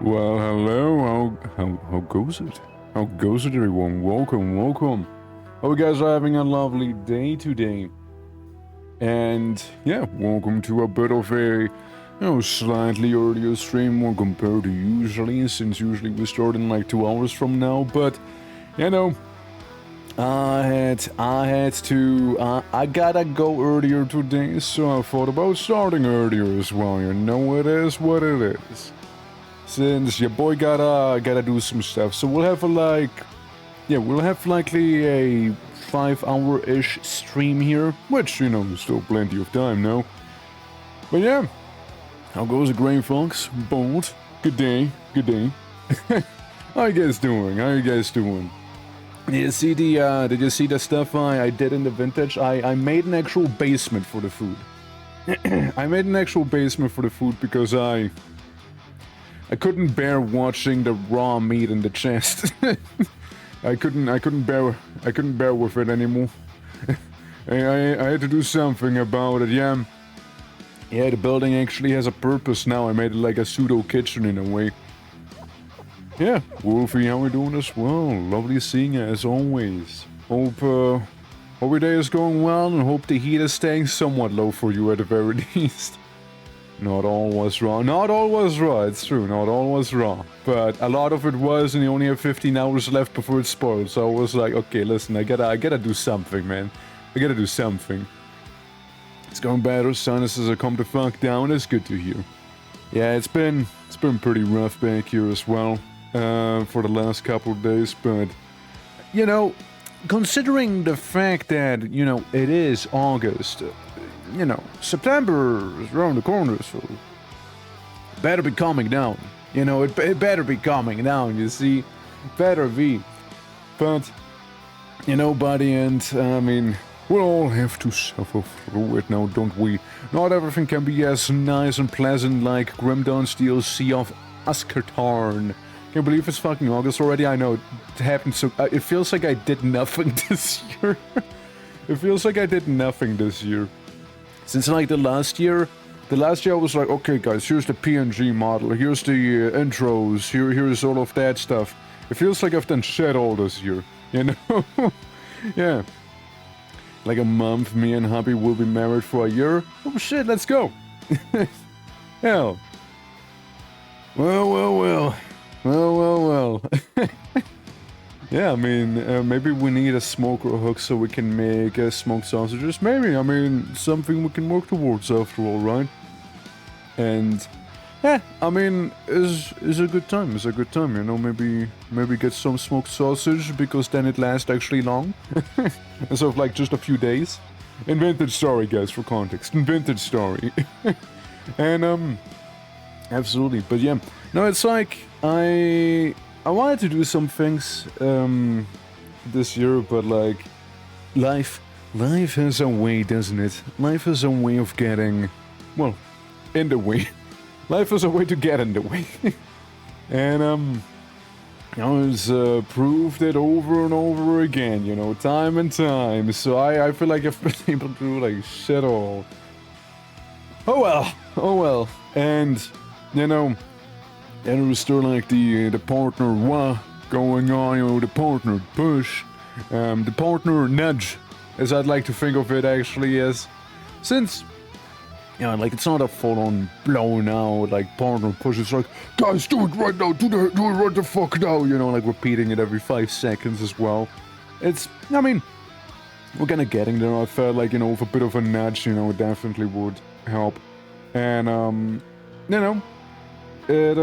Well, hello. How goes it? How goes it, everyone? Welcome. Hope you guys are having a lovely day today. And yeah, welcome to a bit of a slightly earlier stream when compared to usually, since usually we start in like 2 hours from now. But I gotta go earlier today, so I thought about starting earlier as well. You know, it is what it is. Since your boy gotta do some stuff, so we'll have likely a 5-hour-ish stream here, which, you know, is still plenty of time now. But yeah, how goes the Grey Fox? Bold. Good day. How you guys doing? Did you see the stuff I did in the vintage? I made an actual basement for the food. I made an actual basement for the food because I couldn't bear watching the raw meat in the chest. I couldn't bear with it anymore. I had to do something about it. Yeah, the building actually has a purpose now. I made it like a pseudo kitchen in a way. Yeah, Wolfie, how we doing as well? Lovely seeing you as always. Hope your day is going well, and hope the heat is staying somewhat low for you at the very least. Not all was raw. It's true, not all was raw. But a lot of it was, and you only have 15 hours left before it's spoiled. So I was like, okay, listen, I gotta do something, man. I gotta do something. It's going better, sinuses are come the fuck down. It's good to hear. Yeah, it's been pretty rough back here as well for the last couple of days. But, you know, considering the fact that, you know, it is August, you know, September is around the corner, so it better be calming down. You know, it better be calming down, you see. Better be. But, you know, by the end, I mean, we'll all have to suffer through it now, don't we? Not everything can be as nice and pleasant like Grim Dawn's DLC of Askertarn. Can't believe it's fucking August already. I know, it happened so... it feels like I did nothing this year. It feels like I did nothing this year. Since like the last year I was like, okay guys, here's the PNG model, here's the intros, here's all of that stuff. It feels like I've done shit all this year, you know? Yeah. Like a month, me and hubby will be married for a year. Oh shit, let's go. Hell. Well. Yeah, I mean, maybe we need a smoker hook so we can make smoked sausages. Maybe, I mean, something we can work towards after all, right? And, yeah, I mean, is a good time. It's a good time, you know. Maybe get some smoked sausage because then it lasts actually long, instead of like just a few days. In vintage story, guys, for context. In vintage story. And absolutely. But yeah, no, it's like I wanted to do some things this year, but like life has a way, doesn't it? Life has a way of getting, well, in the way. Life has a way to get in the way. And I was proved it over and over again, you know, time and time. So I feel like I've been able to do like shit all. Oh well. And you know, and it was still like the PartnerWaaaghhh going on, you know, the partner push, the partner nudge, as I'd like to think of it actually as, since, you know, like it's not a full-on blown out like partner push. It's like, guys, do it right now, do it right the fuck now, you know, like repeating it every 5 seconds as well. It's, I mean, we're kind of getting there. I felt like, you know, with a bit of a nudge, you know, it definitely would help. And you know, it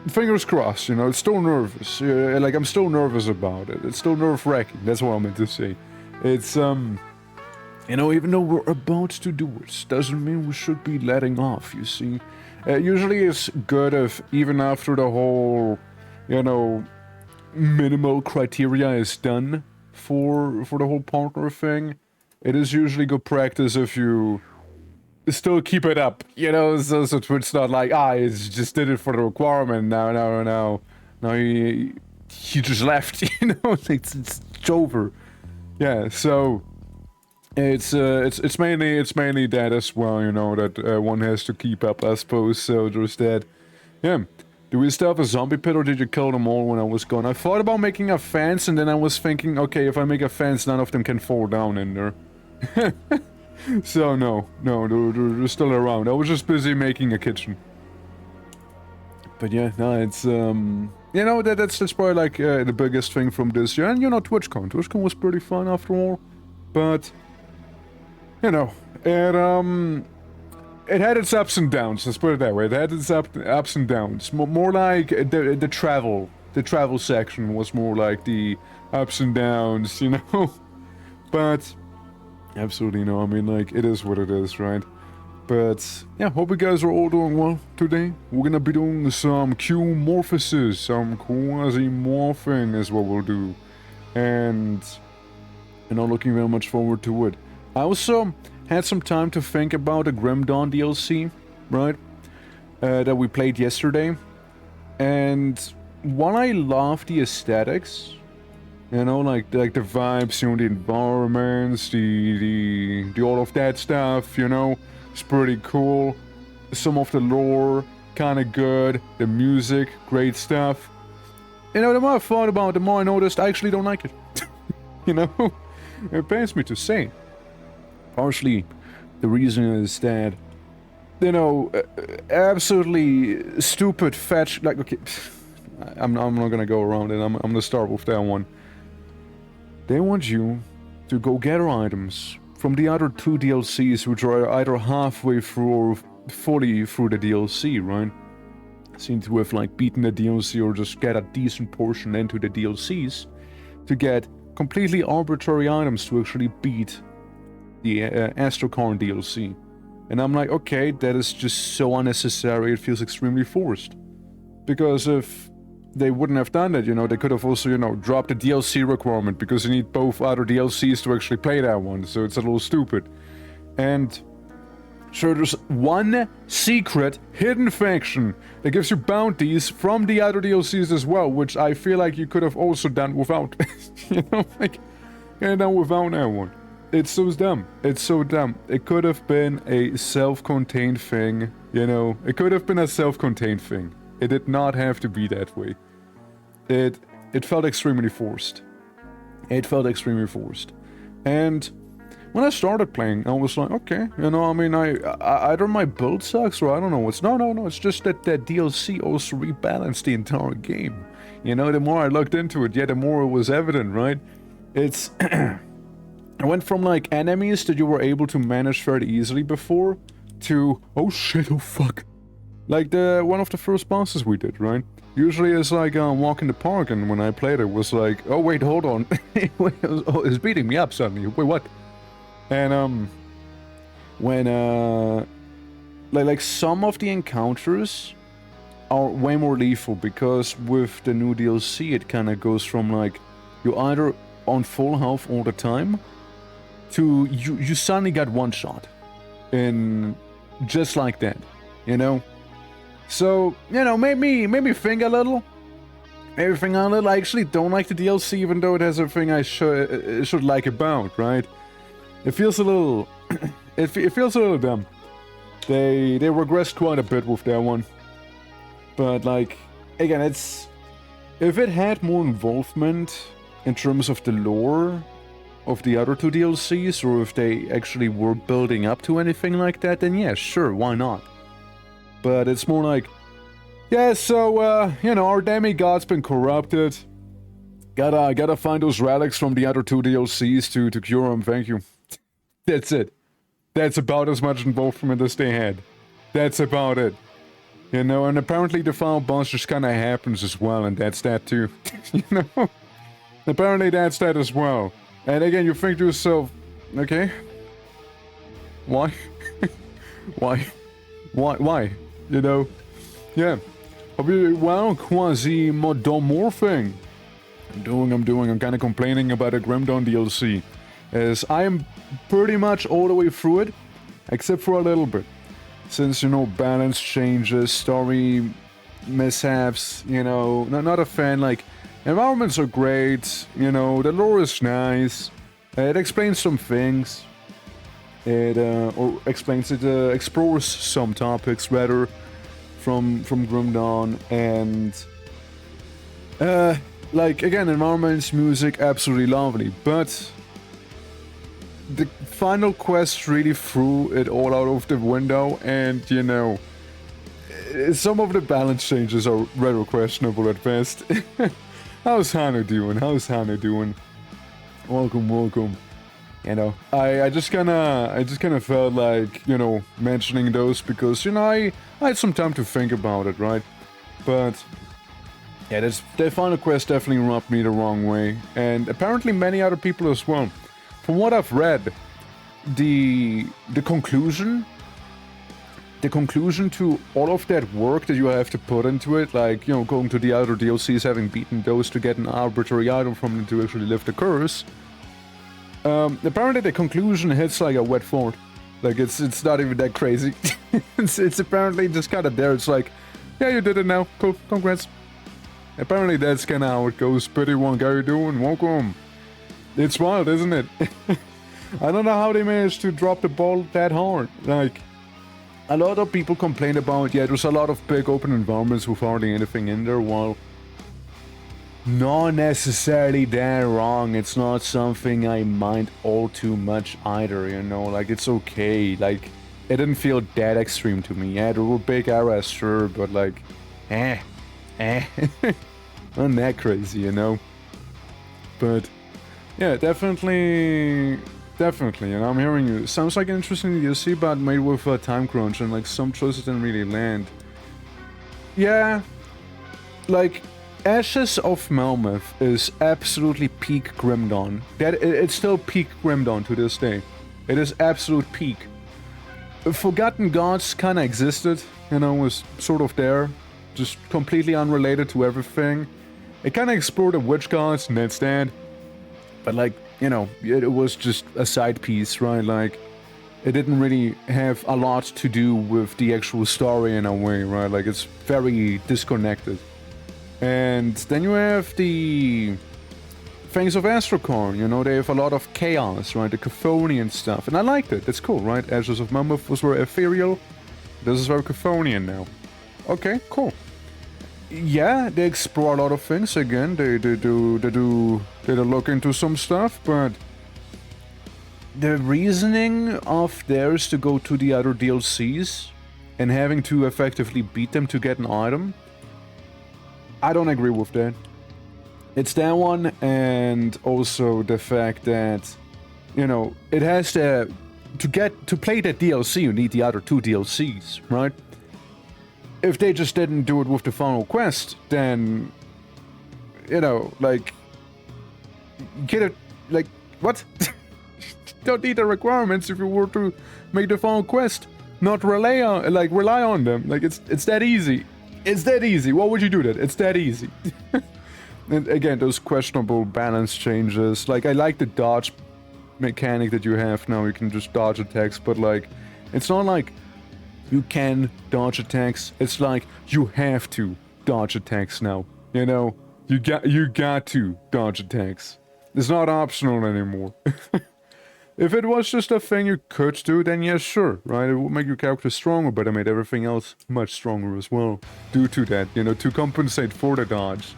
fingers crossed, you know. It's still nervous, like I'm still nervous about it. It's still nerve-wracking, that's what I meant to say. It's you know, even though we're about to do it, doesn't mean we should be letting off, you see. Usually it's good if, even after the whole, you know, minimal criteria is done for the whole partner thing, it is usually good practice if you still keep it up, you know, so it's not like, you just did it for the requirement, now you just left, you know, it's over. Yeah, so it's mainly that as well, you know, that one has to keep up, I suppose. So there's that. Yeah. Do we still have a zombie pit or did you kill them all when I was gone? I thought about making a fence and then I was thinking, okay, if I make a fence, none of them can fall down in there. So no, they're still around. I was just busy making a kitchen. But yeah, no, it's, you know, that's probably like the biggest thing from this year. And you know, TwitchCon. TwitchCon was pretty fun after all. But, you know, it had its ups and downs, let's put it that way. It had its ups and downs. More like the travel. The travel section was more like the ups and downs, you know? But, absolutely no, I mean, like, it is what it is, right? But, yeah, hope you guys are all doing well today. We're gonna be doing some QUASIMORPHs, some QUASIMORPHing is what we'll do. And, you know, looking very much forward to it. I also had some time to think about the Grim Dawn DLC, right? That we played yesterday. And while I love the aesthetics, you know, like the vibes, you know, the environments, the all of that stuff, you know, it's pretty cool. Some of the lore, kind of good. The music, great stuff. You know, the more I thought about it, the more I noticed I actually don't like it. You know, it pains me to say. Partially, the reason is that, you know, absolutely stupid fetch. Like, okay, I'm not gonna go around it. I'm gonna start with that one. They want you to go gather items from the other 2 DLCs, which are either halfway through or fully through the DLC, right? Seem to have like beaten the DLC or just get a decent portion into the DLCs to get completely arbitrary items to actually beat the Astrocarn DLC. And I'm like, okay, that is just so unnecessary, it feels extremely forced. Because if they wouldn't have done it, you know, they could have also, you know, dropped the DLC requirement, because you need both other DLCs to actually play that one, so it's a little stupid. And sure, there's one secret hidden faction that gives you bounties from the other DLCs as well, which I feel like you could have also done without. You know, like, done without that one. It's so dumb. It's so dumb. It could have been a self-contained thing, you know. It could have been a self-contained thing. It did not have to be that way. It felt extremely forced. It felt extremely forced. And when I started playing, I was like, okay, you know, I mean, either my build sucks or I don't know what's... No, it's just that DLC also rebalanced the entire game. You know, the more I looked into it, yeah, the more it was evident, right? It's... I went from, like, enemies that you were able to manage fairly easily before, to, oh shit, oh fuck. Like, one of the first bosses we did, right? Usually it's like, walk in the park, and when I played it was like, oh wait, hold on. Wait, oh, it's beating me up suddenly. Wait, what? And, when, like some of the encounters are way more lethal, because with the new DLC it kind of goes from, like, you're either on full health all the time, to you suddenly got one shot. And just like that, you know? So, you know, made me think a little. Maybe think a little. I actually don't like the DLC, even though it has everything I should like about, right? It feels a little... it feels a little dumb. They regressed quite a bit with that one. But, like, again, it's... If it had more involvement in terms of the lore of the other 2 DLCs, or if they actually were building up to anything like that, then yeah, sure, why not? But it's more like, yeah, so, you know, our demigod's been corrupted. Gotta find those relics from the other 2 DLCs to cure them, thank you. That's it. That's about as much involvement as they had. That's about it. You know, and apparently the final boss just kinda happens as well, and that's that too. You know? Apparently that's that as well. And again, you think to yourself, okay, why? Why? You know? Yeah. Well, QUASIMORPHing. I'm kind of complaining about the Grim Dawn DLC, as I am pretty much all the way through it, except for a little bit. Since, you know, balance changes, story mishaps, you know, not a fan. Like, environments are great, you know, the lore is nice, it explains some things, it explores some topics rather from Grim Dawn, and like again, environments, music, absolutely lovely, but the final quest really threw it all out of the window, and you know, some of the balance changes are rather questionable at best. How's Hanu doing? How's Hanu doing? Welcome, welcome. You know, I just kind of felt like, you know, mentioning those because, you know, I had some time to think about it, right? But yeah, that final quest definitely rubbed me the wrong way, and apparently many other people as well. From what I've read, the conclusion to all of that work that you have to put into it, like, you know, going to the other DLCs, having beaten those to get an arbitrary item from them to actually lift the curse, apparently the conclusion hits like a wet fart. Like, it's not even that crazy. it's apparently just kind of there. It's like, yeah, you did it now. Cool, congrats. Apparently that's kind of how it goes. Pretty one, how you doing? Welcome. It's wild, isn't it? I don't know how they managed to drop the ball that hard. Like, a lot of people complain about, yeah, there's a lot of big open environments with hardly anything in there, while not necessarily that wrong. It's not something I mind all too much either, you know, like, it's okay. Like, it didn't feel that extreme to me. Yeah, there were big areas, sure, but like, not that crazy, you know. But yeah, definitely, and I'm hearing you. Sounds like an interesting DLC, but made with a time crunch, and like some choices didn't really land. Yeah, like Ashes of Melmoth is absolutely peak Grim Dawn. It's still peak Grim Dawn to this day. It is absolute peak. Forgotten Gods kind of existed, you know, was sort of there, just completely unrelated to everything. It kind of explored the witch gods and that's that. But like, you know, it was just a side piece, right? Like, it didn't really have a lot to do with the actual story in a way, right? Like, it's very disconnected. And then you have the Fangs of Astrokar, you know, they have a lot of chaos, right? The Chthonian stuff. And I liked it, it's cool, right? Ashes of Melmoth was very ethereal. This is very Chthonian now. Okay, cool. Yeah, they explore a lot of things again. They look into some stuff, but the reasoning of theirs to go to the other DLCs and having to effectively beat them to get an item, I don't agree with that. It's that one, and also the fact that, you know, it has to play that DLC, you need the other two DLCs, right? If they just didn't do it with the final quest, then, you know, like, get it, like, what? Don't need the requirements if you were to make the final quest, not rely on them. Like, it's that easy. It's that easy. Why would you do that? It's that easy. And again, those questionable balance changes. Like, I like the dodge mechanic that you have now. You can just dodge attacks, but like, it's not like you can dodge attacks. It's like you have to dodge attacks now. You know, you got to dodge attacks. It's not optional anymore. If it was just a thing you could do, then yeah, sure, right? It would make your character stronger, but it made everything else much stronger as well due to that, you know, to compensate for the dodge.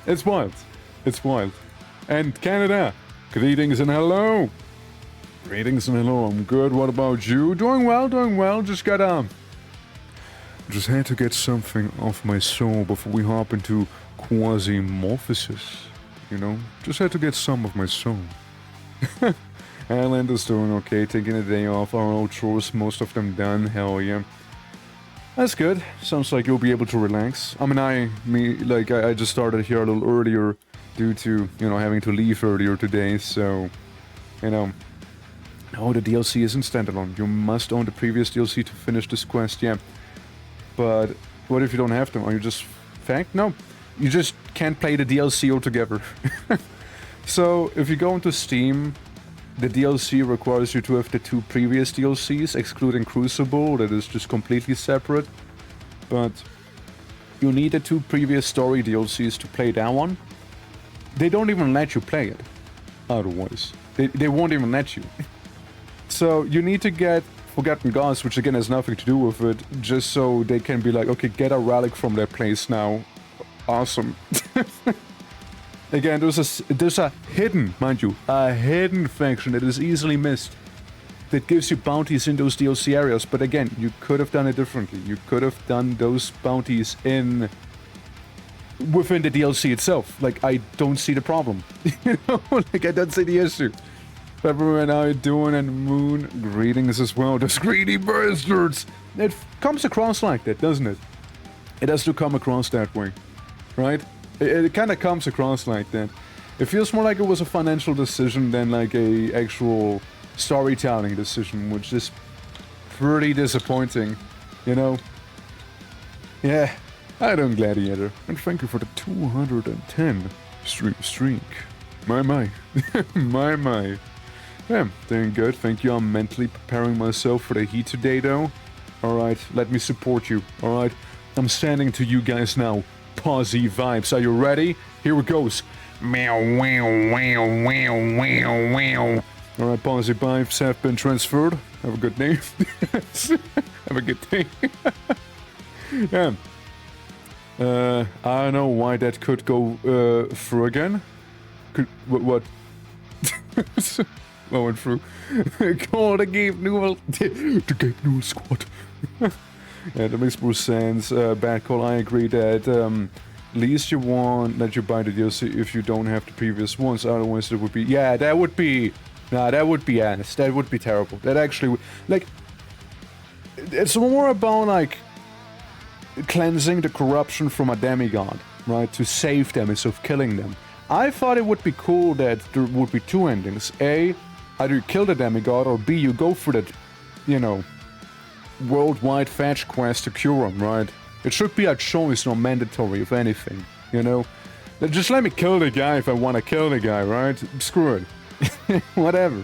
It's wild. It's wild. And Canada, greetings and hello. Greetings and hello, I'm good. What about you? Doing well, doing well. Just had to get something off my soul before we hop into QUASIMORPH. You know, just had to get some of my soul. Alan is doing okay, taking a day off. Our old chores, most of them done. Hell yeah. That's good. Sounds like you'll be able to relax. I mean, I just started here a little earlier due to, you know, having to leave earlier today, so, you know. No, the DLC isn't standalone. You must own the previous DLC to finish this quest, yeah. But what if you don't have them? Are you just fact? No. You just can't play the DLC altogether. So, if you go into Steam, the DLC requires you to have the two previous DLCs, excluding Crucible, that is just completely separate. But you need the two previous story DLCs to play that one. They don't even let you play it otherwise. They won't even let you. So you need to get Forgotten Gods, which again has nothing to do with it, just so they can be like, okay, get a relic from that place now. Awesome. Again, there's a hidden, mind you, a hidden faction that is easily missed. That gives you bounties in those DLC areas, but again, you could have done it differently. You could have done those bounties within the DLC itself. Like, I don't see the problem. You know, like, I don't see the issue. Everyone, how you doing? And Moon, greetings as well. Those greedy bastards! It comes across like that, doesn't it? It has to come across that way, right? It kind of comes across like that. It feels more like it was a financial decision than like a actual storytelling decision, which is pretty disappointing, you know? Yeah, I don't Gladiator. And thank you for the 210 streak. My. My. Yeah, doing good, thank you. I'm mentally preparing myself for the heat today, though. Alright, let me support you, alright? I'm standing to you guys now. Posy vibes, are you ready? Here it goes. Meow, wow, wow, wow, wow, wow. Alright, Posy vibes have been transferred. Have a good day. Have a good day. Yeah. I don't know why that could go through again. What? I went through. Call the Gabe Newell. The Gabe Newell squad. Yeah, that makes more sense. Bad call. I agree that least you want that you buy the DLC if you don't have the previous ones. Otherwise, it would be. Yeah, that would be. Nah, that would be honest. That would be terrible. That actually would. Like. It's more about, like, cleansing the corruption from a demigod, right? To save them instead of killing them. I thought it would be cool that there would be two endings. A, either you kill the demigod, or B, you go for that, you know, worldwide fetch quest to cure him, right? It should be a choice, not mandatory, if anything, you know? Just let me kill the guy if I want to kill the guy, right? Screw it. Whatever.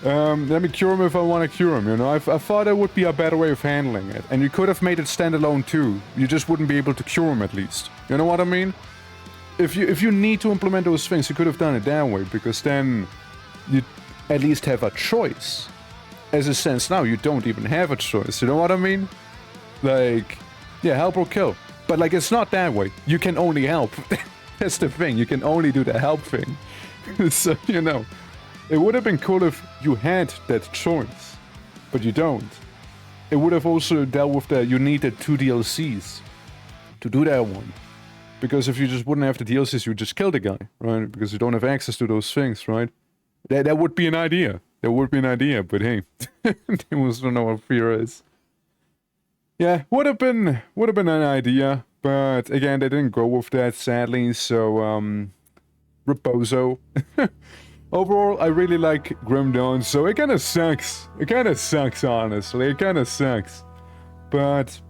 Let me cure him if I want to cure him, you know? I thought it would be a better way of handling it. And you could have made it standalone too. You just wouldn't be able to cure him at least. You know what I mean? If you need to implement those things, you could have done it that way, because then you at least have a choice. As it stands now, you don't even have a choice, you know what I mean? Like, yeah, help or kill. But like, it's not that way. You can only help. That's the thing, you can only do the help thing. So, you know, it would have been cool if you had that choice, but you don't. It would have also dealt with that you needed 2 DLCs to do that one. Because if you just wouldn't have the DLCs, you would just kill the guy, right? Because you don't have access to those things, right? That would be an idea. That would be an idea, but hey, they must don't know what fear is. Yeah, would have been an idea, but again, they didn't go with that, sadly. So, Reposo. Overall, I really like Grim Dawn, so it kind of sucks. It kind of sucks, honestly. It kind of sucks, but.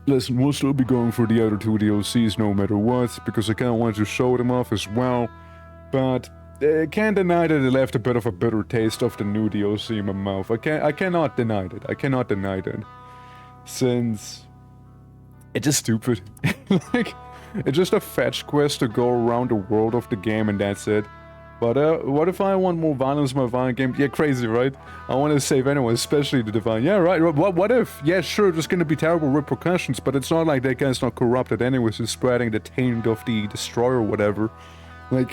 Listen, we'll still be going for the other 2 DLCs no matter what, because I kind of wanted to show them off as well. But I can't deny that it left a bit of a bitter taste of the new DLC in my mouth. I cannot deny that. I cannot deny that. Since it's just stupid. Like, it's just a fetch quest to go around the world of the game and that's it. But what if I want more violence in my violent game? Yeah, crazy, right? I want to save anyone, especially the Divine. Yeah, right. What if? Yeah, sure, there's going to be terrible repercussions, but it's not like that guy's not corrupted anyways and spreading the taint of the Destroyer or whatever. Like,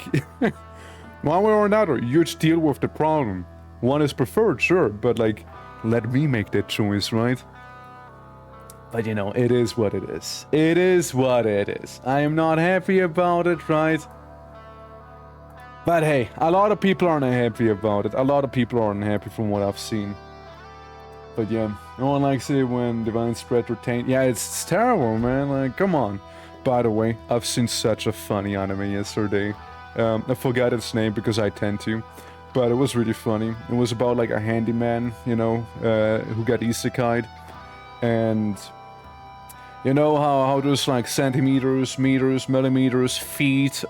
one way or another, you just deal with the problem. One is preferred, sure, but like, let me make that choice, right? But you know, it is what it is. It is what it is. I am not happy about it, right? But hey, a lot of people aren't happy about it. A lot of people aren't happy from what I've seen. But yeah, no one likes it when Divine Spread retained. Yeah, it's terrible, man. Like, come on. By the way, I've seen such a funny anime yesterday. I forgot its name because I tend to. But it was really funny. It was about like a handyman, you know, who got isekai'd. And you know how there's like centimeters, meters, millimeters, feet,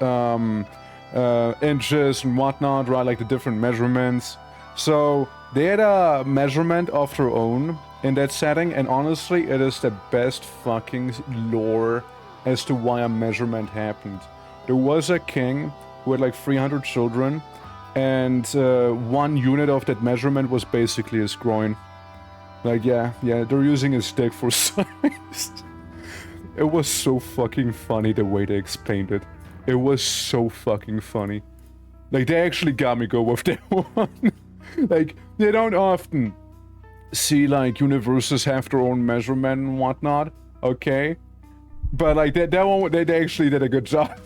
inches and whatnot, right? Like the different measurements. So they had a measurement of their own in that setting, and honestly, it is the best fucking lore as to why a measurement happened. There was a king who had like 300 children, and 1 unit of that measurement was basically his groin. Like, yeah, they're using his dick for size. It was so fucking funny the way they explained it. It was so fucking funny. Like, they actually got me go with that one. Like, they don't often see, like, universes have their own measurement and whatnot, okay? But, like, that one, they actually did a good job.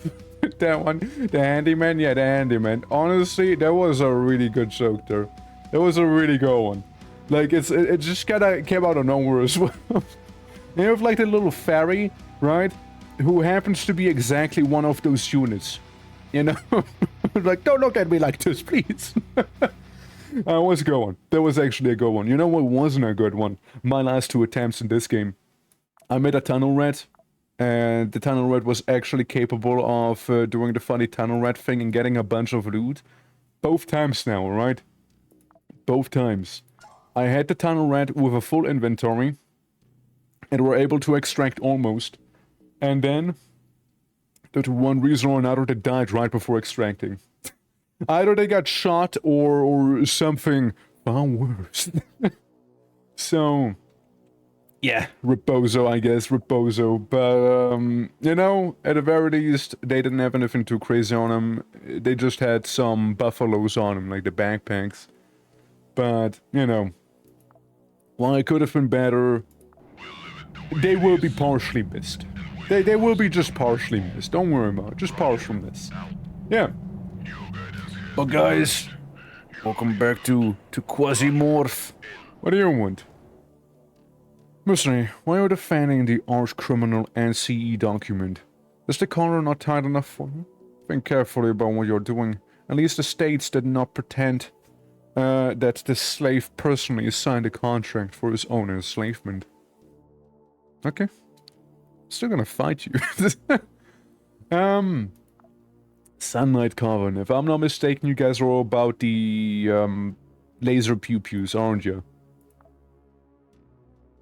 That one, the handyman, yeah, the handyman. Honestly, that was a really good joke there. It was a really good one. Like, it just kinda came out of nowhere as well. You have, like, the little fairy, right? Who happens to be exactly one of those units. You know? Like, don't look at me like this, please. That was a good one. That was actually a good one. You know what wasn't a good one? My last 2 attempts in this game. I made a tunnel rat. And the tunnel rat was actually capable of doing the funny tunnel rat thing and getting a bunch of loot. Both times now, right? Both times. I had the tunnel rat with a full inventory. And were able to extract almost. And then, due to one reason or another, they died right before extracting. Either they got shot or something far worse. So, yeah, Reposo, I guess, Reposo. But, you know, at the very least, they didn't have anything too crazy on them. They just had some buffaloes on them, like the backpacks. But, you know, while it could have been better, they will be partially missed. They will be just partially missed. Don't worry about it. Just partial miss. Yeah. But guys, welcome back to QUASIMORPH. What do you want? Mystery, why are you defending the arch-criminal NCE document? Is the collar not tight enough for you? Think carefully about what you're doing. At least the states did not pretend that the slave personally signed a contract for his own enslavement. Okay. Still gonna fight you. Sunlight Cavern. If I'm not mistaken, you guys are all about the laser pew-pews, aren't you?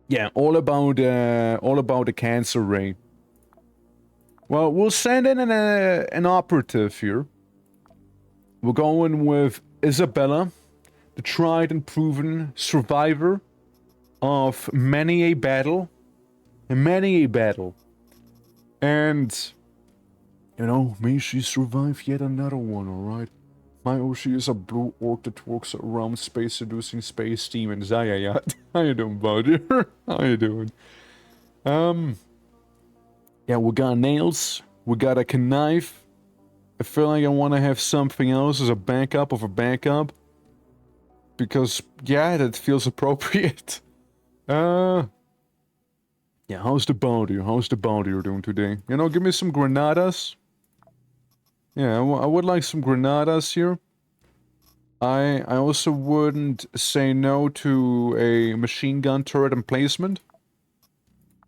Yeah, all about the cancer ray. Well, we'll send in an operative here. We're going with Isabella, the tried and proven survivor of many a battle. And, you know, may she survive yet another one, alright? My Oshi is a blue orc that walks around space seducing space demons. Yeah. How you doing, buddy? How you doing? Yeah, we got nails. We got a knife. I feel like I want to have something else as a backup of a backup. Because, yeah, that feels appropriate. Yeah, how's the bounty? How's the bounty you're doing today? You know, give me some granadas. Yeah, I would like some granadas here. I also wouldn't say no to a machine gun turret emplacement.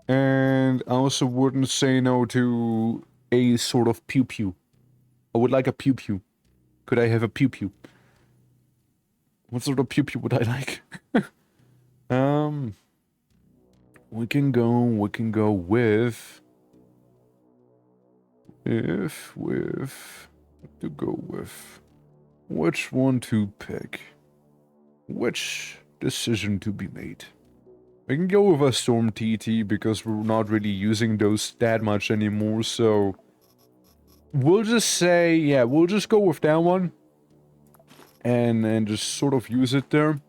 And I also wouldn't say no to a sort of pew-pew. I would like a pew-pew. Could I have a pew-pew? What sort of pew-pew would I like? We can go with... What to go with? Which one to pick? Which decision to be made? I can go with a Storm TT because we're not really using those that much anymore, so... We'll just say, yeah, we'll just go with that one. And just sort of use it there.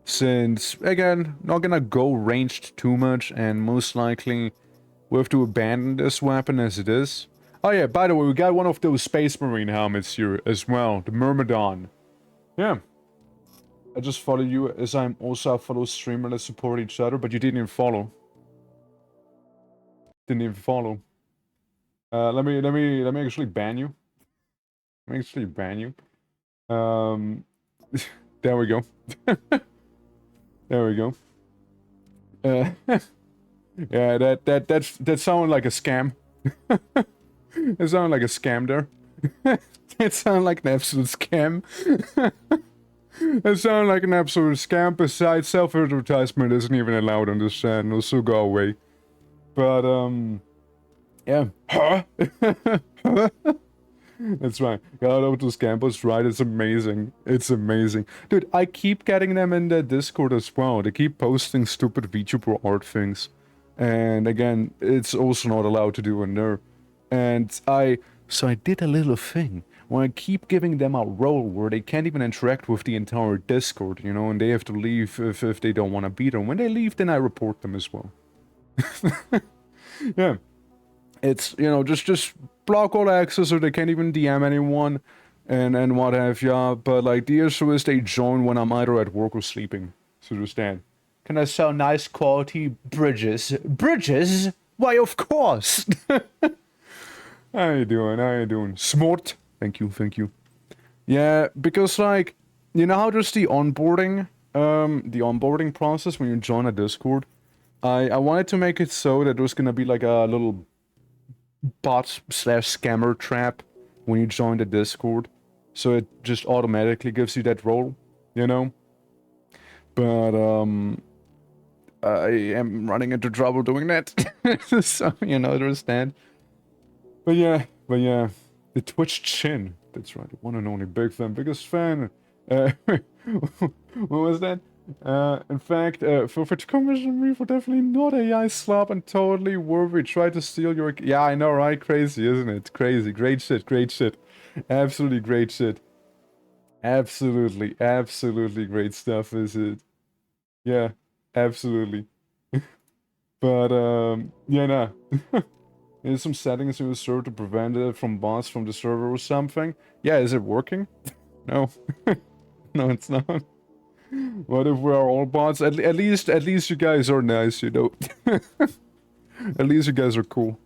Since, again, not gonna go ranged too much, and most likely we have to abandon this weapon as it is. Oh yeah, by the way, we got one of those Space Marine helmets here as well, the Myrmidon. Yeah. I just followed you as I'm also a fellow streamer. Let's support each other, but you didn't even follow. Didn't even follow. Let me actually ban you. Let me actually ban you. There we go. There we go. Yeah, that sounded like a scam. It sounded like a scam there. It sounded like an absolute scam. It sounded like an absolute scam. Besides, self-advertisement isn't even allowed on this channel, so go away. But, yeah. Huh? That's right. Got over to Scampus, right? It's amazing. It's amazing. Dude, I keep getting them in the Discord as well. They keep posting stupid VTuber art things. And again, it's also not allowed to do in there. And so I did a little thing where I keep giving them a role where they can't even interact with the entire Discord, you know, and they have to leave if they don't want to be there. When they leave, then I report them as well. Yeah. It's, you know, just block all access so they can't even DM anyone and what have ya. But like the issue is they join when I'm either at work or sleeping. So just that. Can I sell nice quality bridges? Bridges? Why, of course! How you doing? How you doing? Smart. Thank you, thank you. Yeah, because like, you know how just the onboarding process when you join a Discord? I wanted to make it so that there's gonna be like a little bot/scammer trap when you join the Discord. So it just automatically gives you that role, you know? But, I am running into trouble doing that. So, you know, understand. But yeah, the Twitch chin. That's right, the one and only big fan, biggest fan. What was that? In fact, for to commission me for definitely not AI slop and totally worthy. Try to steal your... Yeah, I know, right? Crazy, isn't it? Crazy. Great shit, great shit. Absolutely great shit. Absolutely great stuff, is it? Yeah, absolutely. But, yeah, nah. There's some settings in the server to prevent it from bots from the server or something. Yeah, is it working? No. No, it's not. What if we are all bots? At least you guys are nice, you know. At least you guys are cool.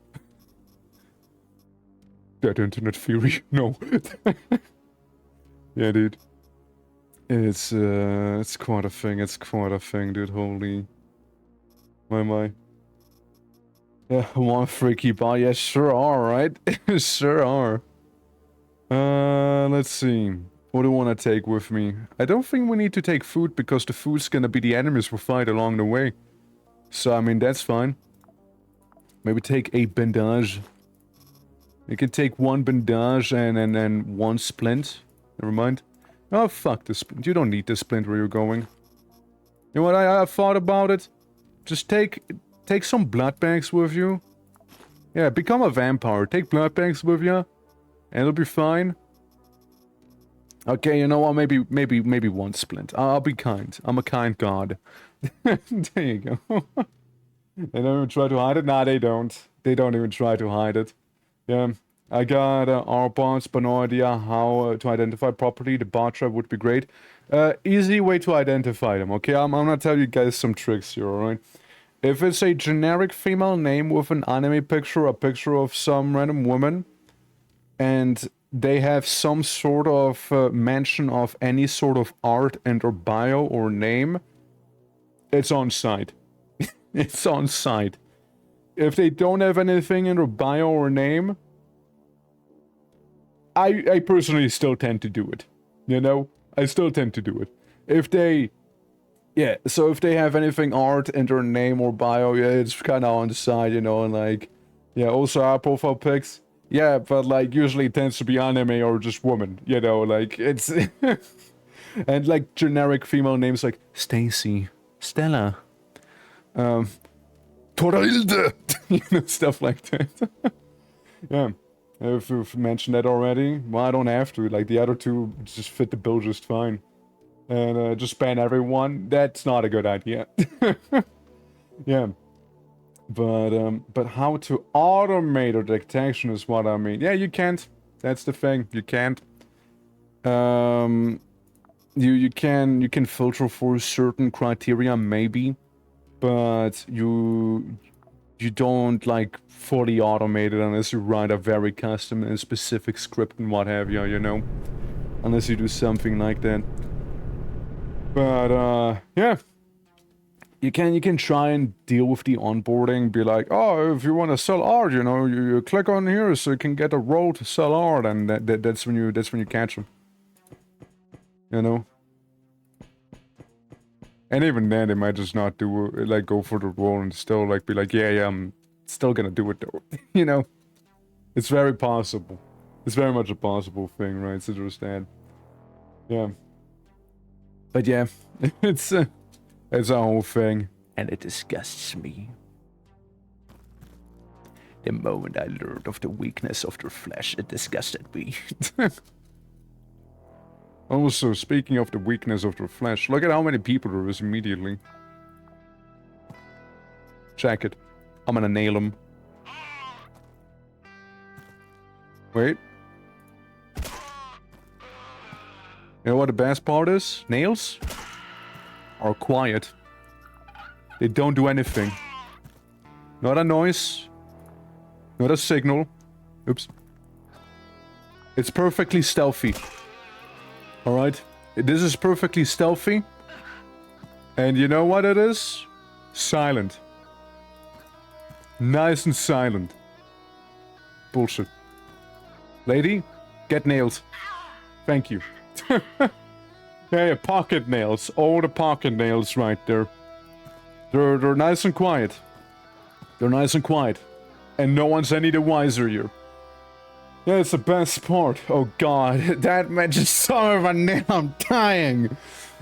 That internet theory, no. Yeah, dude. It's quite a thing. It's quite a thing, dude. Holy, my. Yeah, one freaky bot. Yeah, sure are, right? Sure are. Let's see. What do I want to take with me? I don't think we need to take food because the food's gonna be the enemies we fight along the way. So, I mean, that's fine. Maybe take a bandage. You can take one bandage and one splint. Never mind. Oh, fuck the splint. You don't need the splint where you're going. You know what? I thought about it. Just take some blood bags with you. Yeah, become a vampire. Take blood bags with you. And it'll be fine. Okay, you know what? Maybe one splint. I'll be kind. I'm a kind god. There you go. They don't even try to hide it? Nah, they don't. They don't even try to hide it. Yeah, I got our bots, but no idea how to identify properly. The bot trap would be great. Easy way to identify them, okay? I'm gonna tell you guys some tricks here, alright? If it's a generic female name with an anime picture, a picture of some random woman, and they have some sort of mention of any sort of art and or bio or name, it's on site. It's on site. If they don't have anything in their bio or name, I personally still tend to do it. You know? I still tend to do it. If they... Yeah, so if they have anything art in their name or bio, yeah, it's kind of on the side, you know, and like... Yeah, also our profile pics. Yeah, but like, usually it tends to be anime or just woman, you know, like, it's... And like, generic female names like Stacy, Stella, Toralde, you know, stuff like that. Yeah, if you've mentioned that already, well, I don't have to, like, the other two just fit the bill just fine. And just ban everyone, that's not a good idea. Yeah. But how to automate a detection is what I mean. Yeah, you can't. That's the thing. You can't. You can filter for certain criteria, maybe, but you don't like fully automate it unless you write a very custom and specific script and what have you, you know, unless you do something like that. But yeah. You can try and deal with the onboarding, be like, oh, if you want to sell art, you know, you click on here so you can get a role to sell art, and that's when you catch them. You know? And even then, they might just not do, like, go for the role and still, like, be like, yeah, I'm still gonna do it, though. You know? It's very possible. It's very much a possible thing, right? So there's that. Yeah. But yeah, it's a whole thing. And it disgusts me. The moment I learned of the weakness of their flesh, it disgusted me. Also, speaking of the weakness of their flesh, look at how many people there is immediately. Check it. I'm gonna nail him. Wait. You know what the best part is? Nails are quiet. They don't do anything. Not a noise. Not a signal. Oops. It's perfectly stealthy. Alright? This is perfectly stealthy. And you know what it is? Silent. Nice and silent. Bullshit. Lady, get nails. Thank you. Yeah, pocket nails. All the pocket nails right there. They're nice and quiet. They're nice and quiet. And no one's any the wiser here. Yeah, it's the best part. Oh god, that magic son of a nail, I'm dying!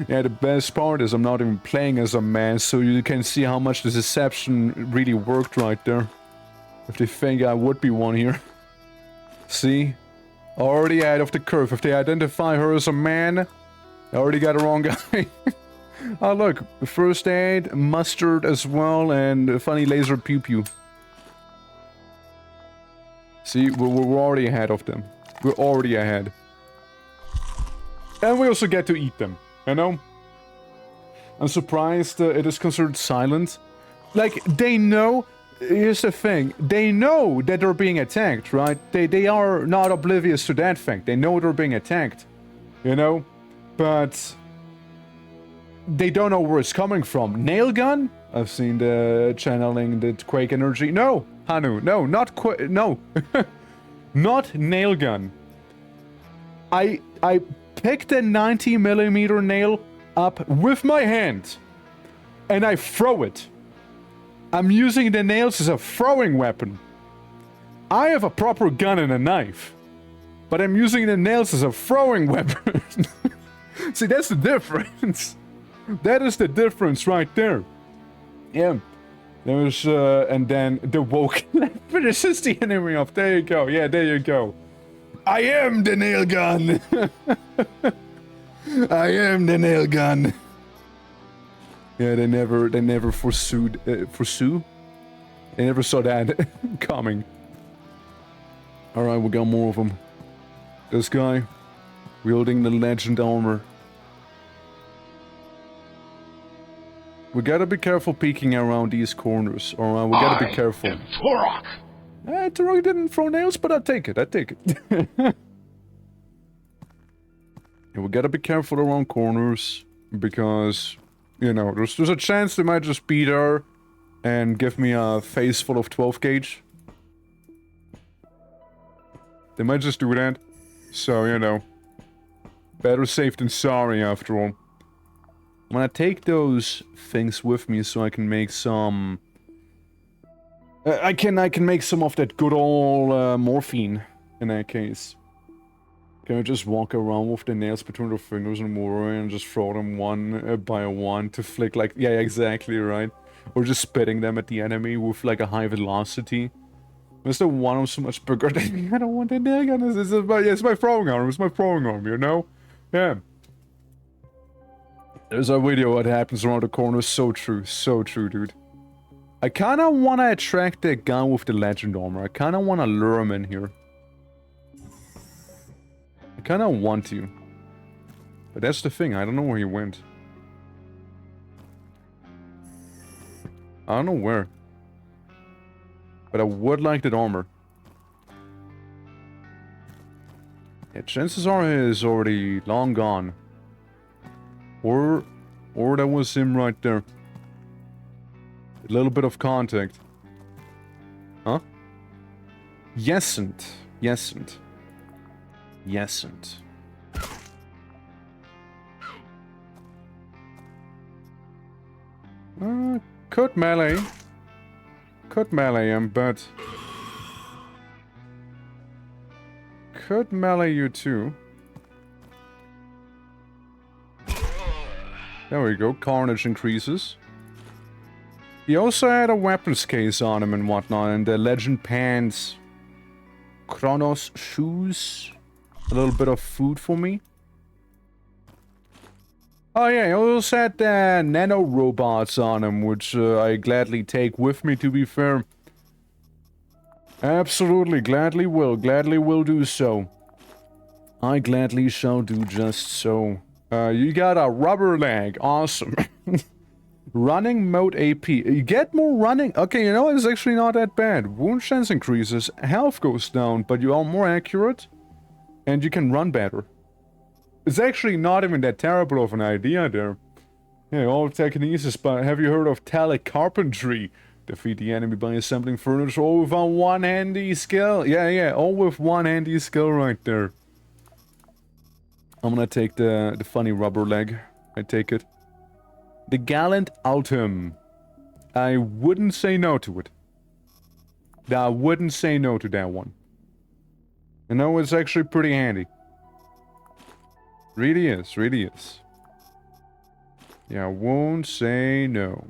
Yeah, the best part is I'm not even playing as a man, so you can see how much the deception really worked right there. If they think I would be one here. See? Already ahead of the curve. If they identify her as a man, I already got the wrong guy. Oh look, first aid, mustard as well, and a funny laser pew-pew. See, we're already ahead of them. We're already ahead. And we also get to eat them, you know? I'm surprised it is considered silent. Like, they know... Here's the thing. They know that they're being attacked, right? They are not oblivious to that fact. They know they're being attacked, you know? But... they don't know where it's coming from. Nail gun? I've seen the channeling the Quake energy. No! Hanu, no, not no. Not nail gun. I picked a 90mm nail up with my hand and I throw it. I'm using the nails as a throwing weapon. I have a proper gun and a knife, but I'm using the nails as a throwing weapon. See, that's the difference. That is the difference right there. Yeah. There's, and then the woke finishes the enemy off. There you go. Yeah, there you go. I am the nail gun. I am the nail gun. Yeah, they never foresaw. They never saw that coming. Alright, we got more of them. This guy, wielding the legend armor. We gotta be careful peeking around these corners, or we gotta be careful. Turok didn't throw nails, but I'll take it, Yeah, we gotta be careful around corners, because, you know, there's a chance they might just be there and give me a face full of 12 gauge. They might just do that. So, you know, better safe than sorry after all. I'm gonna take those things with me so I can make some... I can make some of that good old morphine in that case. Can I just walk around with the nails between the fingers and worry and just throw them one by one to flick like... Yeah, exactly, right. Or just spitting them at the enemy with like a high velocity. Is the one I'm so much bigger than me? I don't want that nail gun. It's my throwing arm. It's my throwing arm, you know? Yeah. There's a video what happens around the corner. So true, dude. I kinda wanna attract that guy with the legend armor. I kinda wanna lure him in here. I kinda want to. But that's the thing, I don't know where he went. I don't know where. But I would like that armor. Yeah, chances are he is already long gone. Or that was him right there. A little bit of contact. Huh? Yesn't. Yesn't. Yesn't. Could melee. Could melee him, but... could melee you too. There we go, carnage increases. He also had a weapons case on him and whatnot, and the legend pants. Kronos shoes. A little bit of food for me. Oh yeah, he also had nano robots on him, which I gladly take with me, to be fair. Absolutely, gladly will do so. I gladly shall do just so. You got a rubber leg, awesome. Running mode AP. You get more running. Okay, you know, it's actually not that bad. Wound chance increases, health goes down, but you are more accurate, and you can run better. It's actually not even that terrible of an idea there. Yeah, all telekinesis, but have you heard of telecarpentry? Defeat the enemy by assembling furniture all with a one-handy skill. Yeah, all with one handy skill right there. I'm gonna take the funny rubber leg. I take it. The Gallant Ultim. I wouldn't say no to it. I wouldn't say no to that one. You know, it's actually pretty handy. Really is, really is. Yeah, I won't say no.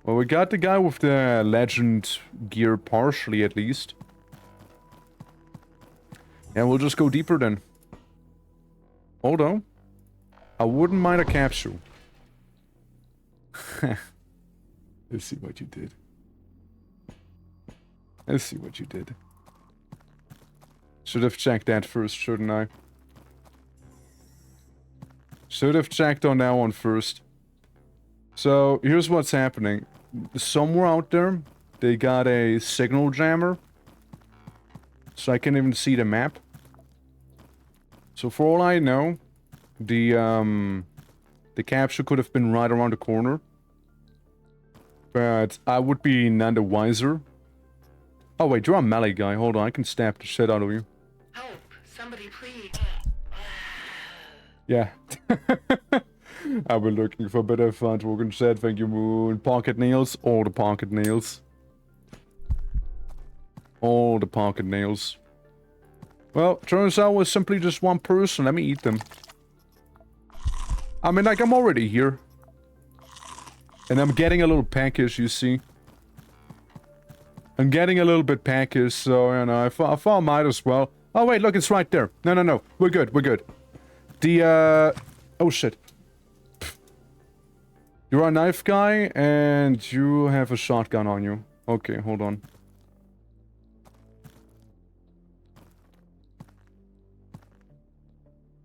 Well, we got the guy with the legend gear partially, at least. Yeah, we'll just go deeper then. Although, I wouldn't mind a capsule. Let's see what you did. Let's see what you did. Should have checked that first, shouldn't I? Should have checked on that one first. So, here's what's happening. Somewhere out there, they got a signal jammer. So I can't even see the map. So for all I know, the capsule could have been right around the corner. But I would be none the wiser. Oh wait, you're a melee guy. Hold on, I can stab the shit out of you. Help! Somebody please. Yeah. I've been looking for a bit of fun. Wogan said, thank you, Moon. Pocket nails, all the pocket nails. All the pocket nails. Well, turns out we're simply just one person. Let me eat them. I mean, like, I'm already here. And I'm getting a little peckish, you see. I'm getting a little bit peckish, so, you know, I thought I might as well. Oh, wait, look, it's right there. No. We're good, we're good. The, oh, shit. You're a knife guy, and you have a shotgun on you. Okay, hold on.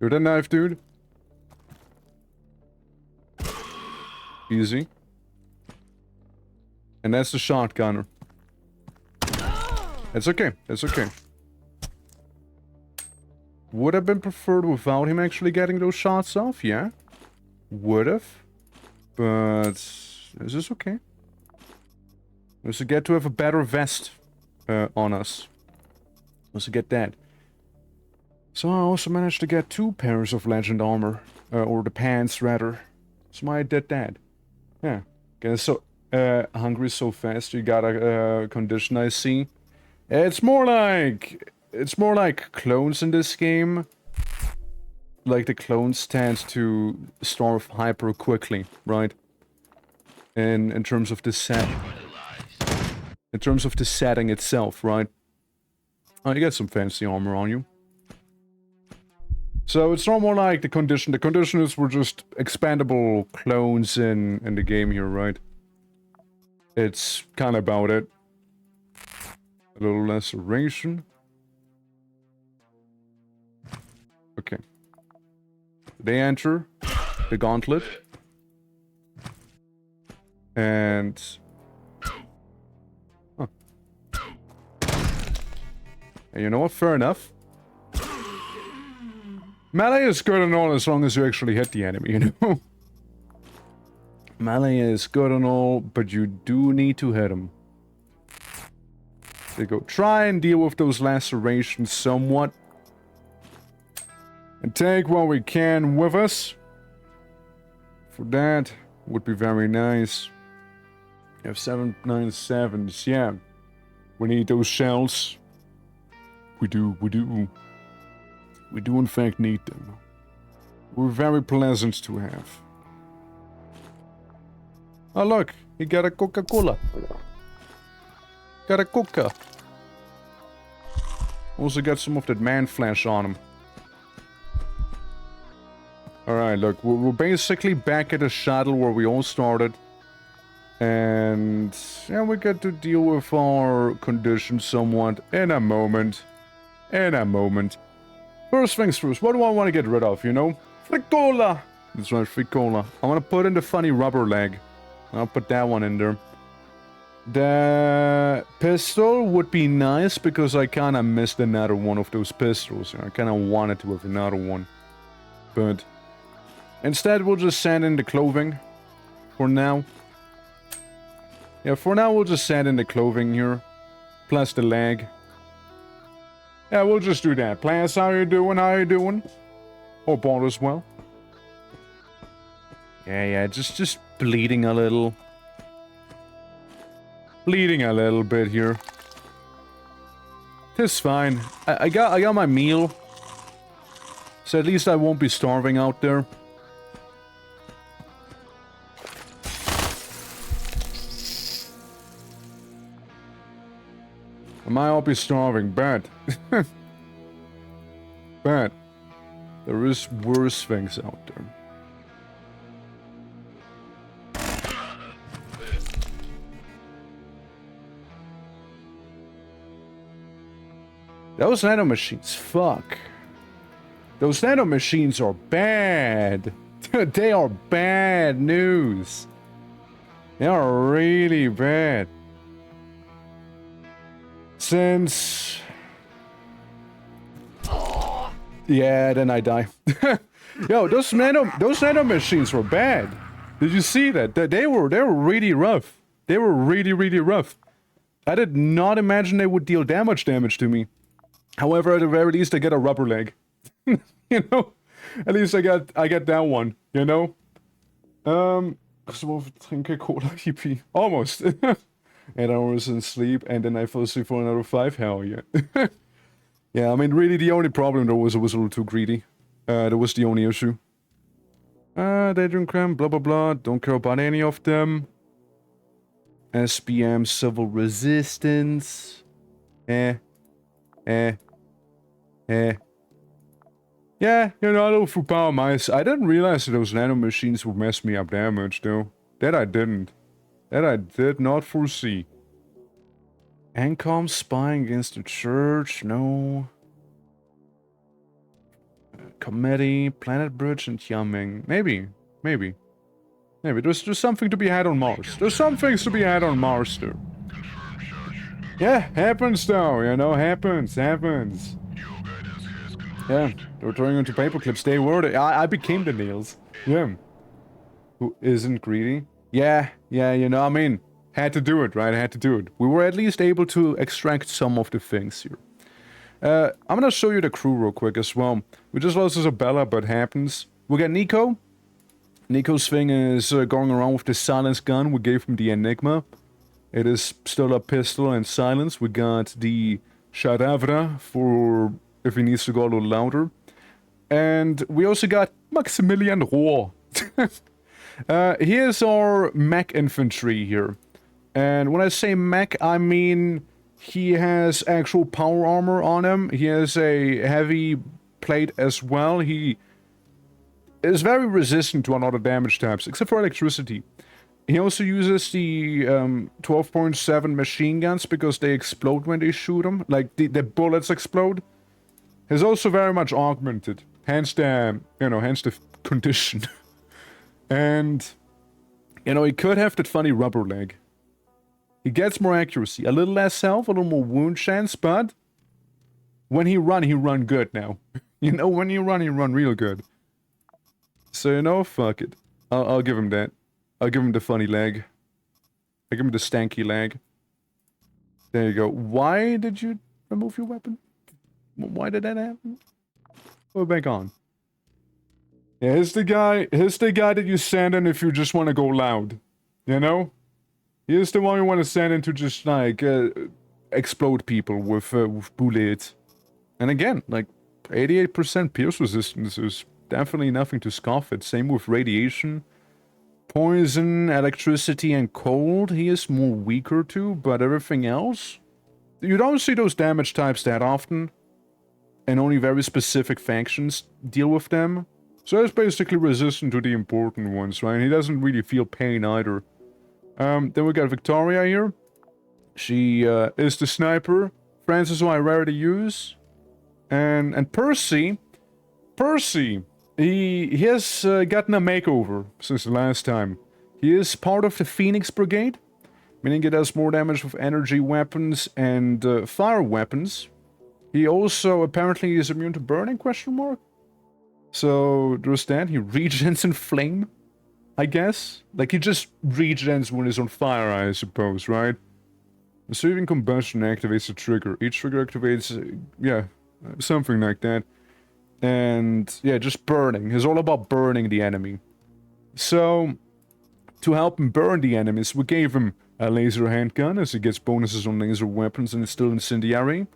You're the knife dude. Easy. And that's the shotgunner. It's okay, it's okay. Would have been preferred without him actually getting those shots off, yeah? Would have. But this is okay. We also get to have a better vest on us. Also get that. So I also managed to get 2 pairs of legend armor. Or the pants, rather. So I did that. Yeah. Getting so hungry so fast, you got a condition, I see. It's more like clones in this game. Like the clones tend to starve hyper quickly, right? And in terms of the setting itself, right? Oh, you got some fancy armor on you. So it's not more like the condition. The conditioners were just expandable clones in the game here, right? It's kind of about it. A little laceration. Okay. They enter the gauntlet. And... Huh. And you know what? Fair enough. Melee is good and all as long as you actually hit the enemy, you know? Melee is good and all, but you do need to hit him. There you go. Try and deal with those lacerations somewhat. And take what we can with us. For that, would be very nice. You have 797s, yeah. We need those shells. We do in fact need them. We're very pleasant to have. Oh look, he got a Coca-Cola. Got a Coca. Also got some of that man flesh on him. Alright, look, we're basically back at the shuttle where we all started. And yeah, we get to deal with our condition somewhat in a moment. In a moment. First things first, what do I want to get rid of, you know? Fricola! That's right, Fricola. I want to put in the funny rubber leg. I'll put that one in there. The pistol would be nice because I kind of missed another one of those pistols. I kind of wanted to have another one. But instead, we'll just send in the clothing for now. Yeah, for now, we'll just send in the clothing here. Plus the leg. Yeah, we'll just do that. Plants, how you doing? How you doing? Hope all is well. Yeah, just bleeding a little. Bleeding a little bit here. It's fine. I got my meal. So at least I won't be starving out there. I might all be starving, bad. Bad. There is worse things out there. Those nano machines, fuck. Those nano machines are bad. They are bad news. They are really bad. Since... Yeah, then I die. Yo, those nano machines were bad. Did you see that? They were really rough. They were really rough. I did not imagine they would deal that much damage to me. However, at the very least, I get a rubber leg. You know? At least I got that one, you know? Trinke Cola EP. Almost. 8 hours in sleep, and then I fell asleep for another 5. Hell yeah. Yeah, I mean, really, the only problem there was I was a little too greedy. That was the only issue. Daydream Cram, blah blah blah. Don't care about any of them. SBM Civil Resistance. Yeah, you know, a little through power mice. I didn't realize that those nano machines would mess me up that much, though. That I didn't. That I did not foresee. Ancom spying against the church? No. Committee, Planet Bridge, and Yaming. Maybe. There's something to be had on Mars. There's some things to be had on Mars, too. Yeah, happens though, you know, happens. Yeah, they were turning into paper clips. They were. I became the nails. Yeah. Who isn't greedy? Yeah, you know, I mean, had to do it, right? I had to do it. We were at least able to extract some of the things here. I'm gonna show you the crew real quick as well. We just lost Isabella, but happens. We got Nico. Nico's thing is going around with the silence gun. We gave him the Enigma. It is still a pistol and silence. We got the Shadavra for if he needs to go a little louder. And we also got Maximilian Rohr. He is our mech infantry here. And when I say mech, I mean he has actual power armor on him. He has a heavy plate as well. He is very resistant to a lot of damage types, except for electricity. He also uses the 12.7 machine guns because they explode when they shoot him. Like, the bullets explode. He's also very much augmented. Hence the, hence the condition. And, you know, he could have that funny rubber leg. He gets more accuracy. A little less health, a little more wound chance, but when he run good now. You know, when he run real good. So, you know, fuck it. I'll give him that. I'll give him the funny leg. I'll give him the stanky leg. There you go. Why did you remove your weapon? Why did that happen? Go back on. Yeah, here's the guy that you send in if you just want to go loud. You know? Here's the one you want to send in to just, like, explode people with bullets. And again, like 88% pierce resistance is definitely nothing to scoff at. Same with radiation, poison, electricity, and cold. He is more weaker to, but everything else, you don't see those damage types that often, and only very specific factions deal with them. So he's basically resistant to the important ones, right? He doesn't really feel pain either. Then we got Victoria here. She is the sniper. Francis, who I rarely use. And Percy, he has gotten a makeover since the last time. He is part of the Phoenix Brigade, meaning he does more damage with energy weapons and fire weapons. He also apparently is immune to burning, question mark? So there's that. He regens in flame, I guess. Like, he just regens when he's on fire, I suppose, right? Receiving combustion activates the trigger. Each trigger activates, yeah, something like that. And, yeah, just burning. It's all about burning the enemy. So, to help him burn the enemies, we gave him a laser handgun, as he gets bonuses on laser weapons and it's still incendiary.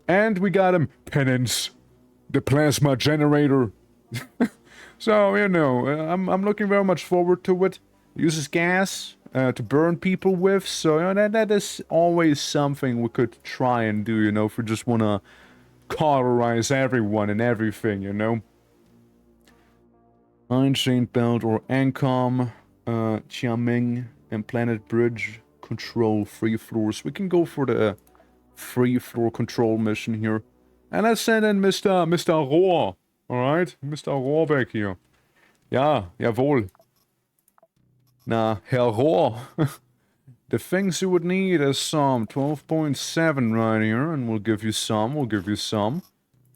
And we got him Penance, the plasma generator. So, you know, I'm looking very much forward to it. It uses gas to burn people with, so you know, that is always something we could try and do, you know, if we just want to cauterize everyone and everything, you know. Iron Chain Belt or Ancom, Chiaming, and Planet Bridge control 3 floors. We can go for the 3-floor control mission here. And let's send in Mr. Rohr. Alright? Mr. Rohr back here. Ja, jawohl. Na, Herr Rohr. The things you would need is some 12.7 right here, and we'll give you some,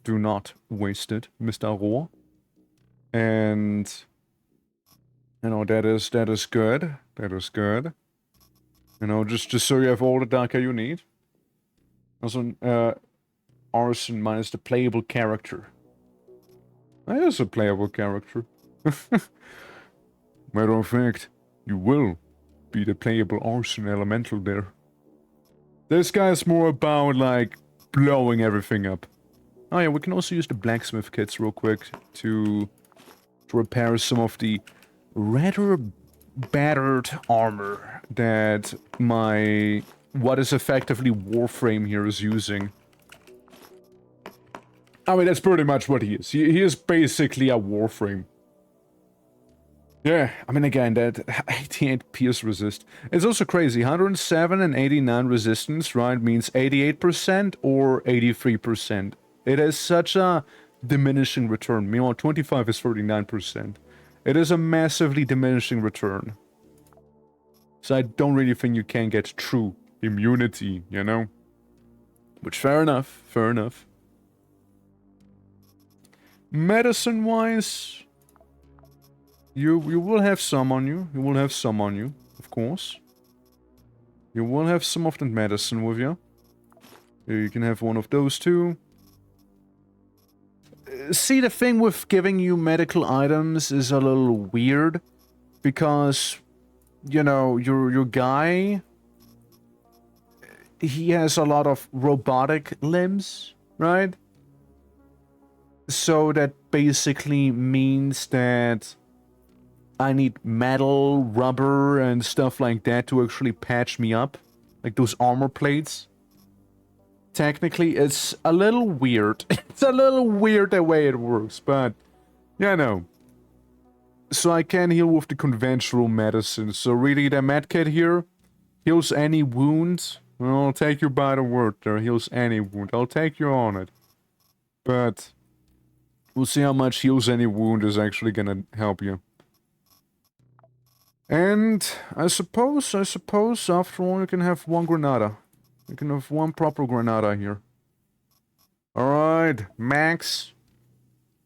Do not waste it, Mr. Rohr. And, you know, that is good. That is good. You know, just so you have all the data you need. Also, arson minus the playable character. That is a playable character. Matter of fact, you will be the playable arson elemental there. This guy's more about, like, blowing everything up. Oh yeah, we can also use the blacksmith kits real quick to repair some of the rather battered armor that my... what is effectively Warframe here is using. I mean, that's pretty much what he is. He is basically a Warframe. Yeah, I mean, again, that 88 pierce resist. It's also crazy. 107 and 89 resistance, right, means 88% or 83%. It is such a diminishing return. Meanwhile, 25 is 39%. It is a massively diminishing return. So I don't really think you can get true immunity, you know? Which, fair enough, fair enough. Medicine-wise, you will have some on you. You will have some on you, of course. You will have some of the medicine with you. You can have one of those too. See, the thing with giving you medical items is a little weird. Because, you know, your guy... he has a lot of robotic limbs, right? So that basically means that I need metal, rubber, and stuff like that to actually patch me up. Like those armor plates. Technically, it's a little weird. It's a little weird the way it works, but... yeah, no. So I can heal with the conventional medicine. So really, the medkit here heals any wound. Well, I'll take you by the word there. Heals any wound. I'll take you on it. But... we'll see how much heals any wound is actually gonna help you. And I suppose, after all, you can have one Granada. You can have one proper Granada here. Alright, Max.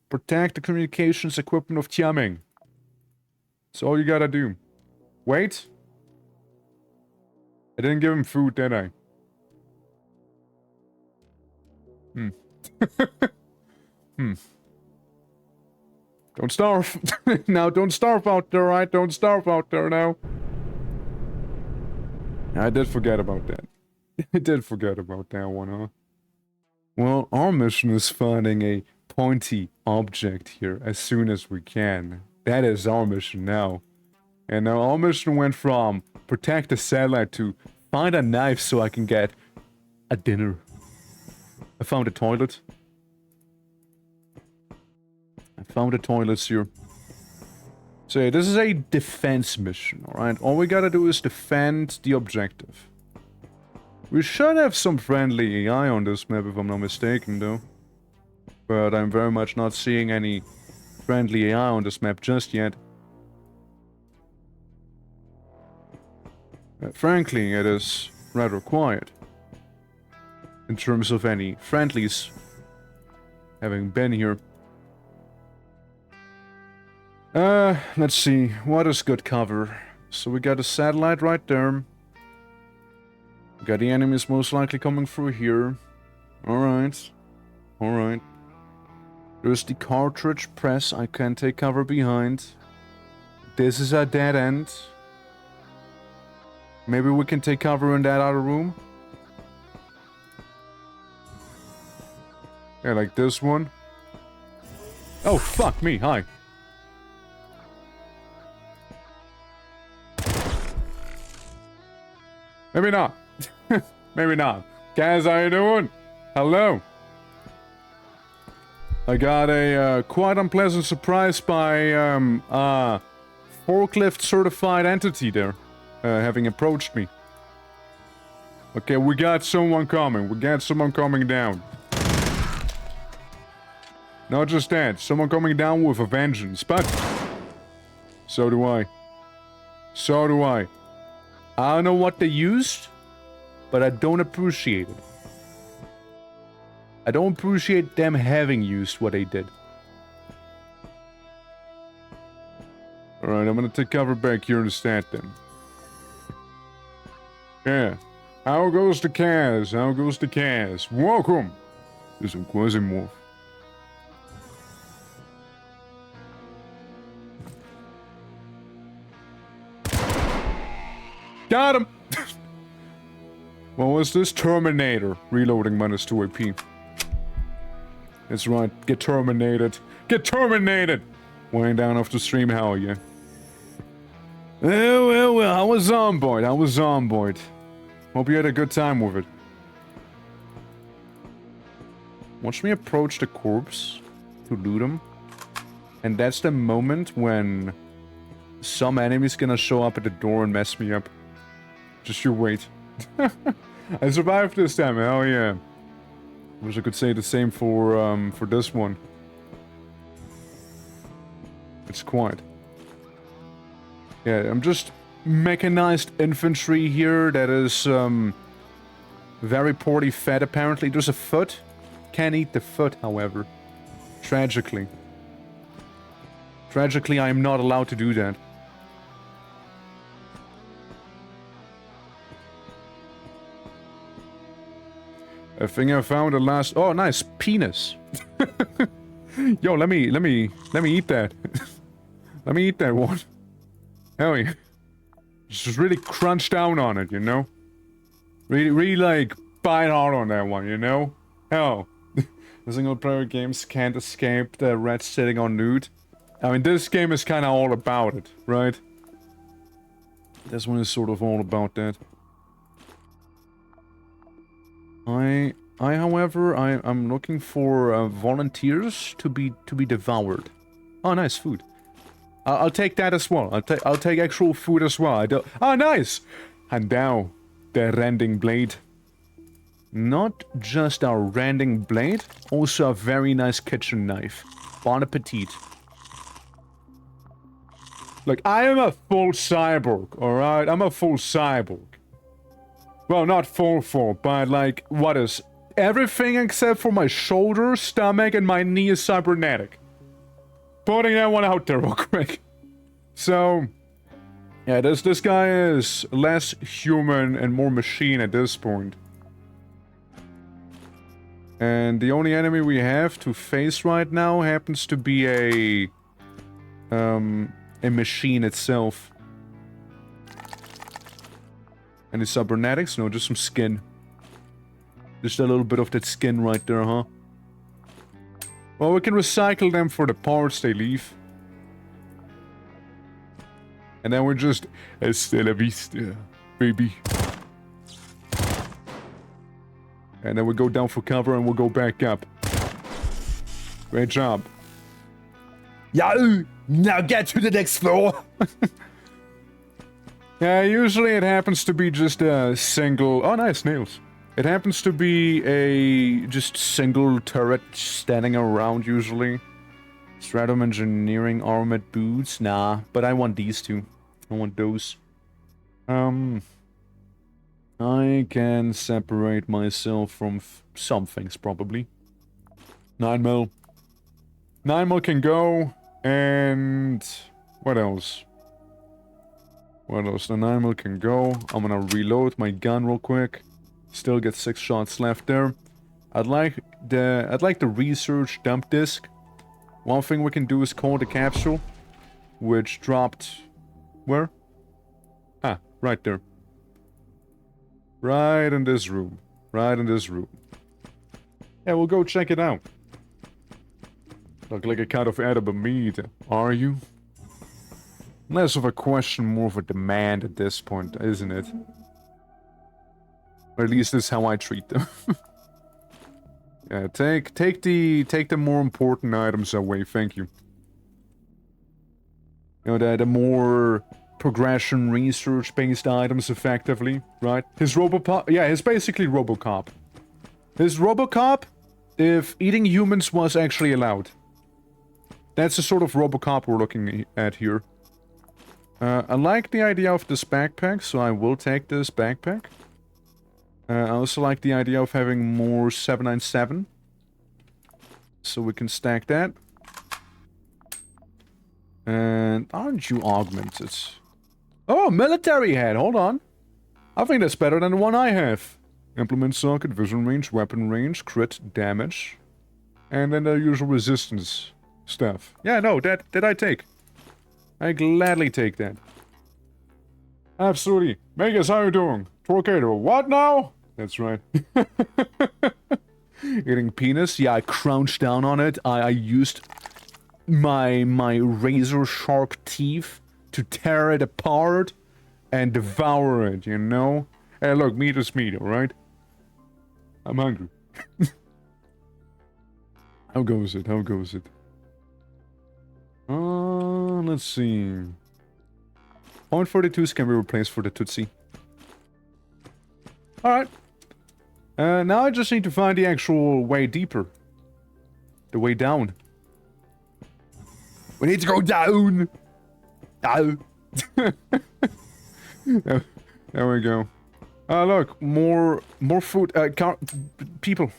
Protect the communications equipment of Tiaming. That's all you gotta do. Wait. I didn't give him food, did I? Don't starve. Now, don't starve out there, right? Don't starve out there now. I did forget about that. I did forget about that one, huh? Well, our mission is finding a pointy object here as soon as we can. That is our mission now. And now our mission went from protect the satellite to find a knife so I can get a dinner. I found a toilet. I found a toilet here. So yeah, this is a defense mission, alright? All we gotta do is defend the objective. We should have some friendly AI on this map if I'm not mistaken, though. But I'm very much not seeing any friendly AI on this map just yet. Frankly, it is rather quiet. In terms of any friendlies having been here. Let's see. What is good cover? So we got a satellite right there. We got the enemies most likely coming through here. Alright. Alright. There's the cartridge press I can take cover behind. This is a dead end. Maybe we can take cover in that other room. Yeah, like this one. Oh, fuck me. Hi. Maybe not. Maybe not. Guys, how you doing? Hello. I got a quite unpleasant surprise by forklift certified entity there. Having approached me. Okay, we got someone coming. We got someone coming down. Not just that, someone coming down with a vengeance, but... So do I. So do I. I don't know what they used, but I don't appreciate it. I don't appreciate them having used what they did. Alright, I'm gonna take cover back here instead then. Yeah. How goes the Kaz? How goes the Kaz? Welcome to some QUASIMORPH. Got him! What was this? Terminator. Reloading -2 AP. That's right. Get terminated. Get terminated! Weighing down off the stream, how are you? Well, I was on board. I was on board. Hope you had a good time with it. Watch me approach the corpse to loot him. And that's the moment when some enemy's gonna show up at the door and mess me up. Just you wait. I survived this time, hell yeah. Wish I could say the same for this one. It's quiet. Yeah, I'm just mechanized infantry here that is very poorly fed apparently. There's a foot. Can't eat the foot, however. Tragically. Tragically, I am not allowed to do that. I think I found the last... Oh, nice. Penis. Yo, let me eat that. Let me eat that one. Hell yeah. Just really crunch down on it, you know? Really like, bite hard on that one, you know? Hell. The single player games can't escape the rat sitting on loot. I mean, this game is kinda all about it, right? This one is sort of all about that. However, I'm looking for volunteers to be devoured. Oh, nice food. I'll take that as well. I'll take actual food as well. Oh, nice. And now, the rending blade. Not just a rending blade, also a very nice kitchen knife. Bon appetit. Look, I am a full cyborg, alright? I'm a full cyborg. Well, not full, but like, what is... Everything except for my shoulder, stomach, and my knee is cybernetic. Putting that one out there real quick. So... Yeah, this guy is less human and more machine at this point. And the only enemy we have to face right now happens to be a machine itself. Any cybernetics? No, just some skin. Just a little bit of that skin right there, huh? Well, we can recycle them for the parts they leave. And then we're just... Hasta la vista, baby. And then we go down for cover and we'll go back up. Great job. Yahoo! Now get to the next floor! Yeah, usually it happens to be just a single... Oh, nice, nails. It happens to be a just single turret standing around usually. Stratum Engineering armored boots? Nah, but I want these two. I want those. I can separate myself from some things probably. 9mm. 9mm can go, and what else? What else? The 9mm can go. I'm gonna reload my gun real quick. Still get 6 shots left there. I'd like the research dump disk. One thing we can do is call the capsule, which dropped where? Ah, right there. Right in this room. Right in this room. Yeah, we'll go check it out. Look like a kind of edible meat, are you? Less of a question, more of a demand at this point, isn't it? Or at least this is how I treat them. Yeah, take the more important items away, thank you. You know, the more progression research-based items, effectively, right? His Robocop, yeah, he's basically Robocop. His Robocop, if eating humans was actually allowed. That's the sort of Robocop we're looking at here. I like the idea of this backpack, so I will take this backpack. I also like the idea of having more 797. So we can stack that. And aren't you augmented? Oh, military head, hold on. I think that's better than the one I have. Implement socket, vision range, weapon range, crit damage. And then the usual resistance stuff. Yeah, no, that I take. I gladly take that. Absolutely. Megas, how you doing? Tornado, what now? That's right. Eating penis? Yeah, I crouched down on it. I used my razor sharp teeth to tear it apart and devour it, you know? Hey, look, meat is meat, alright? I'm hungry. How goes it? How goes it? Let's see. Point 42s can be replaced for the Tootsie. Alright. Now I just need to find the actual way deeper. The way down. We need to go down! Down! There we go. Look, more food, people.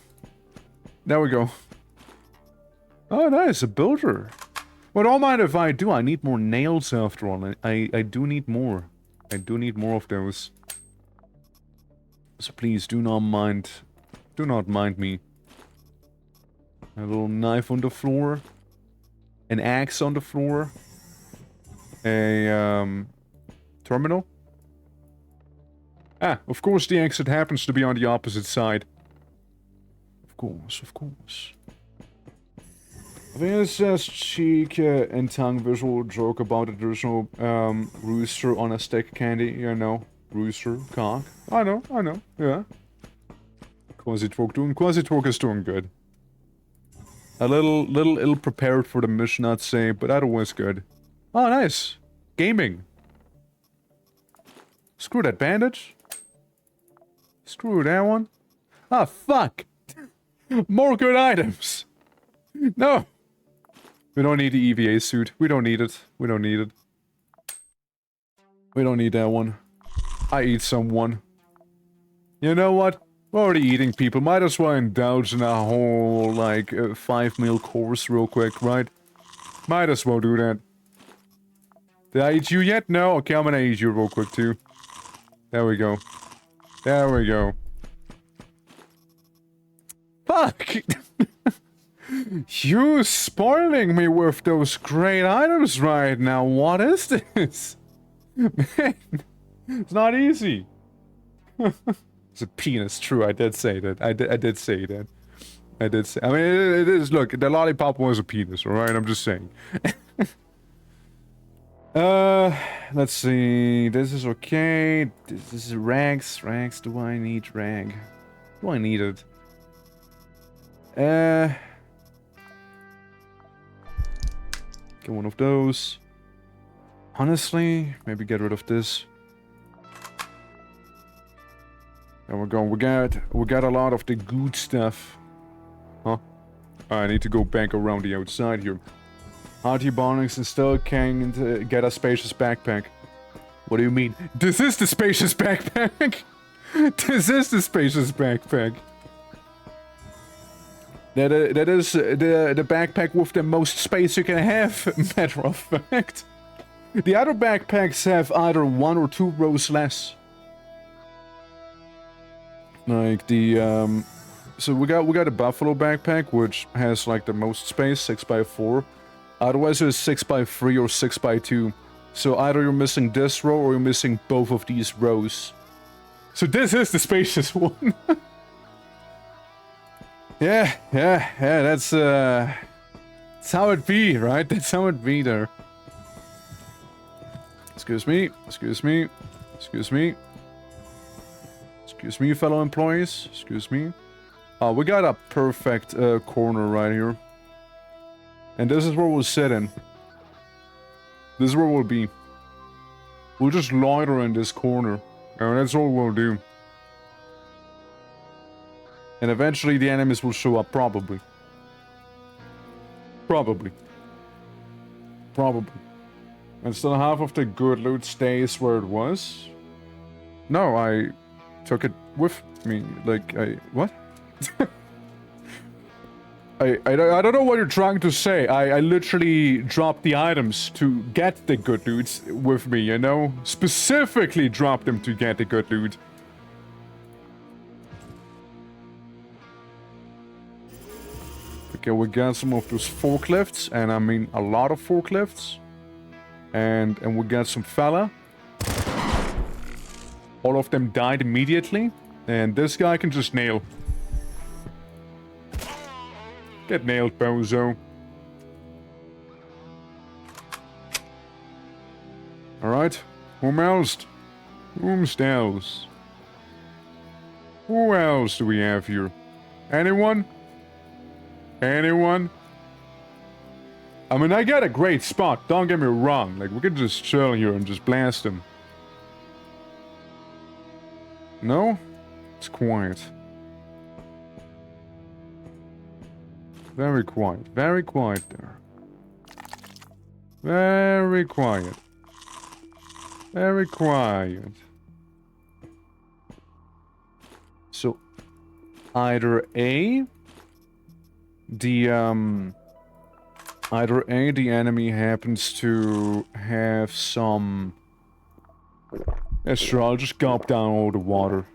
There we go. Oh, nice, a builder. Well, don't mind if I do. I need more nails after all. I do need more. I do need more of those. So please do not mind. Do not mind me. A little knife on the floor. An axe on the floor. A terminal. Ah, of course the exit happens to be on the opposite side. Of course, of course. I think it says cheek and tongue visual joke about it. There's no rooster on a stick candy, you know. Rooster, cock. I know, yeah. Quasitwork is doing good. A little ill-prepared for the mission, I'd say, but otherwise good. Oh, nice. Gaming. Screw that bandage. Screw that one. Ah, fuck. More good items. No. We don't need the EVA suit. We don't need it. We don't need it. We don't need that one. I eat someone. You know what? We're already eating people. Might as well indulge in a whole, like, 5-meal course real quick, right? Might as well do that. Did I eat you yet? No? Okay, I'm gonna eat you real quick, too. There we go. There we go. Fuck! You spoiling me with those great items right now. What is this? Man, it's not easy. It's a penis. True, I did say that. I did say that. I did say. I mean, it is. Look, the lollipop was a penis. All right, I'm just saying. Let's see. This is okay. This is rags. Rags. Do I need rag? Do I need it? Get one of those. Honestly, maybe get rid of this. There we go. We got a lot of the good stuff. Huh? I need to go back around the outside here. RT Barnings and still can get a spacious backpack. What do you mean? This is the spacious backpack! This is the spacious backpack. That is the backpack with the most space you can have, matter of fact. The other backpacks have either 1 or 2 rows less. Like the so we got a buffalo backpack which has like the most space, 6x4. Otherwise it's 6x3 or 6x2. So either you're missing this row or you're missing both of these rows. So this is the spacious one. Yeah, that's how it be, right? That's how it be there. Excuse me, excuse me, excuse me. Excuse me, fellow employees. Excuse me. We got a perfect corner right here. And this is where we'll sit in. This is where we'll be. We'll just loiter in this corner. And that's all we'll do. And eventually the enemies will show up, probably. Probably. Probably. And still half of the good loot stays where it was. No, I took it with me. Like, what? I don't know what you're trying to say. I literally dropped the items to get the good loot with me, you know? Specifically dropped them to get the good loot. Okay, we got some of those forklifts, and I mean a lot of forklifts. And we got some fella. All of them died immediately, and this guy can just nail. Get nailed, bozo. Alright, whom else? Who else do we have here? Anyone? Anyone? I mean, I got a great spot, don't get me wrong. Like, we could just chill here and just blast him. No? It's quiet. Very quiet. Very quiet there. Very quiet. Very quiet. So, either A, the enemy happens to have some... Yeah, sure, I'll just gulp down all the water.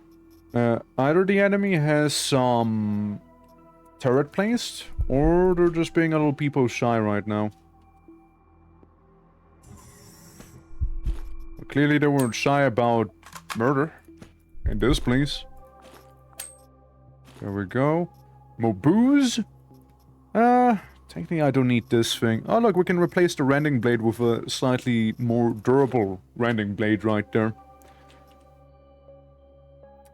Either the enemy has some turret placed, or they're just being a little people shy right now. Well, clearly they weren't shy about murder in this place. There we go. More booze? Technically I don't need this thing. Oh look, we can replace the rending blade with a slightly more durable rending blade right there.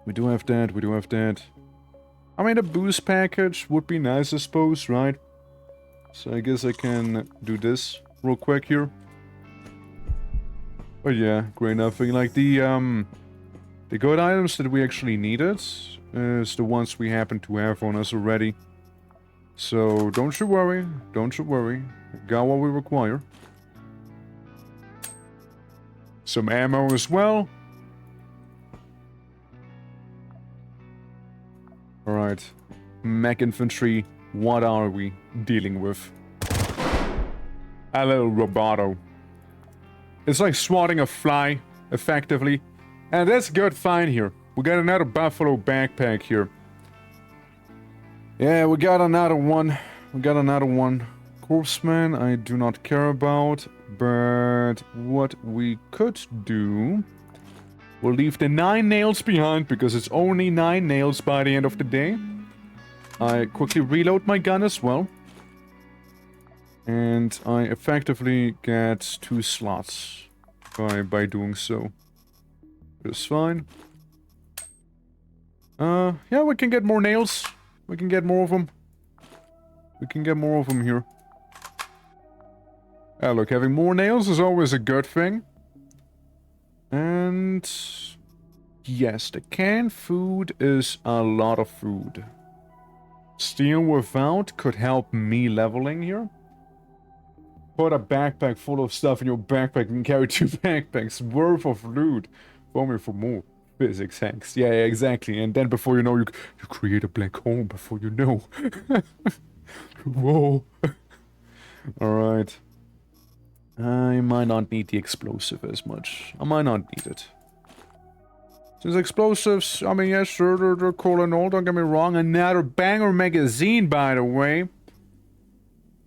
We do have that, we do have that. I mean, a boost package would be nice, I suppose, right? So I guess I can do this real quick here. But yeah, great nothing. Like the good items that we actually needed is the ones we happen to have on us already. So don't you worry, don't you worry. Got what we require. Some ammo as well. Alright, mech infantry, what are we dealing with? A little roboto. It's like swatting a fly, effectively. And that's good fine here. We got another buffalo backpack here. Yeah, we got another one. We got another one. Corpseman, I do not care about. But what we could do We'll leave the 9 nails behind because it's only 9 nails by the end of the day. I quickly reload my gun as well. And I effectively get 2 slots by doing so. It's fine. Yeah, we can get more nails. We can get more of them. We can get more of them here. Look, having more nails is always a good thing. And... yes, the canned food is a lot of food. Steel without could help me leveling here. Put a backpack full of stuff in your backpack and carry 2 backpacks worth of loot. For more physics hacks. Yeah, exactly. And then before you know, you create a black hole before you know. Whoa. Alright. I might not need the explosive as much. I might not need it. Since explosives, I mean, yes, sure, they're cool and all, don't get me wrong. Another banger magazine, by the way.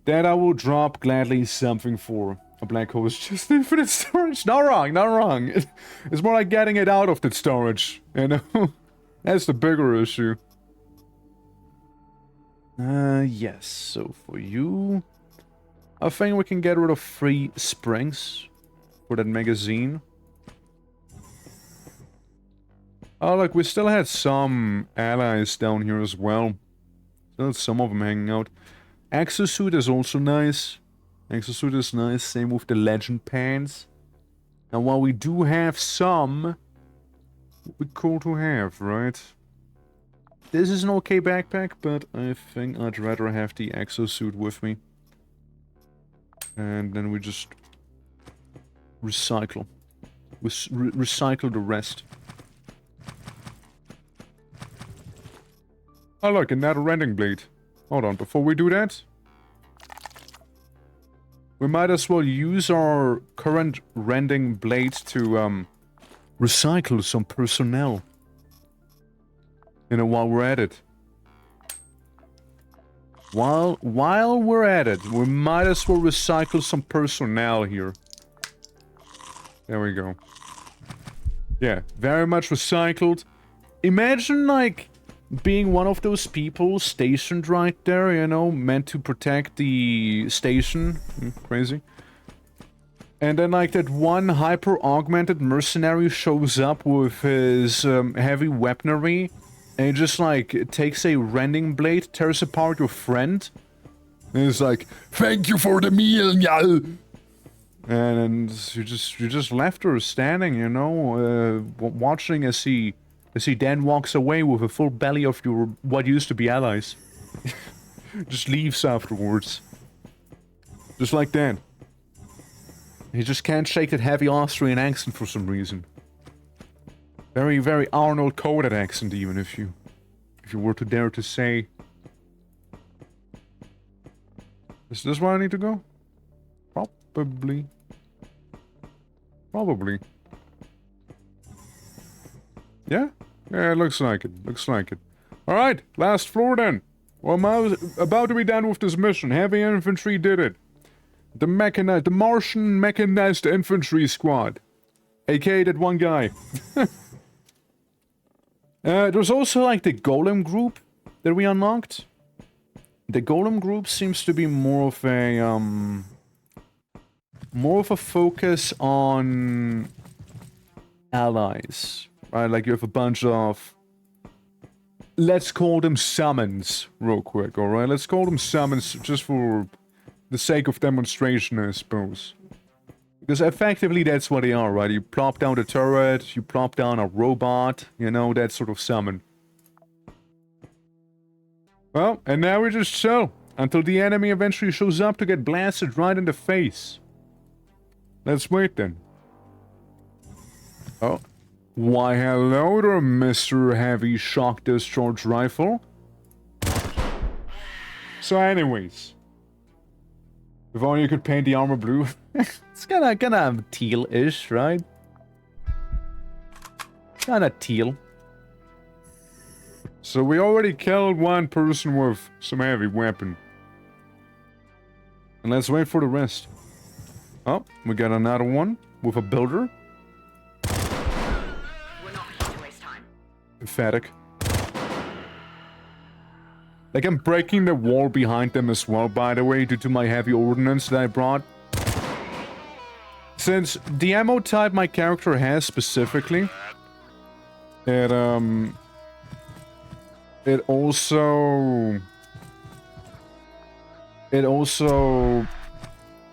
That I will drop gladly something for. A black hole is just infinite storage. Not wrong, not wrong. It's more like getting it out of the storage, you know? That's the bigger issue. Yes, so for you... I think we can get rid of 3 springs for that magazine. Oh, look, we still had some allies down here as well. Still some of them hanging out. Exosuit is also nice. Exosuit is nice, same with the legend pants. And while we do have some, it would be cool to have, right? This is an okay backpack, but I think I'd rather have the exosuit with me. And then we just recycle. Recycle the rest. Oh look, another rending blade. Hold on, before we do that, we might as well use our current rending blade to recycle some personnel. You know, while we're at it. While we're at it, we might as well recycle some personnel here. There we go. Yeah, very much recycled. Imagine, like, being one of those people stationed right there, you know, meant to protect the station. Crazy. And then, like, that one hyper-augmented mercenary shows up with his heavy weaponry. And he just, like, takes a rending blade, tears apart your friend. And he's like, "Thank you for the meal, y'all." And you just left her standing, you know, watching as he then walks away with a full belly of your what used to be allies. Just leaves afterwards. Just like that. He just can't shake that heavy Austrian accent for some reason. Very, very Arnold coded accent, even if you were to dare to say. Is this where I need to go? Probably. Probably. Yeah? Yeah, it looks like it. Looks like it. Alright, last floor then. Well, I'm about to be done with this mission. Heavy infantry did it. The Martian mechanized infantry squad. AKA that one guy. There's also like the golem group that we unlocked. The golem group seems to be more of a focus on allies, right? Like you have a bunch of, let's call them summons real quick, all right? Let's call them summons just for the sake of demonstration, I suppose. Because effectively that's what they are, right? You plop down a turret, you plop down a robot, you know, that sort of summon. Well, and now we just chill until the enemy eventually shows up to get blasted right in the face. Let's wait then. Oh. Why hello there, Mr. Heavy Shock Discharge Rifle. So anyways. If only you could paint the armor blue. It's kinda teal-ish, right? Kinda teal. So we already killed one person with some heavy weapon. And let's wait for the rest. Oh, we got another one with a builder. Pathetic. Like, I'm breaking the wall behind them as well, by the way, due to my heavy ordnance that I brought. Since the ammo type my character has specifically, it also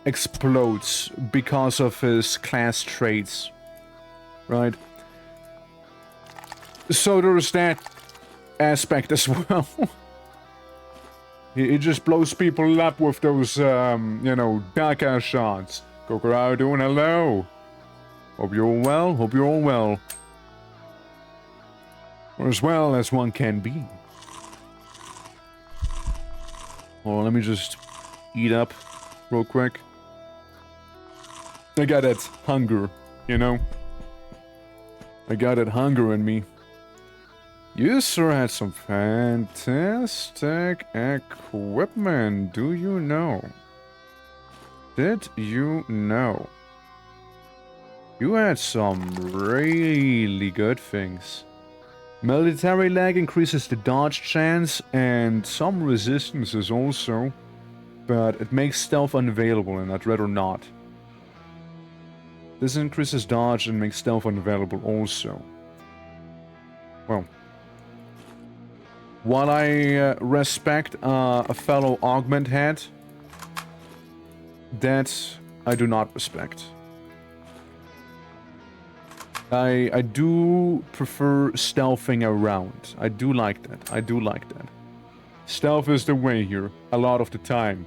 explodes because of his class traits, right? So there's that aspect as well. It just blows people up with those, you know, Daka shots. Coker, how you doing? Hello. Hope you're all well. Hope you're all well. Or as well as one can be. Well, let me just eat up real quick. I got that hunger, you know? I got that hunger in me. You, sir, had some fantastic equipment, do you know? Did you know? You had some really good things. Military lag increases the dodge chance and some resistances also, but it makes stealth unavailable and I'd rather not. This increases dodge and makes stealth unavailable also. Well, while I respect a fellow augment head, that I do not respect. I do prefer stealthing around. I do like that. I do like that. Stealth is the way here, a lot of the time.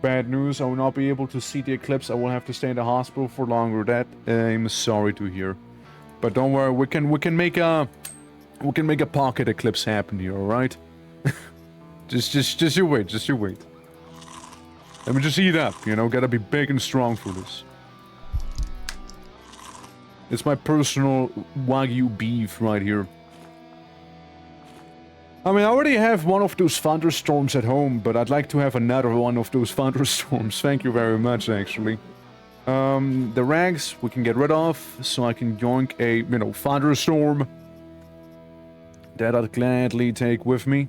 Bad news, I will not be able to see the eclipse. I will have to stay in the hospital for longer. That I'm sorry to hear. But don't worry, we can make a pocket eclipse happen here, alright? just you wait, just you wait. Let me just eat up, you know, gotta be big and strong for this. It's my personal Wagyu beef right here. I mean, I already have one of those thunderstorms at home, but I'd like to have another one of those thunderstorms. Thank you very much, actually. The rags we can get rid of, so I can yoink a, you know, thunderstorm. That I'd gladly take with me.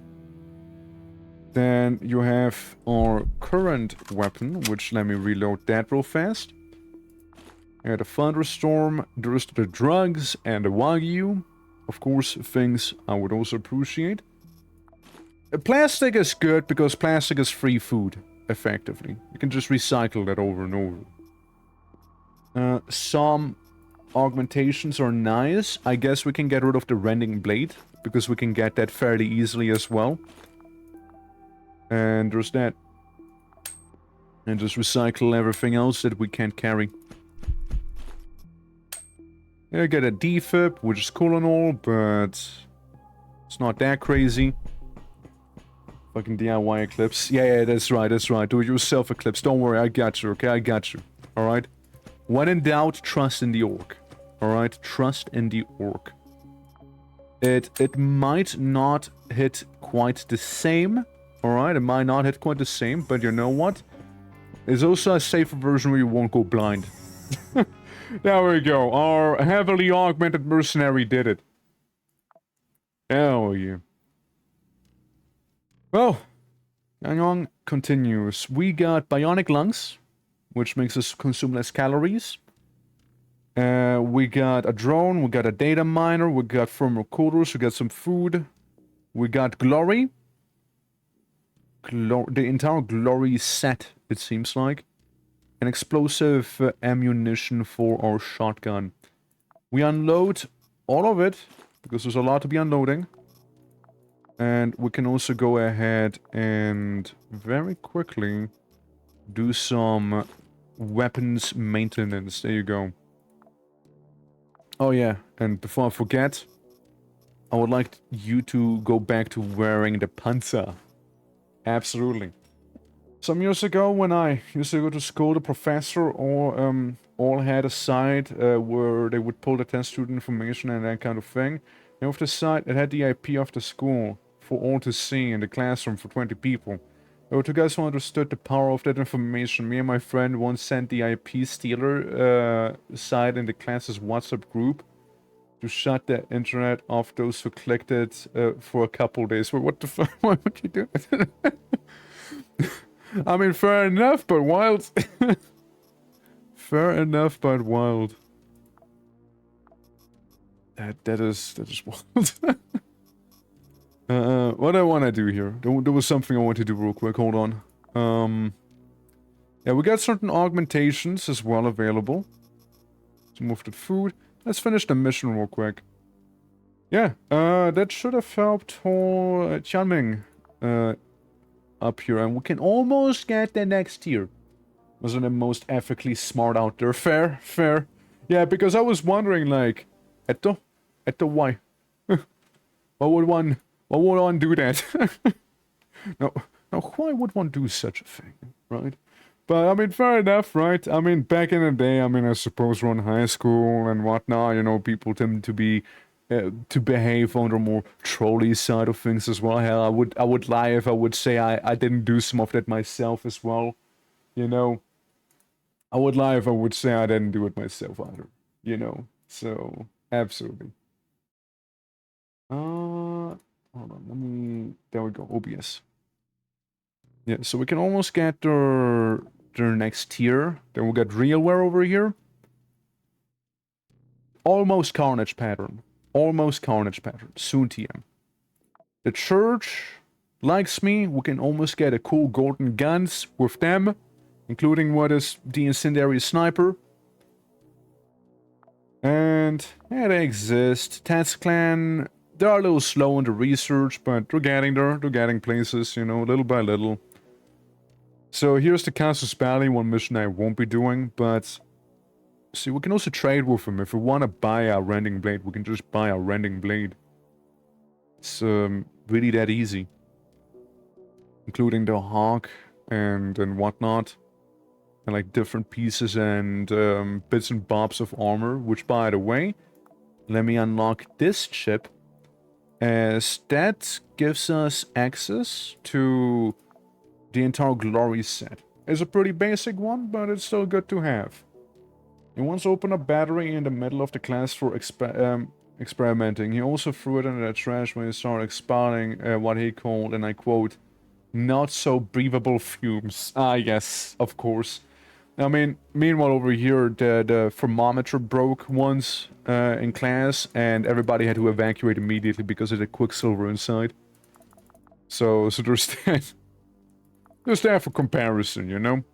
Then you have our current weapon, which let me reload that real fast. And a thunderstorm, there's the drugs and the Wagyu. Of course, things I would also appreciate. Plastic is good because plastic is free food, effectively. You can just recycle that over and over. Some augmentations are nice. I guess we can get rid of the rending blade, because we can get that fairly easily as well. And there's that. And just recycle everything else that we can't carry. Yeah, get a defib, which is cool and all, but it's not that crazy. Fucking DIY eclipse. Yeah, that's right, that's right. Do it yourself eclipse. Don't worry, I got you, okay? I got you. Alright? When in doubt, trust in the orc. Alright? Trust in the orc. It might not hit quite the same. Alright? It might not hit quite the same, but you know what? There's also a safer version where you won't go blind. There we go. Our heavily augmented mercenary did it. Hell yeah. Well, Yang continues. We got bionic lungs, which makes us consume less calories. We got a drone, we got a data miner, we got firm recorders, we got some food. We got glory. The entire glory set, it seems like. An explosive ammunition for our shotgun. We unload all of it, because there's a lot to be unloading. And we can also go ahead and very quickly do some weapons maintenance. There you go. Oh yeah, and before I forget, I would like you to go back to wearing the panzer. Absolutely. Some years ago, when I used to go to school, the professor all had a site where they would pull the test student information and that kind of thing. And with the site, it had the IP of the school for all to see in the classroom for 20 people. To guys who understood the power of that information, me and my friend once sent the IP stealer site in the class's WhatsApp group. to shut the internet off those who clicked it for a couple days. Well, what the fuck? Why would you do it? I mean, fair enough, but wild. Fair enough, but wild. That is wild. What I want to do here? There was something I want to do real quick. Hold on. Yeah, we got certain augmentations as well available. To move the food. Let's finish the mission real quick. Yeah, that should have helped for Tianming up here. And we can almost get the next tier. Wasn't the most ethically smart out there. Fair, fair. Yeah, because I was wondering, like, at the why? Why would one do that? No, why would one do such a thing, right? But, I mean, fair enough, right? I mean, back in the day, I mean, I suppose we're in high school and whatnot, you know, people tend to be, to behave on the more trolly side of things as well. Hell, I would lie if I would say I didn't do some of that myself as well, you know? I would lie if I would say I didn't do it myself either, you know? So, absolutely. Hold on, there we go, OBS. Yeah, so we can almost get their next tier. Then we'll get Realware over here. Almost Carnage pattern. Almost Carnage pattern. Soon TM. The church likes me. We can almost get a cool golden guns with them. Including what is the incendiary sniper. And yeah, they exist. Task Clan, they're a little slow in the research, but they're getting there. They're getting places, you know, little by little. So here's the Casus Belli, one mission I won't be doing, but see, we can also trade with them. If we want to buy our Rending Blade, we can just buy our Rending Blade. It's really that easy. Including the Hawk and whatnot. And like different pieces and bits and bobs of armor, which by the way, let me unlock this chip, as that gives us access to the entire Glory set. It's a pretty basic one, but it's still good to have. He once opened a battery in the middle of the class for experimenting. He also threw it in the trash when he started expiring what he called, and I quote, not so breathable fumes. Ah, yes, of course. I mean, meanwhile over here, the thermometer broke once in class, and everybody had to evacuate immediately because of the quicksilver inside. So there's that. Just there for comparison, you know?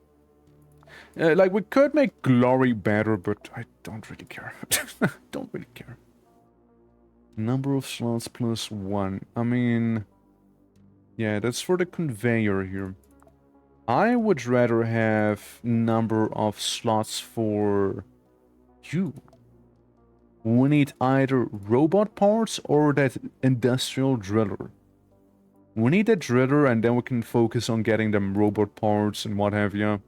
Like, we could make Glory better, but I don't really care. Don't really care. Number of slots plus 1. I mean... yeah, that's for the conveyor here. I would rather have number of slots for you. We need either robot parts or that industrial driller. We need that driller, and then we can focus on getting them robot parts and what have you.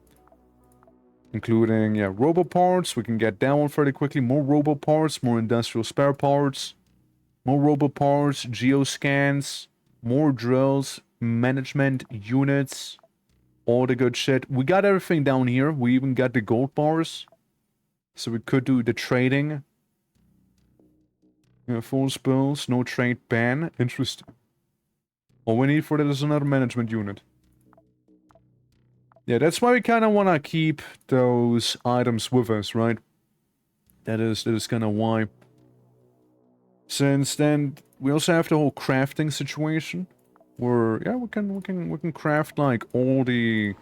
Including, yeah, robot parts. We can get that one fairly quickly. More robot parts, more industrial spare parts. More robot parts, geoscans, more drills, management units. All the good shit. We got everything down here. We even got the gold bars. So we could do the trading. Yeah, full spills, no trade ban. Interesting. All we need for that is another management unit. Yeah, that's why we kind of want to keep those items with us, right? That is kind of why. Since then, we also have the whole crafting situation. Where, yeah, we can craft like all the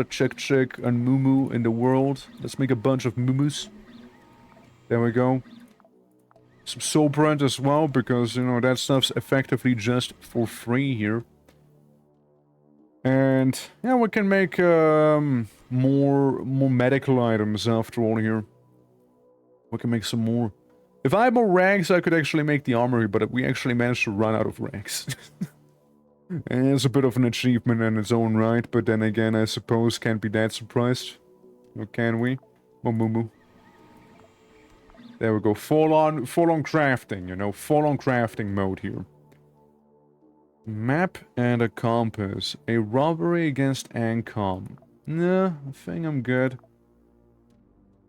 chick and moo in the world. Let's make a bunch of moo-moos. There we go. Some soul brand as well, because, you know, that stuff's effectively just for free here. And, yeah, we can make more medical items after all here. We can make some more. If I had more rags, I could actually make the armory, but we actually managed to run out of rags. And it's a bit of an achievement in its own right, but then again, I suppose can't be that surprised. Or can we? Oh, moo. There we go. Full on crafting, you know, full on crafting mode here. Map and a compass. A robbery against Ancom. Nah, I think I'm good.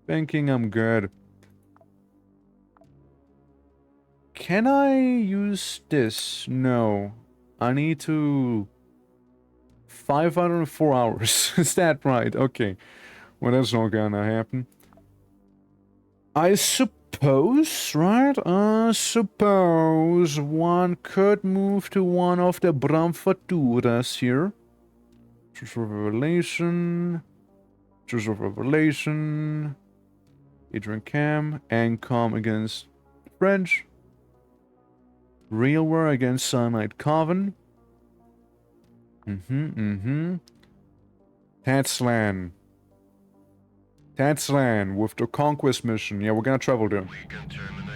Thinking I'm good. Can I use this? No. I need to... 504 hours. Is that right? Okay. Well, that's not gonna happen. I suppose, right? Suppose one could move to one of the Bramfaturas here. Truth of Revelation. Truth of Revelation. Adrian Cam. Ancom against French. Realware against Cyanide Coven. Tatslan. Tatslan with the Conquest mission. Yeah, we're gonna travel there.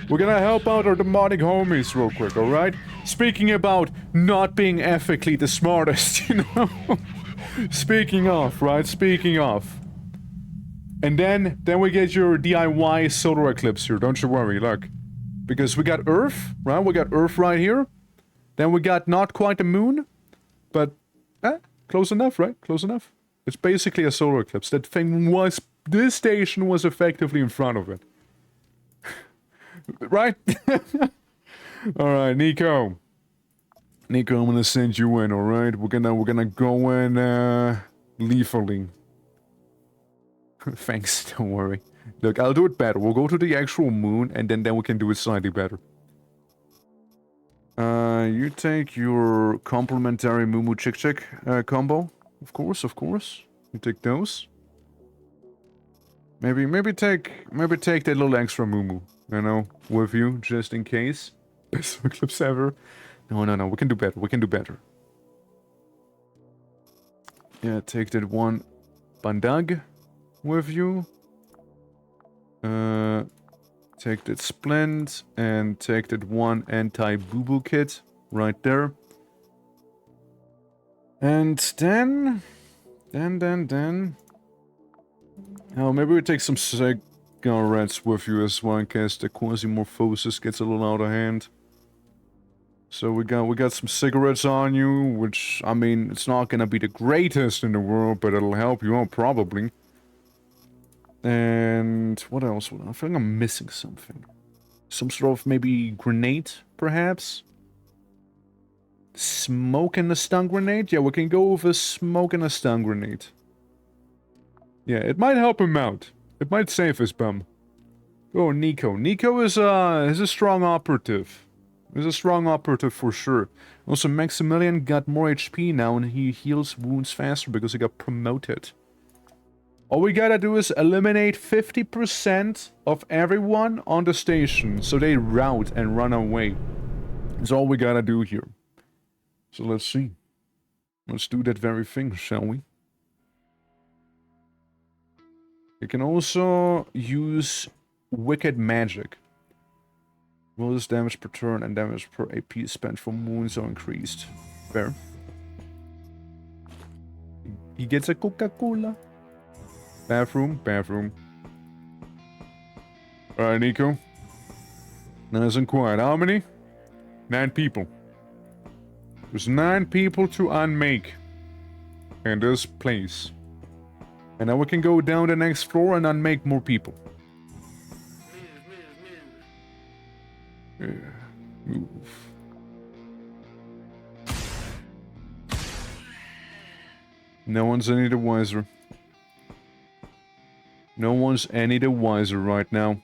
We're gonna help out our demonic homies real quick, alright? Speaking about not being ethically the smartest, you know? Speaking of, right? Speaking of. And then we get your DIY solar eclipse here, don't you worry, look. Because we got Earth, right? We got Earth right here. Then we got not quite the moon, but close enough, right? Close enough. It's basically a solar eclipse. That thing was... This station was effectively in front of it. Right? Alright, Nico. Nico, I'm gonna send you in, alright? We're gonna go in, lethally. Thanks, don't worry. Look, I'll do it better. We'll go to the actual moon, and then we can do it slightly better. You take your complementary Moo Chick Chick combo. Of course, of course. You take those. Maybe take that little extra Moo, you know, with you, just in case. Best eclipse ever. No, we can do better, we can do better. Yeah, take that one Bandag with you. Take that Splint, and take that one anti-boo-boo kit right there. And then... Oh, maybe we take some cigarettes with you as well in case the quasimorphosis gets a little out of hand. So we got some cigarettes on you, which, I mean, it's not gonna be the greatest in the world, but it'll help you out probably. And what else? I feel like I'm missing something. Some sort of maybe grenade, perhaps? Smoke and a stun grenade? Yeah, we can go with a smoke and a stun grenade. Yeah, it might help him out. It might save his bum. Oh, Nico. Nico is a strong operative. He's a strong operative for sure. Also, Maximilian got more HP now and he heals wounds faster because he got promoted. All we gotta do is eliminate 50% of everyone on the station so they rout and run away. That's all we gotta do here. So let's see. Let's do that very thing, shall we? You can also use Wicked Magic. Bonus damage per turn and damage per AP spent for wounds are increased. Fair. He gets a Coca-Cola. Bathroom, bathroom. Alright, Nico. Nice and quiet. How many? 9 people. There's 9 people to unmake. In this place. And now we can go down the next floor and unmake more people. Yeah, move. No one's any the wiser. No one's any the wiser right now.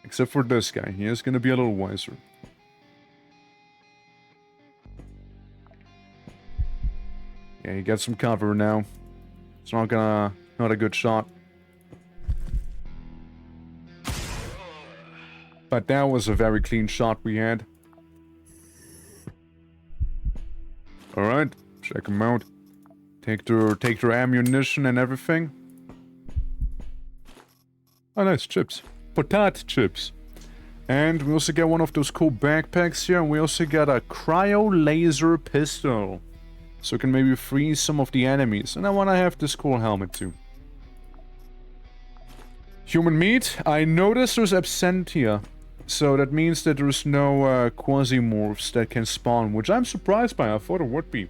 Except for this guy. He is gonna be a little wiser. Yeah, he gets some cover now. It's not a good shot. But that was a very clean shot we had. Alright, check him out. Take their ammunition and everything. Oh, nice chips. Potat chips. And we also get one of those cool backpacks here. And we also got a cryo laser pistol. So we can maybe freeze some of the enemies. And I want to have this cool helmet too. Human meat. I noticed there's absentia. So that means that there's no quasimorphs that can spawn. Which I'm surprised by. I thought it would be.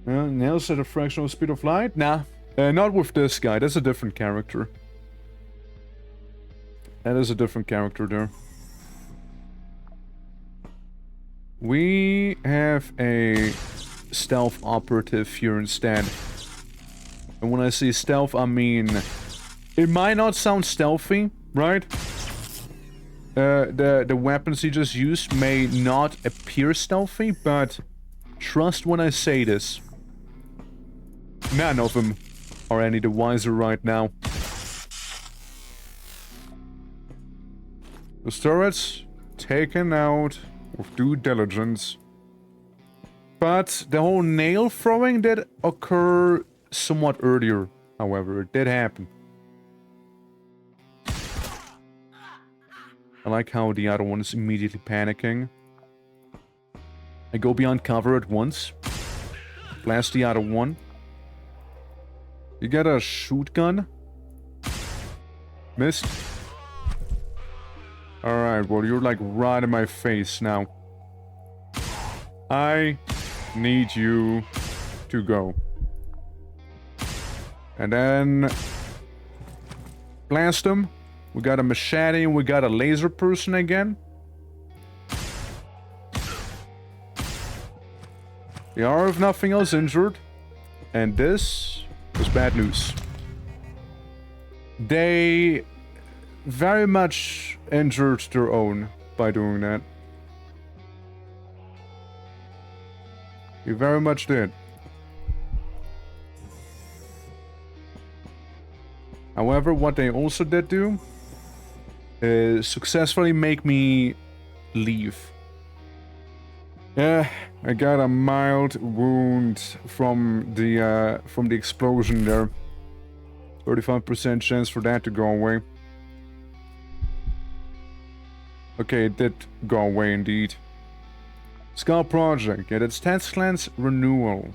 Nails at a fractional speed of light? Nah. Not with this guy. That's a different character. That is a different character there. We have a stealth operative here instead. And when I say stealth, I mean... It might not sound stealthy, right? The weapons he just used may not appear stealthy, but... Trust when I say this. None of them are any the wiser right now. The turrets taken out with due diligence. But the whole nail throwing did occur somewhat earlier, however. It did happen. I like how the other one is immediately panicking. I go beyond cover at once. Blast the other one. You got a shoot gun? Missed. Alright, well you're like right in my face now. I need you to go. And then... blast him. We got a machete and we got a laser person again. They are, if nothing else, injured. And this is bad news. They very much injured their own by doing that. You very much did. However, what they also did do is successfully make me leave. Yeah, I got a mild wound from the explosion there. 35% chance for that to go away. Okay, it did go away indeed. Skull Project, yeah, that's Task Clan's renewal.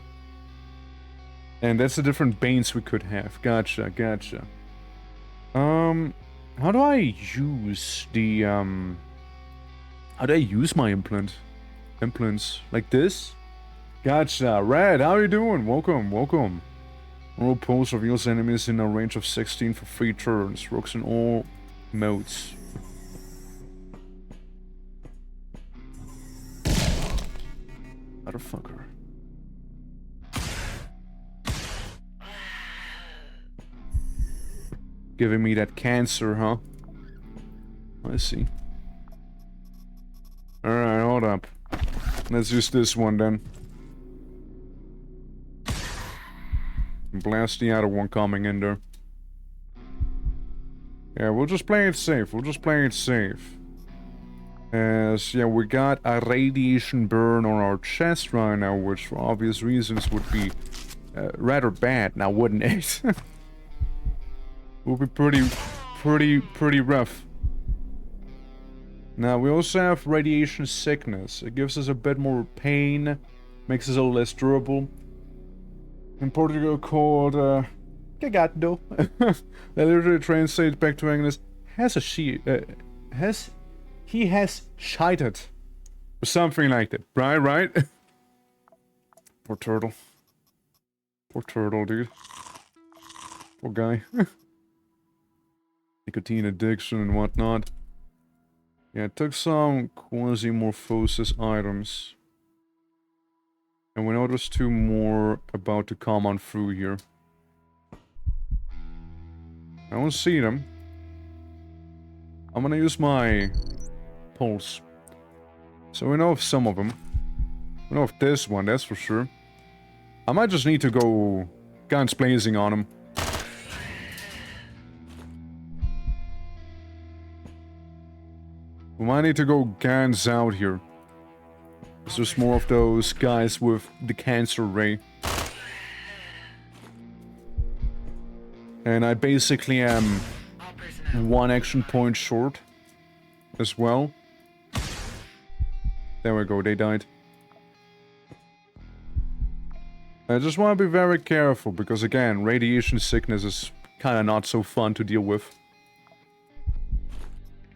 And that's the different banes we could have. Gotcha, gotcha. How do I use the, how do I use my implants? Like this? Gotcha. Red, how you doing? Welcome, welcome. Roll pulse reveals enemies in a range of 16 for 3 turns. Works in all modes. Motherfucker. Giving me that cancer, huh? I see. Alright, hold up. Let's use this one then. Blast the other one coming in there. Yeah, we'll just play it safe. We'll just play it safe. As, yeah, we got a radiation burn on our chest right now, which for obvious reasons would be rather bad now, wouldn't it? Would be pretty rough. Now, we also have radiation sickness. It gives us a bit more pain, makes us a little less durable. In Portugal called, cagado. That literally translates back to English, he has shited. Or something like that. Right? Poor turtle. Poor turtle, dude. Poor guy. Nicotine addiction and whatnot. Yeah, it took some QUASIMORPH items. And we know there's 2 more about to come on through here. I don't see them. I'm gonna use my pulse. So we know of some of them. We know of this one, that's for sure. I might just need to go guns blazing on him. We might need to go guns out here. It's just more of those guys with the cancer ray. And I basically am 1 action point short as well. There we go, they died. I just want to be very careful because again, radiation sickness is kind of not so fun to deal with.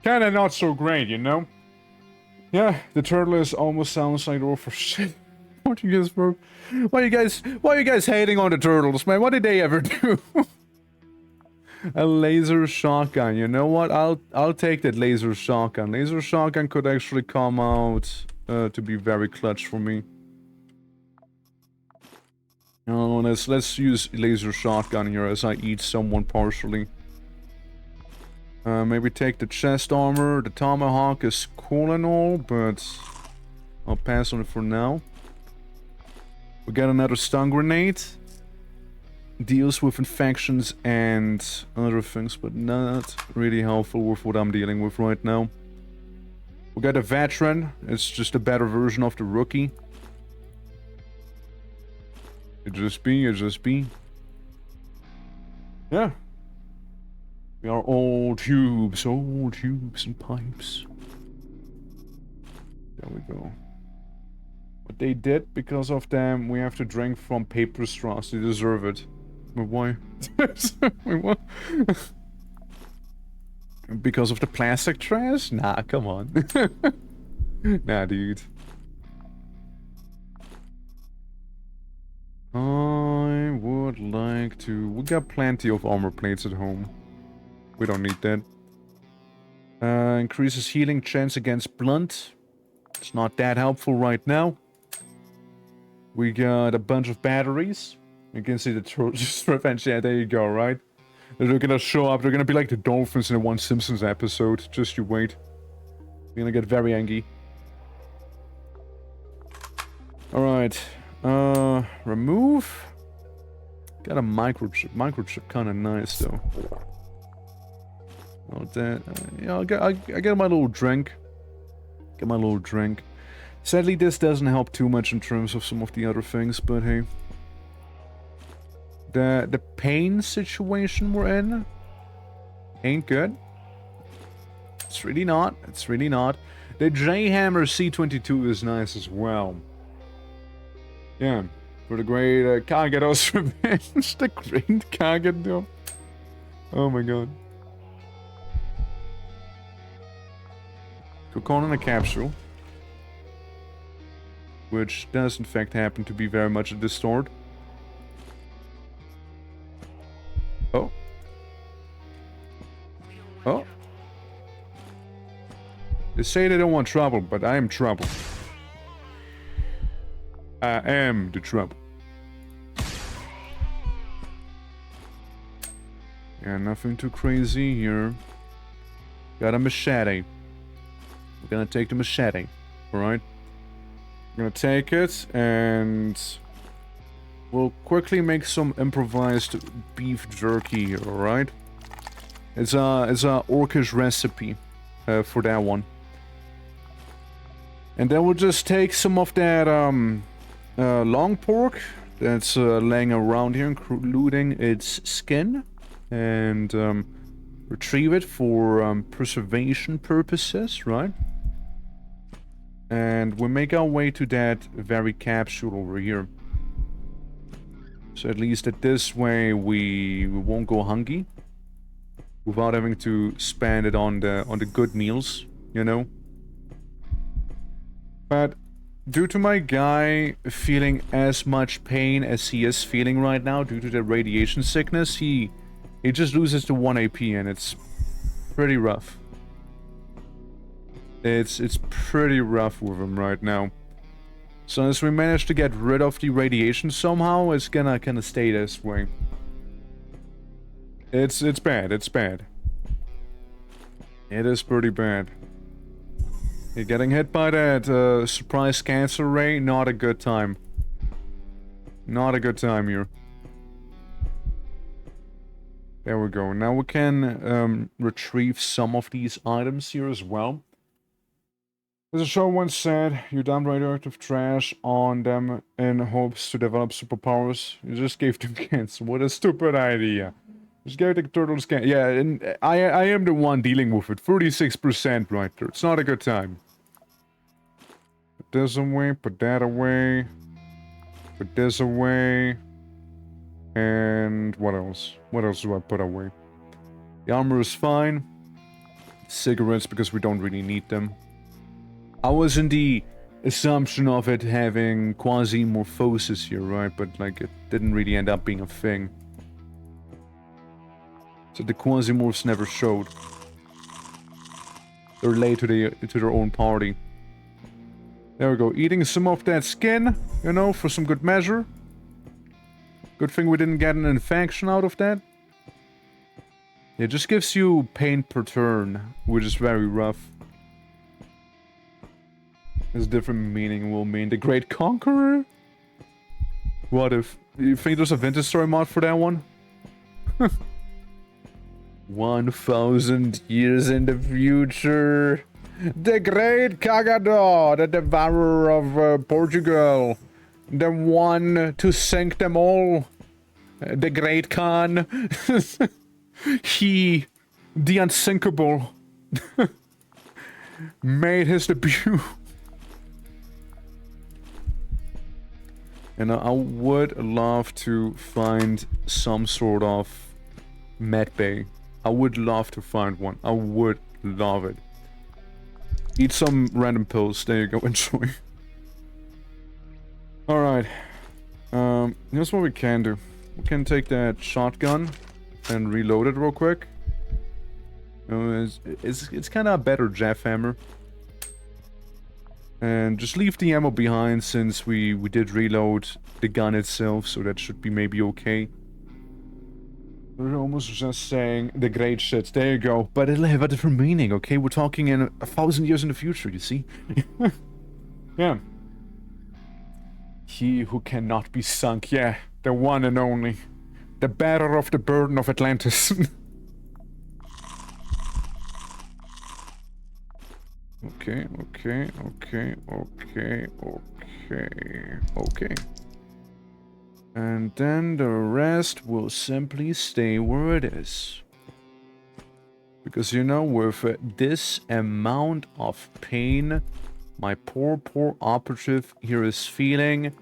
Kind of not so great, you know? Yeah, the turtle is almost sounds like for shit. What you guys, bro? Why are you guys hating on the turtles, man? What did they ever do? A laser shotgun. You know what? I'll take that laser shotgun. Laser shotgun could actually come out to be very clutch for me. Oh, let's use laser shotgun here as I eat someone partially. Maybe take the chest armor. The tomahawk is cool and all, but I'll pass on it for now. We got another stun grenade. Deals with infections and other things, but not really helpful with what I'm dealing with right now. We got a veteran. It's just a better version of the rookie. It just be. Yeah. We are all tubes and pipes. There we go. What they did, because of them, we have to drink from paper straws. They deserve it. But why? Wait, what? Because of the plastic trash? Nah, come on. Nah, dude. I would like to... We got plenty of armor plates at home. We don't need that. Increases healing chance against blunt. It's not that helpful right now. We got a bunch of batteries. You can see the Trojan's Revenge. Yeah, there you go, right? They're gonna show up. They're gonna be like the dolphins in the one Simpsons episode. Just you wait. You're gonna get very angry. Alright. Remove. Got a microchip. Microchip kinda nice, though. Oh, that. Yeah, I get my little drink. Get my little drink. Sadly, this doesn't help too much in terms of some of the other things, but hey. The pain situation we're in ain't good. It's really not. It's really not. The J-Hammer C22 is nice as well. Yeah. For the great Kagados Revenge. The great Kagado. Oh my god. Cocoon in a capsule. Which does in fact happen to be very much a distort. Oh. Oh. They say they don't want trouble, but I am trouble. I am the trouble. Yeah, nothing too crazy here. Got a machete. We're gonna take the machete, alright? We're gonna take it and we'll quickly make some improvised beef jerky here, alright? It's a orcish recipe for that one. And then we'll just take some of that long pork that's laying around here, including its skin, and retrieve it for preservation purposes, right? And we make our way to that very capsule over here. So at least at this way we won't go hungry without having to spend it on the good meals, you know. But due to my guy feeling as much pain as he is feeling right now due to the radiation sickness, he just loses to 1 AP and it's pretty rough. It's pretty rough with him right now. So as we manage to get rid of the radiation somehow, it's gonna kinda stay this way. It's bad, it's bad. It is pretty bad. You're getting hit by that surprise cancer ray, not a good time. Not a good time here. There we go. Now we can retrieve some of these items here as well. As the show once said, you dump radioactive trash on them in hopes to develop superpowers. You just gave them cancer. What a stupid idea. Just gave the turtles cancer. Yeah, and I am the one dealing with it. 36% right there. It's not a good time. Put this away, put that away. Put this away. And what else? What else do I put away? The armor is fine. Cigarettes, because we don't really need them. I was in the assumption of it having quasimorphosis here, right? But, like, it didn't really end up being a thing. So the Quasimorphs never showed. They're late to their own party. There we go. Eating some of that skin, you know, for some good measure. Good thing we didn't get an infection out of that. It just gives you pain per turn, which is very rough. There's different meaning will mean the Great Conqueror? What if? You think there's a Vintage Story mod for that one? 1,000 years in the future. The Great Cagador, the devourer of Portugal. The one to sink them all. The Great Khan. He, the unsinkable, made his debut. And I would love to find some sort of med bay. I would love to find one. I would love it. Eat some random pills. There you go. Enjoy. Alright. Here's what we can do. We can take that shotgun and reload it real quick. It's kind of a better jackhammer. And just leave the ammo behind since we did reload the gun itself, so that should be maybe okay. We're almost just saying the great shit. There you go. But it'll have a different meaning, okay? We're talking in 1,000 years in the future, you see? Yeah. He who cannot be sunk, yeah. The one and only. The bearer of the burden of Atlantis. Okay. And then the rest will simply stay where it is. Because, you know, with this amount of pain my poor operative here is feeling,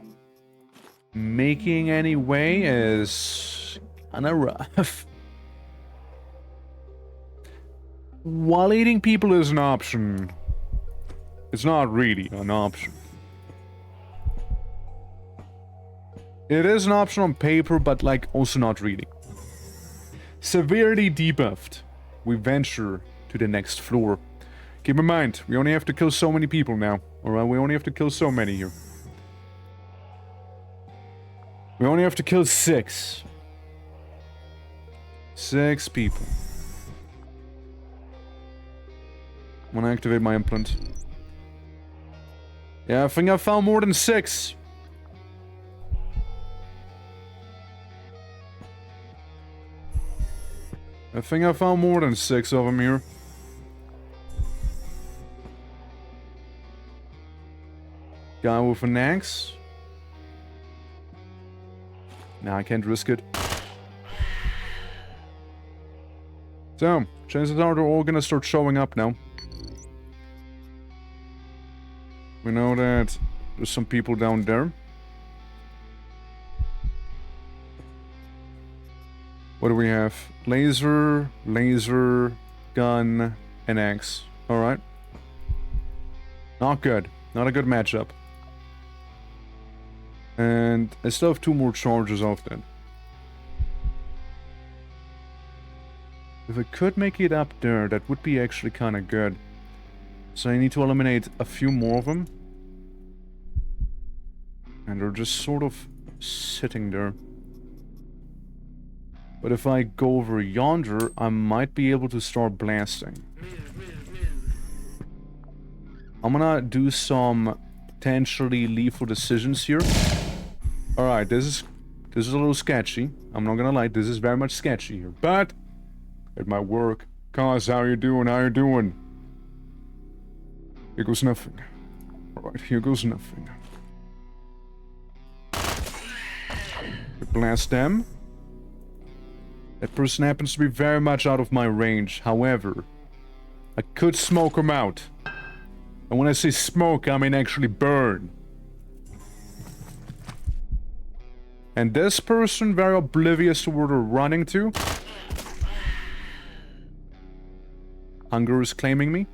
making any way is kinda rough. While eating people is an option, it's not really an option. It is an option on paper, but like also not really. Severely debuffed. We venture to the next floor. Keep in mind, we only have to kill so many people now. Alright, we only have to kill so many here. We only have to kill 6. 6 people. I'm gonna activate my implant. Yeah, I think I found more than 6. I think I found more than 6 of them here. Guy with an axe. Nah, I can't risk it. So, chances are they're all gonna start showing up now. We know that there's some people down there. What do we have? Laser, gun, and axe. Alright. Not good. Not a good matchup. And I still have 2 more charges of that. If I could make it up there, that would be actually kind of good. So I need to eliminate a few more of them. And they're just sort of sitting there. But if I go over yonder, I might be able to start blasting. I'm gonna do some potentially lethal decisions here. Alright, this is a little sketchy. I'm not gonna lie, this is very much sketchy here. But it might work. Cause, how you doing? How you doing? Here goes nothing. Alright, here goes nothing. We blast them. That person happens to be very much out of my range. However, I could smoke him out. And when I say smoke, I mean actually burn. And this person, very oblivious to where they're running to. Hunger is claiming me.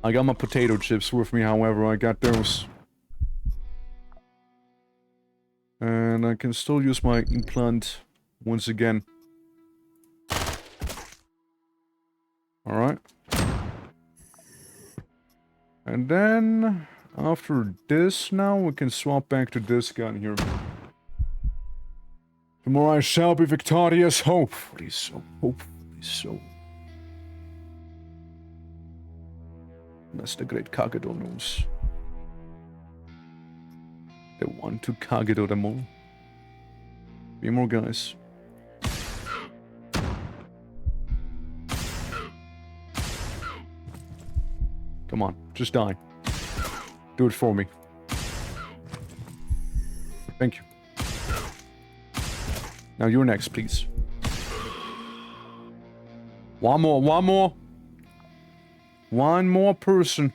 I got my potato chips with me, however, I got those. And I can still use my implant once again. Alright. And then, after this now, we can swap back to this gun here. Tomorrow I shall be victorious, hopefully so, hopefully so. That's the great Kagero knows. The one to Kagero them all. Be more guys. Come on, just die. Do it for me. Thank you. Now you're next, please. One more, one more. One more person.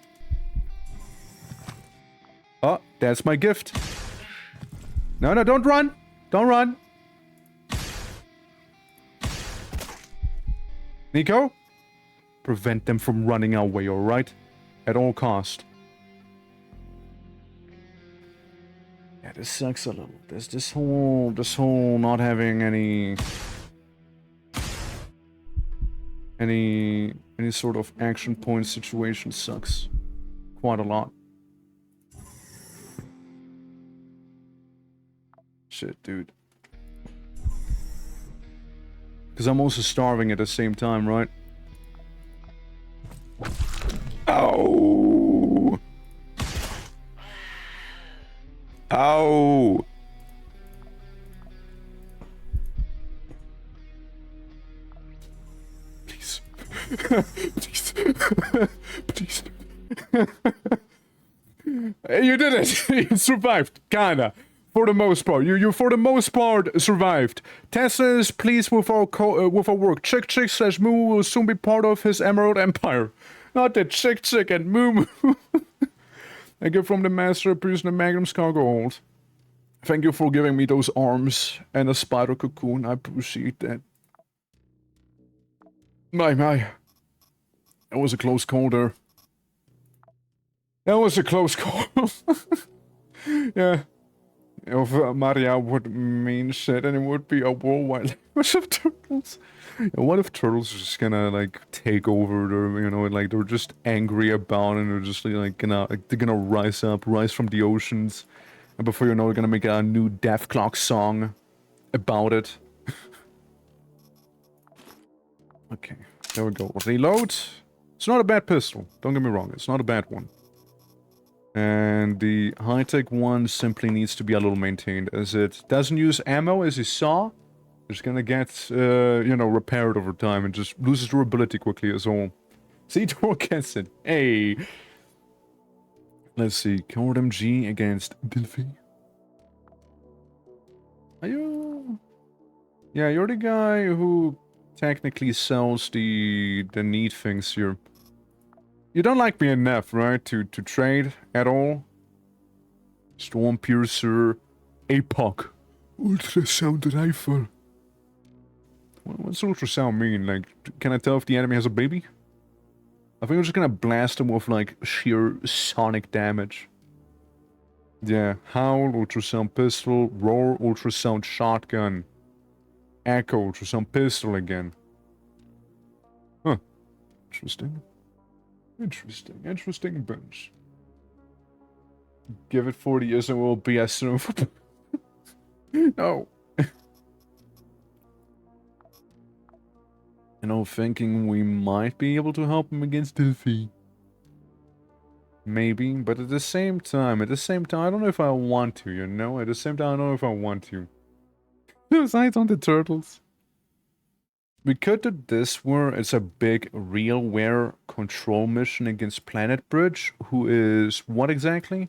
Oh, that's my gift. No, no, don't run. Don't run. Nico? Prevent them from running our way, alright? At all cost. Yeah, this sucks a little. This whole not having any sort of action point situation sucks quite a lot. Shit, dude. Because I'm also starving at the same time, right? Ow! Ow! Please. Please. Please. You did it! You survived, kinda. For the most part. You for the most part survived. Tesla is pleased with our work. Chick / Moo will soon be part of his Emerald Empire. Not the Chick and Moo. I get from the master prisoner Magnum's cargo hold. Thank you for giving me those arms and a spider cocoon. I appreciate that. My. That was a close call there. That was a close call. Yeah. If Maria would mean shit, and it would be a worldwide language of turtles. Yeah, what if turtles are just gonna like take over? Their, you know, like they're just angry about it, and they're just like they're gonna rise from the oceans, and before you know, they're gonna make a new Death Clock song about it. Okay, there we go. Reload. It's not a bad pistol. Don't get me wrong. It's not a bad one. And the high-tech one simply needs to be a little maintained, as it doesn't use ammo, as you saw. It's gonna get, you know, repaired over time and just loses durability quickly as all. See, Tor gets it. Hey! Let's see, Coward MG against Dilfy. Are you... Yeah, you're the guy who technically sells the neat things here. You don't like me enough, right, to trade at all? Storm Piercer, APOC, ultrasound rifle. What's ultrasound mean? Like, can I tell if the enemy has a baby? I think I'm just gonna blast him with, like, sheer sonic damage. Yeah, Howl, ultrasound pistol, Roar, ultrasound shotgun. Echo, ultrasound pistol again. Huh. Interesting. Interesting bunch. Give it 40 years and we'll be as soon. No. You know, thinking we might be able to help him against Dilfy. Maybe, but at the same time, I don't know if I want to, you know? At the same time, I don't know if I want to. Those eyes on the turtles. We could do this where it's a big realware control mission against Planet Bridge, who is what exactly?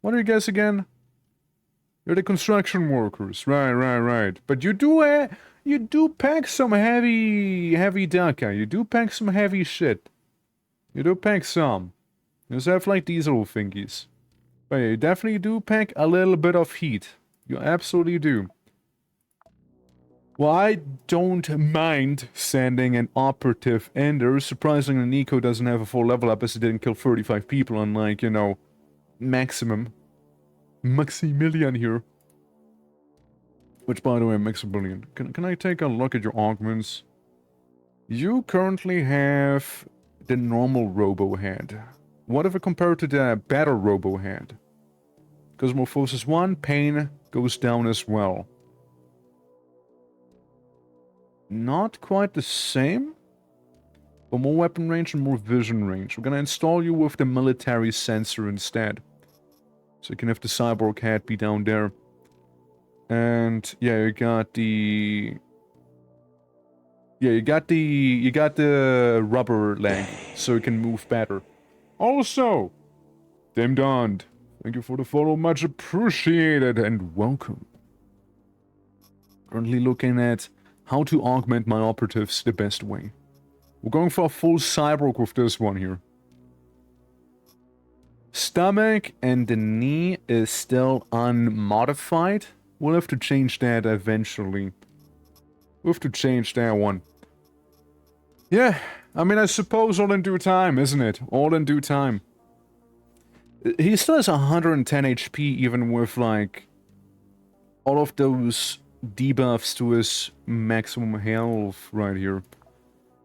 What are you guys again? You're the construction workers, right. But you do pack some heavy daka. You do pack some heavy shit. You do pack some. You just have like these little thingies. But yeah, you definitely do pack a little bit of heat. You absolutely do. Well, I don't mind sending an operative in there. Surprisingly, Nico doesn't have a full level up as he didn't kill 35 people on, like, you know, Maximilian here. Which, by the way, makes a billion. Can I take a look at your augments? You currently have the normal Robo head. What if I compare it to the better Robo head? Because Morphosis 1, pain goes down as well. Not quite the same, but more weapon range and more vision range. We're gonna install you with the military sensor instead. So you can have the cyborg head be down there. And yeah, you got the... Yeah, you got the rubber leg, so you can move better. Also, Dim Dond, thank you for the follow, much appreciated, and welcome. Currently looking at how to augment my operatives the best way. We're going for a full cyborg with this one here. Stomach and the knee is still unmodified. We'll have to change that eventually. We'll have to change that one. Yeah, I mean, I suppose all in due time, isn't it? All in due time. He still has 110 HP even with, like, all of those debuffs to his maximum health right here.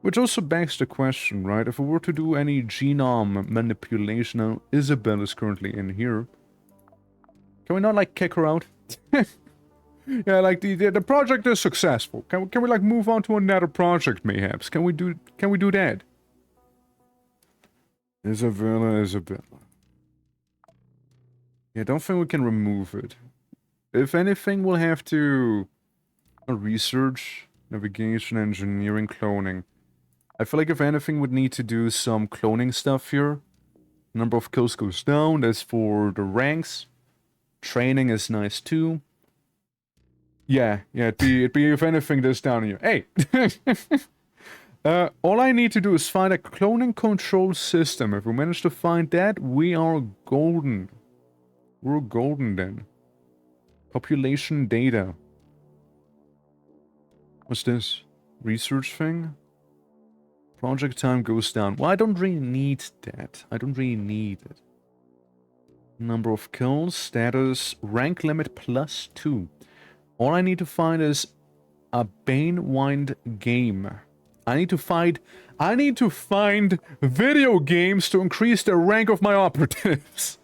Which also begs the question, right? If we were to do any genome manipulation, now Isabel is currently in here. Can we not, like, kick her out? Yeah, like, the project is successful. Can we, like, move on to another project, mayhaps? Can we do that? Isabella. Yeah, I don't think we can remove it. If anything, we'll have to... research, navigation, engineering, cloning. I feel like if anything, we'd need to do some cloning stuff here. Number of kills goes down, that's for the ranks. Training is nice too. Yeah, it'd be if anything this down here. Hey! All I need to do is find a cloning control system. If we manage to find that, we are golden. We're golden then. Population data. What's this? Research thing? Project time goes down. Well, I don't really need that. I don't really need it. Number of kills, status, rank limit +2. All I need to find is a Banewind game. I need to find video games to increase the rank of my operatives.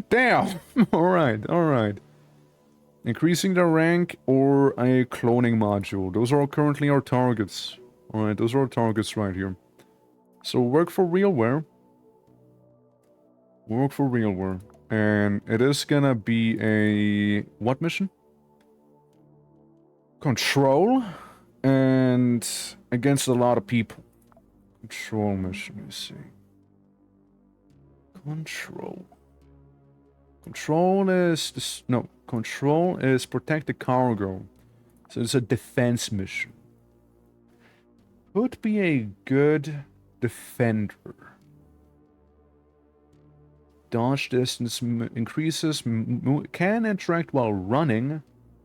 Damn. Alright. Increasing the rank or a cloning module. Those are currently our targets. Alright, those are our targets right here. So work for Realware. And it is gonna be a... what mission? Control. And against a lot of people. Control mission, let me see. Control. Control is... this, no. Control is protect the cargo. So it's a defense mission. Could be a good defender. Dodge distance increases, can interact while running,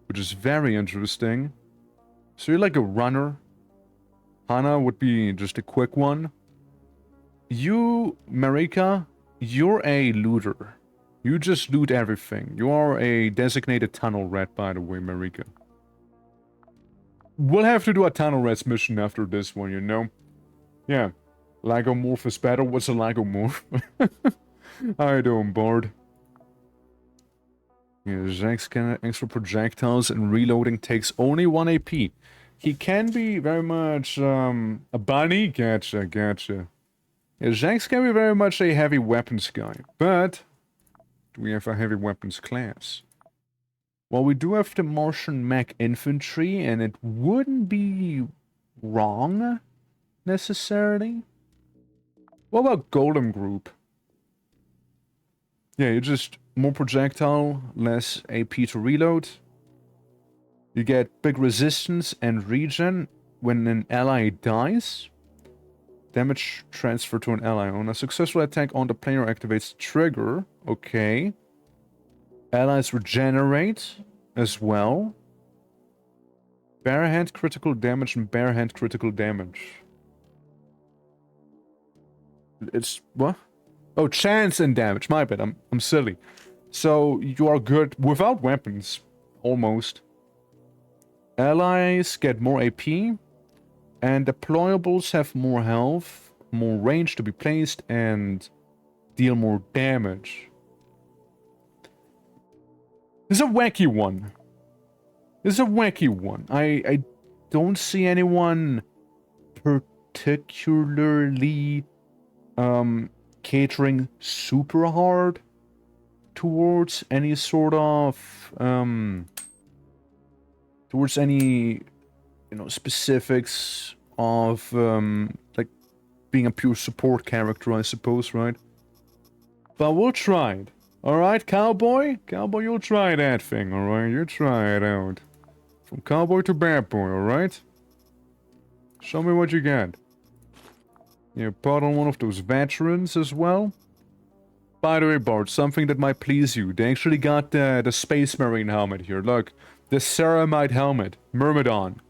which is very interesting. So you're like a runner. Hana would be just a quick one. You, Marika, you're a looter. You just loot everything. You are a designated tunnel rat, by the way, Marika. We'll have to do a tunnel rats mission after this one, you know? Yeah. Lagomorph is better. What's a Lagomorph? How you doing, Bard? Yeah, Zack scanner, extra projectiles, and reloading takes only 1 AP. He can be very much, a bunny? Gotcha. Yeah, Zack can be very much a heavy weapons guy, but... do we have a heavy weapons class? Well, we do have the Martian mech infantry, and it wouldn't be wrong, necessarily. What about Golem Group? Yeah, you just more projectile, less AP to reload. You get big resistance and regen when an ally dies. Damage transfer to an ally. On a successful attack on the player activates the trigger. Okay. Allies regenerate as well. Barehand critical damage and barehand critical damage. It's what? Oh, chance and damage. My bad. I'm silly. So you are good without weapons, almost. Allies get more AP, and deployables have more health, more range to be placed, and deal more damage. This is a wacky one. This is a wacky one. I don't see anyone particularly catering super hard towards any sort of towards any, you know, specifics of like being a pure support character, I suppose, right? But we'll try it. Alright, cowboy? Cowboy, you'll try that thing, alright? You try it out. From cowboy to bad boy, alright? Show me what you got. You part on one of those veterans as well? By the way, Bart, something that might please you. They actually got the Space Marine helmet here. Look, the Ceramite helmet. Myrmidon.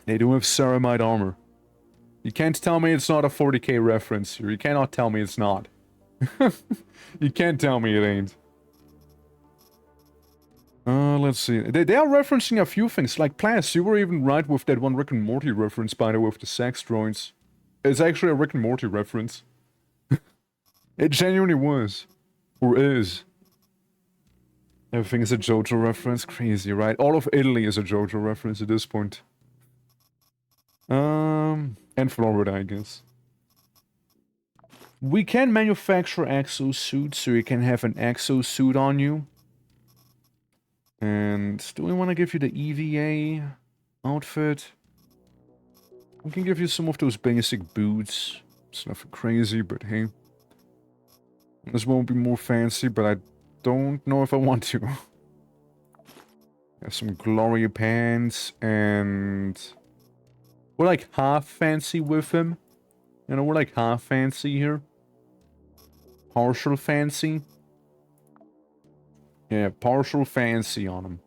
They do have Ceramite armor. You can't tell me it's not a 40k reference here. You cannot tell me it's not. You can't tell me it ain't. Let's see. They are referencing a few things. Like, Plas, you were even right with that one Rick and Morty reference, by the way, with the sex droids. It's actually a Rick and Morty reference. It genuinely was. Or is. Everything is a JoJo reference. Crazy, right? All of Italy is a JoJo reference at this point. And Florida, I guess. We can manufacture exosuits, so you can have an exosuit on you. And do we want to give you the EVA outfit? We can give you some of those basic boots. It's nothing crazy, but hey. This won't be more fancy, but I don't know if I want to. Have some glory pants, and we're like half fancy with him. You know, we're like half fancy here. Partial fancy. Yeah, partial fancy on him.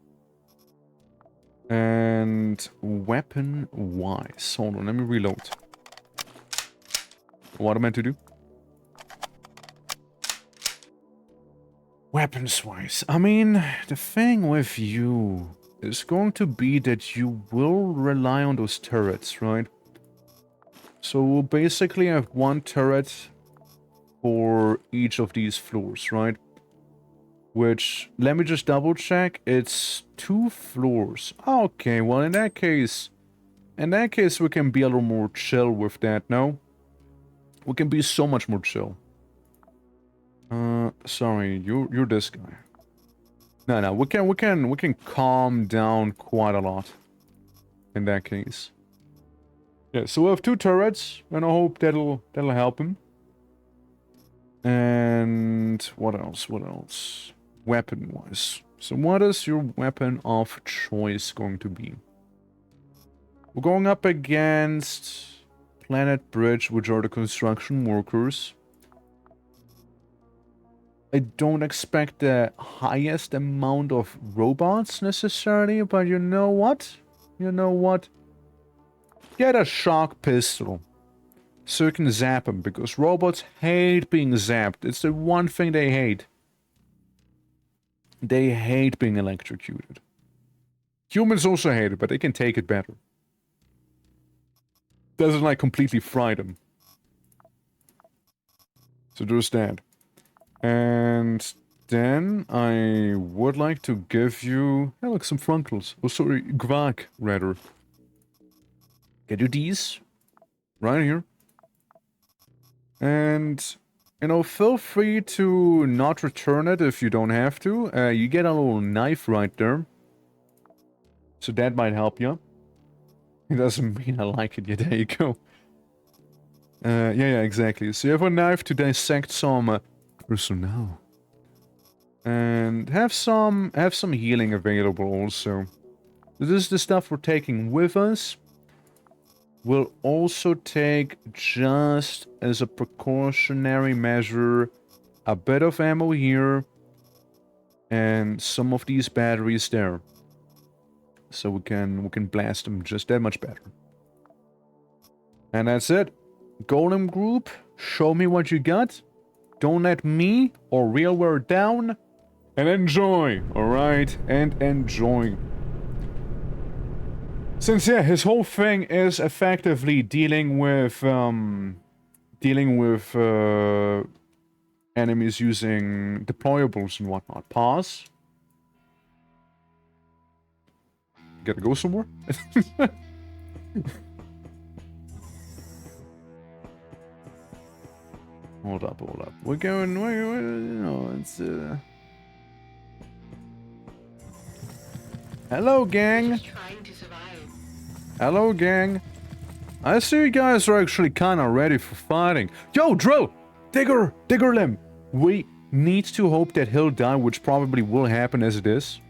And weapon-wise. Hold on, let me reload. What am I meant to do? Weapons-wise. I mean, the thing with you is going to be that you will rely on those turrets, right? So we'll basically have one turret for each of these floors, right? Which, let me just double check, it's 2 floors. Okay, well in that case we can be a little more chill with that, no? We can be so much more chill. Sorry, you're this guy. No, we can calm down quite a lot in that case. Yeah, so we have 2 turrets, and I hope that'll help him. And what else? What else? Weapon-wise. So what is your weapon of choice going to be? We're going up against Planet Bridge, which are the construction workers. I don't expect the highest amount of robots necessarily, but you know what? You know what? Get a shock pistol. So you can zap them, because robots hate being zapped. It's the one thing they hate. They hate being electrocuted. Humans also hate it, but they can take it better. Doesn't like completely fry them. So there's that. And then I would like to give you, yeah, like some Frunkles. Oh, sorry, Guac, rather. Get you these. Right here. And, you know, feel free to not return it if you don't have to. You get a little knife right there. So that might help you. It doesn't mean I like it yet. There you go. Yeah, exactly. So you have a knife to dissect some personnel. And have some healing available also. This is the stuff we're taking with us. We'll also take, just as a precautionary measure, a bit of ammo here and some of these batteries there. So we can blast them just that much better. And that's it. Golem group, show me what you got. Don't let me or Realware down. And enjoy, alright? And enjoy. Since, yeah, his whole thing is effectively dealing with enemies using deployables and whatnot. Pause. Gotta go somewhere? Hold up. We're going, you know, it's, Hello, gang. Just trying to survive. Hello, gang. I see you guys are actually kinda ready for fighting. Yo, Drill! Digger Limb! We need to hope that he'll die, which probably will happen as it is.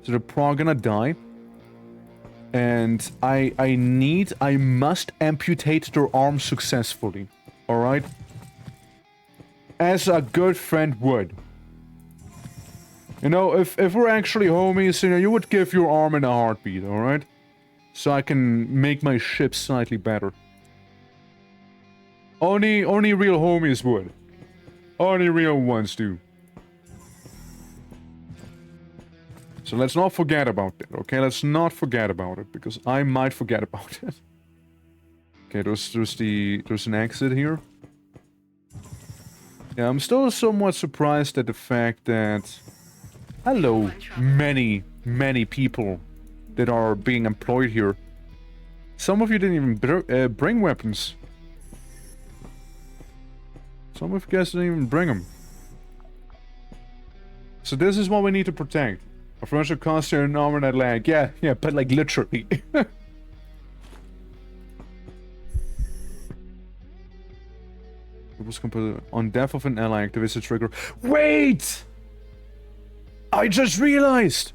So they're probably gonna die. And I must amputate their arm successfully. Alright? As a good friend would. You know, if we're actually homies, you know, you would give your arm in a heartbeat, alright? So I can make my ship slightly better. Only real homies would. Only real ones do. So let's not forget about that, okay? Let's not forget about it, because I might forget about it. Okay, there's an exit here. Yeah, I'm still somewhat surprised at the fact that... Hello, many people that are being employed here. Some of you didn't even bring weapons. Some of you guys didn't even bring them. So this is what we need to protect. A furniture costume and armor that lag. Yeah, but like literally. It was completed on death of an ally, activates the trigger. Wait! I just realized!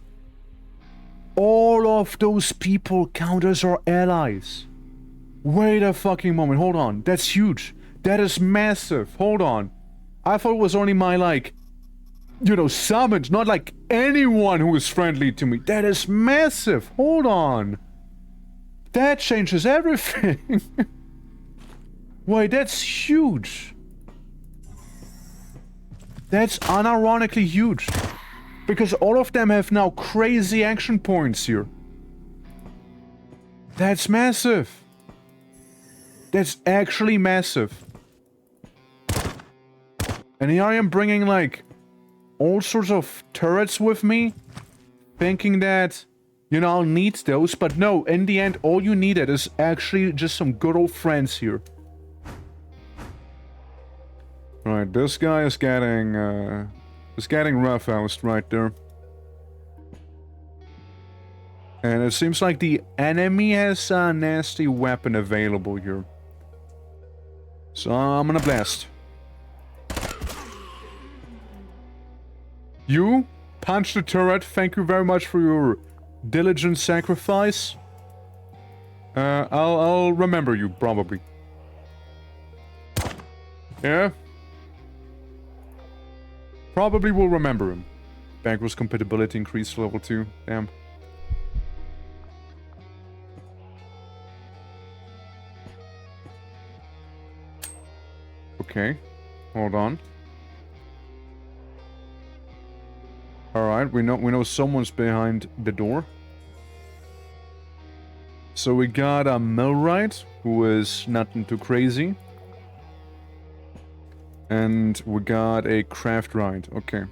All of those people count as our allies. Wait a fucking moment, hold on. That's huge. That is massive. Hold on. I thought it was only my, like, you know, summons, not like anyone who is friendly to me. That is massive. Hold on. That changes everything. Wait, that's huge. That's unironically huge. Because all of them have now crazy action points here. That's massive. That's actually massive. And here I am bringing, like, all sorts of turrets with me. Thinking that, you know, I'll need those. But no, in the end, all you needed is actually just some good old friends here. Right, this guy is getting roughhoused right there. And it seems like the enemy has a nasty weapon available here. So I'm gonna blast. You punch the turret. Thank you very much for your diligent sacrifice. I'll remember you, probably. Yeah? Probably will remember him. Backwards compatibility increased to level 2. Damn. Okay. Hold on. Alright, we know someone's behind the door. So we got a millwright, who is nothing too crazy. And we got a craft right. Okay.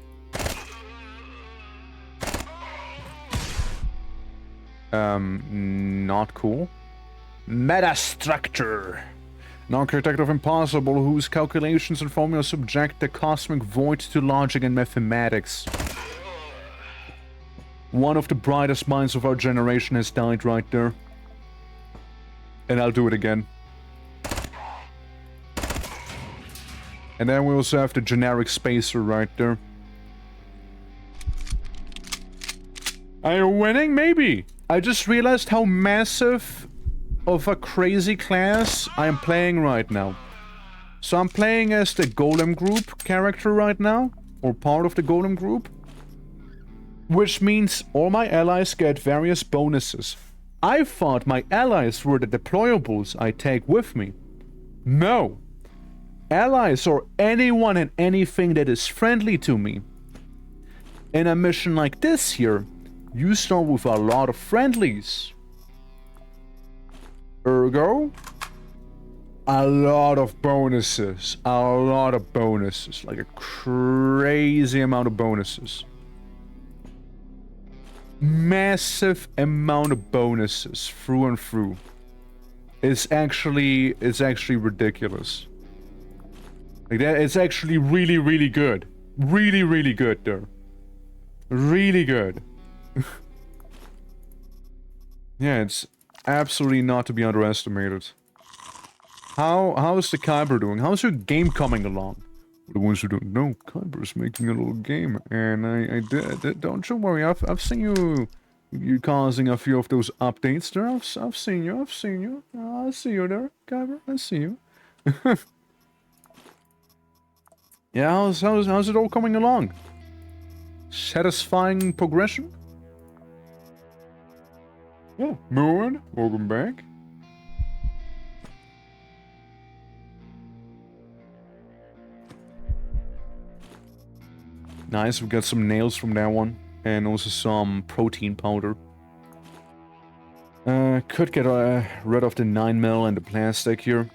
Not cool. Metastructure. An architect of impossible whose calculations and formulas subject the cosmic void to logic and mathematics. One of the brightest minds of our generation has died right there. And I'll do it again. And then we also have the generic spacer right there. Are you winning? Maybe. I just realized how massive of a crazy class I'm playing right now. So I'm playing as the Golem group character right now. Or part of the Golem group. Which means all my allies get various bonuses. I thought my allies were the deployables I take with me. No. Allies are anyone and anything that is friendly to me. In a mission like this here, you start with a lot of friendlies. Ergo, a lot of bonuses. A lot of bonuses. Like a crazy amount of bonuses. Massive amount of bonuses through and through. It's actually ridiculous. Like that, it's actually really, really good. Really, really good there. Really good. Yeah, it's absolutely not to be underestimated. How's the Kyber doing? How's your game coming along? For the ones who don't know, Kyber's making a little game, and I did. Don't you worry, I've seen you causing a few of those updates there. I've seen you. I see you there, Kyber. I see you. Yeah, how's it all coming along? Satisfying progression? Yeah, Moon, welcome back. Nice, we got some nails from that one. And also some protein powder. Could get rid of the 9mm and the plastic here.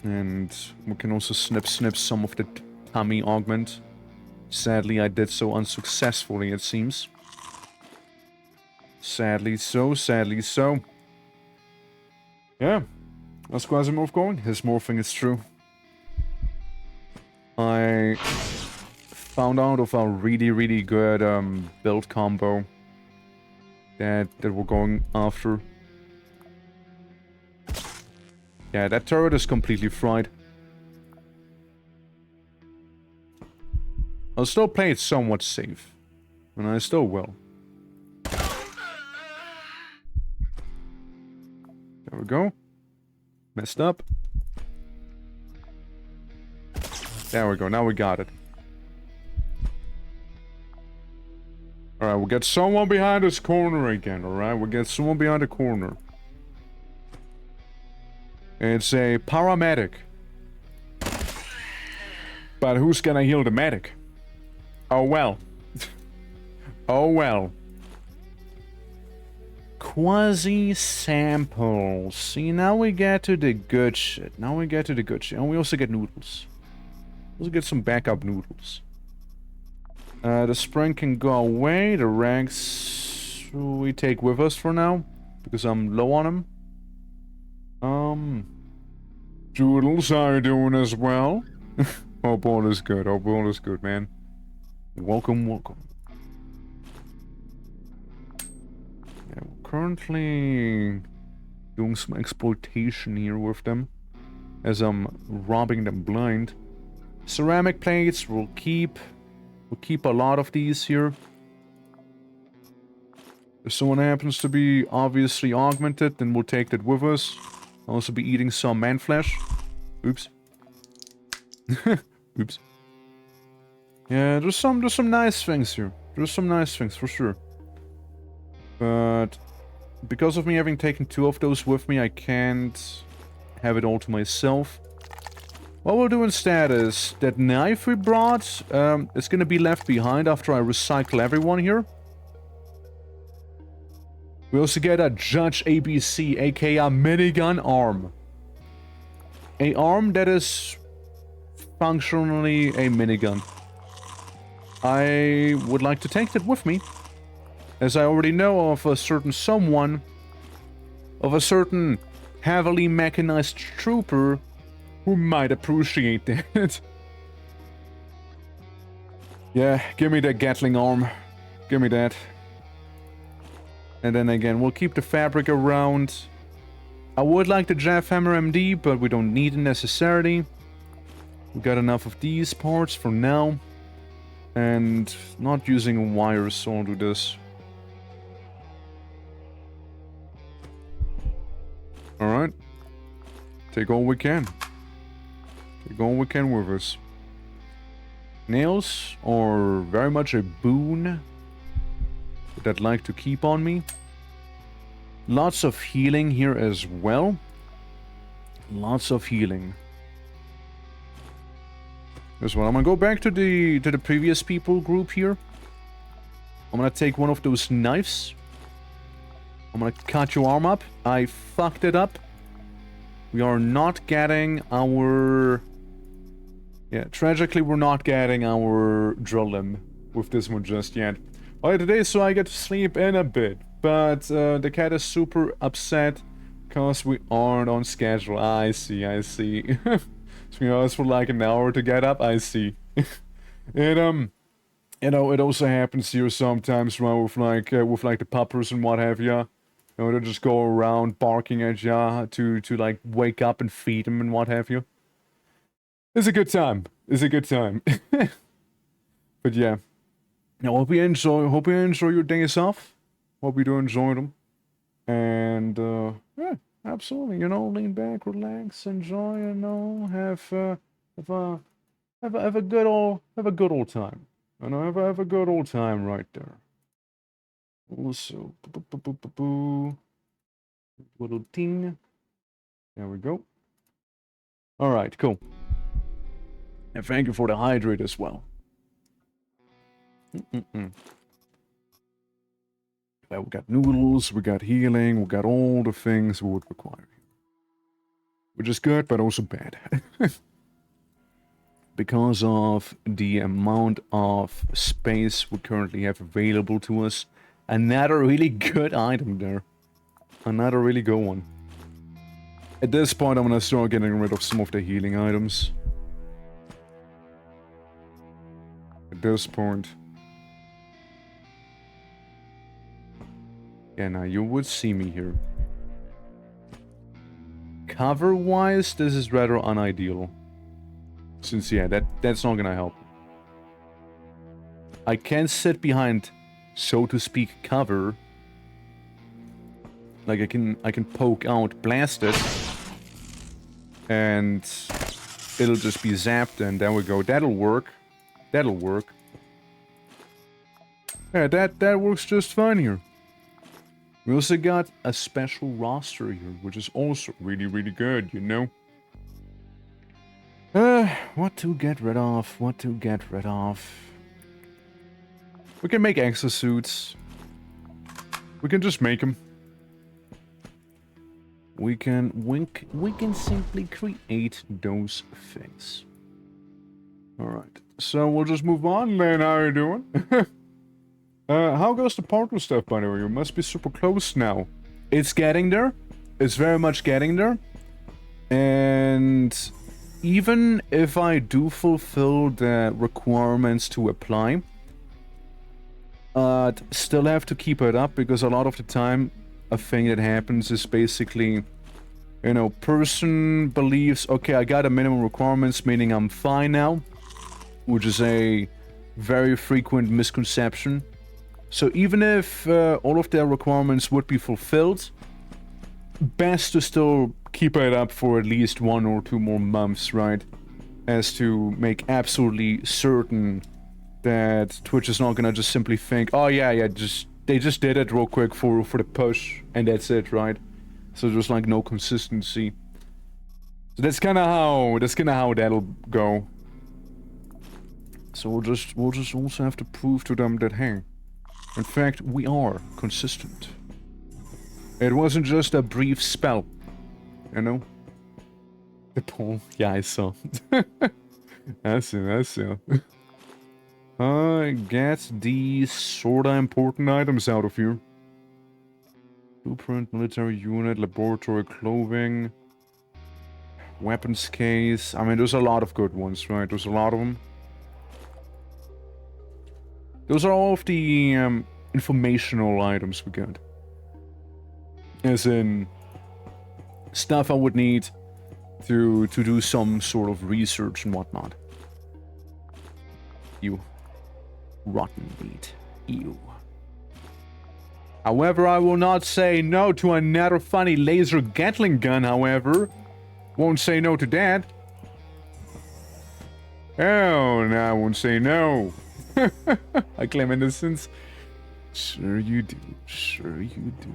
And we can also snip some of the tummy augment. Sadly, I did so unsuccessfully, it seems. Sadly so, sadly so. Yeah. How's QUASIMORPH going? His morphing is true. I found out of a really, really good build combo that we're going after. Yeah, that turret is completely fried. I'll still play it somewhat safe. And I still will. There we go. Messed up. There we go, now we got it. Alright, we'll get someone behind this corner again, alright? We'll get someone behind the corner. It's a paramedic. But who's gonna heal the medic? Oh well. Oh well. Quasi samples. See, now we get to the good shit. And we also get noodles. Also get some backup noodles. The spring can go away. The rags we take with us for now. Because I'm low on them. Doodles, how you doing as well? Hope all is good. Hope all is good, man. Welcome, welcome. Yeah, we're currently doing some exploitation here with them. As I'm robbing them blind. Ceramic plates, we'll keep a lot of these here. If someone happens to be obviously augmented, then we'll take that with us. I'll also be eating some man flesh. Oops. Oops. Yeah, there's some nice things here. There's some nice things for sure. But because of me having taken 2 of those with me, I can't have it all to myself. What we'll do instead is that knife we brought is gonna be left behind after I recycle everyone here. We also get a Judge ABC, aka a minigun arm. A arm that is functionally a minigun. I would like to take that with me, as I already know of a certain someone, of a certain heavily mechanized trooper who might appreciate that. Yeah, give me that Gatling arm. Give me that. And then again, we'll keep the fabric around. I would like the Jaffhammer MD, but we don't need it necessarily. We got enough of these parts for now. And not using wires, so I'll do this. Alright. Take all we can. Take all we can with us. Nails are very much a boon that I'd like to keep on me. Lots of healing here as well. Lots of healing. This one. I'm gonna go back to the previous people group here. I'm gonna take one of those knives. I'm gonna cut your arm up. I fucked it up. We are not getting our... Yeah, tragically we're not getting our drill limb with this one just yet. Alright, today so I get to sleep in a bit. But the cat is super upset because we aren't on schedule. I see, I see. So we asked for like an hour to get up, I see. And you know, it also happens here sometimes, right, with like the puppers and what have ya. You know, they just go around barking at ya to like wake up and feed them and what have you. It's a good time. It's a good time. But yeah. Now, hope you enjoy your days off. Hope you do enjoy them. And yeah, absolutely. You know, lean back, relax, enjoy. You know, have a good old time. You know, have a good old time right there. Also, little ting. There we go. All right, cool. And thank you for the hydrate as well. We got noodles, we got healing, we got all the things we would require. Which is good, but also bad. Because of the amount of space we currently have available to us. Another really good item there. Another really good one. At this point, I'm gonna start getting rid of some of the healing items. At this point. Yeah, now you would see me here. Cover-wise, this is rather unideal. Since, yeah, that's not gonna help. I can sit behind, so to speak, cover. Like I can poke out, blast it, and it'll just be zapped, and there we go. That'll work. That'll work. Yeah, that works just fine here. We also got a special roster here, which is also really, really good, you know? What to get rid of? What to get rid of? We can make exosuits. We can just make them. We can simply create those things. Alright, so we'll just move on then. How are you doing? How goes the partner stuff, by the way? You must be super close now. It's getting there. It's very much getting there. And even if I do fulfill the requirements to apply, still have to keep it up, because a lot of the time a thing that happens is basically, you know, person believes, okay, I got a minimum requirements, meaning I'm fine now, which is a very frequent misconception. So even if all of their requirements would be fulfilled, best to still keep it up for at least 1 or 2 more months, right? As to make absolutely certain that Twitch is not gonna just simply think, oh yeah, they just did it real quick for the push, and that's it, right? So there's like no consistency. So that's kind of how that'll go. So we'll just also have to prove to them that, hey, in fact, we are consistent. It wasn't just a brief spell, you know? The poll, yeah, I saw. I see. Get these sorta important items out of here. Blueprint, military unit, laboratory clothing, weapons case. I mean, there's a lot of good ones, right? There's a lot of them. Those are all of the informational items we got. As in, stuff I would need to do some sort of research and whatnot. You rotten meat. Ew. However, I will not say no to another funny laser Gatling gun, however. Won't say no to that. Oh, no, I won't say no. I claim innocence. Sure you do. Sure you do.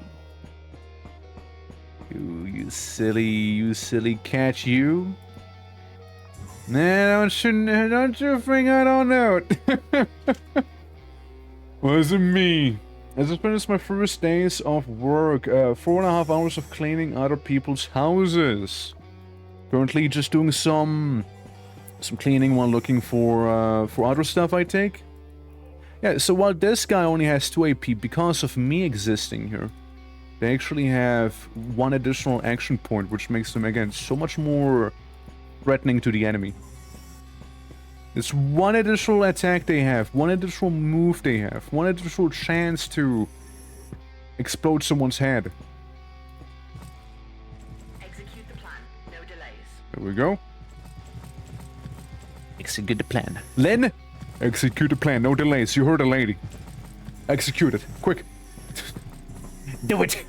You silly cat, you. Nah, don't you think I don't know it? Wasn't me. As it's been my first days of work, 4.5 hours of cleaning other people's houses. Currently just doing some cleaning while looking for other stuff I take. Yeah, so while this guy only has 2 AP because of me existing here, they actually have 1 additional action point, which makes them, again, so much more threatening to the enemy. It's 1 additional attack they have, 1 additional move they have, 1 additional chance to explode someone's head. Execute the plan. No delays. There we go. Execute the plan. Len! Execute the plan, no delays. You heard the lady. Execute it, quick. Do it.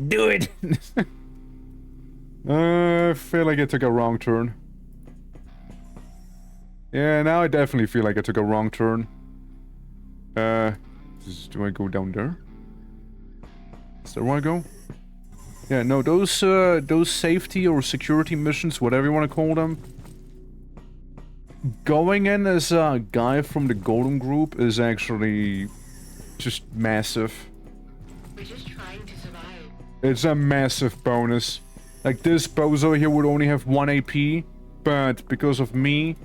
Do it. I feel like I took a wrong turn. Yeah, now I definitely feel like I took a wrong turn. Do I go down there? Is that where I go? Yeah, no, those safety or security missions, whatever you want to call them, going in as a guy from the Golden Group is actually just massive. We're just trying to survive. It's a massive bonus. Like, this bozo here would only have 1 AP, but because of me,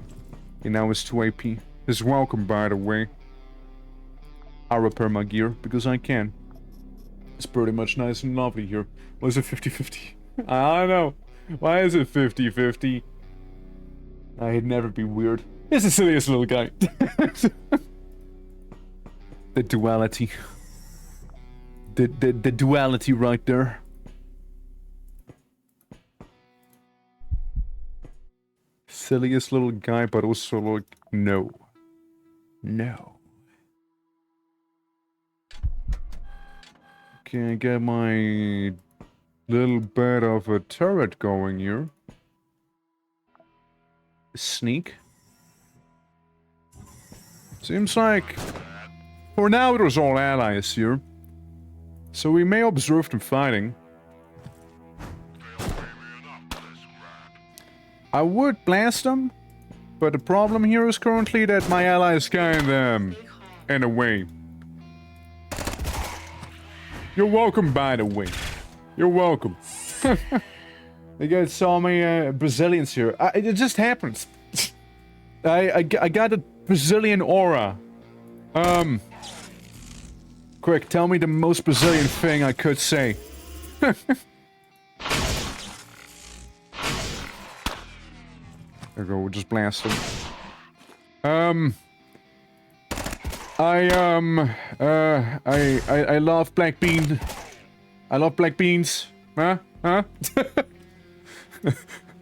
he now has 2 AP. He's welcome, by the way. I'll repair my gear, because I can. It's pretty much nice and lovely here. Why is it 50-50? I don't know. Why is it 50-50? I'd never be weird. He's the silliest little guy. The duality. The duality right there. Silliest little guy, but also like, no. No. Okay, I get my little bit of a turret going here. Sneak. Seems like for now there's all allies here. So we may observe them fighting. I would blast them, but the problem here is currently that my ally is kind of in a way. You're welcome, by the way. You're welcome. You guys saw me Brazilians here. It just happens. I got a Brazilian aura. Quick, tell me the most Brazilian thing I could say. There we go, we'll just blast him. I love black bean. I love black beans. Huh? Huh?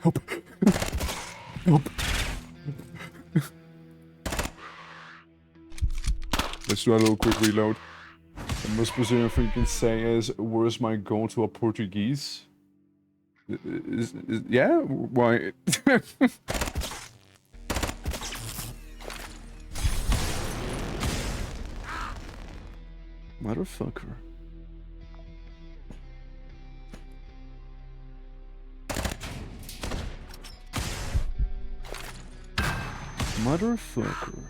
Help. Help. Let's do a little quick reload. The most Brazilian thing you can say is, where's my goal to a Portuguese? Yeah? Why? Motherfucker. Motherfucker.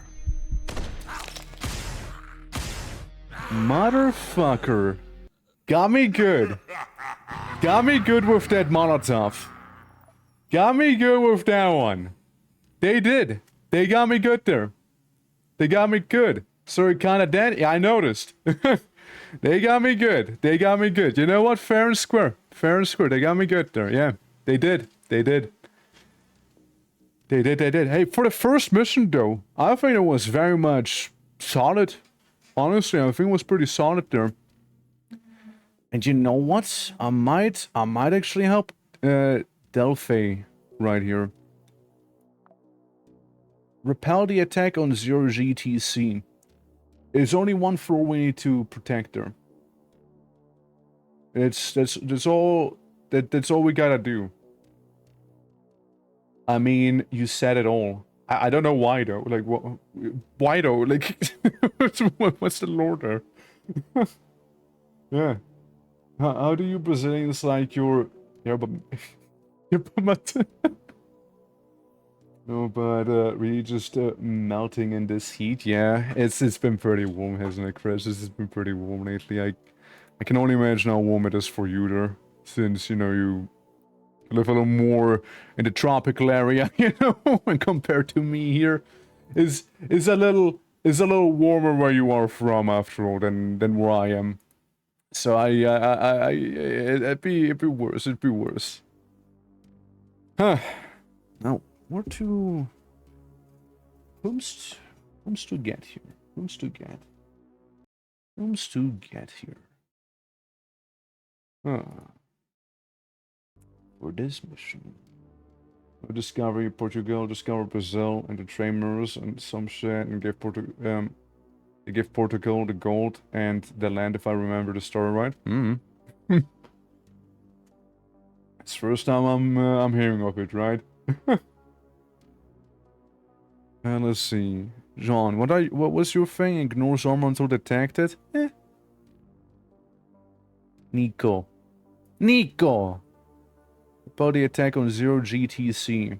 Motherfucker. Got me good. Got me good with that Molotov. Got me good with that one. They did. They got me good there. They got me good. Sorry, kinda dead? Yeah, I noticed. They got me good. They got me good. You know what? Fair and square. Fair and square. They got me good there. Yeah. They did. They did. They did. They did. Hey, for the first mission though, I think it was very much solid. Honestly, I think it was pretty solid there. And you know what? I might actually help Delphi right here. Repel the attack on 0 GTC. It's only 1 floor we need to protect her. That's all we gotta do. I mean, you said it all. I don't know why though. Like what? Why though? Like what's the lore there? Yeah. How do you Brazilians like your but No, but really just melting in this heat. Yeah, it's been pretty warm, hasn't it, Chris? It's been pretty warm lately. I can only imagine how warm it is for you there, since you know you live a little more in the tropical area, you know, and compared to me here, is a little warmer where you are from after all than where I am. So it'd be worse. It'd be worse. Huh. Now, where to? Whom's to get here? Whom's to get? Whom's to get here? Huh. For this mission. Discover Portugal, discover Brazil, and the trainers and some shit, and give Portugal the gold and the land, if I remember the story right. It's the first time I'm hearing of it, right? Let's see, John. What was your thing? Ignores armor until detected. Nico. Body attack on 0 GTC.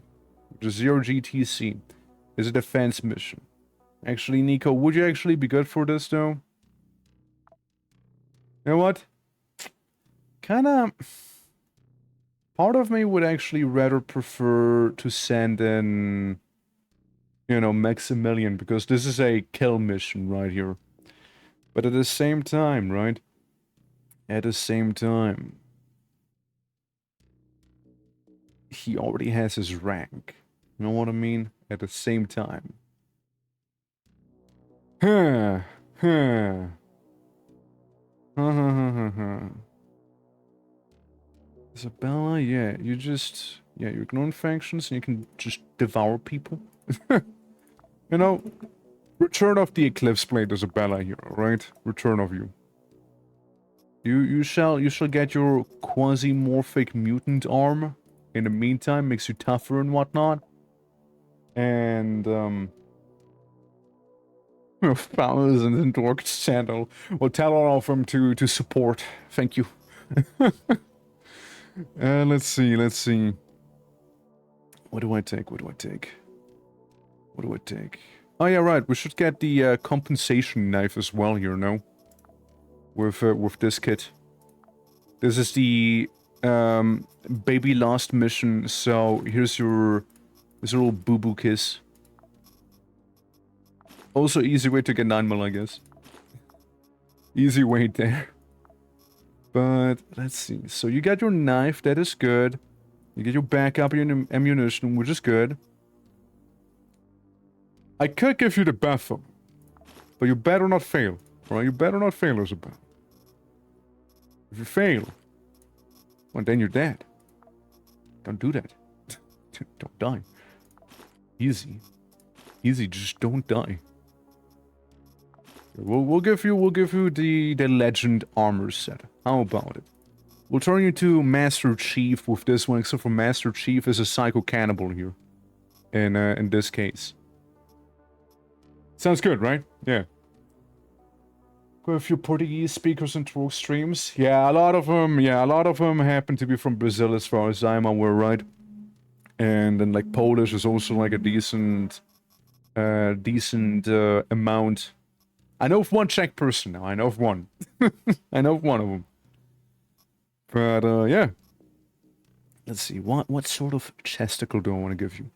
The 0 GTC is a defense mission. Actually, Nico, would you actually be good for this, though? You know what? Kinda... Part of me would actually rather prefer to send in... You know, Maximilian, because this is a kill mission right here. But at the same time, right? At the same time... He already has his rank. You know what I mean? At the same time. Isabella, yeah, you ignore infections and you can just devour people. You know, return of the Eclipse Blade, Isabella here, alright? Return of you. You shall get your quasi-morphic mutant arm. In the meantime, makes you tougher and whatnot. And, Flowers and the Dork channel. Well, tell all of them to support. Thank you. Let's see. What do I take? Oh, yeah, right. We should get the compensation knife as well here, no? With this kit. This is the baby lost mission, so here's your little boo-boo kiss. Also easy way to get 9mm, I guess. Easy way there. But, let's see. So you got your knife, that is good. You get your backup and ammunition, which is good. I could give you the bathroom, but you better not fail. Alright, you better not fail, Isabel. If you fail, well, then you're dead. Don't do that. Don't die. Easy, just don't die. We'll give you the legend armor set. How about it? We'll turn you to Master Chief with this one, except for Master Chief is a psycho cannibal here. In this case. Sounds good, right? Yeah. Got a few Portuguese speakers in Rogue streams. Yeah, a lot of them happen to be from Brazil as far as I'm aware, right? And then like Polish is also like a decent amount. I know of one Czech person now. I know of one. I know of one of them. But yeah. Let's see. What sort of chesticle do I want to give you?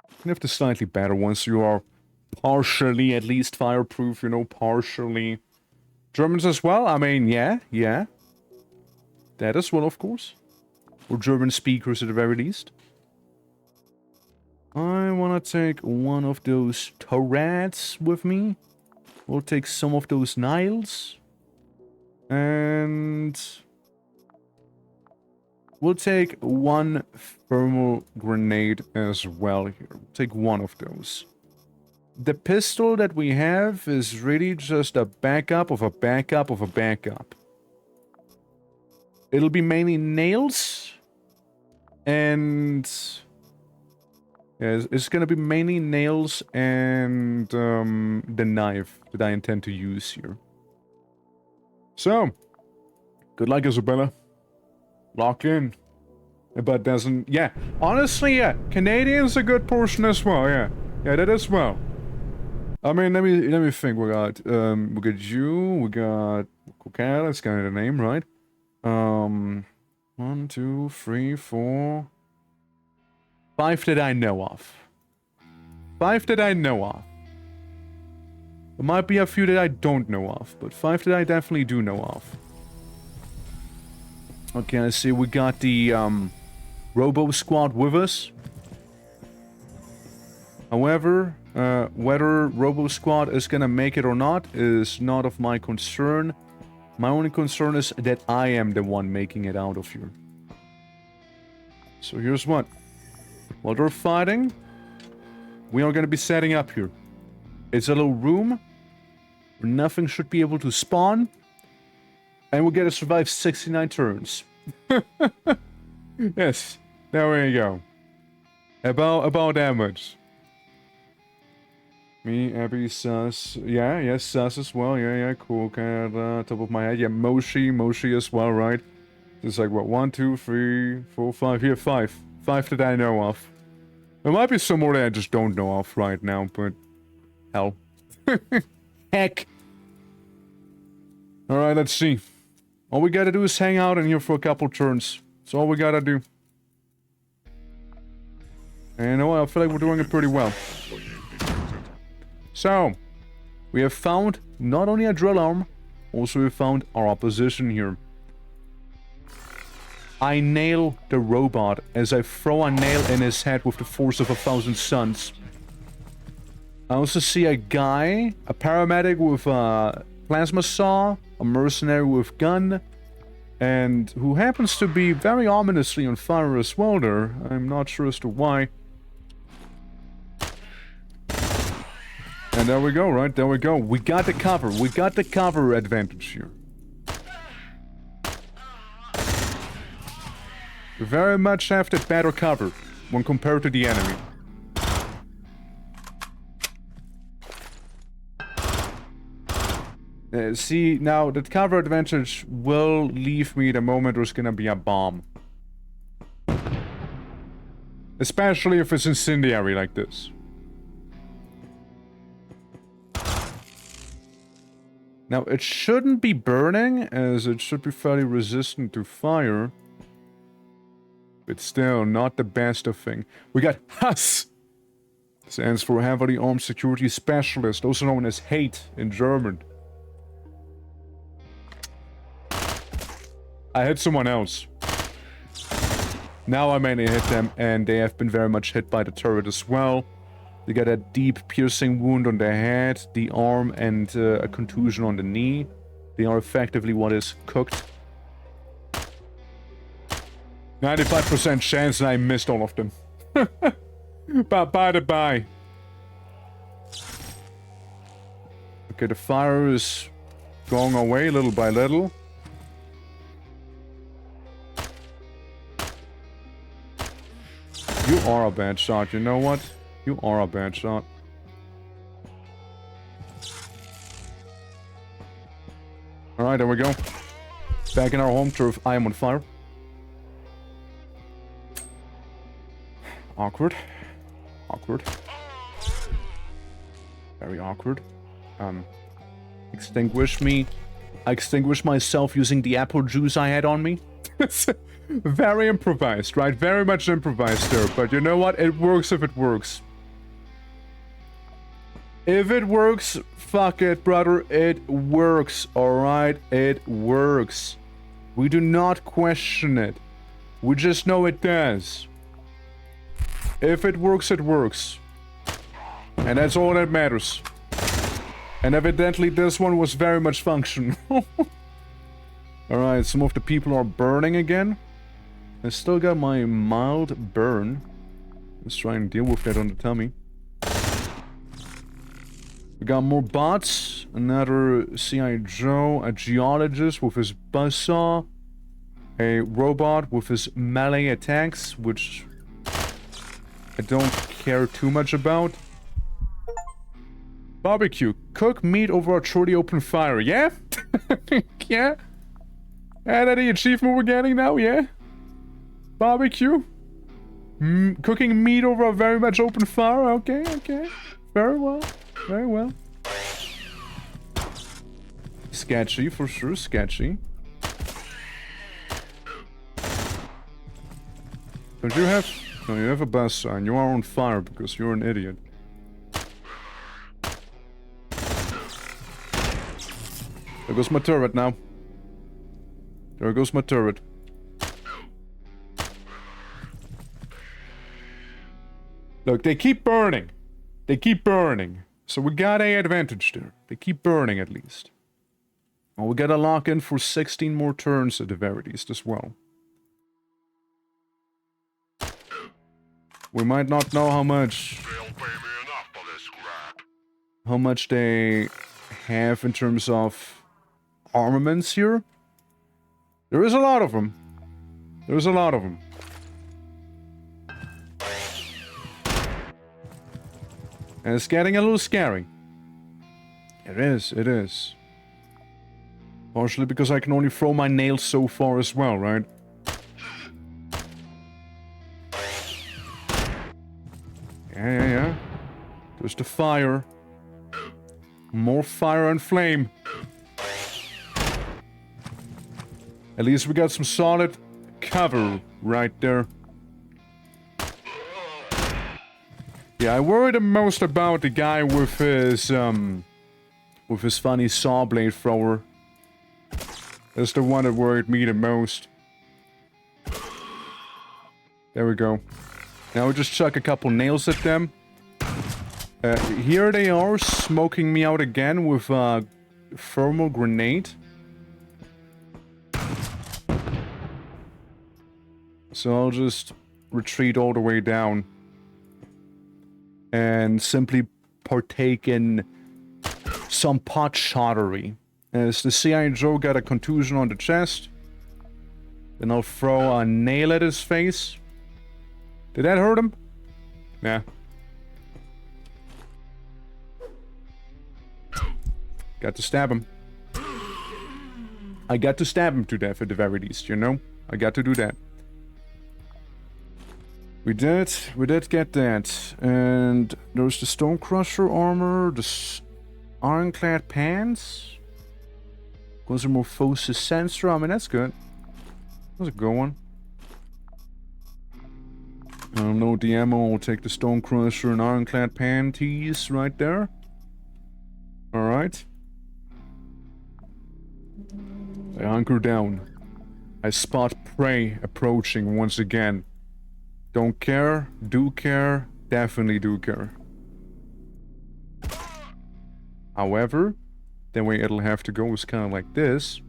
You can have the slightly better ones. You are partially, at least, fireproof. You know, partially. Germans as well. I mean, yeah. That as well, of course. Or German speakers at the very least. I want to take one of those turrets with me. We'll take some of those Niles. And we'll take one thermal grenade as well here. We'll take one of those. The pistol that we have is really just a backup of a backup of a backup. It'll be mainly nails. And yeah, it's gonna be mainly nails and the knife that I intend to use here. So, good luck, Isabella. Lock in. But doesn't... Yeah, honestly, yeah. Canadian's a good portion as well, yeah. Yeah, that as well. I mean, let me think. We got you, we got... Okay, that's kind of the name, right? 1, 2, 3, 4... 5 that I know of. 5 that I know of. There might be a few that I don't know of, but 5 that I definitely do know of. Okay, let's see. We got the Robo Squad with us. However, whether Robo Squad is gonna make it or not is not of my concern. My only concern is that I am the one making it out of here. So here's what. While they're fighting, we are gonna be setting up here. It's a little room where nothing should be able to spawn. And we get to survive 69 turns. Yes, there we go. About that much. Me, Abby, Sus. Yeah, yes, Sus as well. Yeah, cool. Kind of top of my head. Yeah, Moshi as well, right? It's like, what, 1, 2, 3, 4, 5. Here, 5. 5 that I know of. There might be some more that I just don't know of right now, but... Hell. Heck. Alright, let's see. All we gotta do is hang out in here for a couple turns. That's all we gotta do. And you know what? I feel like we're doing it pretty well. So, we have found not only a drill arm, also we found our opposition here. I nail the robot as I throw a nail in his head with the force of 1,000 suns. I also see a guy, a paramedic with a plasma saw, a mercenary with gun, and who happens to be very ominously on fire as well there. I'm not sure as to why. And there we go, right? There we go. We got the cover. We got the cover advantage here. We very much have the better cover when compared to the enemy. See, now, that cover advantage will leave me the moment there's gonna be a bomb. Especially if it's incendiary like this. Now, it shouldn't be burning, as it should be fairly resistant to fire. But still, not the best of thing. We got HAS! Stands for Heavily Armed Security Specialist, also known as HATE in German. I hit someone else. Now I mainly hit them, and they have been very much hit by the turret as well. They got a deep piercing wound on their head, the arm, and a contusion on the knee. They are effectively what is cooked. 95% chance and I missed all of them. Bye. Okay, the fire is going away little by little. You are a bad shot, you know what? You are a bad shot. Alright, there we go. Back in our home turf, I am on fire. Awkward. Awkward. Very awkward. Extinguish me. I extinguished myself using the apple juice I had on me. Very improvised, right? Very much improvised there. But you know what? It works if it works. If it works, fuck it, brother. It works, alright? It works. We do not question it. We just know it does. If it works, it works. And that's all that matters. And evidently this one was very much functional. Alright, some of the people are burning again. I still got my mild burn. Let's try and deal with that on the tummy. We got more bots. Another C.I. Joe. A geologist with his buzzsaw. A robot with his melee attacks, which I don't care too much about. Barbecue. Cook meat over a truly open fire. Yeah? Yeah? Yeah, that the achievement we're getting now, yeah? Barbecue? Cooking meat over a very much open fire? Okay, okay. Very well. Very well. Sketchy, for sure, sketchy. Don't you have... No, you have a bus sign. You are on fire because you're an idiot. There goes my turret now. There goes my turret. Look, they keep burning. They keep burning. So we got an advantage there. They keep burning at least. And we gotta lock in for 16 more turns at the very least as well. We might not know how much... How much they have in terms of armaments here. There is a lot of them. There's a lot of them. And it's getting a little scary. It is, it is. Partially because I can only throw my nails so far as well, right? Yeah. There's the fire. More fire and flame. At least we got some solid cover right there. Yeah, I worry the most about the guy with his funny saw blade thrower. That's the one that worried me the most. There we go. Now we just chuck a couple nails at them. Here they are, smoking me out again with a thermal grenade. So I'll just retreat all the way down. And simply partake in some pot shottery. As the CIA Joe got a contusion on the chest. Then I'll throw a nail at his face. Did that hurt him? Yeah. Got to stab him. I got to stab him to death at the very least, you know? I got to do that. We did get that. And there's the Stone Crusher armor, the Ironclad pants. QUASIMORPH sensor, I mean that's good. That's a good one. I don't know the ammo, I'll take the Stone Crusher and Ironclad panties right there. Alright. I hunker down. I spot prey approaching once again. Don't care, do care, definitely do care. However, the way it'll have to go is kind of like this.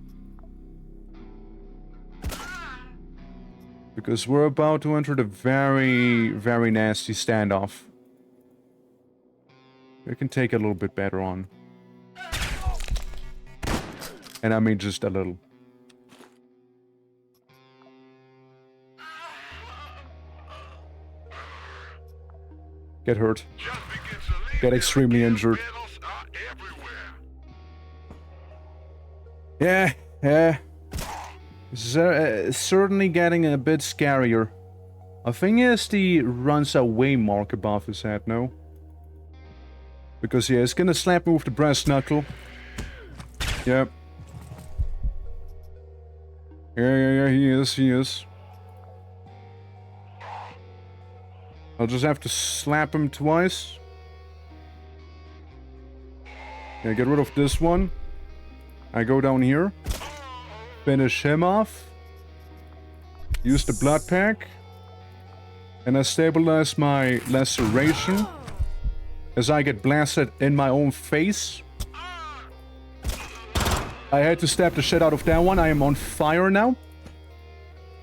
Because we're about to enter the very, very nasty standoff. We can take a little bit better on. And I mean just a little. Get hurt. Get extremely injured. Yeah. Certainly getting a bit scarier. I think he has the runs away mark above his head, no? Because yeah, he's gonna slap me with the brass knuckle. Yep. Yeah, he is. I'll just have to slap him twice. Yeah, get rid of this one. I go down here. Finish him off. Use the blood pack. And I stabilize my laceration. As I get blasted in my own face. I had to stab the shit out of that one. I am on fire now.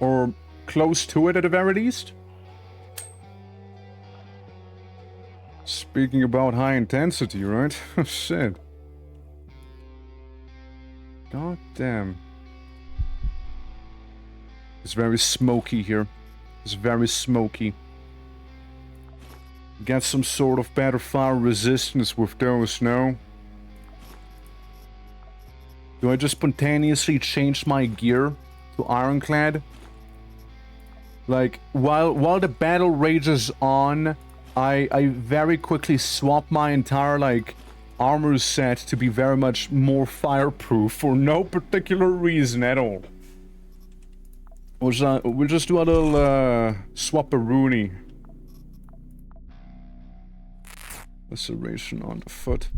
Or close to it at the very least. Speaking about high intensity, right? Shit. God damn. It's very smoky here. It's very smoky. Get some sort of better fire resistance with those, no? Do I just spontaneously change my gear to Ironclad? Like, while the battle rages on, I very quickly swap my entire, like, armor set to be very much more fireproof for no particular reason at all. We'll just do a little, swap-a-rooney. Laceration on the foot.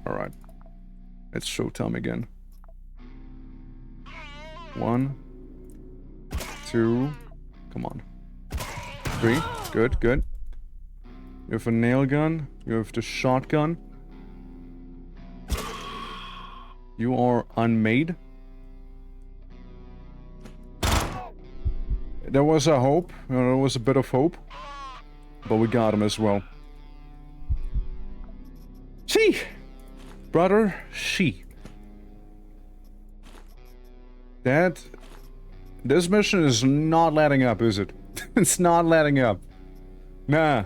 Alright. It's showtime again. 1, 2, come on. 3, good, good. You have a nail gun, you have the shotgun. You are unmade. There was a hope, there was a bit of hope. But we got him as well. She! Brother, she. This mission is not letting up, is it? It's not letting up. Nah.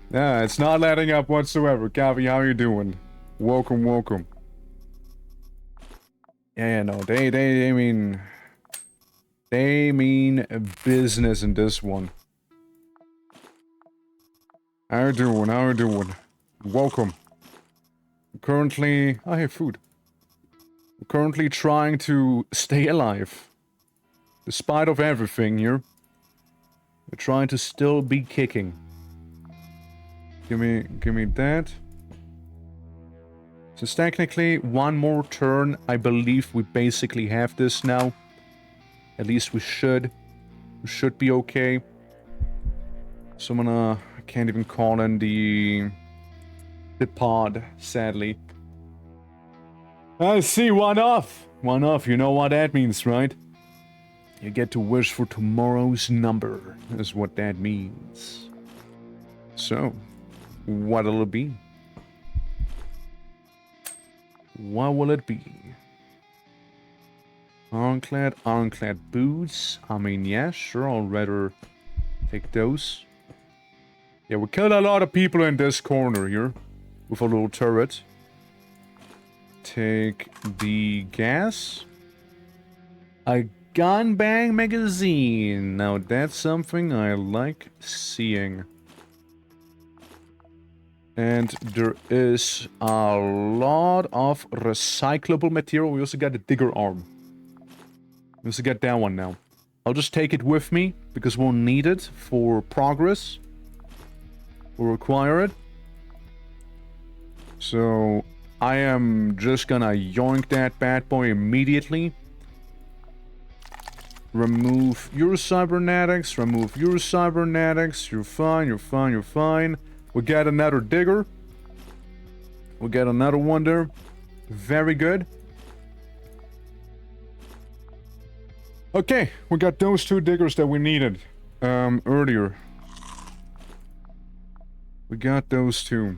Nah, it's not letting up whatsoever. Kavi, how you doing? Welcome, welcome. Yeah, no, they mean business in this one. How you doing? How you doing? Welcome. Currently, I have food. I'm currently trying to stay alive. Despite of everything here. We're trying to still be kicking. Give me that. Since technically one more turn, I believe we basically have this now. At least we should. We should be okay. So I can't even call in the pod, sadly. I see, one off. One off, you know what that means, right? You get to wish for tomorrow's number, is what that means. So, what'll it be? What will it be? Ironclad boots. I mean, yeah, sure, I'll rather take those. Yeah, we killed a lot of people in this corner here. With a little turret. Take the gas. A gun bang magazine. Now that's something I like seeing. And there is a lot of recyclable material. We also got the digger arm. We also got that one now. I'll just take it with me because we'll need it for progress. We'll require it. So, I am just gonna yoink that bad boy immediately. Remove your cybernetics, remove your cybernetics. You're fine, you're fine, you're fine. We got another digger. We got another one there. Very good. Okay, we got those two diggers that we needed earlier. We got those two.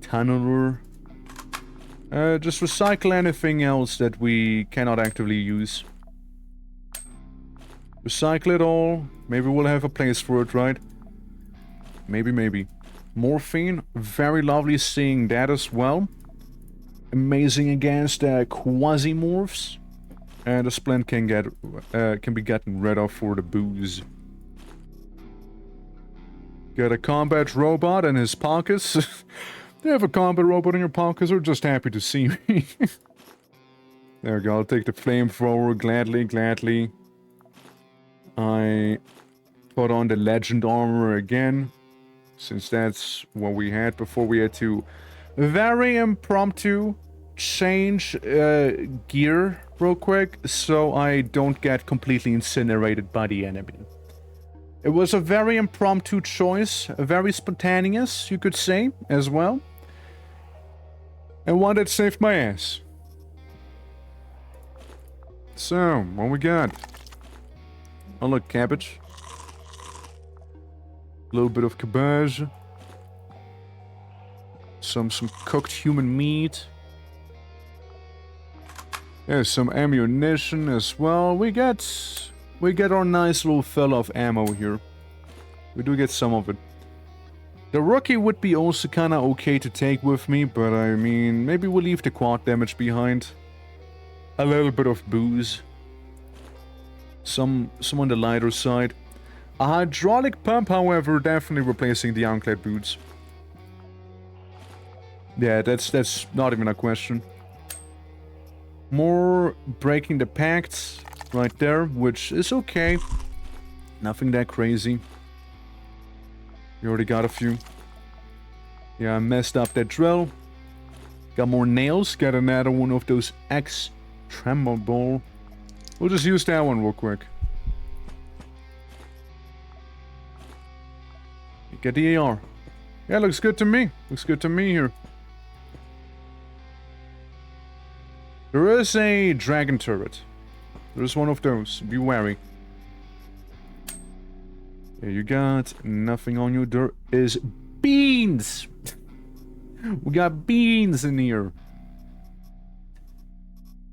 Tunneler. Just recycle anything else that we cannot actively use. Recycle it all. Maybe we'll have a place for it, right? Maybe. Morphine. Very lovely seeing that as well. Amazing against QUASIMORPHs. And the splint can be gotten rid of for the booze. Got a combat robot in his pockets. Do you have a combat robot in your pockets or just happy to see me? There we go, I'll take the flamethrower gladly. I put on the legend armor again. Since that's what we had before, we had to very impromptu change gear real quick so I don't get completely incinerated by the enemy. It was a very impromptu choice, very spontaneous, you could say, as well. And one that saved my ass. So, what we got? Oh look, cabbage. A little bit of cabbage. Some cooked human meat. There's some ammunition as well. We get our nice little fill of ammo here. We do get some of it. The rookie would be also kinda okay to take with me, but I mean, maybe we'll leave the quad damage behind. a little bit of booze. Some on the lighter side. A hydraulic pump, however, definitely replacing the ironclad boots. Yeah, that's not even a question. More breaking the pacts right there, which is okay. Nothing that crazy. You already got a few. Yeah, I messed up that drill. Got more nails. Got another one of those X tremble ball. We'll just use that one real quick. Get the AR. Yeah, looks good to me. Looks good to me here. There is a dragon turret. There's one of those. Be wary. Yeah, you got nothing on you. There is beans. We got beans in here.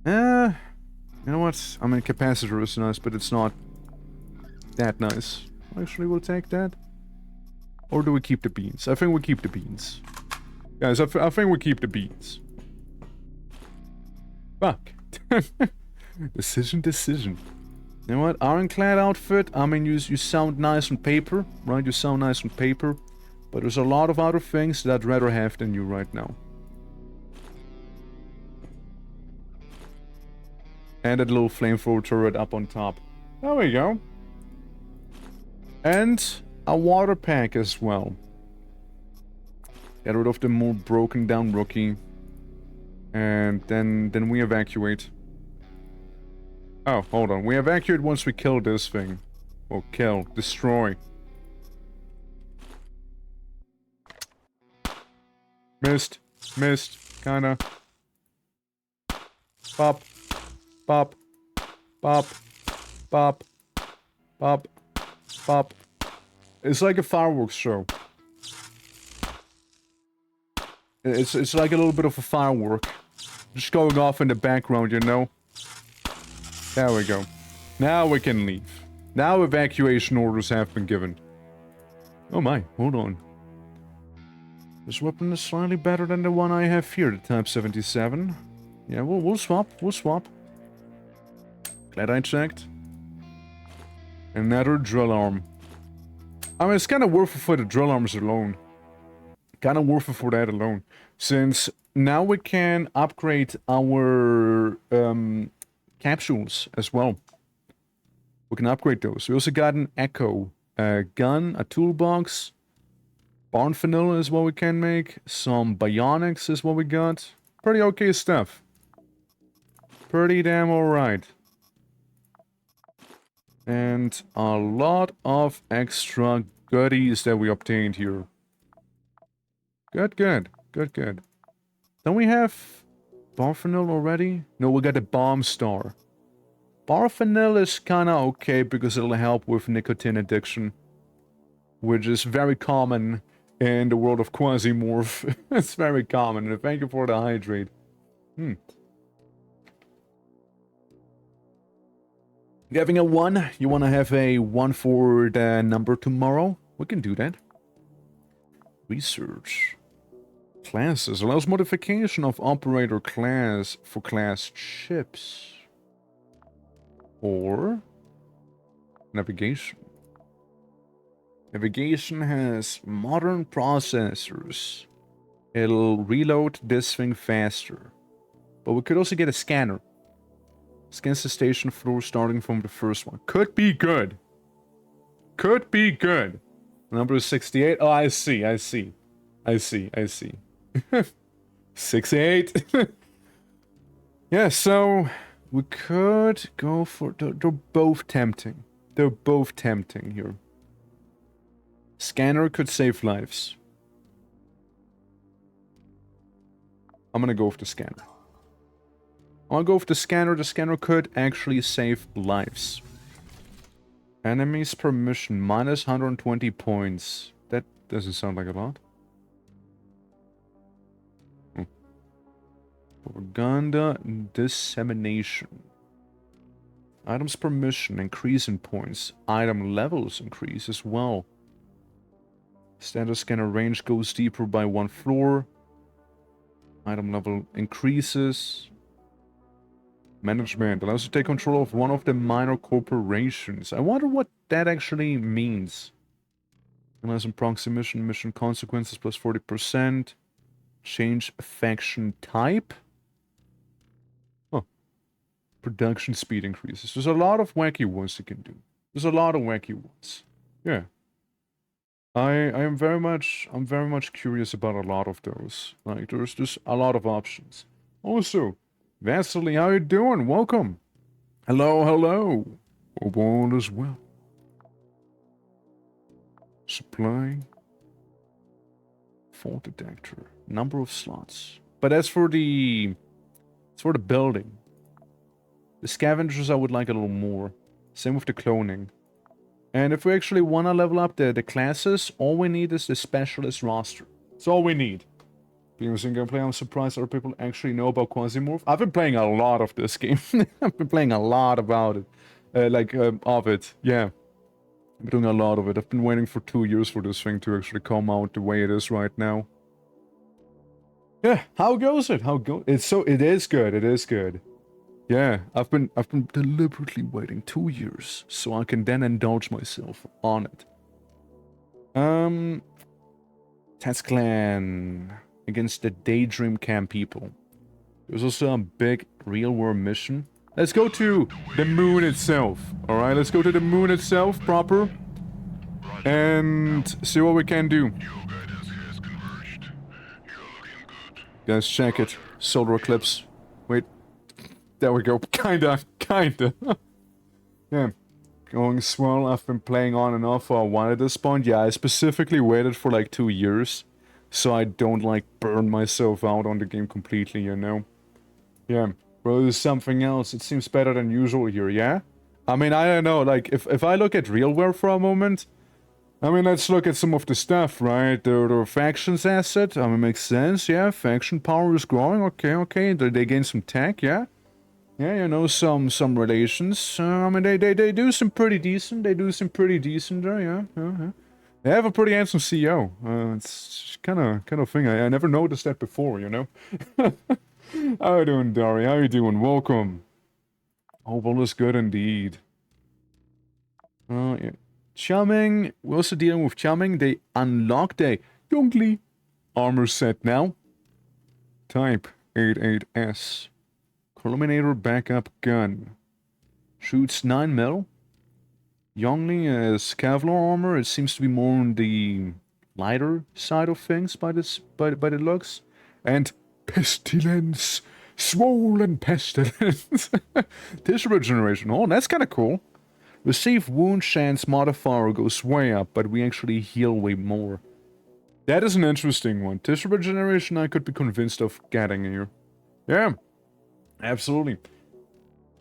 You know what? I mean, capacitor is nice, but it's not that nice. Actually, we'll take that. Or do we keep the beans? I think we keep the beans. Guys, I think we keep the beans. Fuck. Decision. You know what? Ironclad outfit. I mean, you sound nice on paper, right? You sound nice on paper. But there's a lot of other things that I'd rather have than you right now. And that little flamethrower turret up on top. There we go. And a water pack as well. Get rid of the more broken down rookie. And then we evacuate. Oh, hold on. We evacuate once we kill this thing. Or kill. Destroy. Missed. Kinda. Pop. Pop. Pop. Pop. Pop. Pop. It's like a fireworks show. It's like a little bit of a firework. Just going off in the background, you know? There we go. Now we can leave. Now evacuation orders have been given. Oh my, hold on. This weapon is slightly better than the one I have here, the Type 77. Yeah, we'll swap. Glad I checked. Another drill arm. I mean, it's kind of worth it for the drill arms alone. Kind of worth it for that alone. Since now we can upgrade our capsules as well. We can upgrade those. We also got an Echo. A gun, a toolbox. Barn vanilla is what we can make. Some bionics is what we got. Pretty okay stuff. Pretty damn alright. And a lot of extra goodies that we obtained here. Good. Don't we have Barfanil already? No, we got the Bomb Star. Barfanil is kinda okay because it'll help with nicotine addiction. Which is very common in the world of QUASIMORPH. It's very common, and thank you for the hydrate. You having a 1? You wanna have a 1 for the number tomorrow? We can do that. Research. Classes allows modification of operator class for class chips. Or navigation. Navigation has modern processors. It'll reload this thing faster. But we could also get a scanner. Scans the station floor starting from the first one. Could be good. Could be good. Number is 68. Oh, I see. 68. Yeah, so we could go for... They're both tempting. They're both tempting here. Scanner could save lives. I'm gonna go with the scanner. I'll go with the scanner. The scanner could actually save lives. Enemies per mission, minus 120 points. That doesn't sound like a lot. Propaganda dissemination. Items per mission increase in points. Item levels increase as well. Standard scanner range goes deeper by 1 floor. Item level increases. Management allows you to take control of one of the minor corporations. I wonder what that actually means. Analyze and proxy mission consequences plus 40%. Change faction type. Oh. Production speed increases. There's a lot of wacky ones you can do. There's a lot of wacky ones. Yeah. I'm very much curious about a lot of those. Like there's just a lot of options. Also, Vasily, how you doing? Welcome. Hello, hello. Hope all is well. Supply. Fault detector. Number of slots. But as for the... It's for the building. The scavengers I would like a little more. Same with the cloning. And if we actually want to level up the classes, all we need is the specialist roster. That's all we need. Being a single player, I'm surprised other people actually know about QUASIMORPH. I've been playing a lot of this game. I've been playing a lot about it. Of it. Yeah. I've been doing a lot of it. I've been waiting for 2 years for this thing to actually come out the way it is right now. Yeah, how goes it? It is good, it is good. Yeah, I've been deliberately waiting 2 years so I can then indulge myself on it. Test Clan against the Daydream Camp people. There's also a big real world mission. Let's go to the moon itself. Alright, let's go to the moon itself proper. And see what we can do. Guys, check it. Solar eclipse. Wait. There we go. Kinda. Yeah. Going swell. I've been playing on and off for a while at this point. Yeah, I specifically waited for like 2 years. So I don't like burn myself out on the game completely, you know? Yeah. Bro, there's something else. It seems better than usual here, yeah? I mean, I don't know. Like, if I look at RealWare for a moment... I mean, let's look at some of the stuff, right? The factions asset, I mean, makes sense, yeah. Faction power is growing, okay. They gain some tech, yeah. Yeah, you know, some relations. I mean, they do some pretty decent. They do some pretty decent there, yeah. They have a pretty handsome CEO. It's kind of thing. I never noticed that before, you know. How you doing, Dari? How you doing? Welcome. Hope all is good indeed. Yeah. Charming, we're also dealing with Charming. They unlocked a Youngly armor set now. Type 88S. Culminator backup gun. Shoots 9 mil. Youngly is Kevlar armor. It seems to be more on the lighter side of things by the looks. And Pestilence. Swollen Pestilence. Tissue regeneration. Oh, that's kind of cool. Receive wound chance modifier goes way up, but we actually heal way more. That is an interesting one. Tissue regeneration I could be convinced of getting here. Yeah. Absolutely.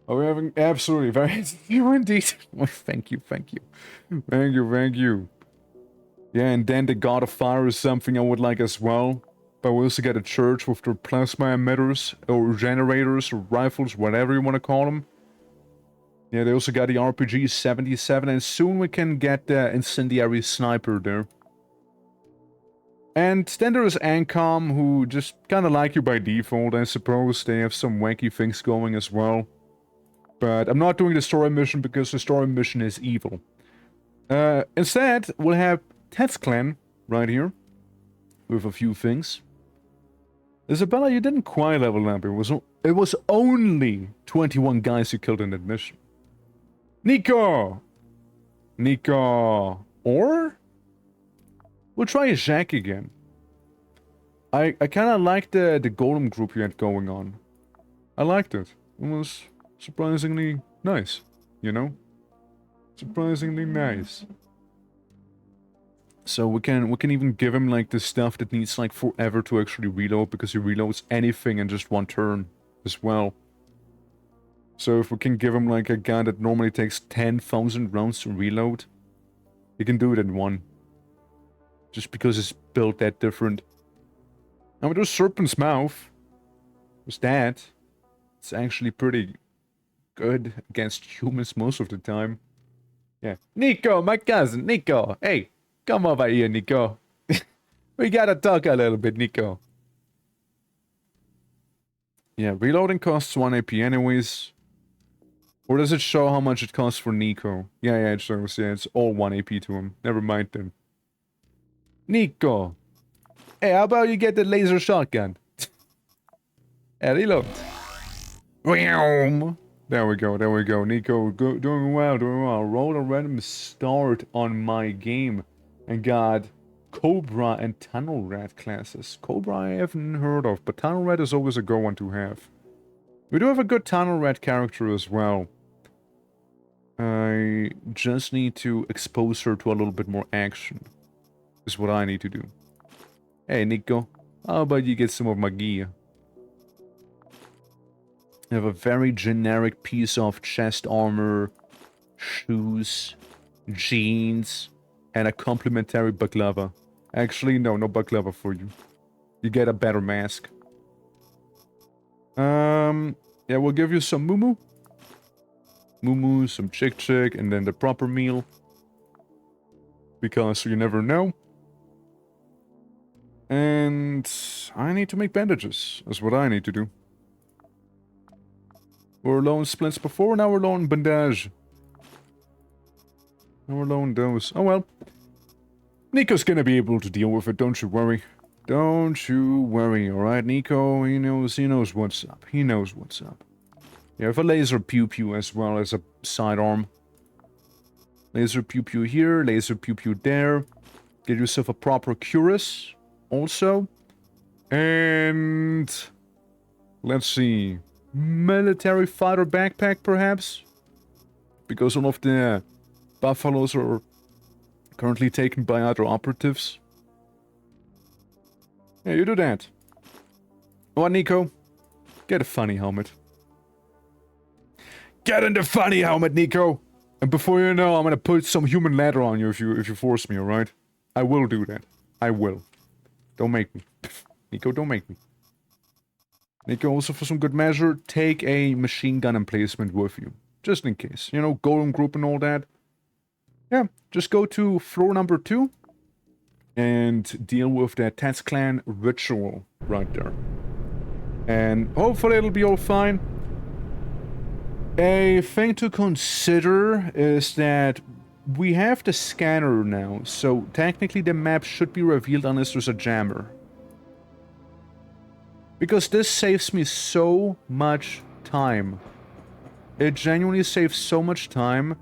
Oh, we're having... Absolutely. Very... You indeed. Oh, thank you. Thank you. Yeah, and then the God of Fire is something I would like as well. But we also get a church with their plasma emitters, or generators, or rifles, whatever you want to call them. Yeah, they also got the RPG 77, and soon we can get the incendiary sniper there. And then there is Ancom, who just kind of like you by default, I suppose. They have some wacky things going as well. But I'm not doing the story mission because the story mission is evil. Instead, we'll have Test Clan right here. With a few things. Isabella, you didn't quite level up. It was only 21 guys you killed in that mission. Nico! Or? We'll try Jacques again. I kind of liked the golem group you had going on. I liked it. It was surprisingly nice, you know? Surprisingly nice. So we can even give him like the stuff that needs like forever to actually reload, because he reloads anything in just one turn as well. So if we can give him like a gun that normally takes 10,000 rounds to reload, he can do it in one. Just because it's built that different. I mean, there's Serpent's Mouth. There's that. It's actually pretty good against humans most of the time. Yeah. Nico, my cousin, Nico. Hey, come over here, Nico. We gotta talk a little bit, Nico. Yeah, reloading costs 1 AP anyways. Or does it show how much it costs for Nico? Yeah, it shows. Yeah, it's all 1 AP to him. Never mind then. Nico! Hey, how about you get the laser shotgun? Hey, reload. There we go, there we go. Nico, doing well, doing well. Roll a random start on my game. And got Cobra and Tunnel Rat classes. Cobra I haven't heard of, but Tunnel Rat is always a good one to have. We do have a good Tunnel Rat character as well. I just need to expose her to a little bit more action. Is what I need to do. Hey, Nico. How about you get some of my gear? I have a very generic piece of chest armor, shoes, jeans, and a complimentary baklava. Actually, no baklava for you. You get a better mask. Yeah, we'll give you some mumu. Mumu, some chick, and then the proper meal. Because you never know. And I need to make bandages. That's what I need to do. We're low on splints before, now we're low on bandage. Now we're low on those. Oh well. Nico's gonna be able to deal with it, don't you worry. Don't you worry, alright, Nico? He knows what's up. He knows what's up. You have a laser pew-pew as well as a sidearm. Laser pew-pew here, laser pew-pew there. Get yourself a proper cuirass, also. And... let's see. Military fighter backpack, perhaps? Because all of the buffaloes are currently taken by other operatives. Yeah, you do that. What, Nico? Get a funny helmet. Get in the funny helmet, Nico! And before you know, I'm gonna put some human leather on you if you force me, alright? I will do that. I will. Don't make me. Nico, don't make me. Nico, also for some good measure, take a machine gun emplacement with you. Just in case. You know, golem group and all that. Yeah, just go to floor number 2. And deal with that Tats Clan ritual right there. And hopefully it'll be all fine. A thing to consider is that we have the scanner now, so technically the map should be revealed unless there's a jammer. Because this saves me so much time. It genuinely saves so much time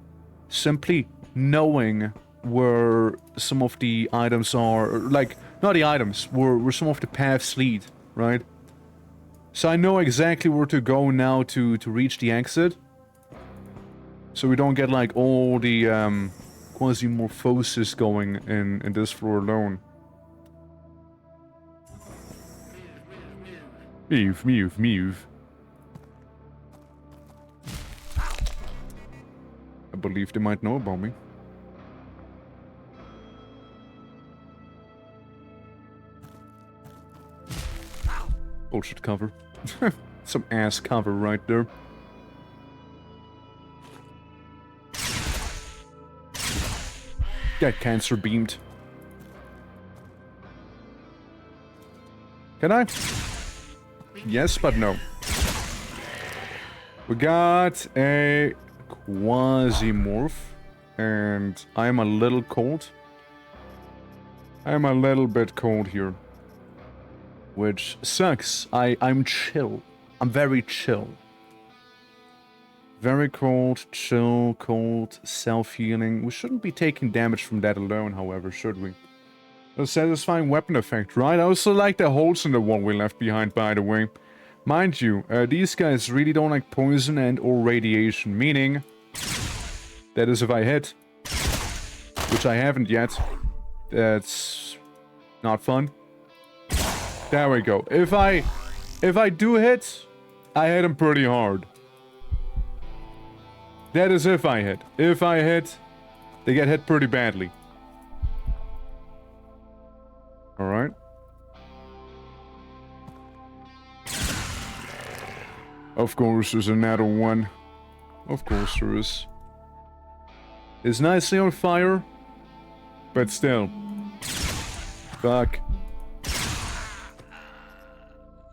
simply knowing where some of the items are, like, not the items, where some of the paths lead, right? So I know exactly where to go now to reach the exit. So we don't get, like, all the quasimorphosis going in this floor alone. Move. I believe they might know about me. Bullshit cover. Some ass cover right there. Get cancer beamed. Can I? Yes, but no. We got a QUASIMORPH, and I'm a little cold. I'm a little bit cold here. Which sucks. I'm chill. I'm very chill. Very cold, chill, cold, self-healing. We shouldn't be taking damage from that alone, however, should we? A satisfying weapon effect, right? I also like the holes in the wall we left behind, by the way. Mind you, these guys really don't like poison and or radiation, meaning... that is if I hit. Which I haven't yet. That's... not fun. There we go. If I do hit, I hit him pretty hard. That is if I hit. If I hit, they get hit pretty badly. Alright. Of course there's another one. Of course there is. It's nicely on fire. But still. Fuck.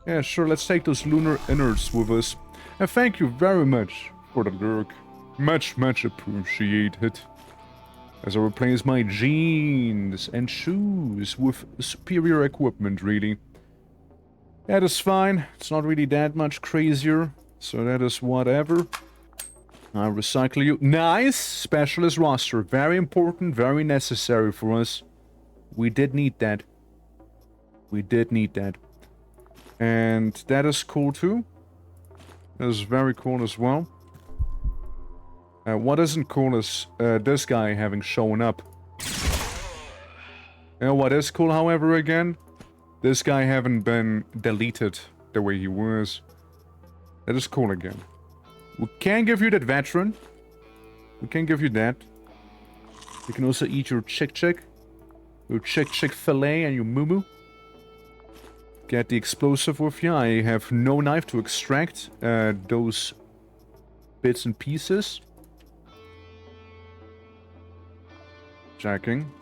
Yeah, sure, let's take those lunar innards with us. And thank you very much for the lurk. Much, much appreciated. As I replace my jeans and shoes with superior equipment, really. That is fine. It's not really that much crazier. So that is whatever. I'll recycle you. Nice! Specialist roster. Very important, very necessary for us. We did need that. We did need that. And that is cool too. That is very cool as well. What isn't cool is this guy having shown up. You know what is cool, however, again? This guy having been deleted the way he was. That is cool again. We can give you that veteran. We can give you that. You can also eat your chick. Your chick fillet and your moo. Get the explosive with you. I have no knife to extract those bits and pieces. Checking.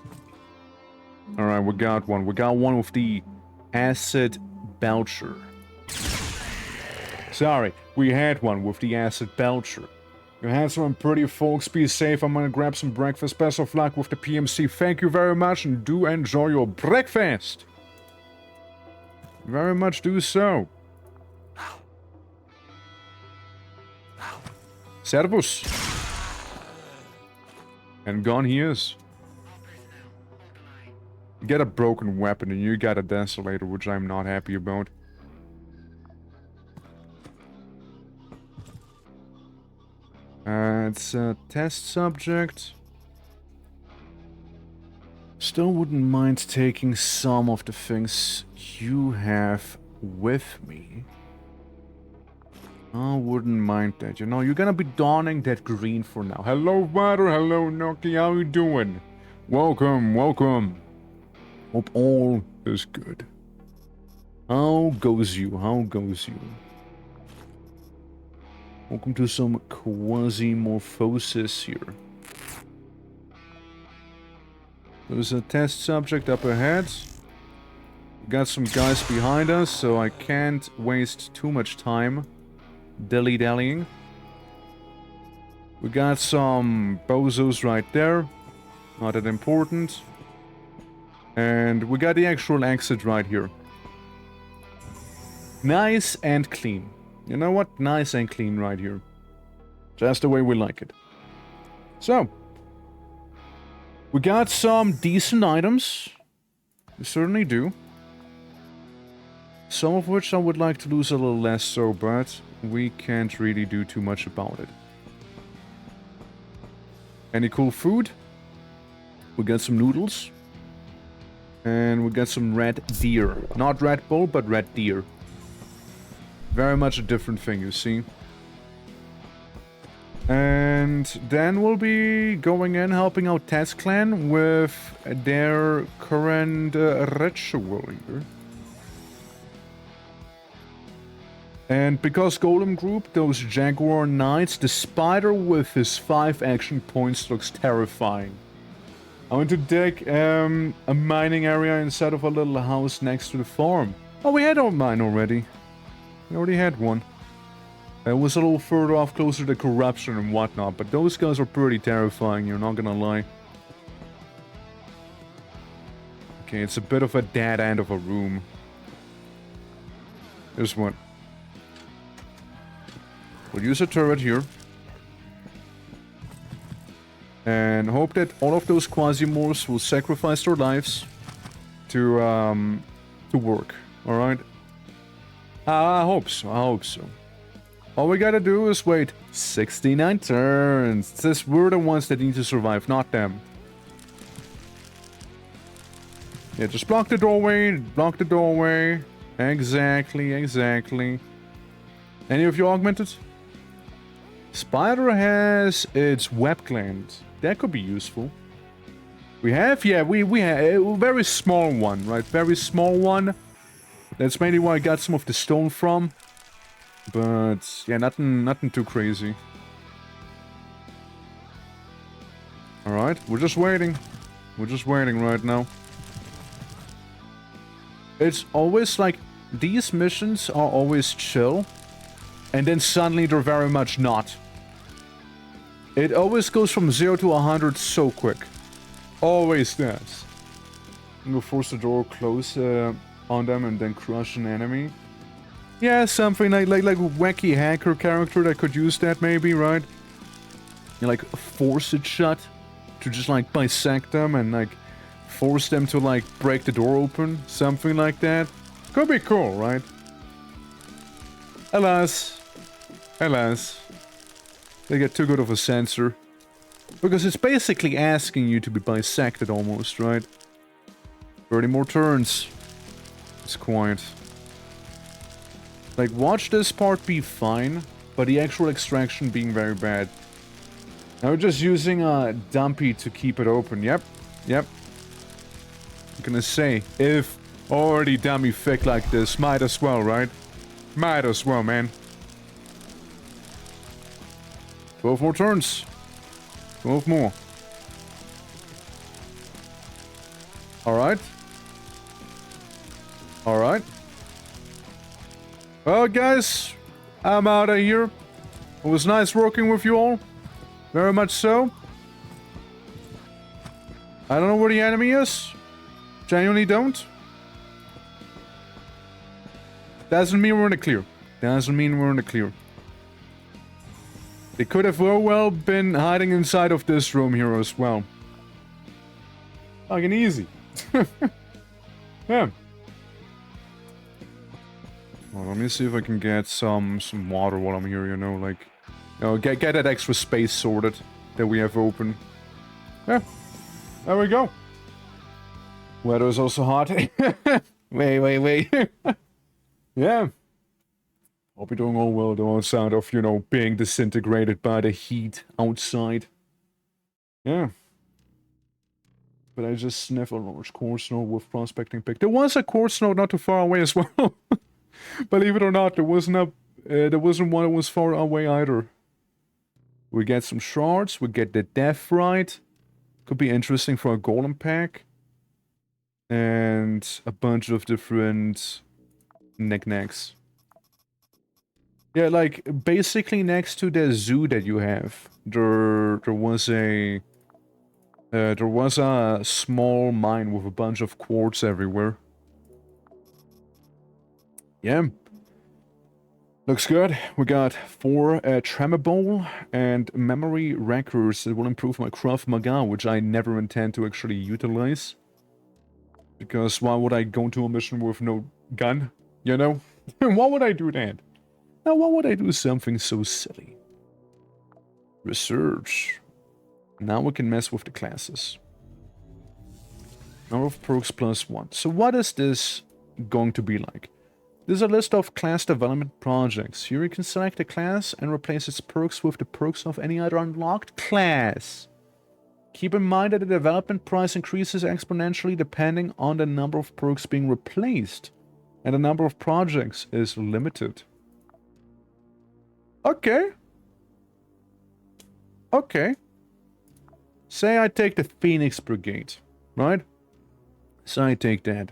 Alright, we got one. We got one with the acid belcher. Sorry, we had one with the acid belcher. You had some pretty folks. Be safe. I'm gonna grab some breakfast. Best of luck with the PMC. Thank you very much and do enjoy your breakfast. Very much do so. Servus. And gone he is. You get a broken weapon and you got a desolator, which I'm not happy about. It's a test subject. Still wouldn't mind taking some of the things you have with me. I wouldn't mind that. You know, you're gonna be donning that green for now. Hello, Vader. Hello, Noki. How you doing? Welcome, welcome. Hope all is good. How goes you? How goes you? Welcome to some quasimorphosis here. There's a test subject up ahead. Got some guys behind us, so I can't waste too much time dilly-dallying. We got some bozos right there. Not that important. And we got the actual exit right here. Nice and clean. You know what? Nice and clean right here. Just the way we like it. So. We got some decent items. We certainly do. Some of which I would like to lose a little less so, but we can't really do too much about it. Any cool food? We got some noodles. And we got some red deer. Not Red Bull, but red deer. Very much a different thing, you see. And then we'll be going in, helping out Taz Clan with their current ritual here. And because Golem Group, those Jaguar Knights, the spider with his 5 action points looks terrifying. I want to dig a mining area instead of a little house next to the farm. Oh, we had our mine already. We already had one. It was a little further off, closer to corruption and whatnot, but those guys are pretty terrifying, you're not gonna lie. Okay, it's a bit of a dead end of a room. Here's one. We'll use a turret here. And hope that all of those Quasimorphs will sacrifice their lives to work, alright? I hope so, I hope so. All we gotta do is wait 69 turns. It says we're the ones that need to survive, not them. Yeah, just block the doorway, block the doorway. Exactly, exactly. Any of you augmented? Spider has its web gland. That could be useful. We have, yeah, we have a very small one, right? Very small one. That's mainly where I got some of the stone from. But yeah, nothing too crazy. Alright, we're just waiting. We're just waiting right now. It's always like these missions are always chill, and then suddenly they're very much not. It always goes from 0 to 100 so quick. Always does. You force the door close on them and then crush an enemy. Yeah, something like wacky hacker character that could use that maybe, right? You like force it shut to just like bisect them and like force them to like break the door open, something like that. Could be cool, right? Alas, they get too good of a sensor. Because it's basically asking you to be bisected almost, right? 30 more turns. It's quiet. Like, watch this part be fine, but the actual extraction being very bad. Now we're just using a dumpy to keep it open. Yep. I'm gonna say, if already dummy thick like this, might as well, right? Might as well, man. 12 more turns. 12 more. Alright. Well, guys, I'm out of here. It was nice working with you all. Very much so. I don't know where the enemy is. Genuinely don't. Doesn't mean we're in the clear. They could have very well been hiding inside of this room here as well. Fucking easy. Yeah. Well, let me see if I can get some water while I'm here, you know, like... You know, get that extra space sorted that we have open. Yeah. There we go. Weather is also hot. Wait. Yeah. Hope you're doing all well, though, on sound of, you know, being disintegrated by the heat outside. Yeah. But I just sniffed a large coarse snow with prospecting pick. There was a coarse snow not too far away as well. Believe it or not, there wasn't one that was far away either. We get some shards, we get the death right. Could be interesting for a golem pack. And a bunch of different knickknacks. Yeah, like, basically next to the zoo that you have, there was a small mine with a bunch of quartz everywhere. Yeah. Looks good. We got 4 tremor bowl and memory records that will improve my Krav Maga, which I never intend to actually utilize. Because why would I go into a mission with no gun? You know? Why would I do that? Now, why would I do something so silly? Research. Now we can mess with the classes. Number of perks +1. So what is this going to be like? This is a list of class development projects. Here you can select a class and replace its perks with the perks of any other unlocked class. Keep in mind that the development price increases exponentially depending on the number of perks being replaced, and the number of projects is limited. Okay. Say I take the Phoenix Brigade, right? So I take that.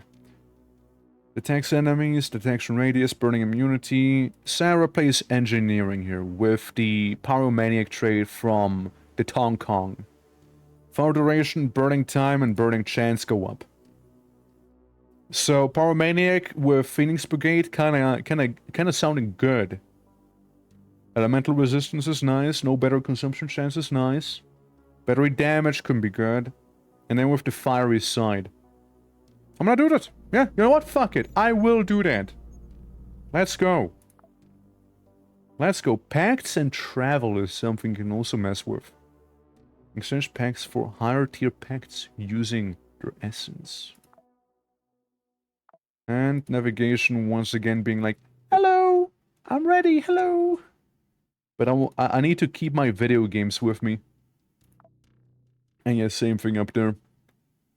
Detects enemies, detection radius, burning immunity. Sarah plays engineering here with the Pyromaniac trait from the Tong Kong. Fire duration, burning time, and burning chance go up. So Pyromaniac with Phoenix Brigade kinda sounding good. Elemental resistance is nice, no battery consumption chance is nice. Battery damage can be good. And then with the fiery side. I'm gonna do that. Yeah, you know what? Fuck it. I will do that. Let's go. Pacts and travel is something you can also mess with. Exchange pacts for higher tier pacts using their essence. And navigation once again being like, hello, I'm ready, hello. But I need to keep my video games with me. And yeah, same thing up there.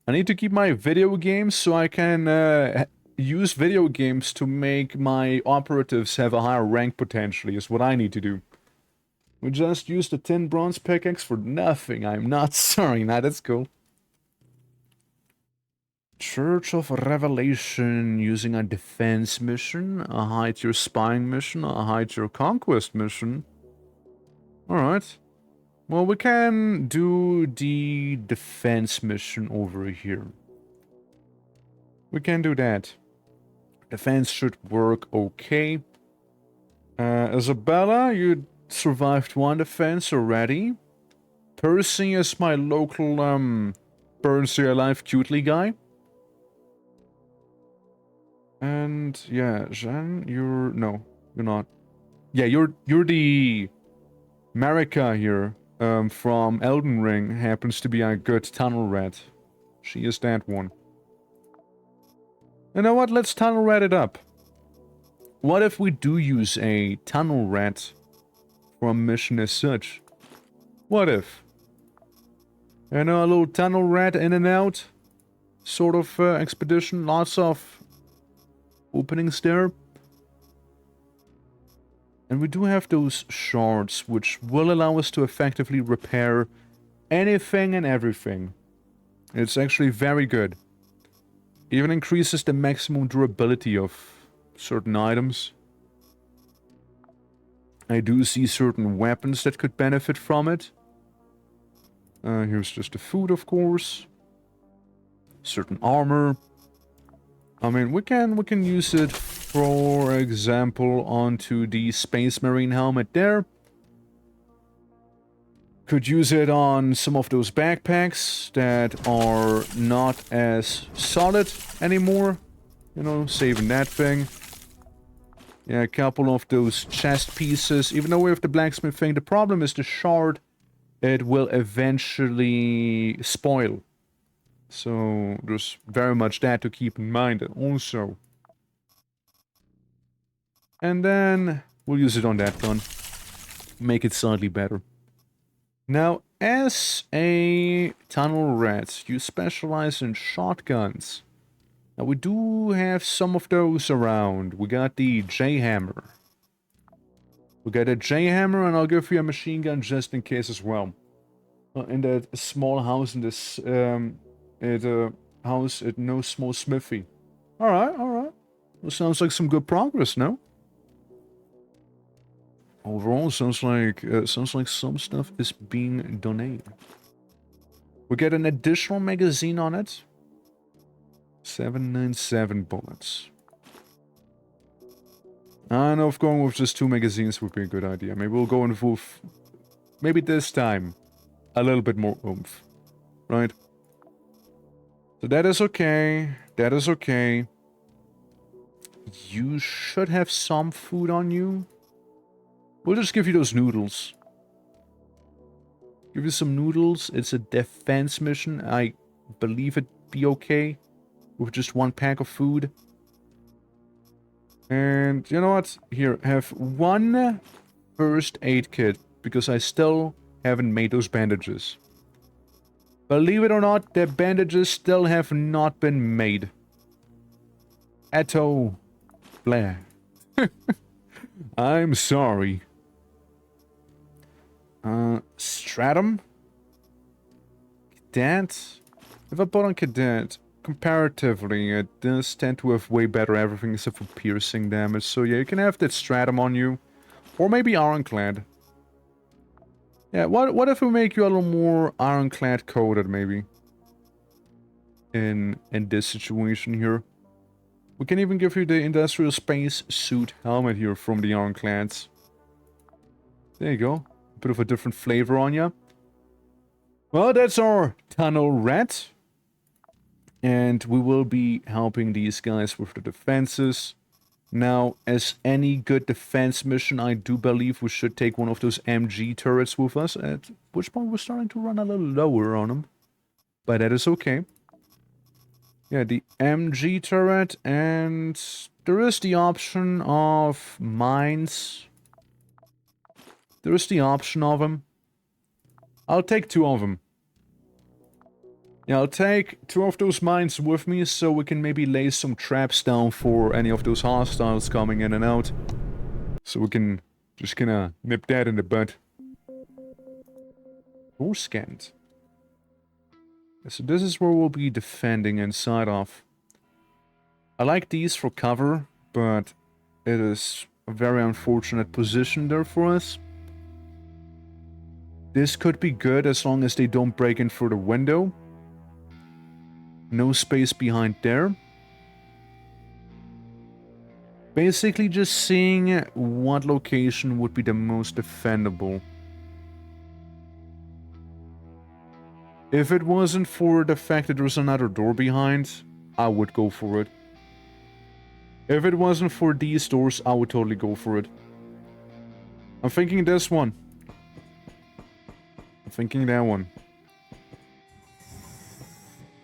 I need to keep my video games so I can use video games to make my operatives have a higher rank potentially, is what I need to do. We just used a tin bronze pickaxe for nothing. I'm not sorry. Nah, that's cool. Church of Revelation using a defense mission, a hide-tier spying mission, a hide-tier conquest mission. Alright. Well, we can do the defense mission over here. We can do that. Defense should work okay. Isabella, you survived one defense already. Percy is my local, burn stay alive cutely guy. And, yeah, Jean, you're... No, you're not. Yeah, you're the... Marika here, from Elden Ring, happens to be a good tunnel rat. She is that one. You know what? Let's tunnel rat it up. What if we do use a tunnel rat for a mission as such? What if? You know, a little tunnel rat in and out sort of expedition. Lots of openings there. And we do have those shards, which will allow us to effectively repair anything and everything. It's actually very good. Even increases the maximum durability of certain items. I do see certain weapons that could benefit from it. Here's just the food, of course. Certain armor. I mean, we can use it, for example, onto the Space Marine helmet there. Could use it on some of those backpacks that are not as solid anymore. You know, saving that thing. Yeah, a couple of those chest pieces. Even though we have the blacksmith thing, the problem is the shard. It will eventually spoil. So there's very much that to keep in mind also. And then we'll use it on that gun. Make it slightly better. Now, as a tunnel rat, you specialize in shotguns. Now, we do have some of those around. We got the J-Hammer. We got a J-Hammer, and I'll give you a machine gun just in case as well. In that small house in this, house at no small smithy. Alright, alright. Well, sounds like some good progress, no? Overall, sounds like some stuff is being done. We get an additional magazine on it. 797 bullets. I know if going with just 2 magazines would be a good idea. Maybe we'll go in with, maybe this time, a little bit more oomph. Right? So that is okay. That is okay. You should have some food on you. We'll just give you those noodles. Give you some noodles. It's a defense mission. I believe it'd be okay with just 1 pack of food. And you know what? Here, have 1 first aid kit, because I still haven't made those bandages. Believe it or not, the bandages still have not been made. Atto. Blah. I'm sorry. Stratum? Cadet? If I put on Cadet, comparatively, it does tend to have way better everything except for piercing damage. So yeah, you can have that Stratum on you. Or maybe Ironclad. Yeah, what if we make you a little more Ironclad coded, maybe? In this situation here. We can even give you the industrial space suit helmet here from the Ironclads. There you go. A bit of a different flavor on you. Well, that's our tunnel rat. And we will be helping these guys with the defenses. Now, as any good defense mission, I do believe we should take one of those MG turrets with us. At which point we're starting to run a little lower on them. But that is okay. Yeah, the MG turret, and there is the option of mines. There is the option of them. I'll take 2 of them. Yeah, I'll take 2 of those mines with me, so we can maybe lay some traps down for any of those hostiles coming in and out. So we can just kinda nip that in the bud. Or scanned. So this is where we'll be defending inside of. I like these for cover, but it is a very unfortunate position there for us. This could be good as long as they don't break in through the window. No space behind there. Basically just seeing what location would be the most defendable. If it wasn't for the fact that there's another door behind, I would go for it. If it wasn't for these doors, I would totally go for it. I'm thinking this one. I'm thinking that one.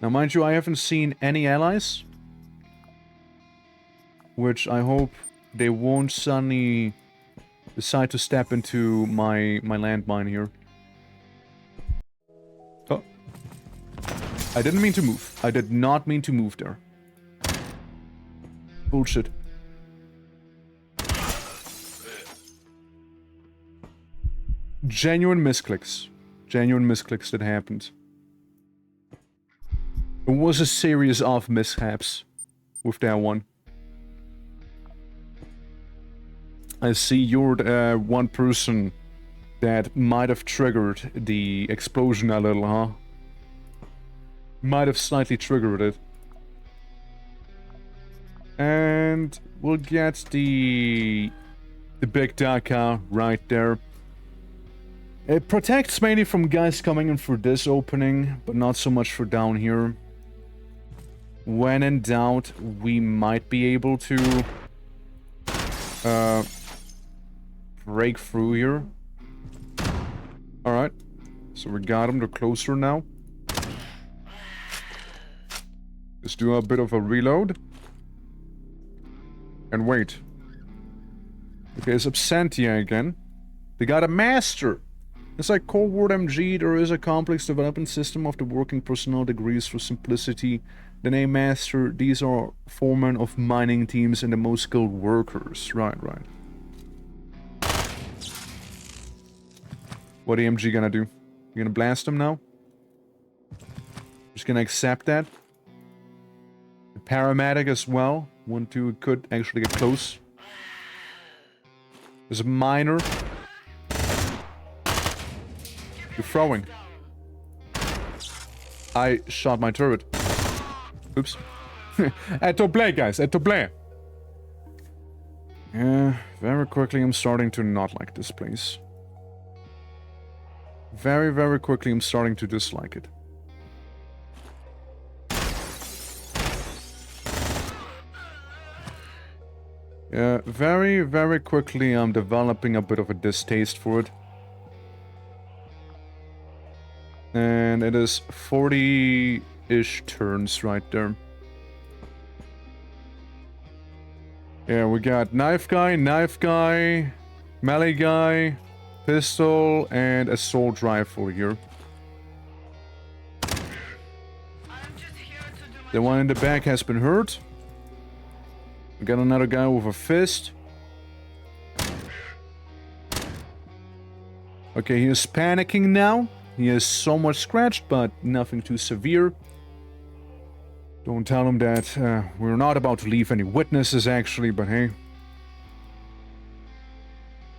Now, mind you, I haven't seen any allies. Which I hope they won't suddenly decide to step into my landmine here. Oh. I didn't mean to move. I did not mean to move there. Bullshit. Genuine misclicks. Genuine misclicks that happened. It was a series of mishaps with that one. I see you're the one person that might have triggered the explosion a little, huh? Might have slightly triggered it. And we'll get the big Daka right there. It protects mainly from guys coming in through this opening, but not so much for down here. When in doubt, we might be able to break through here. Alright. So we got them. They're closer now. Let's do a bit of a reload. And wait. Okay, it's Absentia again. They got a master. It's like Cold War MG. There is a complex development system of the working personnel degrees for simplicity. The name master. These are foremen of mining teams and the most skilled workers. Right. What AMG gonna do? You gonna blast him now? Just gonna accept that. The paramedic as well. 1-2 could actually get close. There's a miner. You're throwing. I shot my turret. Oops. At to play, guys. At to play. Yeah, very quickly I'm starting to not like this place. Very, very quickly I'm starting to dislike it. Yeah, very, very quickly I'm developing a bit of a distaste for it. And it is 40-ish turns right there. Yeah, we got knife guy, melee guy, pistol, and assault rifle here. The one in the back has been hurt. We got another guy with a fist. Okay, he is panicking now. He is somewhat scratched, but nothing too severe. Don't tell him that we're not about to leave any witnesses, actually, but hey.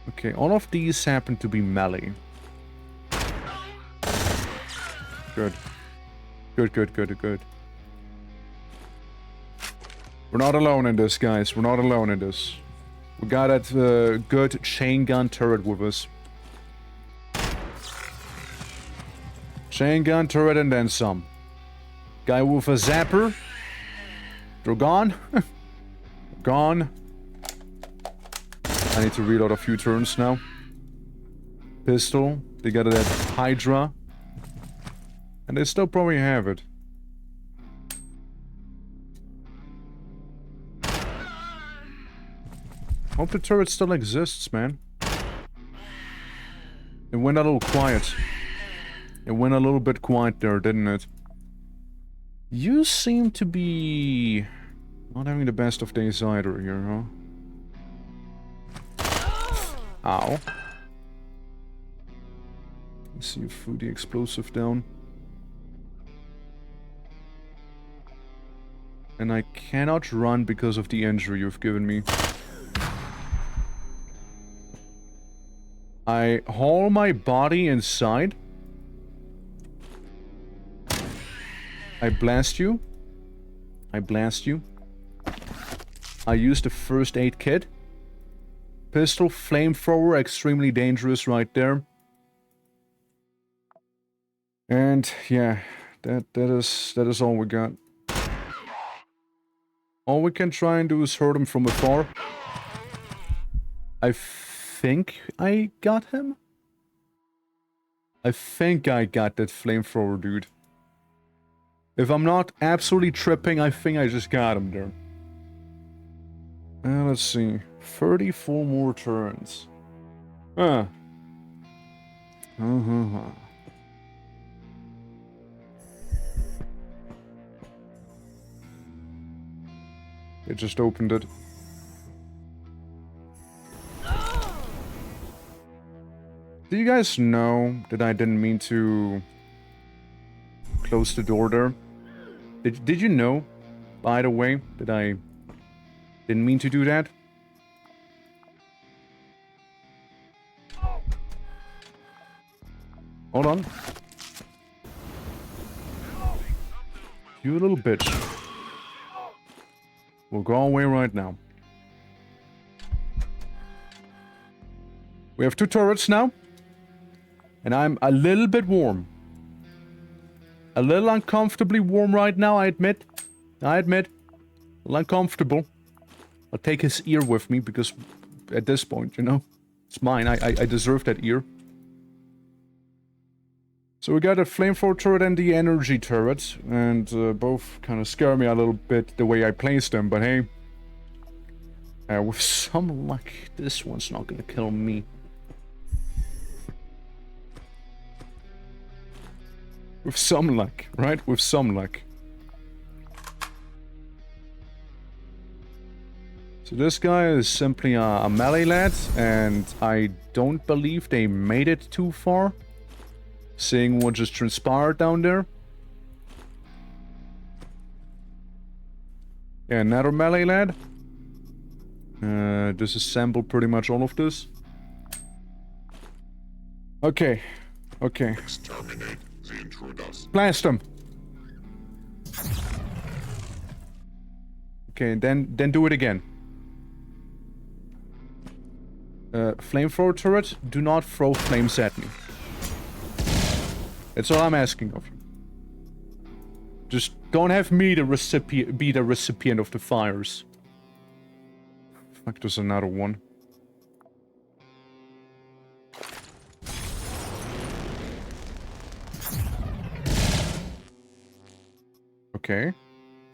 Okay, all of these happen to be melee. Good. Good. We're not alone in this, guys. We're not alone in this. We got that good chain gun turret with us. Chain gun turret and then some. Guy with a zapper. They're gone. Gone. I need to reload a few turns now. Pistol. They got that Hydra. And they still probably have it. Hope the turret still exists, man. It went a little quiet. It went a little bit quiet there, didn't it? You seem to be not having the best of days either here, huh? Ow. Let's see if through the explosive down. And I cannot run because of the injury you've given me. I haul my body inside. I blast you. I blast you. I use the first aid kit. Pistol, flamethrower, extremely dangerous right there. And yeah, that is all we got. All we can try and do is hurt him from afar. I think I got him. I think I got that flamethrower dude. If I'm not absolutely tripping, I think I just got him there. Let's see. 34 more turns. Huh. It just opened it. Do you guys know that I didn't mean to close the door there? Did you know, by the way, that I didn't mean to do that? Hold on. You little bitch. We'll go away right now. We have 2 turrets now. And I'm a little bit warm. A little uncomfortably warm right now, I admit. I admit. A little uncomfortable. I'll take his ear with me because at this point, you know, it's mine. I deserve that ear. So we got a flamethrower turret and the energy turret. And both kind of scare me a little bit the way I placed them. But hey, with some luck, this one's not gonna kill me. With some luck, right? With some luck. So this guy is simply a melee lad, and I don't believe they made it too far. Seeing what just transpired down there. Yeah, another melee lad. Disassemble pretty much all of this. Okay. Okay. Exterminate the intruders. Blast them. Okay, then do it again. Flamethrower turret, do not throw flames at me. That's all I'm asking of you. Just don't have me be the recipient of the fires. Fuck, there's another one. Okay.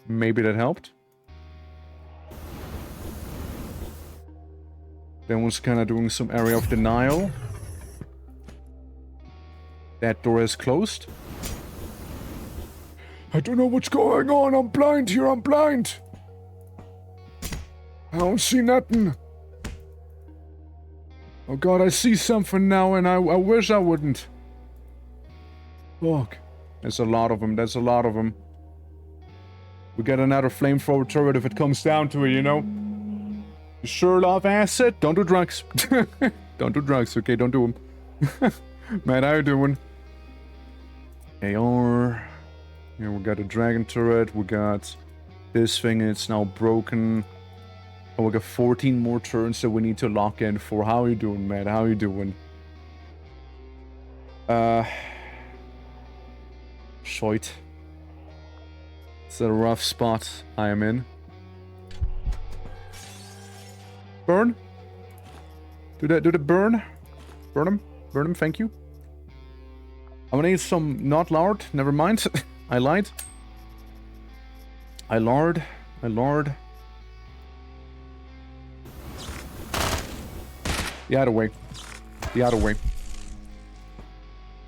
Maybe that helped. That one's kind of doing some area of denial. That door is closed. I don't know what's going on. I'm blind here. I'm blind. I don't see nothing. Oh god, I see something now and I wish I wouldn't. Fuck. There's a lot of them. There's a lot of them. We get another flamethrower turret if it comes down to it, you know? You sure love acid? Don't do drugs. Don't do drugs, okay? Don't do them. Man, how you doing? AR. Yeah, we got a dragon turret. We got this thing. It's now broken. Oh, we got 14 more turns that we need to lock in for. How you doing, man? How you doing? Shite. It's a rough spot I am in. Burn. Do the burn. Burn him. Burn him, thank you. I'm gonna need some not lard. Never mind. I lied. I lard. The other way. The other way.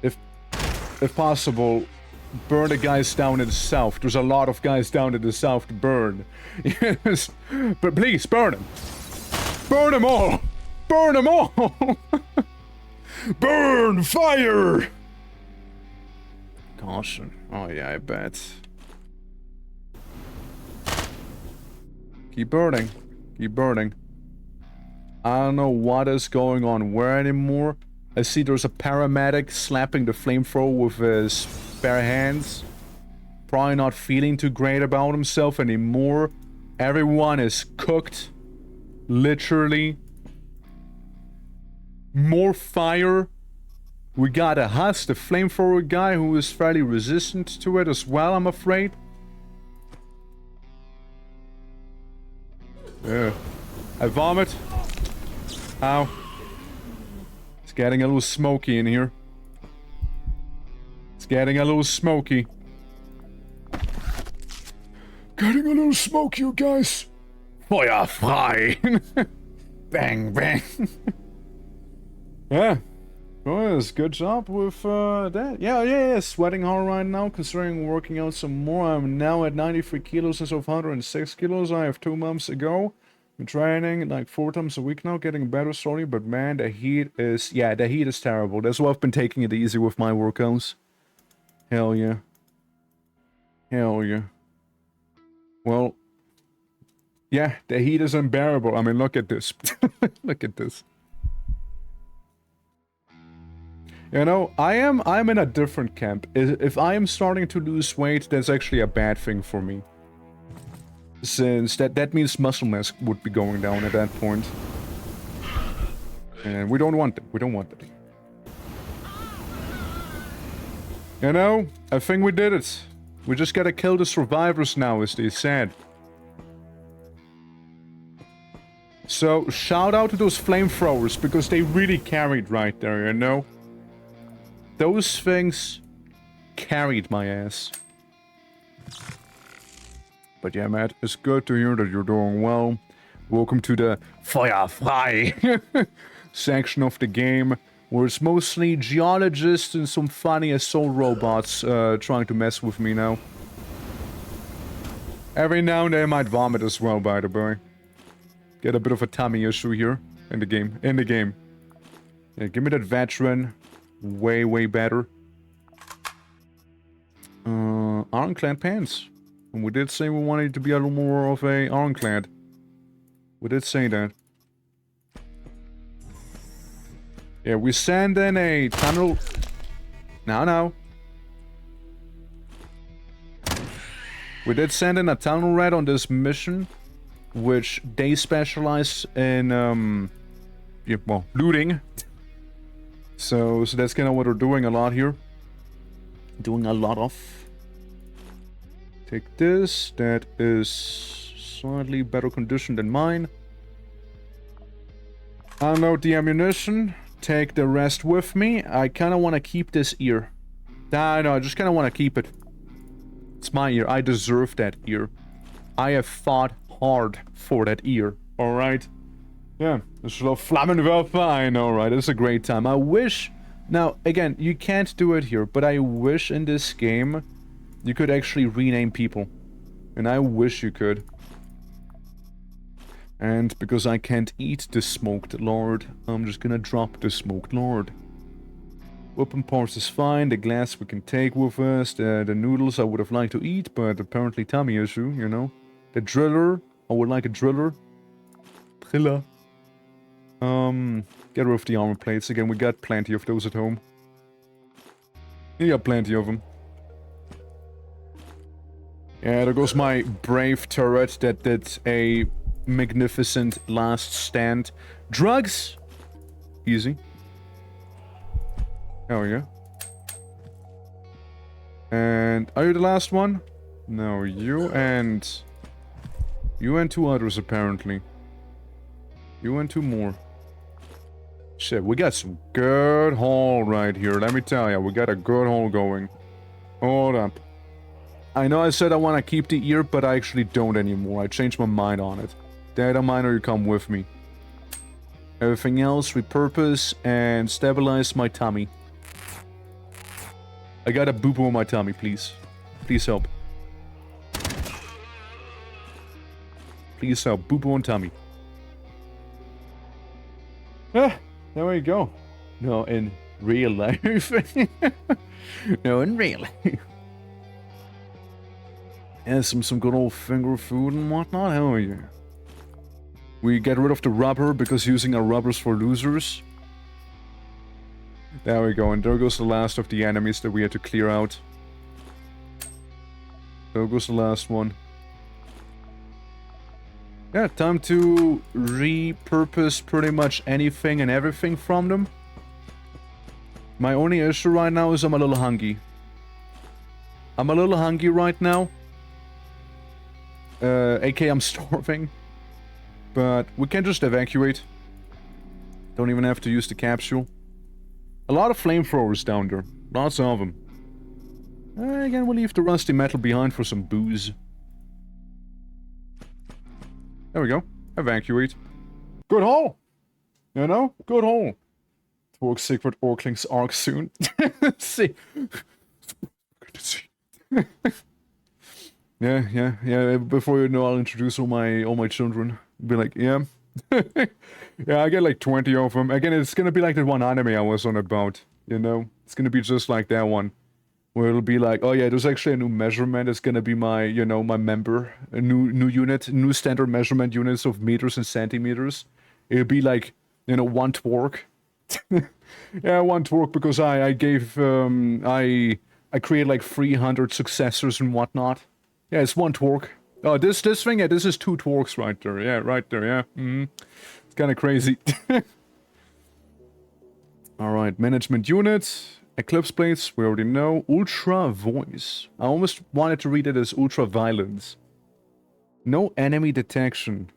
If possible, burn the guys down in the south. There's a lot of guys down in the south to burn. Yes. But please, burn them. Burn them all! Burn them all! Burn! Fire! Caution. Oh yeah, I bet. Keep burning. Keep burning. I don't know what is going on where anymore. I see there's a paramedic slapping the flamethrower with his bare hands. Probably not feeling too great about himself anymore. Everyone is cooked. Literally. More fire. We got a Huss, the flamethrower guy, who is fairly resistant to it as well, I'm afraid. Yeah. I vomit. Ow. It's getting a little smoky in here. It's getting a little smoky. Getting a little smoky, you guys. Feuer frei. Bang, bang. Yeah. Boys, good job with that. Yeah, sweating hard right now, considering working out some more. I'm now at 93 kilos instead of 106 kilos. I have 2 months ago. I'm training like 4 times a week now, getting better slowly, but man, the heat is, the heat is terrible. That's why I've been taking it easy with my workouts. Hell yeah. Hell yeah. Well, yeah, the heat is unbearable. I mean, look at this. Look at this. You know, I'm in a different camp. If I am starting to lose weight, that's actually a bad thing for me. Since that means muscle mass would be going down at that point. And we don't want it. We don't want it. You know, I think we did it. We just gotta kill the survivors now, as they said. So, shout out to those flamethrowers, because they really carried right there, you know? Those things carried my ass. But yeah, Matt, it's good to hear that you're doing well. Welcome to the Feuer frei section of the game, where it's mostly geologists and some funny assault robots trying to mess with me now. Every now and then I might vomit as well, by the way. Get a bit of a tummy issue here in the game. Yeah, give me that veteran. Way, way better. Ironclad pants. And we did say we wanted to be a little more of a ironclad. We did say that. Yeah, we send in a tunnel... No. We did send in a tunnel rat on this mission, which they specialize in, looting. So that's kind of what we're doing a lot here. Doing a lot of. Take this. That is slightly better condition than mine. Unload the ammunition. Take the rest with me. I kind of want to keep this ear. No, I just kind of want to keep it. It's my ear. I deserve that ear. I have fought hard for that ear. Alright? Yeah, this little Flammenwerfer, I know, right? It's a great time. I wish... Now, again, you can't do it here, but I wish in this game you could actually rename people. And I wish you could. And because I can't eat the smoked lord, I'm just gonna drop the smoked lord. Weapon parts is fine, the glass we can take with us, the noodles I would have liked to eat, but apparently tummy issue, you know. The driller, I would like a driller. Driller. Get rid of the armor plates. Again, we got plenty of those at home. You got plenty of them. Yeah, there goes my brave turret that did a magnificent last stand. Drugs! Easy. Oh, yeah. And are you the last one? No, you and 2 others, apparently. You and 2 more. Shit, we got some good haul right here. Let me tell you, we got a good haul going. Hold up. I know I said I want to keep the ear, but I actually don't anymore. I changed my mind on it. Data miner, you come with me. Everything else, repurpose and stabilize my tummy. I got a boo-boo on my tummy, please. Please help. Please help. Boo-boo on tummy. Ah, there we go. No, in real life. No, in real life. Yeah, some good old finger food and whatnot. Hell yeah. We get rid of the rubber because using our rubbers for losers. There we go, and there goes the last of the enemies that we had to clear out. There goes the last one. Yeah, time to repurpose pretty much anything and everything from them. My only issue right now is I'm a little hungry. I'm a little hungry right now. AK I'm starving. But we can just evacuate. Don't even have to use the capsule. A lot of flamethrowers down there. Lots of them. Again, we'll leave the rusty metal behind for some booze. There we go. Evacuate. Good haul! You know? Good haul. Twerk Secret Orkling's arc soon. See. Good to see. Yeah. Before you know, I'll introduce all my children. Be like, yeah. Yeah, I get like 20 of them. Again, it's gonna be like that one anime I was on about, you know? It's gonna be just like that one. Where it'll be like, oh yeah, there's actually a new measurement. It's gonna be my, you know, my member. A new unit, new standard measurement units of meters and centimeters. It'll be like, you know, 1 twerk. Yeah, 1 twerk because I gave, I created like 300 successors and whatnot. Yeah, it's 1 twerk. Oh, this thing, yeah, this is 2 twerks right there. Yeah, right there, yeah. It's kind of crazy. Alright, management unit. Eclipse plates, we already know. Ultra voice. I almost wanted to read it as ultra violence. No enemy detection.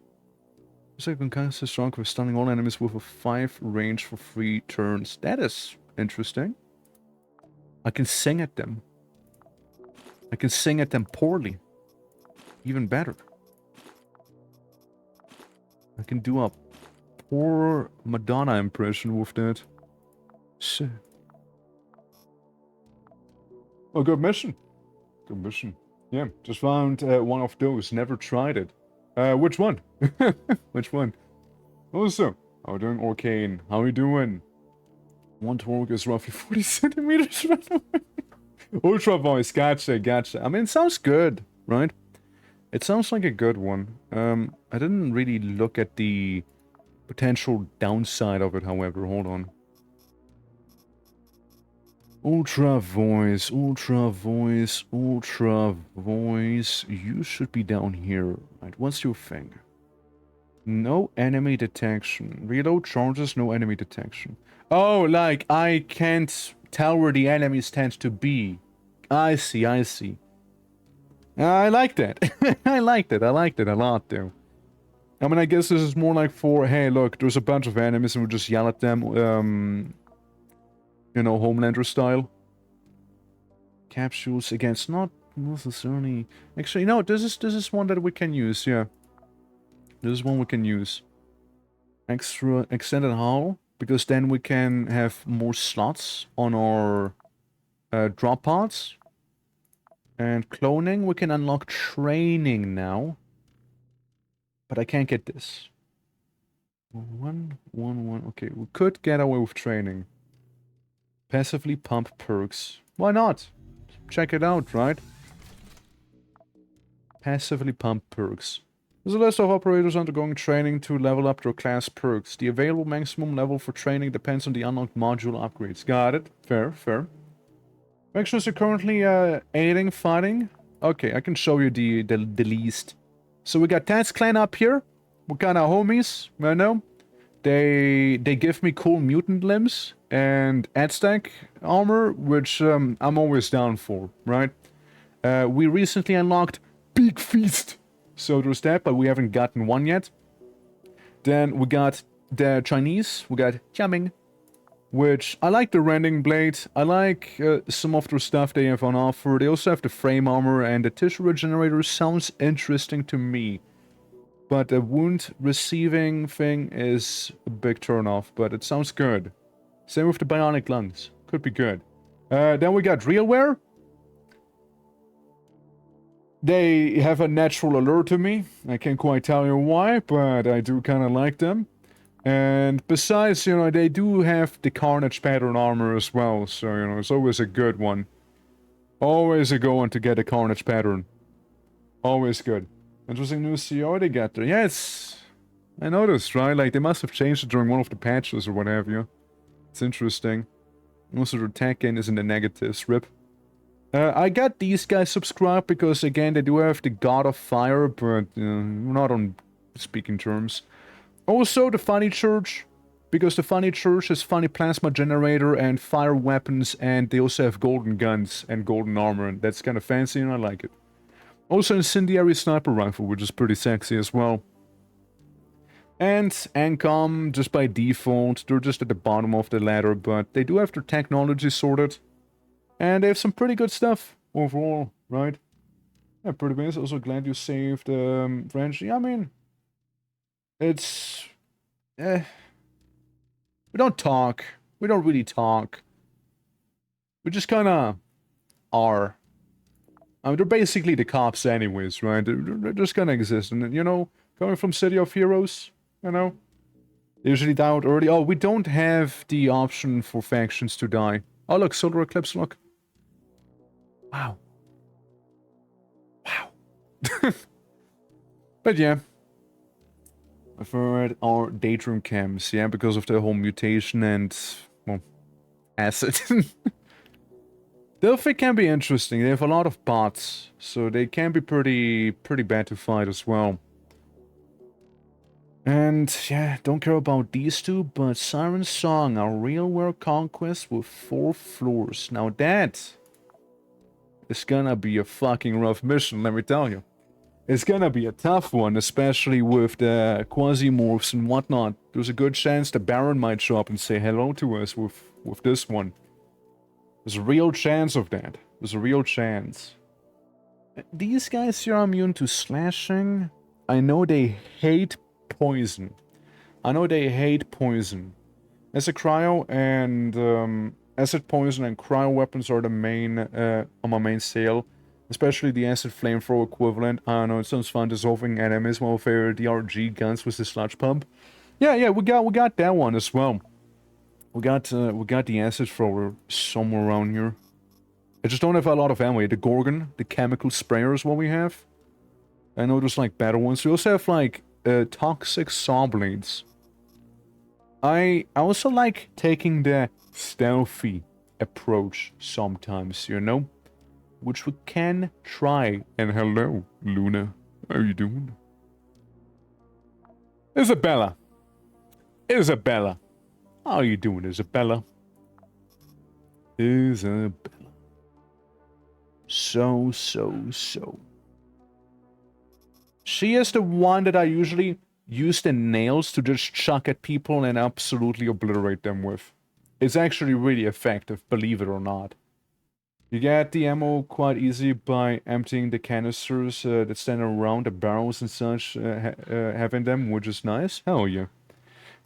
Second cast is strong with stunning all enemies with a 5 range for 3 turns. That is interesting. I can sing at them. I can sing at them poorly. Even better. I can do a poor Madonna impression with that. Shit. Oh, good mission. Good mission. Yeah, just found one of those. Never tried it. Which one? Which one? Also, how are you doing, Arcane? How are you doing? 1 twerk is roughly 40 centimeters. Ultra voice, gotcha. I mean, it sounds good, right? It sounds like a good one. I didn't really look at the potential downside of it, however. Hold on. Ultra voice. You should be down here. Right, what's your thing? No enemy detection. Reload charges, no enemy detection. Oh, like, I can't tell where the enemies tend to be. I see. I like that. I liked it a lot, though. I mean, I guess this is more like for, hey, look, there's a bunch of enemies and we just yell at them, you know, Homelander style. Capsules against not necessarily... Actually, no, this is one that we can use, yeah. This is one we can use. Extra extended hull, because then we can have more slots on our drop pods. And cloning, we can unlock training now. But I can't get this. 1. Okay, we could get away with training. Passively pump perks. Why not? Check it out, right? Passively pump perks. There's a list of operators undergoing training to level up their class perks. The available maximum level for training depends on the unlocked module upgrades. Got it. Fair. Make sure you're currently aiding fighting. Okay, I can show you the least. So we got Taz Clan up here. We're kind of homies, you know? They give me cool mutant limbs and Aztec armor, which I'm always down for, right? We recently unlocked Big Feast. So there's that, but we haven't gotten one yet. Then we got the Chinese. We got Jiaming, which I like the rending blade. I like some of their stuff they have on offer. They also have the frame armor, and the tissue regenerator sounds interesting to me. But the wound receiving thing is a big turnoff, but it sounds good. Same with the bionic lungs. Could be good. Then we got Realware. They have a natural allure to me. I can't quite tell you why, but I do kind of like them. And besides, you know, they do have the Carnage pattern armor as well, so, you know, it's always a good one. Always a good one to get a Carnage pattern. Always good. Interesting new CO they got there. Yeah, it's I noticed, right? Like, they must have changed it during one of the patches or what have you. It's interesting. Also, the attack gain is in the negatives. RIP. I got these guys subscribed because, again, they do have the God of Fire, but not on speaking terms. Also, the Funny Church, because the Funny Church has Funny Plasma Generator and fire weapons, and they also have golden guns and golden armor, and that's kind of fancy, and I like it. Also, Incendiary Sniper Rifle, which is pretty sexy as well. And Ancom, just by default, they're just at the bottom of the ladder, but they do have their technology sorted. And they have some pretty good stuff overall, right? Yeah, pretty base. Also glad you saved French. Yeah, I mean, it's... we don't talk. We don't really talk. We just kind of are. I mean, they're basically the cops anyways, right? They're just gonna exist. And, you know, coming from City of Heroes, you know? They usually die out early. Oh, we don't have the option for factions to die. Oh, look, Solar Eclipse, look. Wow. Wow. But yeah. I've heard our Daydream camps, yeah, because of the whole mutation and, well, acid. Delphi can be interesting. They have a lot of bots, so they can be pretty bad to fight as well. And, yeah, don't care about these two, but Siren Song, a real world conquest with 4 floors. Now that... it's gonna be a fucking rough mission, let me tell you. It's gonna be a tough one, especially with the Quasimorphs and whatnot. There's a good chance the Baron might show up and say hello to us with this one. There's a real chance of that. There's a real chance. These guys here are immune to slashing. I know they hate poison. I know they hate poison. As a cryo and acid poison and cryo weapons are the main on my main sale. Especially the acid flamethrower equivalent. I don't know, it sounds fun. Dissolving enemies, one of my favorite DRG guns with the sludge pump. Yeah, we got that one as well. We got the acid thrower somewhere around here. I just don't have a lot of ammo. The Gorgon, the chemical sprayer is what we have. I know there's like better ones. We also have like toxic saw blades. I also like taking the stealthy approach sometimes, you know? Which we can try. And hello, Luna. How you doing? Isabella. Isabella. How you doing, Isabella? Isabella. So. She is the one that I usually use the nails to just chuck at people and absolutely obliterate them with. It's actually really effective, believe it or not. You get the ammo quite easy by emptying the canisters that stand around the barrels and such, having them, which is nice. Hell yeah.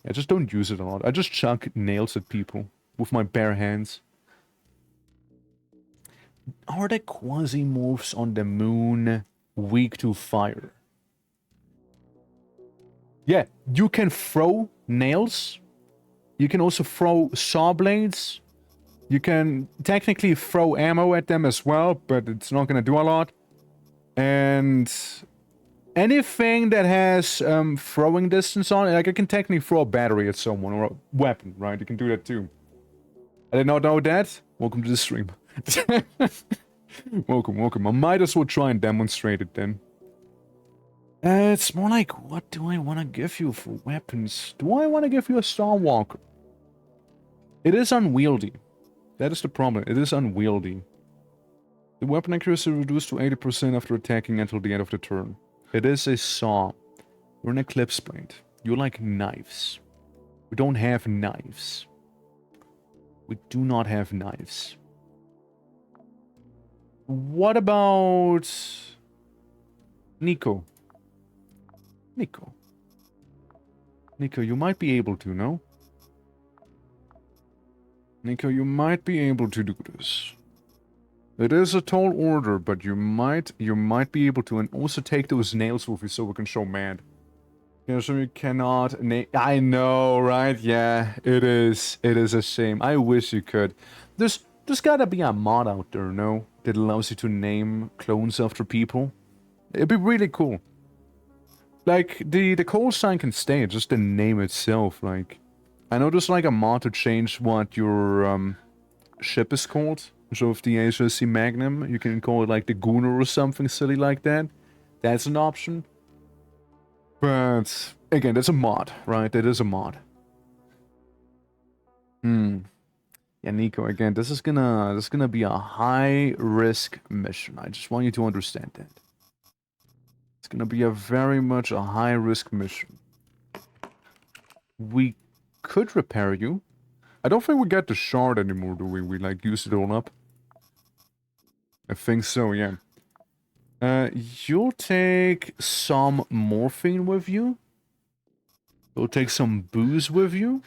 I just don't use it a lot. I just chuck nails at people with my bare hands. Are the Quasimorphs on the moon weak to fire? Yeah, you can throw nails. You can also throw saw blades. You can technically throw ammo at them as well, but it's not gonna do a lot. And anything that has throwing distance on it, like I can technically throw a battery at someone or a weapon, right? You can do that too. I did not know that. Welcome to the stream. Welcome. I might as well try and demonstrate it then. It's more like, what do I want to give you for weapons? Do I want to give you a Starwalker? It is unwieldy. That is the problem. It is unwieldy. The weapon accuracy reduced to 80% after attacking until the end of the turn. It is a saw. We're an eclipse blade. You like knives. We don't have knives. We do not have knives. What about Nico? Nico, you might be able to, no? Nico, you might be able to do this. It is a tall order, but you might be able to, and also take those nails with you so we can show mad. Yeah, so you cannot I know, right? Yeah, it is a shame. I wish you could. There's gotta be a mod out there, no? That allows you to name clones after people. It'd be really cool. Like, the call sign can stay, just the name itself, like... I know there's like a mod to change what your ship is called. So if the HSC Magnum, you can call it like the Gooner or something silly like that. That's an option. But, again, that's a mod, right? That is a mod. Yeah, Nico, again, this is gonna be a high-risk mission. I just want you to understand that. It's gonna be a very much a high-risk mission. We could repair you. I don't think we got the shard anymore, do we? We, like, used it all up. I think so, yeah. You'll take some morphine with you. You'll take some booze with you.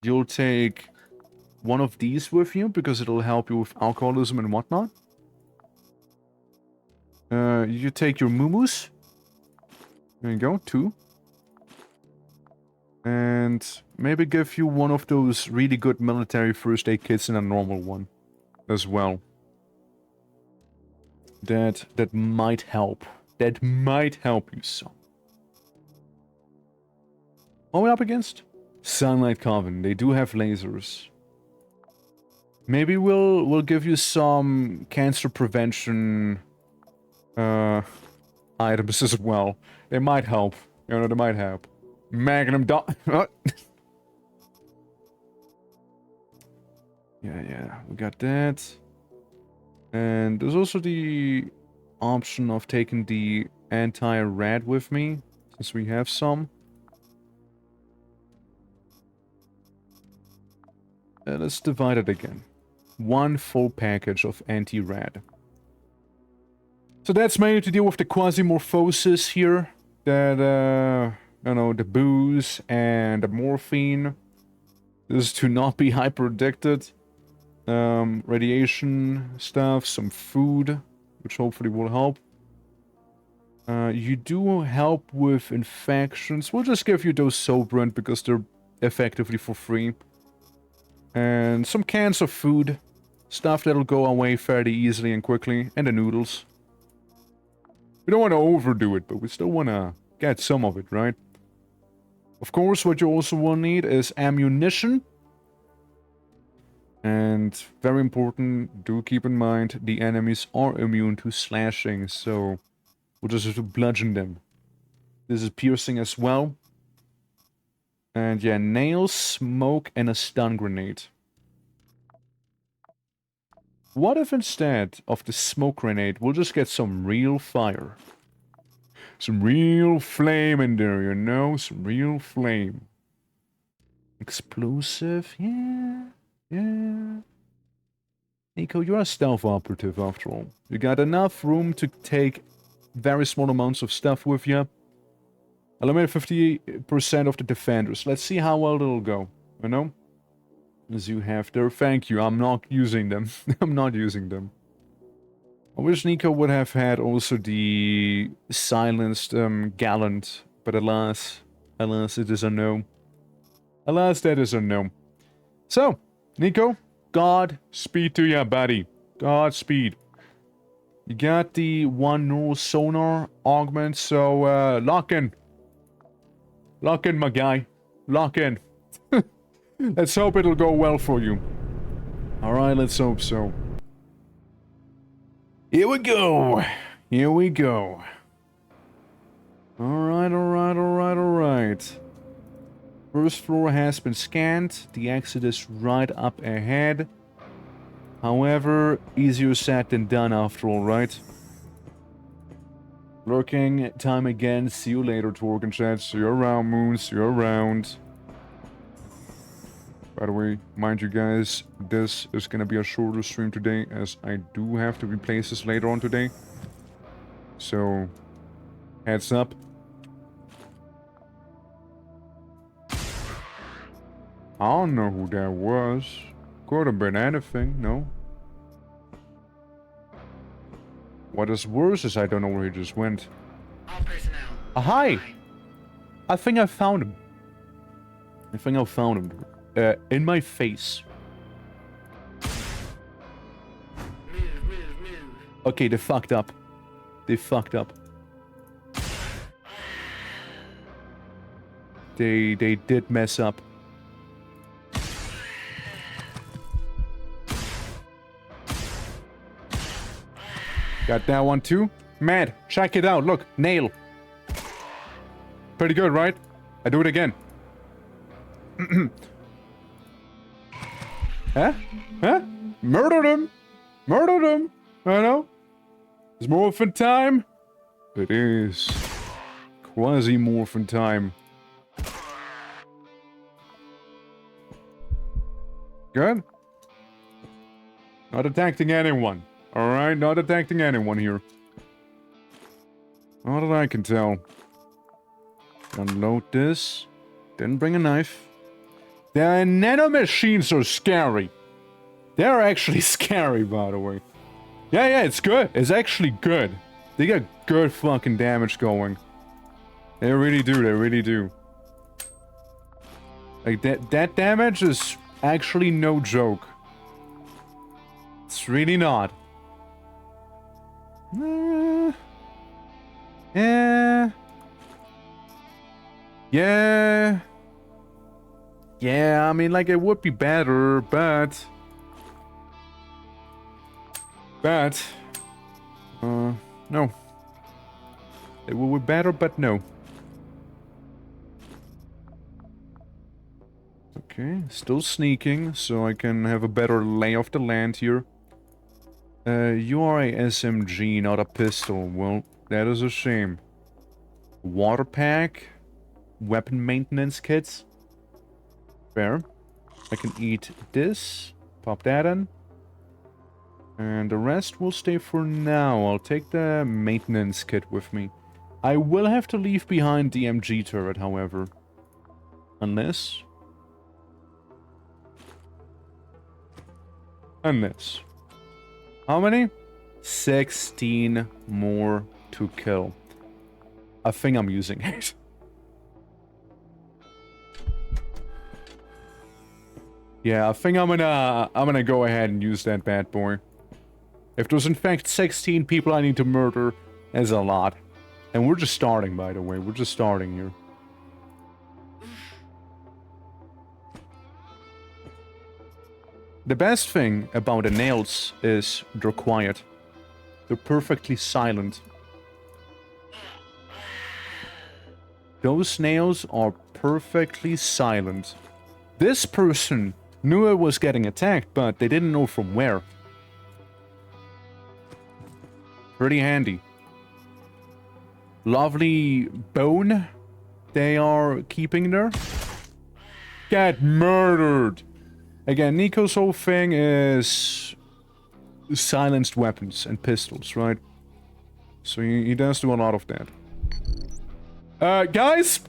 You'll take one of these with you, because it'll help you with alcoholism and whatnot. You take your muumuus. There you go, 2. And maybe give you one of those really good military first aid kits and a normal one as well. That might help. That might help you some. What are we up against? Sunlight Coven. They do have lasers. Maybe we'll give you some cancer prevention items as well. They might help. You know, they might help. Magnum dot. Yeah, we got that. And there's also the option of taking the anti-rad with me, since we have some. Let's divide it again. 1 full package of anti-rad. So that's mainly to deal with the quasimorphosis here. That, you know, the booze and the morphine. This is to not be hyper addicted. Radiation stuff, some food, which hopefully will help. You do help with infections. We'll just give you those Sobrent because they're effectively for free. And some cans of food. Stuff that'll go away fairly easily and quickly. And the noodles. We don't want to overdo it, but we still want to get some of it, right? Of course, what you also will need is ammunition. And very important, do keep in mind, the enemies are immune to slashing, so we'll just have to bludgeon them. This is piercing as well. And yeah, nails, smoke, and a stun grenade. What if instead of the smoke grenade, we'll just get some real fire? Some real flame in there, you know? Some real flame. Explosive, yeah. Nico, you're a stealth operative after all. You got enough room to take very small amounts of stuff with you. Eliminate 50% of the defenders. Let's see how well it'll go, you know? As you have there. Thank you, I'm not using them. I'm not using them. I wish Nico would have had also the silenced gallant, but alas, it is a no. Alas, that is a no. So, Nico, Godspeed to ya, buddy. Godspeed. You got the 1 neural sonar augment, so lock in. Lock in, my guy. Lock in. Let's hope it'll go well for you. Alright, let's hope so. Here we go. Here we go. Alright. First floor has been scanned. The exit is right up ahead. However, easier said than done after all, right? Lurking time again. See you later, Torque and chat. See you around, Moon. See you around. By the way, mind you guys, this is gonna be a shorter stream today, as I do have to replace this later on today. So, heads up. I don't know who that was. Could have been anything, no? What is worse is I don't know where he just went. All personnel. Hi! I think I found him. In my face. Move. Okay, they fucked up. They did mess up. Got that one too. Mad, check it out. Look, nail. Pretty good, right? I do it again. Huh? Huh? Murdered him. Murdered him. I know. It's morphin' time. It is. Quasi-morphin' time. Good. Not attacking anyone. Alright, not attacking anyone here. Not that I can tell. Unload this. Didn't bring a knife. The nanomachines are scary. They're actually scary, by the way. Yeah, it's good. It's actually good. They got good fucking damage going. They really do, they really do. Like, that damage is actually no joke. It's really not. Yeah. Yeah. Yeah, I mean, like, it would be better, but... no. It would be better, but no. Okay, still sneaking, so I can have a better lay of the land here. You are a SMG, not a pistol. Well, that is a shame. Water pack. Weapon maintenance kits. Fair. I can eat this. Pop that in. And the rest will stay for now. I'll take the maintenance kit with me. I will have to leave behind the MG turret, however. Unless... How many? 16 more to kill. I think I'm using it. Yeah, I think I'm gonna go ahead and use that bad boy. If there's in fact 16 people I need to murder, that's a lot. And we're just starting, by the way. We're just starting here. The best thing about the nails is they're quiet. They're perfectly silent. Those nails are perfectly silent. This person knew I was getting attacked, but they didn't know from where. Pretty handy. Lovely bone they are keeping there. Get murdered! Again, Nico's whole thing is silenced weapons and pistols, right? So he does do a lot of that. Guys!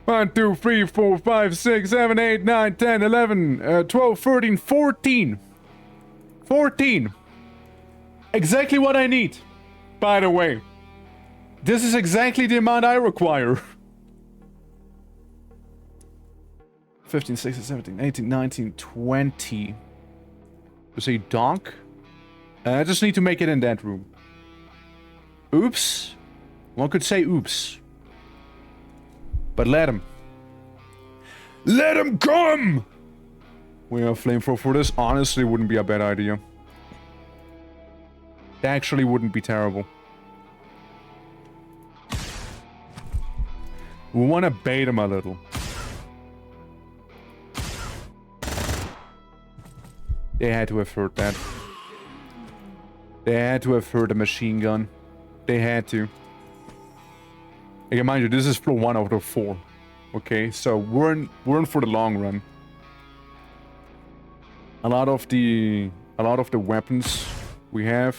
1, 2, 3, 4, 5, 6, 7, 8, 9, 10, 11, 12, 13, 14. 14. Exactly what I need, by the way. This is exactly the amount I require. 15, 16, 17, 18, 19, 20. There's a donk. I just need to make it in that room. Oops. One could say oops. But let him. Let him come! We have flamethrower for this. Honestly, wouldn't be a bad idea. It actually wouldn't be terrible. We want to bait him a little. They had to have heard that. They had to have heard a machine gun. They had to. Again, mind you, this is floor 1 out of 4. Okay, so we're in for the long run. A lot of the weapons we have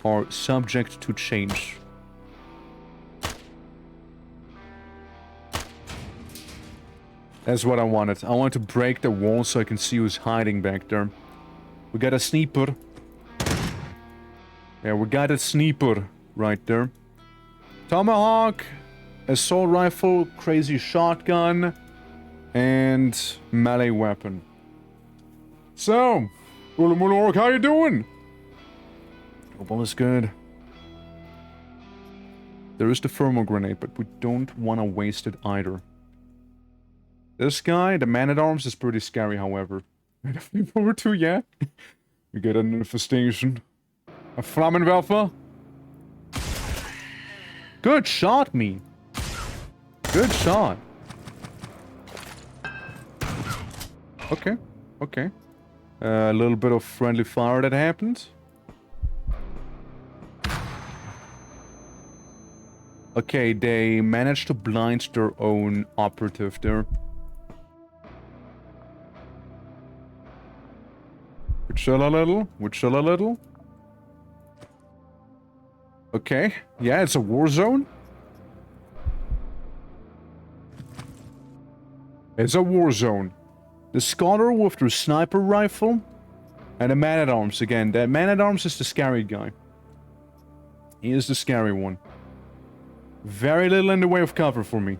are subject to change. That's what I wanted. I want to break the wall so I can see who's hiding back there. We got a sniper. Yeah, we got a sniper right there. Tomahawk, assault rifle, crazy shotgun, and melee weapon. So, Mulork, how you doing? Hope all is good. There is the thermal grenade, but we don't want to waste it either. This guy, the man-at-arms, is pretty scary, however. Over 2, yeah? We get an infestation. A Flammenwerfer? Good shot, me. Good shot. Okay, okay. A little bit of friendly fire that happened. Okay, they managed to blind their own operative there. We chill a little. We chill a little. Okay. Yeah, it's a war zone. It's a war zone. The scholar with their sniper rifle. And the man-at-arms again. The man-at-arms is the scary guy. He is the scary one. Very little in the way of cover for me.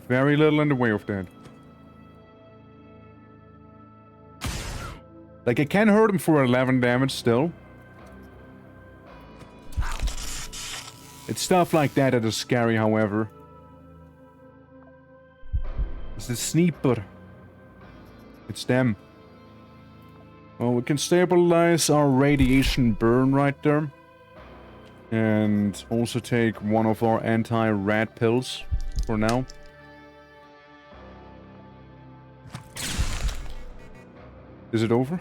Very little in the way of that. Like, I can hurt him for 11 damage still. It's stuff like that that is scary, however. It's the sniper. It's them. Well, we can stabilize our radiation burn right there. And also take one of our anti-rat pills for now. Is it over?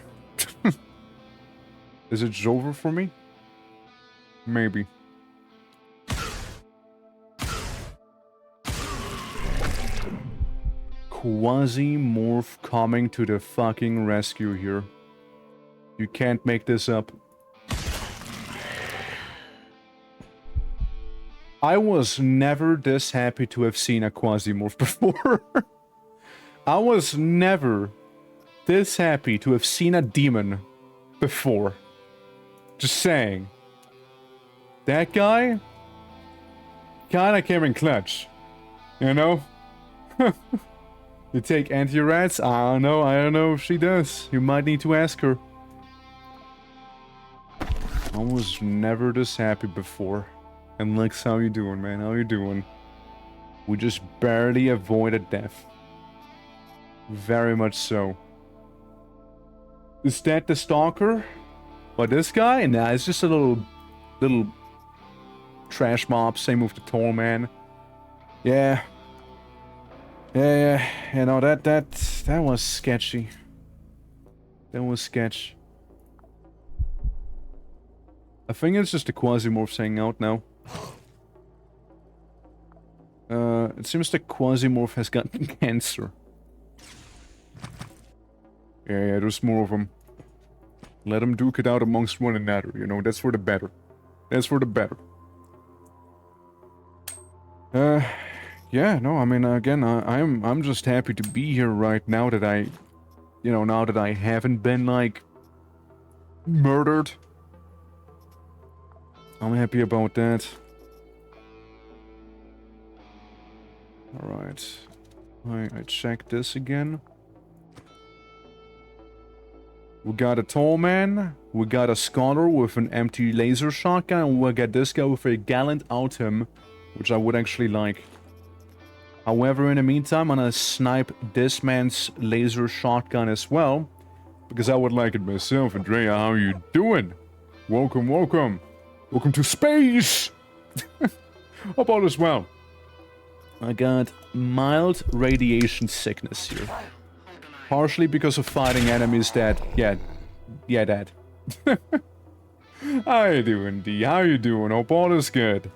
Is it over for me? Maybe. QUASIMORPH coming to the fucking rescue here. You can't make this up. I was never this happy to have seen a QUASIMORPH before. I was never this happy to have seen a demon before. Just saying. That guy kinda came in clutch. You know? You take anti-rats? I don't know if she does. You might need to ask her. I was never this happy before. And Lex, how you doing, man? How you doing? We just barely avoided death. Very much so. Is that the stalker? But this guy? Nah, it's just a little trash mob. Same with the tall man. Yeah. Yeah, you know, that was sketchy. That was sketch. I think it's just the QUASIMORPHs hanging out now. It seems the QUASIMORPH has gotten cancer. Yeah, there's more of them. Let them duke it out amongst one another, you know, that's for the better. That's for the better. Yeah, no, I mean, again, I'm just happy to be here right now that now that I haven't been, like, murdered. I'm happy about that. Alright. I check this again. We got a tall man, we got a scholar with an empty laser shotgun, and we got this guy with a gallant autumn, which I would actually like. However, in the meantime, I'm gonna snipe this man's laser shotgun as well, because I would like it myself. Andrea, how you doing? Welcome, welcome. Welcome to space! Hope all is well. I got mild radiation sickness here. Partially because of fighting enemies that... Yeah, that. How you doing, D? How you doing? Hope all is good.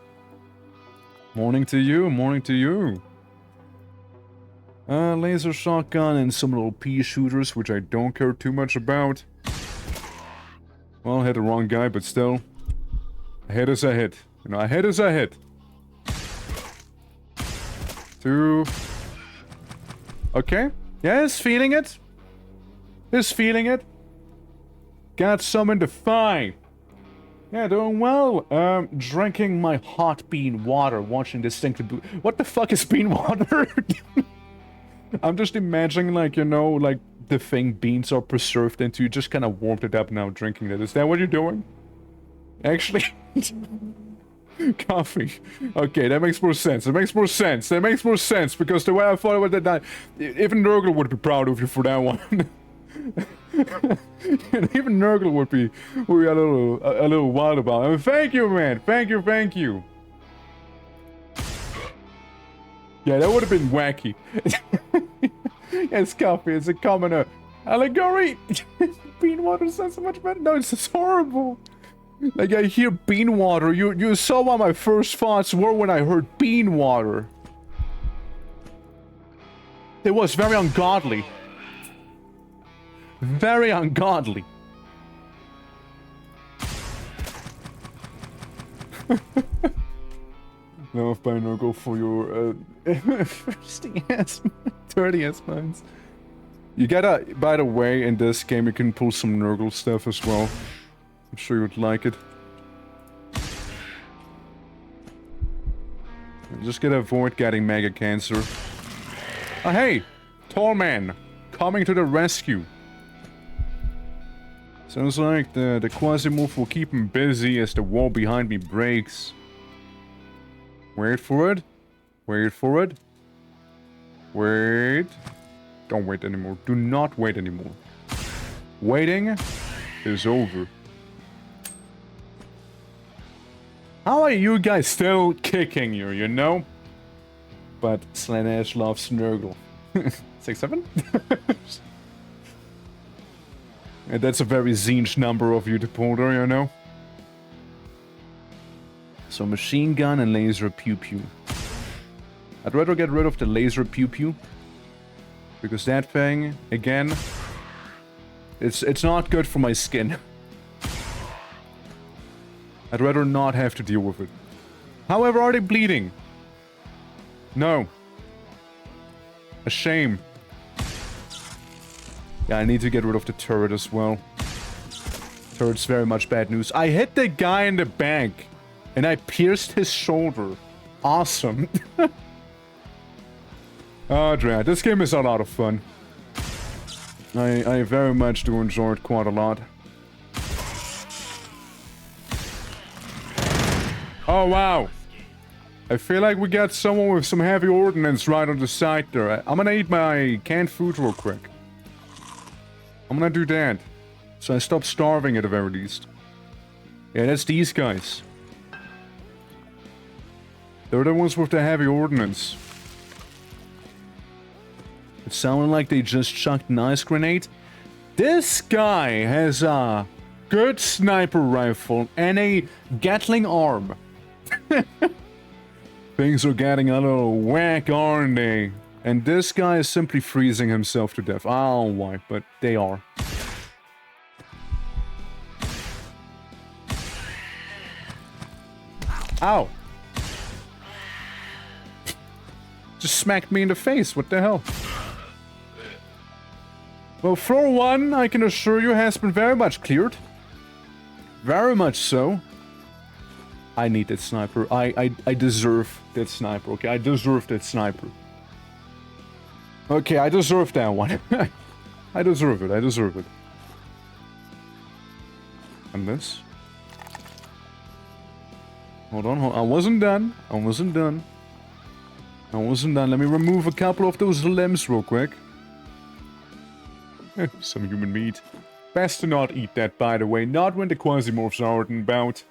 Morning to you, morning to you. Laser shotgun and some little pea shooters, which I don't care too much about. Well, I hit the wrong guy, but still. A hit is a hit. You know, a hit is a hit. 2. Okay. Yeah, he's feeling it. He's feeling it. Got some in the thigh. Yeah, doing well. Drinking my hot bean water, watching this thing. What the fuck is bean water? I'm just imagining, like, you know, like the thing beans are preserved into. You just kind of warmed it up now, drinking it. Is that what you're doing? Actually? Coffee. Okay, that makes more sense. That makes more sense. That makes more sense because the way I thought about that, even Nurgle would be proud of you for that one. And even Nurgle would be a little wild about it. Thank you, man. Thank you, thank you. Yeah, that would have been wacky. Yes, coffee. It's a common allegory. Bean water sounds so much better. No, it's just horrible. Like, I hear bean water. You saw what my first thoughts were when I heard bean water. It was very ungodly. Very ungodly. No, if I no go for your thirsty ass, dirty ass minds. You gotta, by the way, in this game you can pull some Nurgle stuff as well. I'm sure you'd like it. Just gotta avoid getting mega cancer. Oh, hey! Tall man! Coming to the rescue! Sounds like the QUASIMORPH will keep him busy as the wall behind me breaks. Wait for it. Wait for it. Wait. Don't wait anymore. Do not wait anymore. Waiting is over. How are you guys still kicking you know? But Slanesh loves Nurgle. 6-7? And that's a very zinch number of you to pull there, you know? So machine gun and laser pew pew. I'd rather get rid of the laser pew pew. Because that thing, again, it's not good for my skin. I'd rather not have to deal with it. However, are they bleeding? No. A shame. Yeah, I need to get rid of the turret as well. Turret's very much bad news. I hit the guy in the back. And I pierced his shoulder. Awesome. Oh, Drat, this game is a lot of fun. I very much do enjoy it quite a lot. Oh, wow. I feel like we got someone with some heavy ordnance right on the side there. I'm gonna eat my canned food real quick. I'm gonna do that. So I stop starving at the very least. Yeah, that's these guys. They're the ones with the heavy ordnance. It sounded like they just chucked an ice grenade. This guy has a good sniper rifle and a Gatling arm. Things are getting a little whack, aren't they? And this guy is simply freezing himself to death. I don't know why, but they are. Ow! Just smacked me in the face, what the hell? Well, floor 1, I can assure you, has been very much cleared. Very much so. I need that sniper. I deserve that sniper, okay? I deserve that sniper. Okay, I deserve that one. I deserve it, I deserve it. And this? Hold on, I wasn't done. I wasn't done. I wasn't done. Let me remove a couple of those limbs real quick. Some human meat. Best to not eat that, by the way. Not when the QUASIMORPHs are out and about.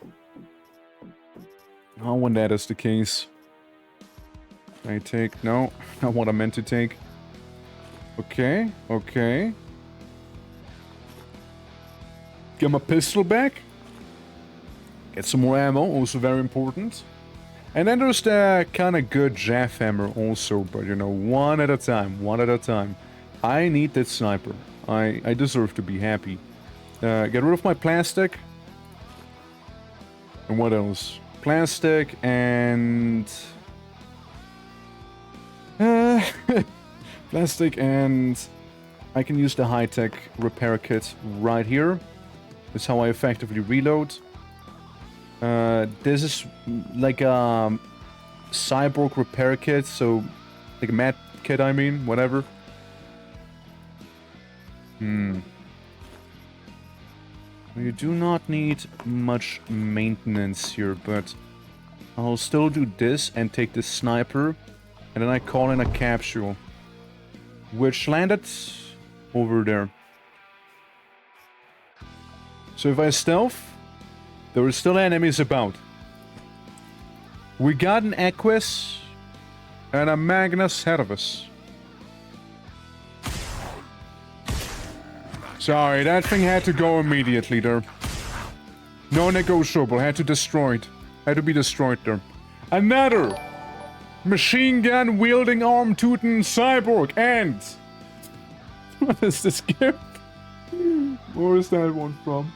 Not when that is the case. I take... No, not what I meant to take. Okay, okay. Get my pistol back. Get some more ammo, also very important. And then there's the kind of good Jeff hammer also, but you know, one at a time, one at a time. I need that sniper. I deserve to be happy. Get rid of my plastic. And what else? Plastic and... plastic and... I can use the high-tech repair kit right here. That's how I effectively reload. This is like a cyborg repair kit, so like a med kit, I mean, whatever. You do not need much maintenance here, but I'll still do this and take the sniper. And then I call in a capsule. Which landed over there. So if I stealth, there are still enemies about. We got an Equus and a Magnus ahead of us. Sorry, that thing had to go immediately there. No negotiable, had to destroy it. Had to be destroyed there. Another machine gun wielding arm tooting cyborg and... What is this gift? Where is that one from?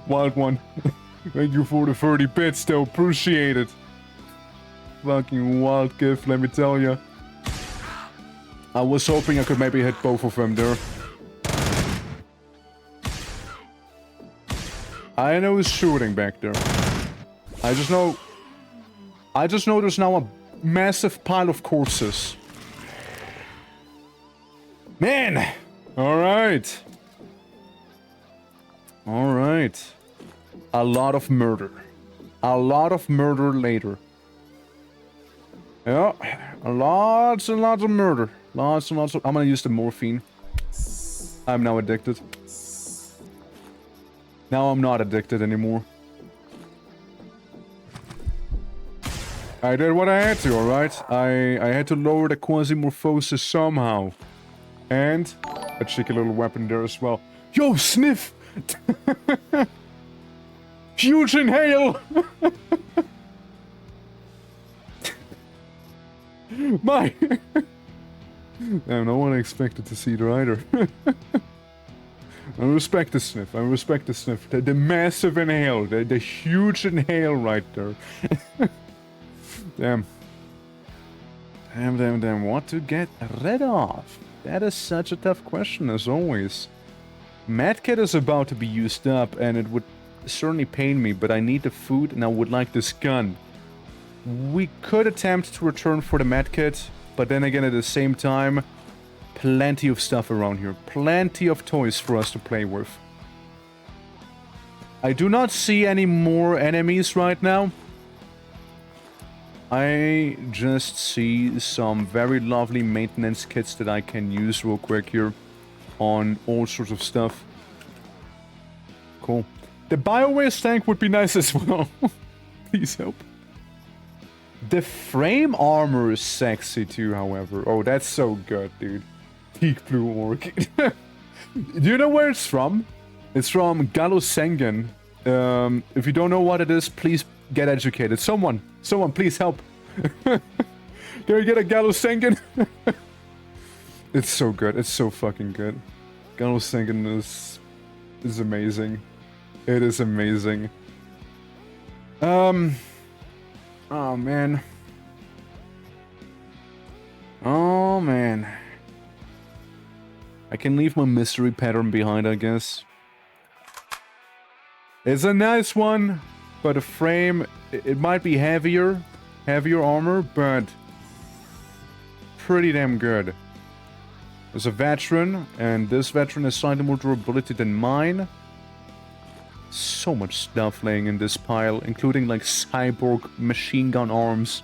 Wild one. Thank you for the 30 bits though, appreciate it. Fucking wild gift, let me tell ya. I was hoping I could maybe hit both of them there. I know he's shooting back there. I just know there's now a massive pile of corpses. Man! Alright. Alright. A lot of murder. A lot of murder later. Yeah, lots and lots of murder. Lots and lots of... I'm gonna use the morphine. I'm now addicted. Now I'm not addicted anymore. I did what I had to, alright? I had to lower the quasimorphosis somehow. And a cheeky little weapon there as well. Yo, sniff! Huge inhale! My... Damn, no one expected to see there either. I respect the sniff. I respect the sniff. The massive inhale. The huge inhale right there. Damn. Damn. What to get rid of? That is such a tough question as always. Medkit is about to be used up and it would certainly pain me, but I need the food and I would like this gun. We could attempt to return for the medkit, but then again at the same time, plenty of stuff around here. Plenty of toys for us to play with. I do not see any more enemies right now. I just see some very lovely maintenance kits that I can use real quick here on all sorts of stuff. Cool. The BioWaste tank would be nice as well. Please help. The frame armor is sexy too, however. Oh, that's so good, dude. Teak Blue Orchid. Do you know where it's from? It's from Galosengen. If you don't know what it is, please get educated. Someone, please help. Can we get a Galosengen? It's so good. It's so fucking good. Galosengen is amazing. It is amazing. Oh man. Oh man. I can leave my mystery pattern behind, I guess. It's a nice one, but the frame, it might be heavier armor, but pretty damn good. There's a veteran, and this veteran has slightly more durability than mine. So much stuff laying in this pile, including like cyborg machine gun arms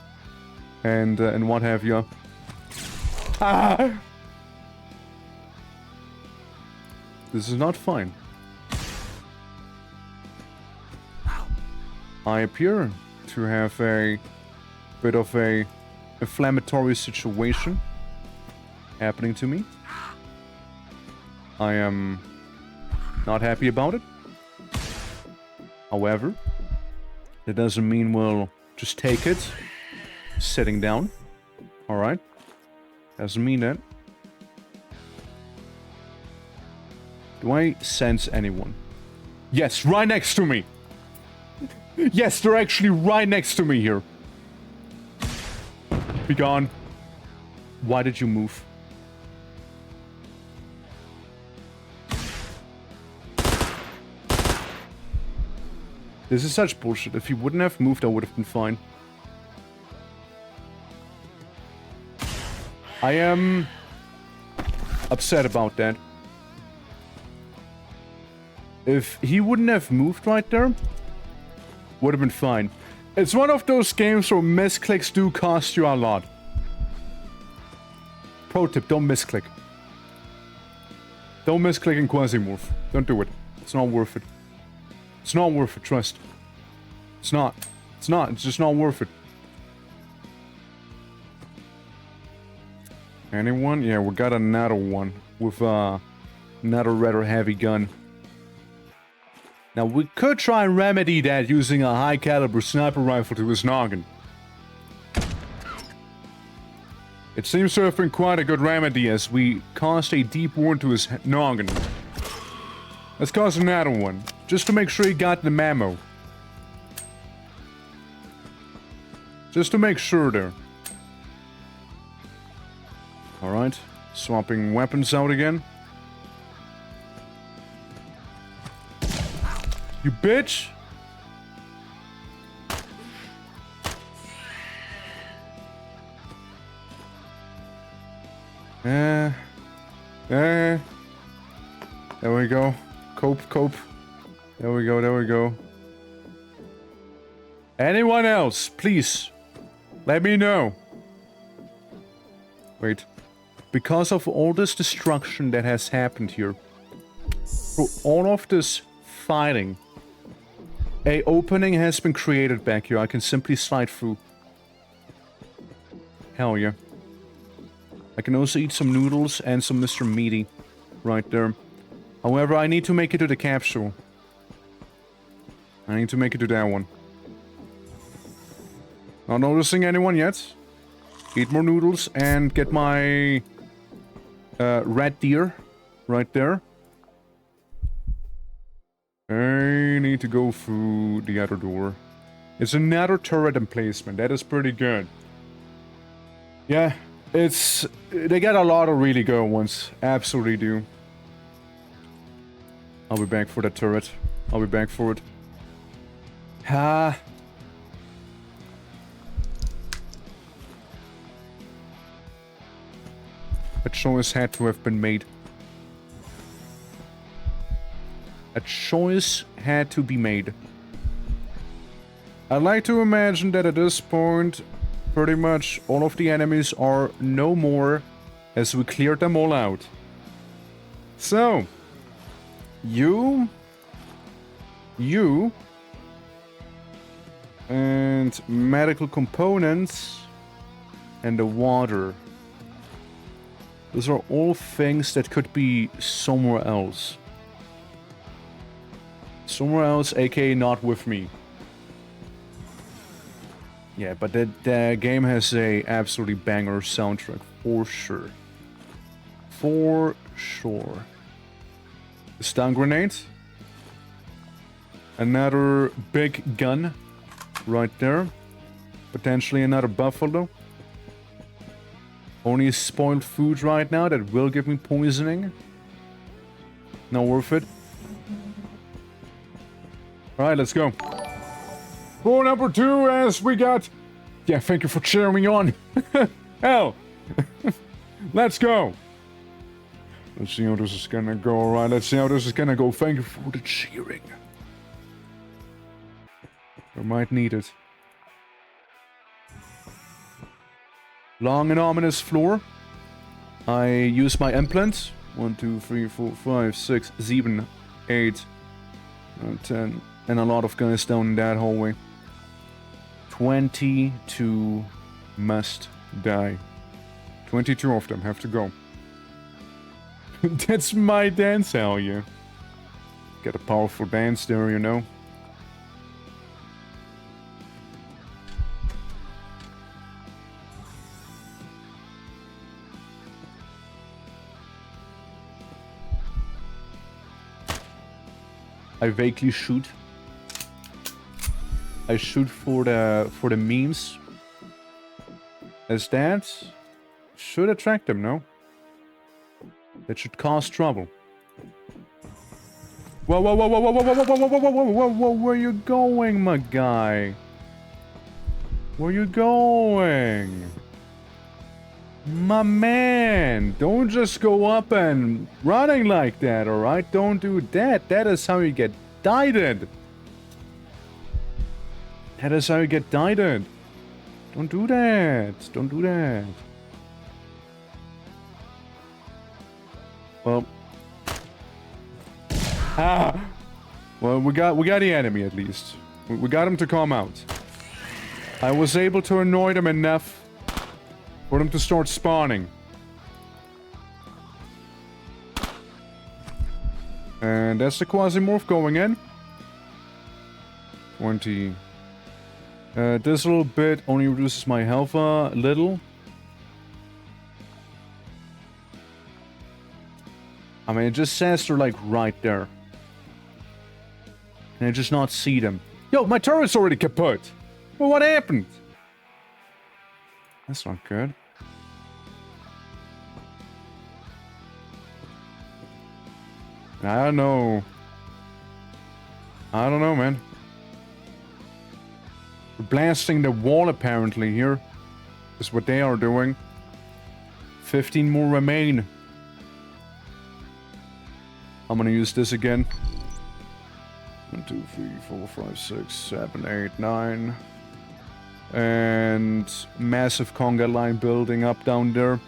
and what have you. Ah! This is not fine. I appear to have a bit of a inflammatory situation happening to me. I am not happy about it. However, that doesn't mean we'll just take it sitting down. Alright? Doesn't mean that. Do I sense anyone? Yes, right next to me! Yes, they're actually right next to me here. Be gone. Why did you move? This is such bullshit. If he wouldn't have moved, I would have been fine. I am upset about that. If he wouldn't have moved right there, Would have been fine. It's one of those games where misclicks do cost you a lot. Pro tip, don't misclick. Don't misclick in QUASIMORPH. Don't do it. It's not worth it. It's not worth it, trust. It's not. It's not. It's just not worth it. Anyone? Yeah, we got another one with another rather heavy gun. Now, we could try and remedy that using a high-caliber sniper rifle to his noggin. It seems to have been quite a good remedy as we caused a deep wound to his noggin. Let's cause another one, just to make sure he got the memo. Just to make sure there. Alright, swapping weapons out again. You bitch! There we go. Cope. There we go. Anyone else, please, let me know. Wait. Because of all this destruction that has happened here, through all of this fighting, a opening has been created back here. I can simply slide through. Hell yeah. I can also eat some noodles and some Mr. Meaty right there. However, I need to make it to the capsule. I need to make it to that one. Not noticing anyone yet. Eat more noodles and get my red deer right there. I need to go through the other door. It's another turret emplacement. That is pretty good. Yeah, they got a lot of really good ones. Absolutely do. I'll be back for that turret. I'll be back for it. Ha. A choice had to have been made. A choice had to be made. I'd like to imagine that at this point, pretty much all of the enemies are no more as we cleared them all out. So, you, and medical components, and the water. Those are all things that could be somewhere else. Somewhere else, aka not with me. Yeah, but the game has a absolutely banger soundtrack, for sure. For sure. The stun grenade. Another big gun right there. Potentially another buffalo. Only spoiled food right now that will give me poisoning. Not worth it. Alright, let's go. For number 2, as we got... Yeah, thank you for cheering me on. Hell. Let's go. Let's see how this is gonna go. Alright, let's see how this is gonna go. Thank you for the cheering. I might need it. Long and ominous floor. I use my implant. 1, 2, 3, 4, 5, 6, 7, 8, 10. And a lot of guys down in that hallway. 22 must die. 22 of them have to go. That's my dance, hell yeah. Get a powerful dance there, you know. I vaguely shoot. I shoot for the memes. As that should attract them, no? That should cause trouble. Whoa, whoa, whoa, whoa, whoa, whoa, whoa, whoa, whoa, whoa, whoa, whoa, whoa, where you going, my guy? Where you going? My man, don't just go up and running like that, alright? Don't do that. That is how you get dieted. That is how you get died at. Don't do that. Don't do that. Well. Ah! Well, we got the enemy at least. We got him to come out. I was able to annoy them enough for them to start spawning. And that's the Quasimorph going in. 20. This little bit only reduces my health a little. I mean, it just says they're like right there. Can I just not see them? Yo, my turret's already kaput! Well, what happened? That's not good. I don't know. I don't know, man. We're blasting the wall apparently here. Is what they are doing. 15 more remain. I'm gonna use this again. 1, 2, 3, 4, 5, 6, 7, 8, 9. And massive conga line building up down there.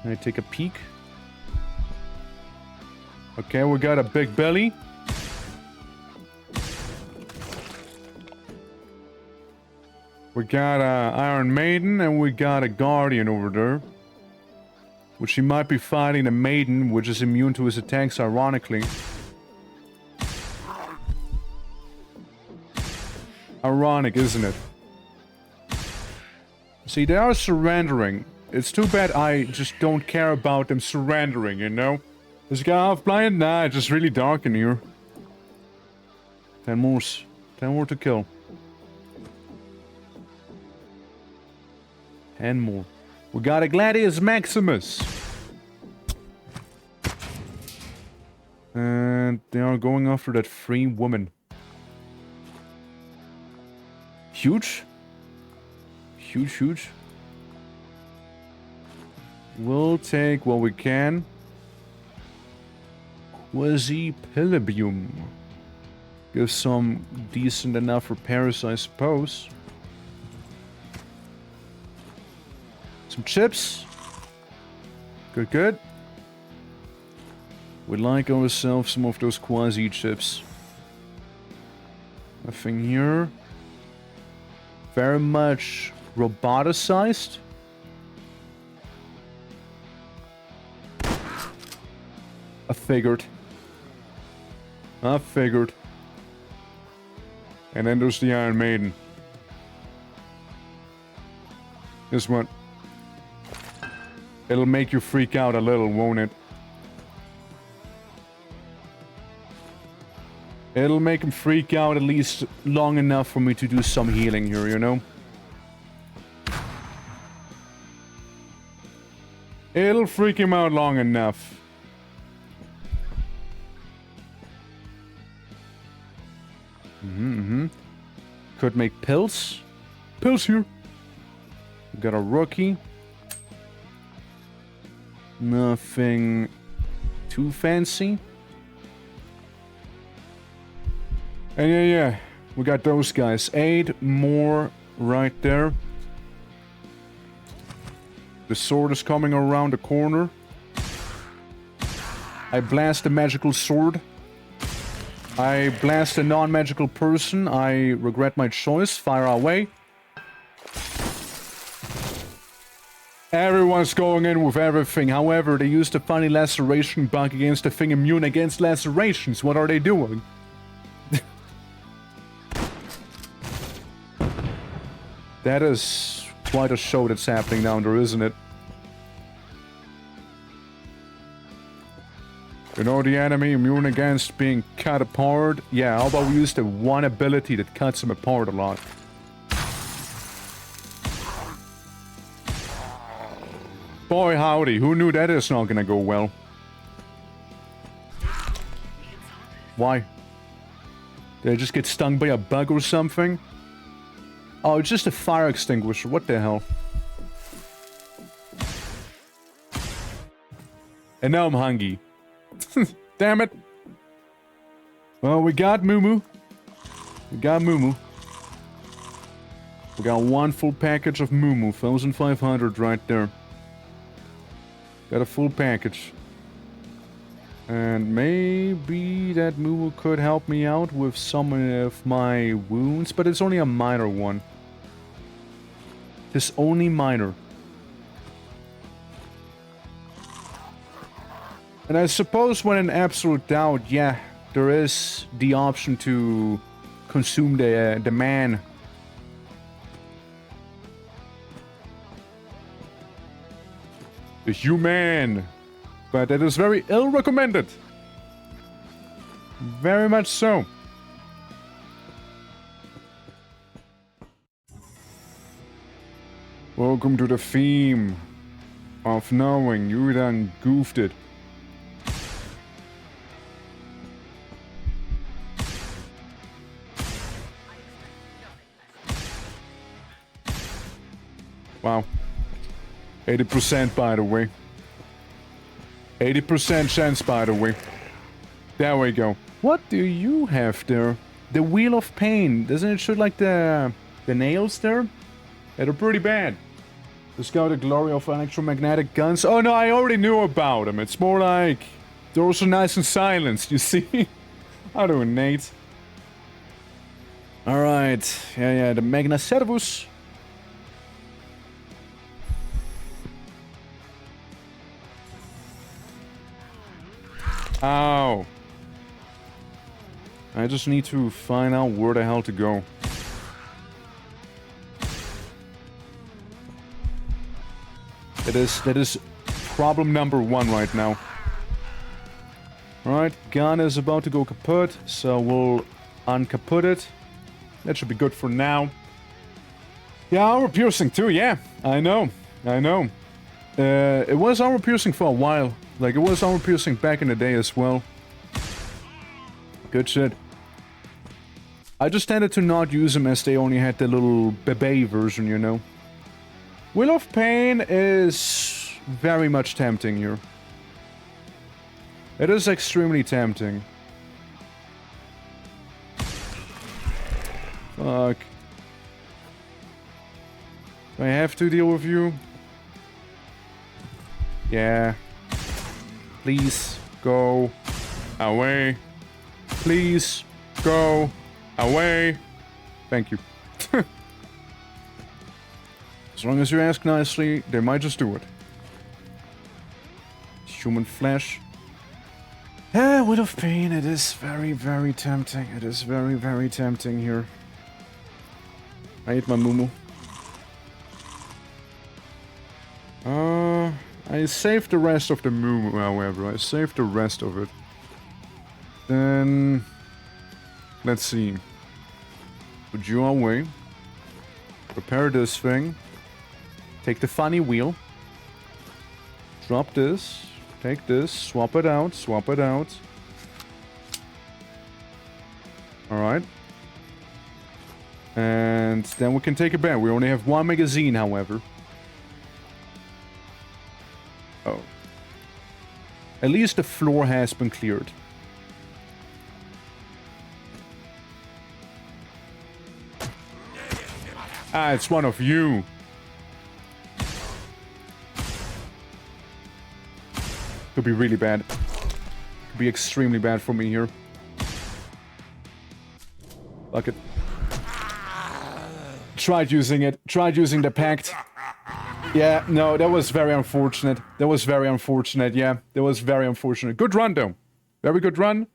Can I take a peek? Okay, we got a big belly. We got a Iron Maiden and we got a Guardian over there. Which he might be fighting a Maiden, which is immune to his attacks, ironically. Ironic, isn't it? See, they are surrendering. It's too bad I just don't care about them surrendering, you know? Is the guy half blind? Nah, it's just really dark in here. 10 more. 10 more to kill. 10 more. We got a Gladius Maximus. And they are going after that free woman. Huge. Huge, huge. We'll take what we can. Quasi-Pilibium. Give some decent enough repairs, I suppose. Some chips. Good, good. We like ourselves some of those quasi chips. Nothing here. Very much roboticized. I figured. I figured. And then there's the Iron Maiden. This one. It'll make you freak out a little, won't it? It'll make him freak out at least long enough for me to do some healing here, you know? It'll freak him out long enough. Could make pills. Pills here. We got a rookie. Nothing too fancy. And yeah, we got those guys. 8 more right there. The sword is coming around the corner. I blast the magical sword. I blast a non-magical person. I regret my choice. Fire away. Everyone's going in with everything. However, they used a funny laceration bug against a thing immune against lacerations. What are they doing? That is quite a show that's happening down there, isn't it? You know the enemy immune against being cut apart? Yeah, how about we use the one ability that cuts him apart a lot? Boy howdy, who knew that is not gonna go well? Why? Did I just get stung by a bug or something? Oh, it's just a fire extinguisher, what the hell? And now I'm hungry. Damn it. Well, we got Moo. We got Moo. We got one full package of Moo, 1,500 right there. Got a full package. And maybe that Moo could help me out with some of my wounds, but it's only a minor one. It's only minor. And I suppose when in absolute doubt, yeah, there is the option to consume the man. The human. But it is very ill recommended. Very much so. Welcome to the theme of knowing you done goofed it. Wow. 80% by the way. 80% chance by the way. There we go. What do you have there? The Wheel of Pain. Doesn't it show like the nails there? Yeah, they're pretty bad. Discover the glory of electromagnetic guns. Oh no, I already knew about them. It's more like they're also nice and silenced, you see? How doing, Nate? Alright. Yeah, the Magna Servus. Ow. I just need to find out where the hell to go. That is problem number one right now. Alright, gun is about to go kaput, so we'll unkaput it. That should be good for now. Yeah, armor piercing too, yeah. I know. It was armor piercing for a while. Like, it was armor piercing back in the day as well. Good shit. I just tended to not use them as they only had the little bebe version, you know. Wheel of Pain is very much tempting here. It is extremely tempting. Fuck. Do I have to deal with you? Yeah. Please go away. Please go away. Thank you. As long as you ask nicely, they might just do it. Human flesh. Yeah, Wheel of Pain. It is very, very tempting. It is very, very tempting here. I ate my moo. I saved the rest of the moo, however. I saved the rest of it. Then... let's see. Put you away. Prepare this thing. Take the funny wheel. Drop this. Take this. Swap it out. Swap it out. Alright. And then we can take it back. We only have one magazine, however. Oh. At least the floor has been cleared. Ah, it's one of you. Could be really bad. Could be extremely bad for me here. Fuck it. Tried using it. Tried using the pact. Yeah, no, that was very unfortunate. That was very unfortunate, yeah. That was very unfortunate. Good run, though. Very good run.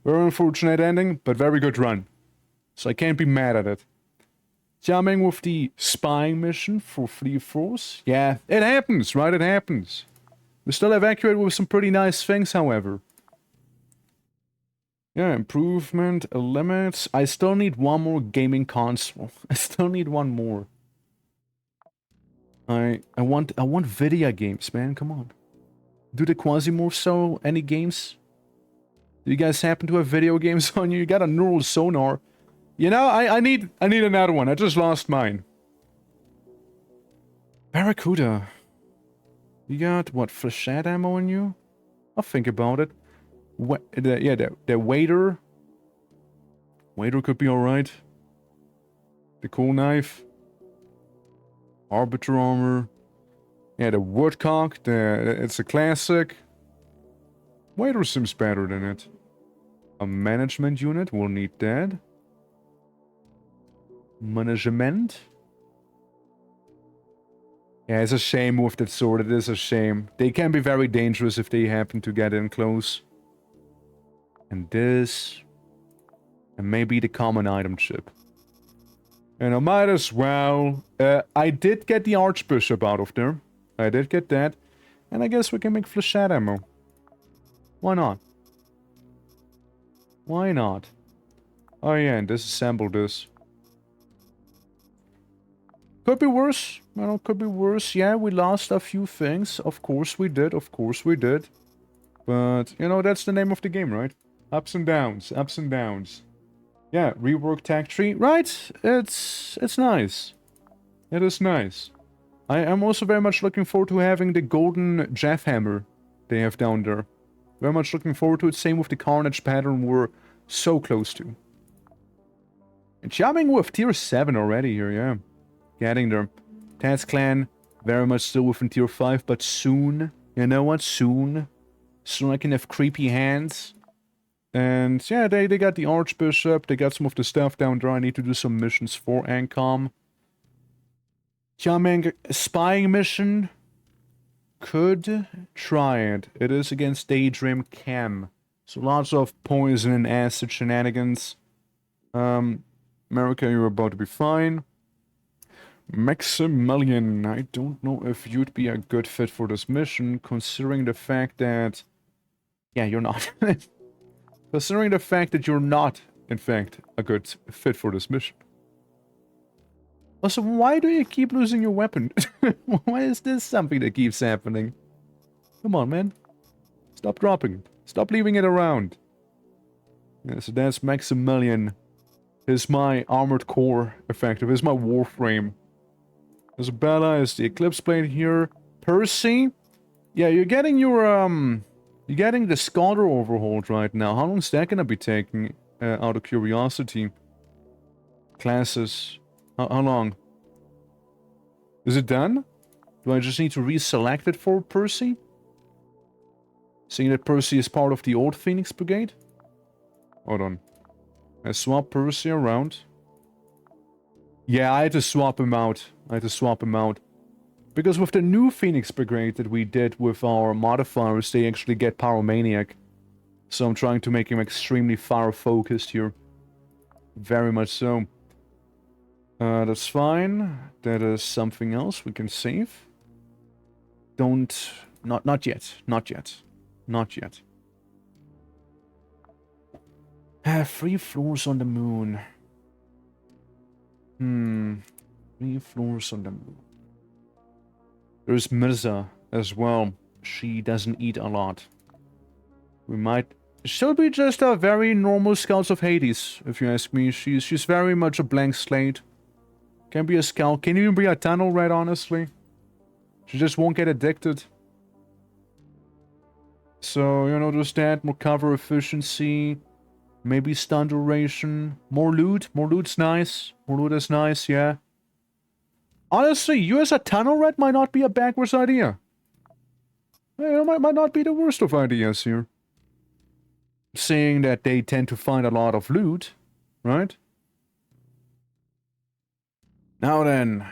Very unfortunate ending, but very good run. So I can't be mad at it. Jamming with the spying mission for Free Force. Yeah, it happens, right? It happens. We still evacuated with some pretty nice things, however. Yeah, improvement, limits. I still need one more gaming console. I still need one more. I want video games, man. Come on. Do the QUASIMORPH sell any games? Do you guys happen to have video games on you? You got a neural sonar. You know, I need another one. I just lost mine. Barracuda. You got, what, flechette ammo on you? I'll think about it. The waiter. Waiter could be alright. The cool knife. Arbiter armor. Yeah, the woodcock. It's a classic. Waiter seems better than it. A management unit. We'll need that. Management. Yeah, it's a shame with that sword. It is a shame. They can be very dangerous if they happen to get in close. And this. And maybe the common item chip. And I might as well. I did get the Archbishop out of there. I did get that. And I guess we can make flechette ammo. Why not? Why not? Oh yeah, and disassemble this. Could be worse. Well, could be worse. Yeah, we lost a few things. Of course we did. Of course we did. But, you know, that's the name of the game, right? Ups and downs. Ups and downs. Yeah, rework tag tree. Right. It's nice. It is nice. I am also very much looking forward to having the golden Jeff hammer they have down there. Very much looking forward to it. Same with the Carnage pattern we're so close to. And jamming with tier 7 already here, yeah. Getting there. Taz Clan, very much still within tier 5, but soon. You know what? Soon. Soon I can have creepy hands. And yeah, they got the Archbishop. They got some of the stuff down there. I need to do some missions for Ancom. Jamming spying mission. Could try it. It is against Daydream Cam. So lots of poison and acid shenanigans. America, you're about to be fine. Maximilian, I don't know if you'd be a good fit for this mission, considering the fact that... Yeah, you're not. Considering the fact that you're not, in fact, a good fit for this mission. Also, why do you keep losing your weapon? Why is this something that keeps happening? Come on, man. Stop dropping it. Stop leaving it around. Yeah, so that's Maximilian. Is my armored core effective. Is my warframe. Isabella is the Eclipse Blade here. Percy? Yeah, you're getting your, you're getting the Scholar overhauled right now. How long is that gonna be taking, out of curiosity? Classes. How long? Is it done? Do I just need to reselect it for Percy? Seeing that Percy is part of the old Phoenix Brigade? Hold on. I swap Percy around. Yeah, I had to swap him out. Because with the new Phoenix Brigade that we did with our modifiers, they actually get Pyromaniac. So I'm trying to make him extremely fire-focused here. Very much so. That's fine. That is something else we can save. Not yet. Not yet. 3 floors on the moon. 3 floors on the moon. There's Mirza as well. She doesn't eat a lot. We might... She'll be just a very normal Scouts of Hades, if you ask me. She's very much a blank slate. Can be a scout. Can even be a tunnel rat, honestly. She just won't get addicted. So, you know, there's that. More cover efficiency. Maybe stun duration. More loot. More loot's nice. More loot is nice, yeah. Honestly, you as a tunnel rat might not be a backwards idea. It might not be the worst of ideas here. Seeing that they tend to find a lot of loot, right? Now then,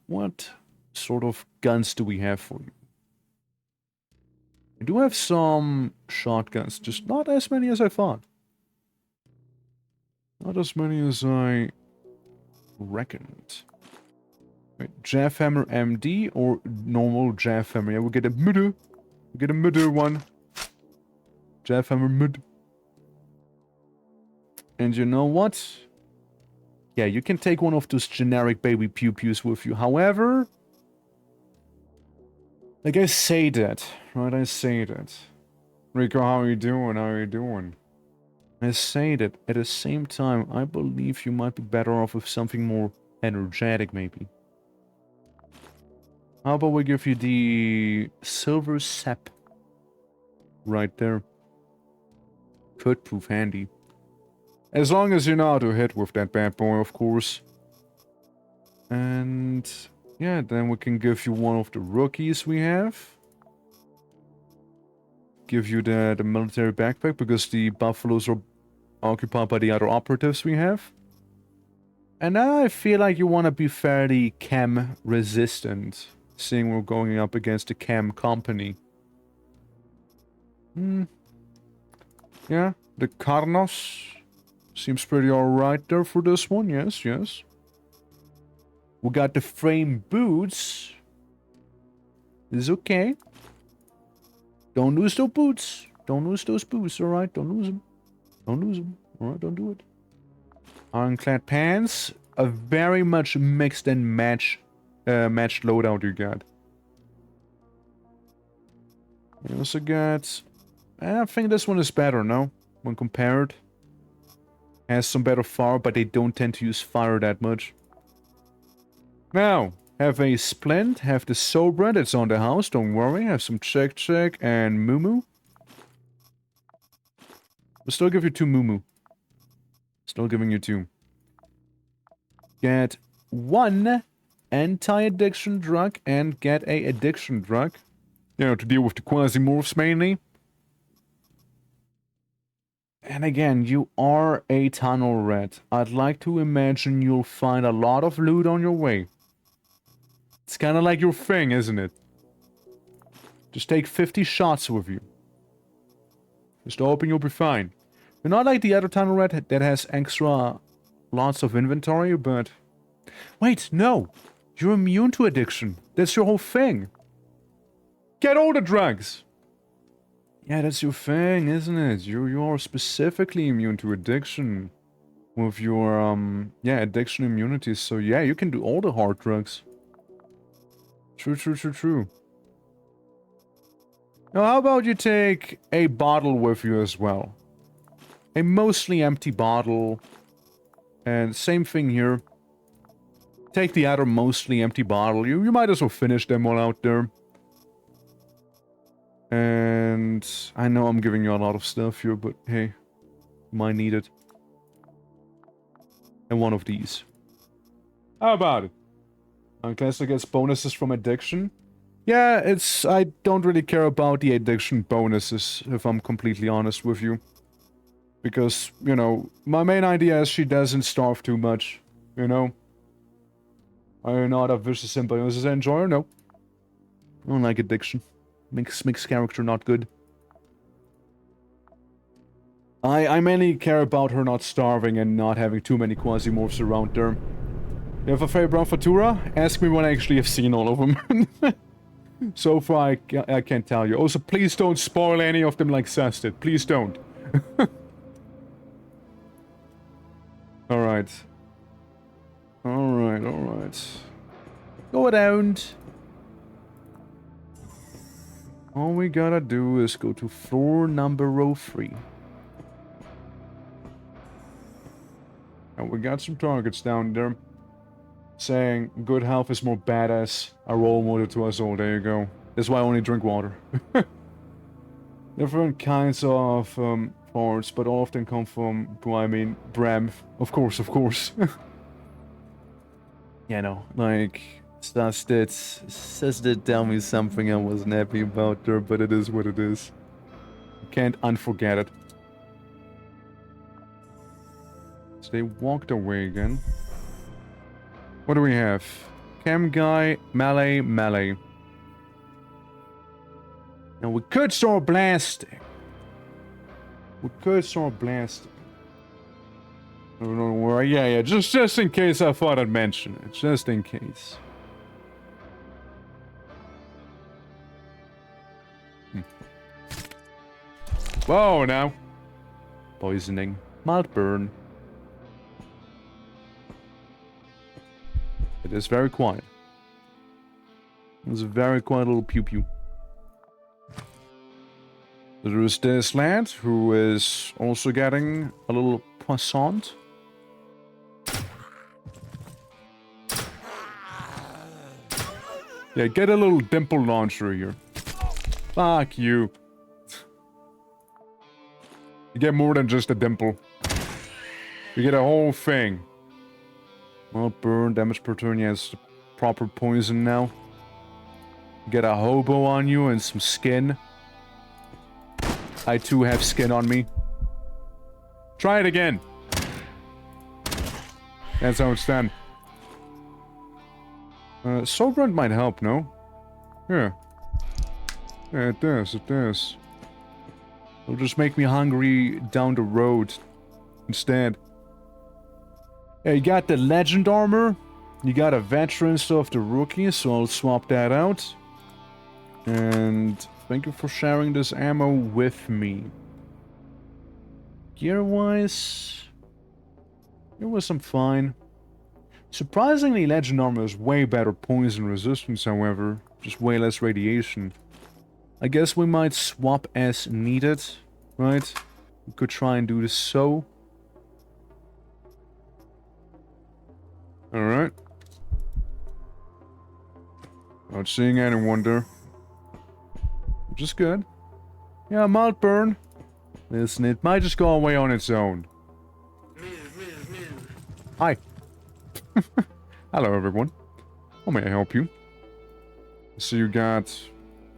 what sort of guns do we have for you? I do have some shotguns, just not as many as I thought. Not as many as I reckoned. Wait, Jaffhammer MD or normal Jaffhammer? Yeah, we'll get a mudder. We'll get a mudder one. Jaffhammer mud. And you know what? Yeah, you can take one of those generic baby pew-pews with you. However... Like, I say that, right? I say that. Rico, how are you doing? How are you doing? I say that. At the same time, I believe you might be better off with something more energetic, maybe. How about we give you the Silver Sap? Right there. Could prove handy. As long as you know how to hit with that bad boy, of course. And yeah, then we can give you one of the rookies we have. Give you the military backpack, because the buffaloes are occupied by the other operatives we have. And now I feel like you want to be fairly chem resistant, seeing we're going up against a chem company. Yeah, the Carnos seems pretty alright there for this one, yes, yes. We got the frame boots. It's okay. Don't lose those boots. Don't lose those boots, alright? Don't lose them. Don't lose them. Alright, don't do it. Ironclad pants. A very much mixed and matched loadout you got. You also got... I think this one is better, no? When compared. Has some better fire, but they don't tend to use fire that much. Now, have a splint, have the Sobra that's on the house, don't worry. Have some Check and Moo. We'll still give you 2 Moo. Still giving you 2. Get 1 anti-addiction drug and get a addiction drug. You know, to deal with the Quasimorphs mainly. And again, you are a tunnel rat. I'd like to imagine you'll find a lot of loot on your way. It's kind of like your thing, isn't it? Just take 50 shots with you. Just hoping you'll be fine. You're not like the other tunnel rat that has extra lots of inventory, but... Wait, no! You're immune to addiction. That's your whole thing. Get all the drugs! Yeah, that's your thing, isn't it? You are specifically immune to addiction. With your, yeah, addiction immunity. So yeah, you can do all the hard drugs. True. Now, how about you take a bottle with you as well? A mostly empty bottle. And same thing here. Take the other mostly empty bottle. You might as well finish them all out there. And I know I'm giving you a lot of stuff here, but hey, you might need it. And one of these. How about it? Unclassic gets bonuses from addiction. Yeah, I don't really care about the addiction bonuses, if I'm completely honest with you. Because, you know, my main idea is she doesn't starve too much, you know? Are you not a vicious symbiosis enjoyer? No. I don't like addiction. Makes character not good. I mainly care about her not starving and not having too many Quasimorphs around there. You have a favorite brown Fatura? Ask me when I actually have seen all of them. So far, I can't tell you. Also, please don't spoil any of them like Sus did. Please don't. Alright. Alright. Go around. All we gotta do is go to floor number 3. And we got some targets down there. Saying good health is more badass. A role model to us all. There you go. That's why I only drink water. Different kinds of parts, but often come from, I mean, Bram. Of course. You know, like, Sus did tell me something I wasn't happy about there, but it is what it is. Can't unforget it. So they walked away again. What do we have? Chem guy, melee. Now we could start blasting. I don't know where. Yeah. Just in case I thought I'd mention it. Just in case. Whoa, now. Poisoning. Mild burn. It is very quiet. It's a very quiet little pew-pew. There is this lad who is also getting a little croissant. Yeah, get a little dimple launcher here. Fuck you. You get more than just a dimple. You get a whole thing. Well, burn, damage per turn, yeah, it's the proper poison now. You get a hobo on you and some skin. I too have skin on me. Try it again. That's how it's done. Soulbrand might help, no? Yeah. Yeah, it does, it does. It'll just make me hungry down the road instead. Yeah, you got the legend armor. You got a veteran stuff, the rookie, so I'll swap that out. And thank you for sharing this ammo with me. Gear-wise... I'm fine. Surprisingly, legend armor is way better poison resistance, however. Just way less radiation. I guess we might swap as needed, right? We could try and do this so. Alright. Not seeing anyone there. Which is good. Yeah, mild burn. Listen, it might just go away on its own. Hi. Hello, everyone. How may I help you? So you got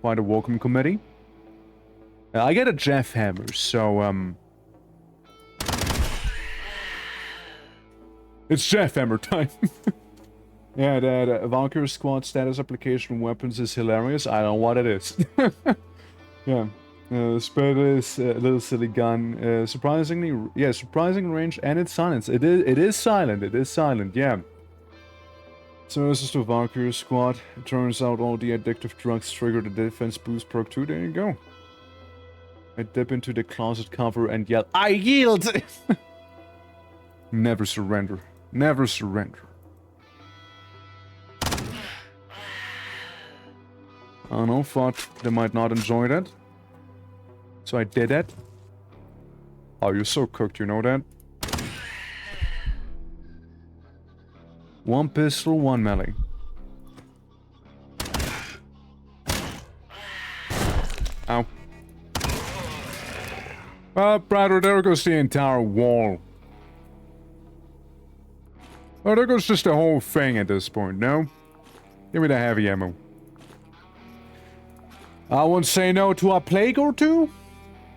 quite a welcome committee. I get a Jeff hammer, so, It's Jeff hammer time. Yeah, that Valkyrie squad status application weapons is hilarious. I don't know what it is. Yeah. Spread is a little silly gun. Surprisingly, yeah, surprising range and its silence. It is silent. It is silent. Yeah. So this is the Valkyrie squad. It turns out all the addictive drugs trigger the defense boost perk too. There you go. I dip into the closet cover and yell, "I yield!" Never surrender. Never surrender. I don't know, thought they might not enjoy that. So I did that. Oh, you're so cooked, you know that? One pistol, one melee. Ow. Oh, brother, there goes the entire wall. Oh, there goes just the whole thing at this point, no? Give me the heavy ammo. I won't say no to a plague or two.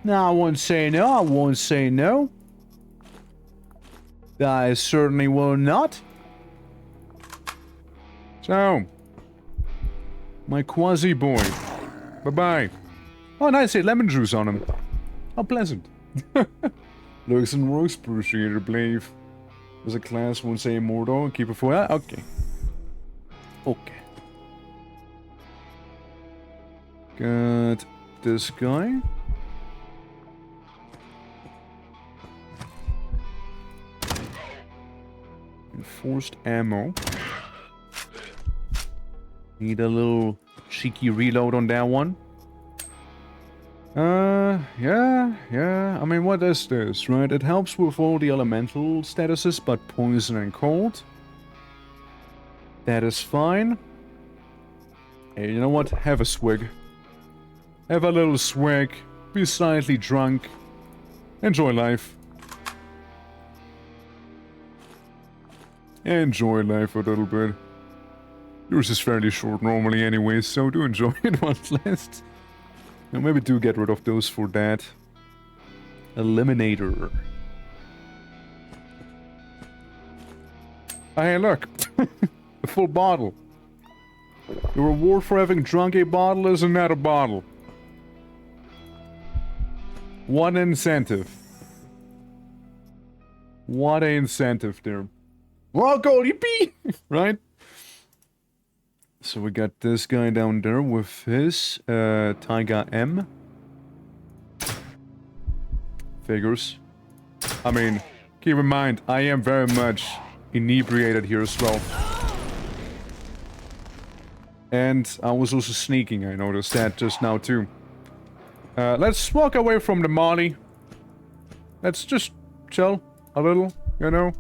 No, I won't say no. I won't say no. I certainly will not. So, my quasi boy. Bye-bye. Oh, nice. Hey, lemon juice on him. How pleasant. Looks and works, appreciated, I believe. There's a class, won't say more though. Keep it for that. Okay. Okay. Got this guy. Enforced ammo. Need a little cheeky reload on that one. Yeah. I mean, what is this, right? It helps with all the elemental statuses, but poison and cold. That is fine. Hey, you know what? Have a swig. Have a little swig. Be slightly drunk. Enjoy life. Enjoy life a little bit. Yours is fairly short normally anyway, so do enjoy it while it lasts. And maybe do get rid of those for that. Eliminator. Oh, hey, look. A full bottle. The reward for having drunk a bottle is another bottle. What an incentive. What an incentive there. Well, gold, yippee! Right? So we got this guy down there with his Taiga M. Figures. I mean, keep in mind, I am very much inebriated here as well. And I was also sneaking, I noticed that just now too. Let's walk away from the molly. Let's just chill a little, you know?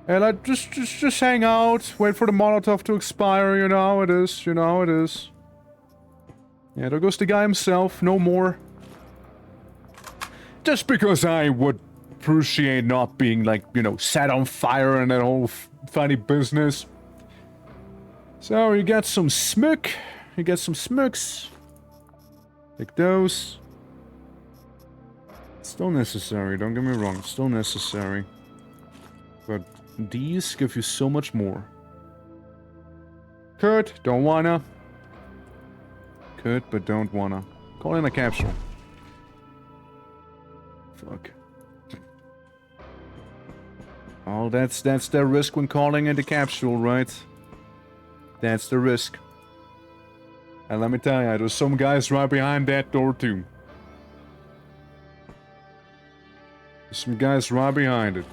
And like, just hang out, wait for the Molotov to expire, you know how it is, you know how it is. Yeah, there goes the guy himself, no more. Just because I would appreciate not being, like, you know, set on fire and that whole funny business. So, you got some smoke. You got some smokes. Like those. Still necessary, don't get me wrong. Still necessary. But these give you so much more. Could, don't wanna. Could, but don't wanna. Call in a capsule. Fuck. Oh, that's the risk when calling in the capsule, right? That's the risk. And let me tell you, there's some guys right behind that door too. There's some guys right behind it.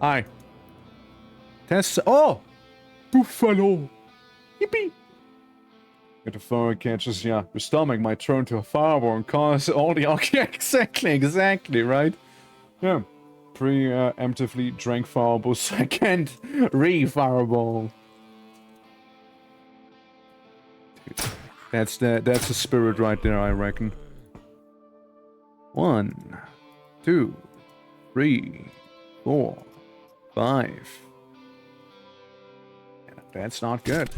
Hi. Test. Oh! Buffalo! Yippee! If the fire catches ya, your stomach might turn to a fireball and cause all the... Okay, exactly, right? Yeah. Preemptively drank fireball second. Re-fireball. That's the spirit right there, I reckon. 1, 2, 3, 4, 5. That's not good.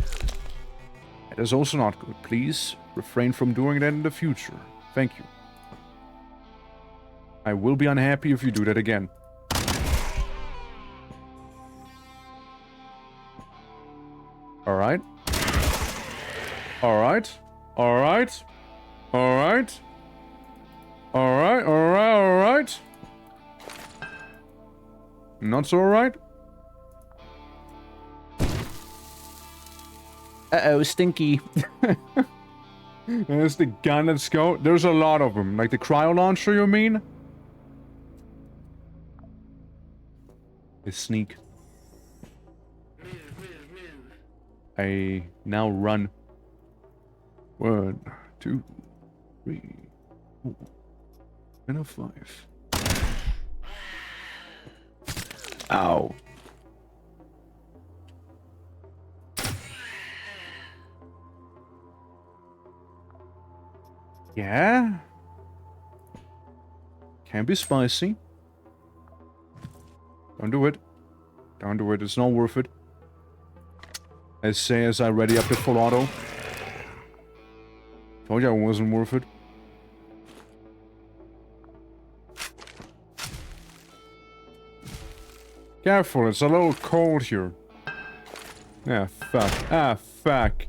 That is also not good. Please refrain from doing that in the future. Thank you. I will be unhappy if you do that again. Alright. Alright. Alright. Alright. Alright, alright. Not so alright. Uh-oh, stinky. There's the gun, let's go. There's a lot of them. Like the cryo launcher, you mean? The sneak. I now run. 1, 2, 3, 4, and a 5. Ow. Yeah? Can be spicy. Don't do it. Don't do it. It's not worth it. As say as I ready up the full auto. Told you it wasn't worth it. Careful, it's a little cold here. Ah, fuck. Ah, fuck.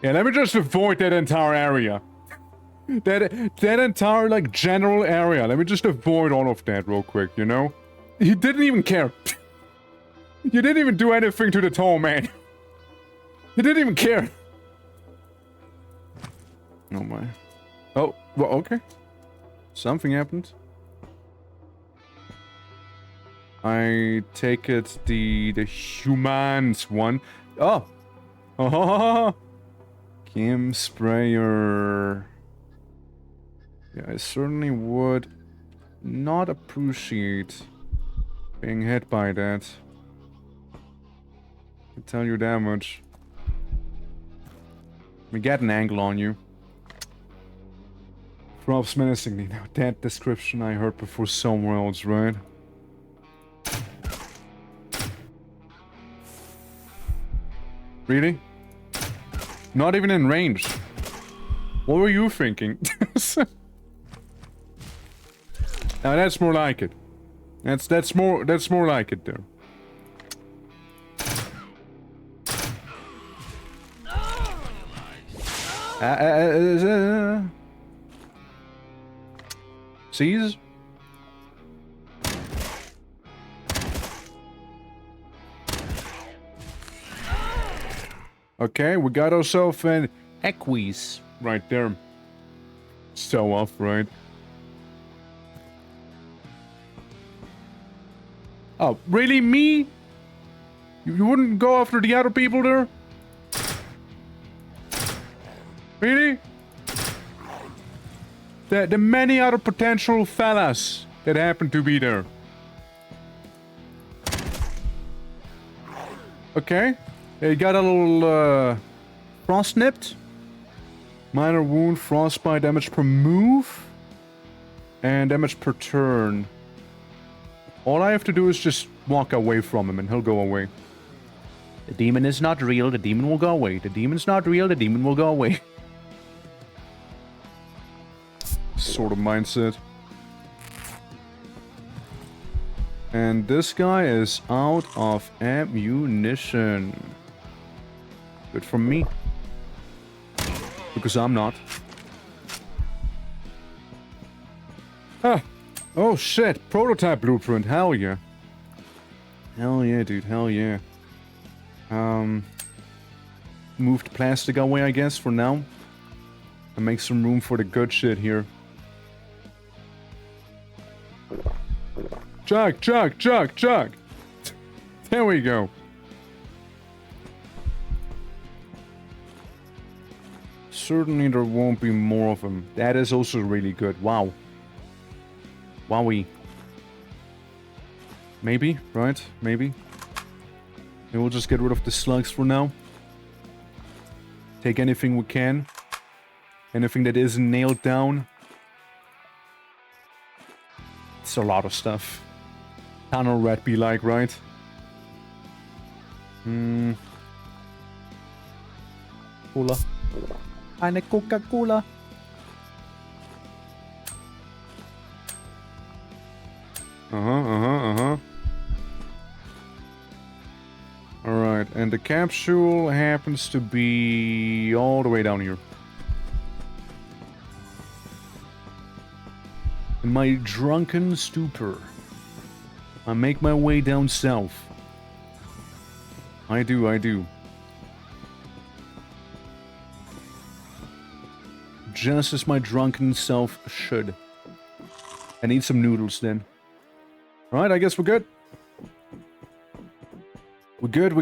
Yeah, let me just avoid that entire area. That entire, like, general area. Let me just avoid all of that real quick, you know? He didn't even care. You didn't even do anything to the tall man. He didn't even care. Oh my. Oh, well, okay. Something happened. I take it the humans one. Oh. Oh. Chem sprayer. Yeah, I certainly would not appreciate being hit by that. I can tell you that much. Let me get an angle on you. Props menacingly. Now that description I heard before somewhere else, right? Really? Not even in range. What were you thinking? Now that's more like it. That's more like it though. Seize? Okay, we got ourselves an equis right there. So off, right? Oh, really? Me? You wouldn't go after the other people there? Really? The many other potential fellas that happen to be there. Okay. Yeah, you got a little, Frost nipped. Minor wound, frostbite, damage per move. And damage per turn. All I have to do is just walk away from him and he'll go away. The demon is not real, the demon will go away. The demon's not real, the demon will go away. Sort of mindset. And this guy is out of ammunition. Good for me. Because I'm not. Ah! Oh shit! Prototype blueprint, hell yeah. Hell yeah, dude, hell yeah. Move the plastic away, I guess, for now. And make some room for the good shit here. Chug, chug, chug, chug! There we go. Certainly there won't be more of them. That is also really good. Wow. Wowie. Maybe, right? Maybe. And we'll just get rid of the slugs for now. Take anything we can. Anything that isn't nailed down. It's a lot of stuff. Tunnel rat be like, right? Cola. Eine Coca-Cola. Alright, and the capsule happens to be all the way down here. In my drunken stupor, I make my way down south. I do. Just as my drunken self should. I need some noodles then. Alright, I guess we're good. We're good.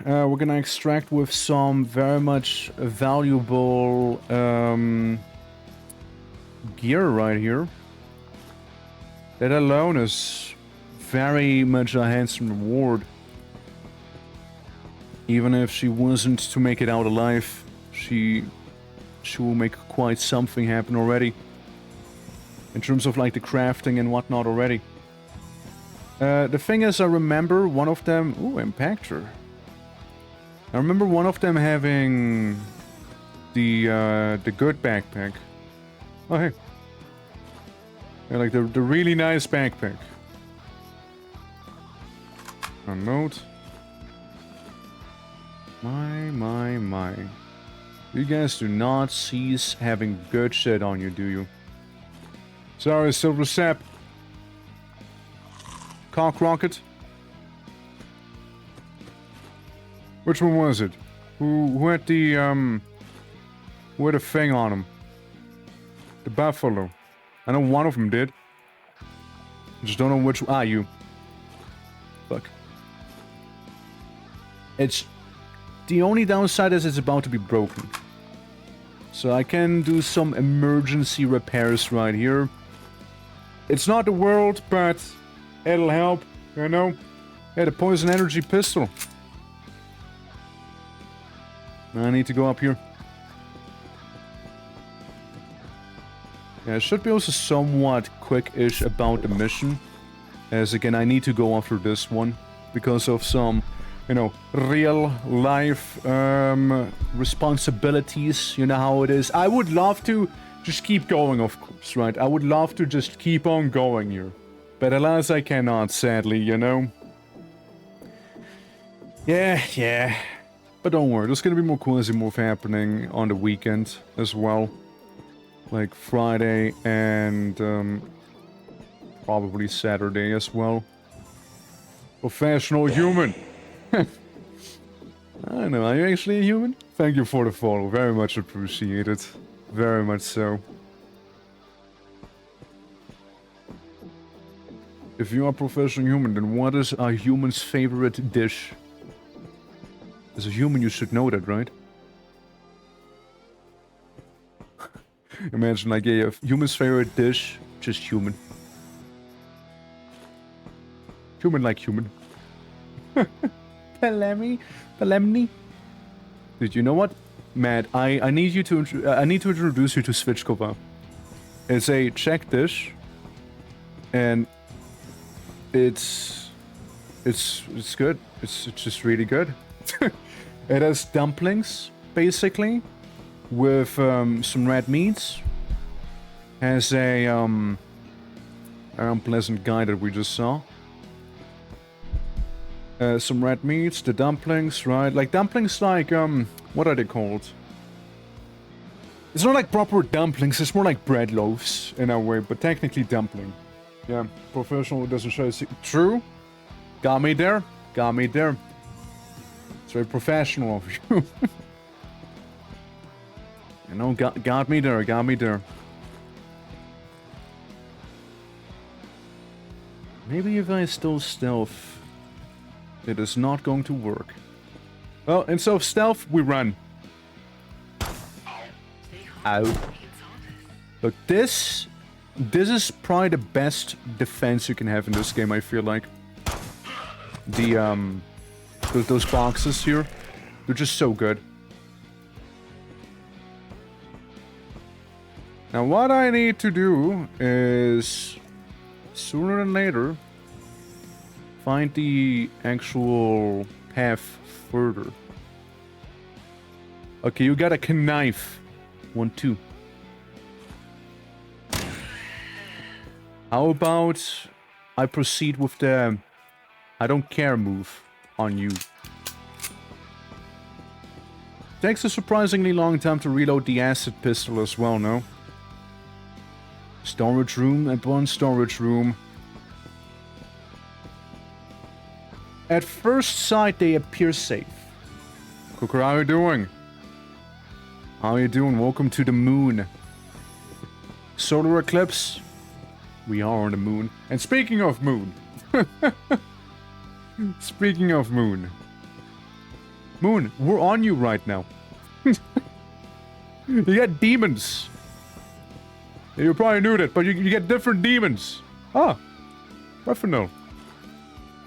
We're gonna extract with some very much valuable gear right here. That alone is very much a handsome reward. Even if she wasn't to make it out alive, she will make quite something happen already. In terms of like the crafting and whatnot already. The thing is, I remember one of them... Ooh, Impactor. I remember one of them having the good backpack. Oh, hey. Yeah, like the really nice backpack. A note. My. You guys do not cease having good shit on you, do you? Sorry, Silver Sap. Cock Rocket. Which one was it? Who had the who had a thing on him? The buffalo. I know one of them did. I just don't know which. Ah, you. Fuck. It's the only downside is it's about to be broken. So I can do some emergency repairs right here. It's not the world, but it'll help, you know? Yeah, the poison energy pistol. I need to go up here. Yeah, it should be also somewhat quick-ish about the mission. As again, I need to go after this one. Because of some, you know, real-life responsibilities. You know how it is. I would love to just keep going, of course, right? I would love to just keep on going here. But alas, I cannot, sadly, you know? Yeah. But don't worry, there's gonna be more QUASIMORPH happening on the weekend as well. Like Friday and probably Saturday as well. Professional human! I don't know, are you actually a human? Thank you for the follow, very much appreciated. Very much so. If you are a professional human, then what is a human's favorite dish? As a human, you should know that, right? Imagine, like, a human's favorite dish, just human. Human like human. Palemni? Did you know what? Matt, I need you to I need to introduce you to Svitchkova. It's a Czech dish, and it's good. It's just really good. It has dumplings, basically, with some red meats. Has a an unpleasant guy that we just saw. Some red meats, the dumplings, right? Like dumplings, like what are they called? It's not like proper dumplings. It's more like bread loaves in a way, but technically dumpling. Yeah, professional doesn't show. True. Got me there. Got me there. It's very professional of you. You know, got me there. Got me there. Maybe if I still stealth, it is not going to work. Well, instead of stealth, we run. Ow. Look, this is probably the best defense you can have in this game, I feel like. The, those boxes here, they're just so good. Now, what I need to do is, sooner than later, find the actual path further. Okay, you got a knife. 1, 2. How about I proceed with the I don't care move on you? Takes a surprisingly long time to reload the acid pistol as well, no? Storage room and one storage room. At first sight, they appear safe. Cooker, how are you doing? How are you doing? Welcome to the moon. Solar eclipse? We are on the moon. And speaking of moon. Speaking of moon. Moon, we're on you right now. You got demons. You probably knew that, but you get different demons. Ah, Buffalo.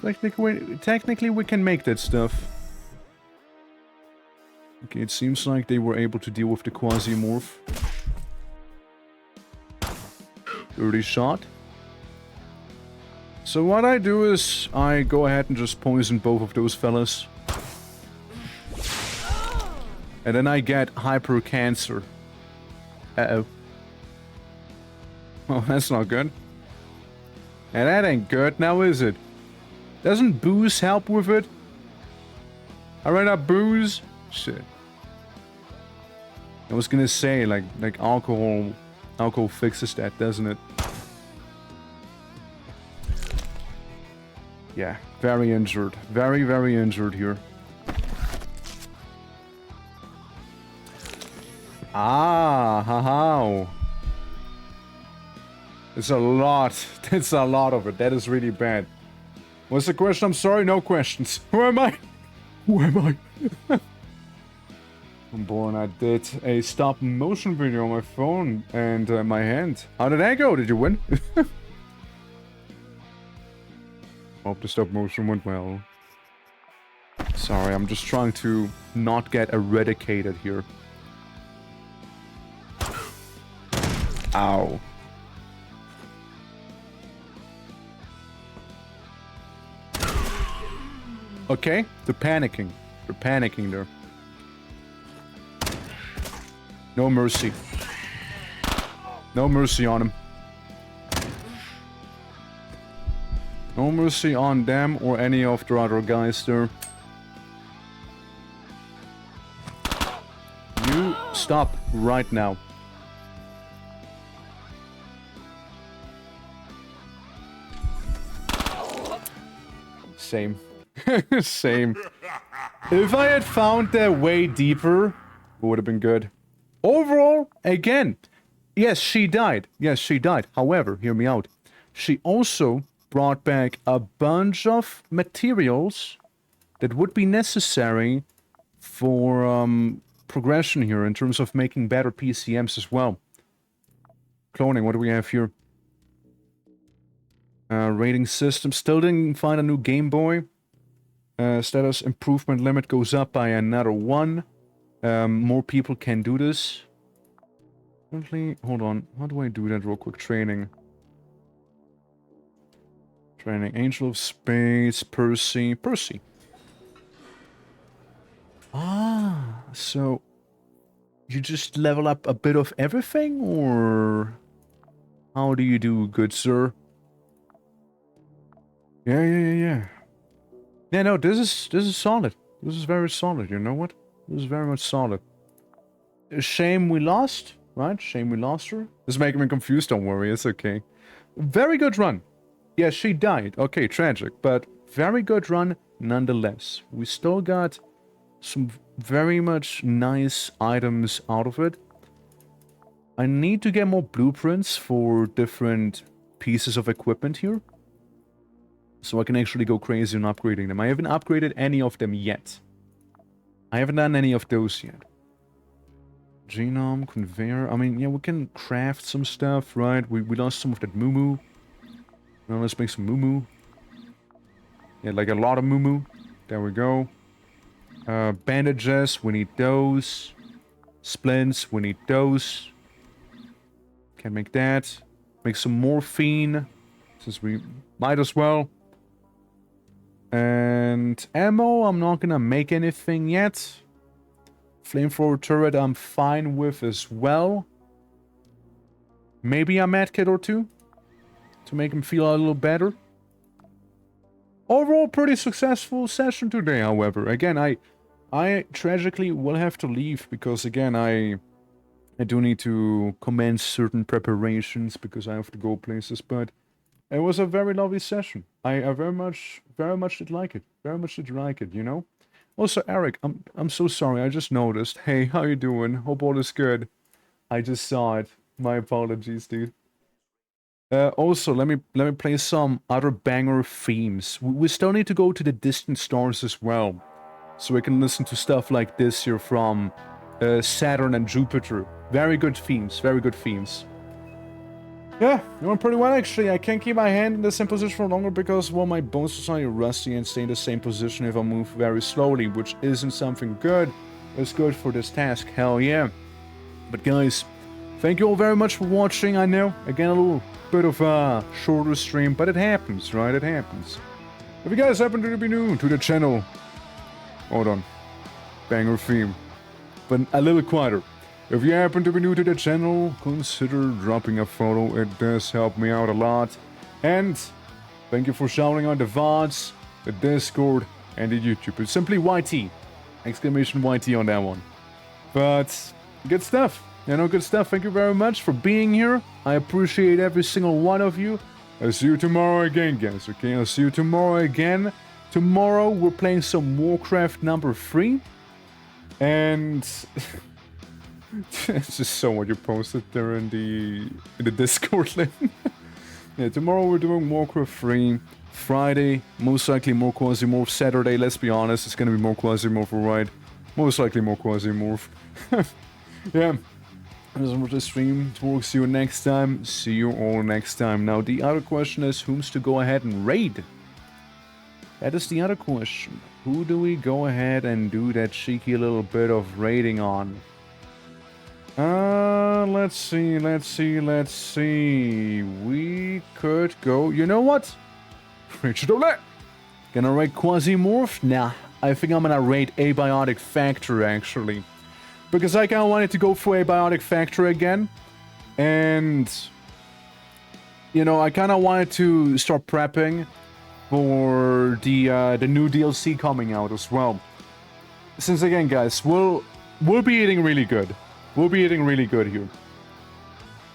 Technically, we can make that stuff. Okay, it seems like they were able to deal with the QUASIMORPH. Dirty shot. So what I do is, I go ahead and just poison both of those fellas. And then I get hyper cancer. Uh-oh. Oh, that's not good. And that ain't good, now is it? Doesn't booze help with it? I ran up booze? Shit. I was gonna say, like alcohol fixes that, doesn't it? Yeah, very injured. Very, very injured here. Ah, haha. It's a lot. It's a lot of it. That is really bad. What's the question? I'm sorry, no questions. Who am I? Who am I? I'm born. I did a stop motion video on my phone and my hand. How did that go? Did you win? Hope the stop motion went well. Sorry, I'm just trying to not get eradicated here. Ow. Okay, they're panicking. They're panicking there. No mercy. No mercy on him. No mercy on them or any of the other guys there. You stop right now. Same. Same. If I had found that way deeper, it would have been good. Overall, again, yes, she died. Yes, she died. However, hear me out. She also brought back a bunch of materials that would be necessary for progression here in terms of making better PCMs as well. Cloning, what do we have here? Rating system. Still didn't find a new Game Boy. Status improvement limit goes up by another 1. More people can do this. Currently, hold on. How do I do that real quick? Training. Training. Angel of Space. Percy. Percy. Ah, so you just level up a bit of everything, or how do you do, good sir? Yeah. Yeah, no, this is solid. This is very solid, you know what? This is very much solid. A shame we lost, right? Shame we lost her. This is making me confused, don't worry, it's okay. Very good run. Yeah, she died. Okay, tragic, but very good run nonetheless. We still got some very much nice items out of it. I need to get more blueprints for different pieces of equipment here, so I can actually go crazy on upgrading them. I haven't upgraded any of them yet. I haven't done any of those yet. Genome, conveyor. I mean, yeah, we can craft some stuff, right? We lost some of that moo-moo. Now let's make some moo-moo. Yeah, like a lot of moo-moo. There we go. Bandages, we need those. Splints, we need those. Can make that. Make some morphine, since we might as well. And ammo, I'm not gonna make anything yet. Flamethrower turret, I'm fine with as well. Maybe a medkit or two to make him feel a little better. Overall, pretty successful session today, however. Again, I tragically will have to leave because, again, I do need to commence certain preparations because I have to go places, but it was a very lovely session. I very much did like it. Very much did like it, you know? Also, Eric, I'm so sorry, I just noticed. Hey, how you doing? Hope all is good. I just saw it. My apologies, dude. Also, let me play some other banger themes. We still need to go to the distant stars as well, so we can listen to stuff like this here from Saturn and Jupiter. Very good themes, very good themes. Yeah, doing pretty well actually. I can't keep my hand in the same position for longer because, well, my bones are slightly rusty and stay in the same position if I move very slowly, which isn't something good. It's good for this task, hell yeah. But guys, thank you all very much for watching. I know, again, a little bit of a shorter stream, but it happens, right? It happens. If you guys happen to be new to the channel, hold on, banger theme, but a little quieter. If you happen to be new to the channel, consider dropping a follow, it does help me out a lot. And thank you for shouting on the VODs, the Discord, and the YouTube. It's simply YT, exclamation YT on that one. But good stuff, you know, good stuff. Thank you very much for being here. I appreciate every single one of you. I'll see you tomorrow again, guys, okay? I'll see you tomorrow again. Tomorrow we're playing some Warcraft number 3. And it's just so what you posted there in the Discord link. Yeah, tomorrow we're doing Warcraft 3. Friday, most likely more QUASIMORPH. Saturday, let's be honest, it's gonna be more QUASIMORPH, alright? Most likely more QUASIMORPH. Yeah. This is the stream. We'll see you next time. See you all next time. Now, the other question is, who's to go ahead and raid? That is the other question. Who do we go ahead and do that cheeky little bit of raiding on? Let's see. We could go... You know what? Gonna raid QUASIMORPH? Nah, I think I'm gonna raid Abiotic Factor, actually. Because I kinda wanted to go for Abiotic Factor again. And... you know, I kinda wanted to start prepping for the new DLC coming out as well. Since again, guys, we'll be eating really good. We'll be eating really good here.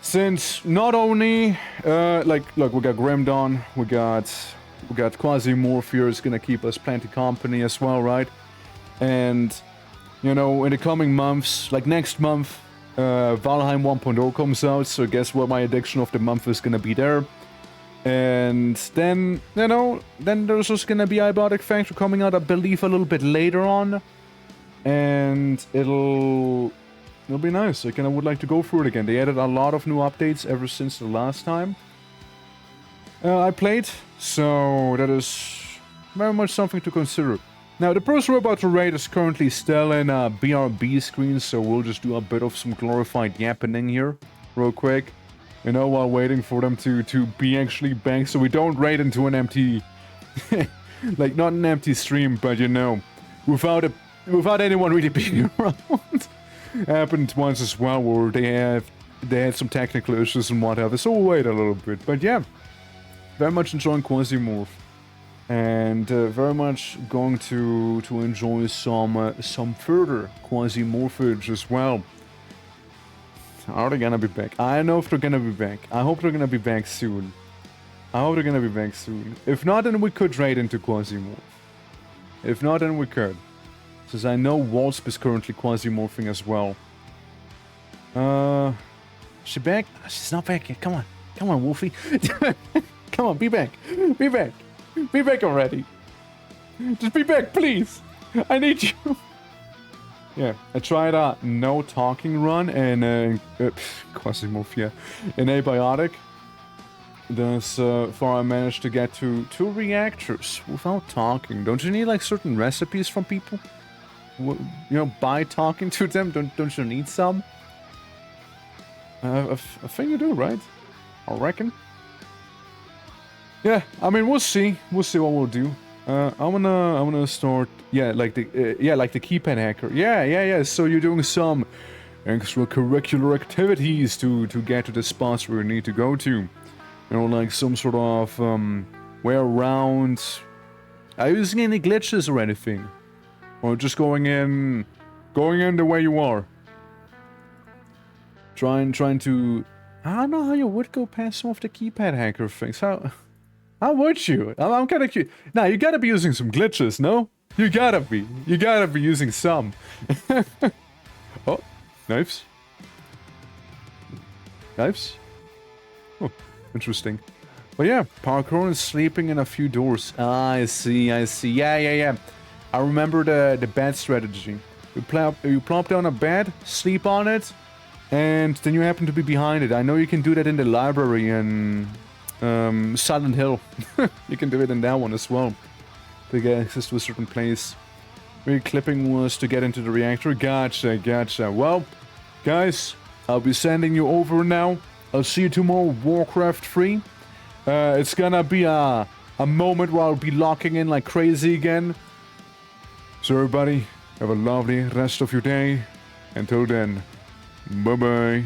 Since not only, like, look, we got Grimdawn, we got QUASIMORPH here, is gonna keep us plenty company as well, right? And, you know, in the coming months, like next month, Valheim 1.0 comes out, so guess what, my addiction of the month is gonna be there. And then, you know, then there's just gonna be Abiotic Factor coming out, I believe, a little bit later on. And it'll be nice. I would like to go through it again. They added a lot of new updates ever since the last time I played, so that is very much something to consider. Now, the person we're about to raid is currently still in BRB screen, so we'll just do a bit of some glorified yapping here, real quick. You know, while waiting for them to be actually back, so we don't raid into an empty... like, not an empty stream, but you know, without anyone really being around. Happened once as well, where they had some technical issues and whatever, so we'll wait a little bit. But yeah, very much enjoying QUASIMORPH. And very much going to enjoy some further QUASIMORPHage as well. Are they gonna be back? I know if they're gonna be back. I hope they're gonna be back soon. If not, then we could raid into QUASIMORPH. If not, then we could. Since I know Wasp is currently QUASIMORPHing as well. She back? She's not back yet. Come on, Wolfie. Come on, be back. Be back already. Just be back, please. I need you. Yeah, I tried no talking run and QUASIMORPH, yeah, in Abiotic. Thus far I managed to get to 2 reactors without talking. Don't you need like certain recipes from people? You know, by talking to them, don't you need some? I think you do, right? I reckon. Yeah, I mean, we'll see. We'll see what we'll do. I'm gonna start. Yeah, like the keypad hacker. Yeah. So you're doing some extracurricular activities to get to the spots where you need to go to. You know, like some sort of way around. Are you using any glitches or anything, or just going in the way you are? Trying to. I don't know how you would go past some of the keypad hacker things. How would you? I'm kind of curious. Now, you gotta be using some glitches, no? You gotta be. You gotta be using some. Oh, knives. Knives? Oh, interesting. But yeah, Parkour is sleeping in a few doors. Ah, I see. Yeah. I remember the bed strategy. You plop down a bed, sleep on it, and then you happen to be behind it. I know you can do that in the library and... Silent Hill. You can do it in that one as well. To get access to a certain place. Really clipping was to get into the reactor. Gotcha. Well, guys, I'll be sending you over now. I'll see you tomorrow, Warcraft 3. It's gonna be a moment where I'll be locking in like crazy again. So everybody, have a lovely rest of your day. Until then, bye-bye.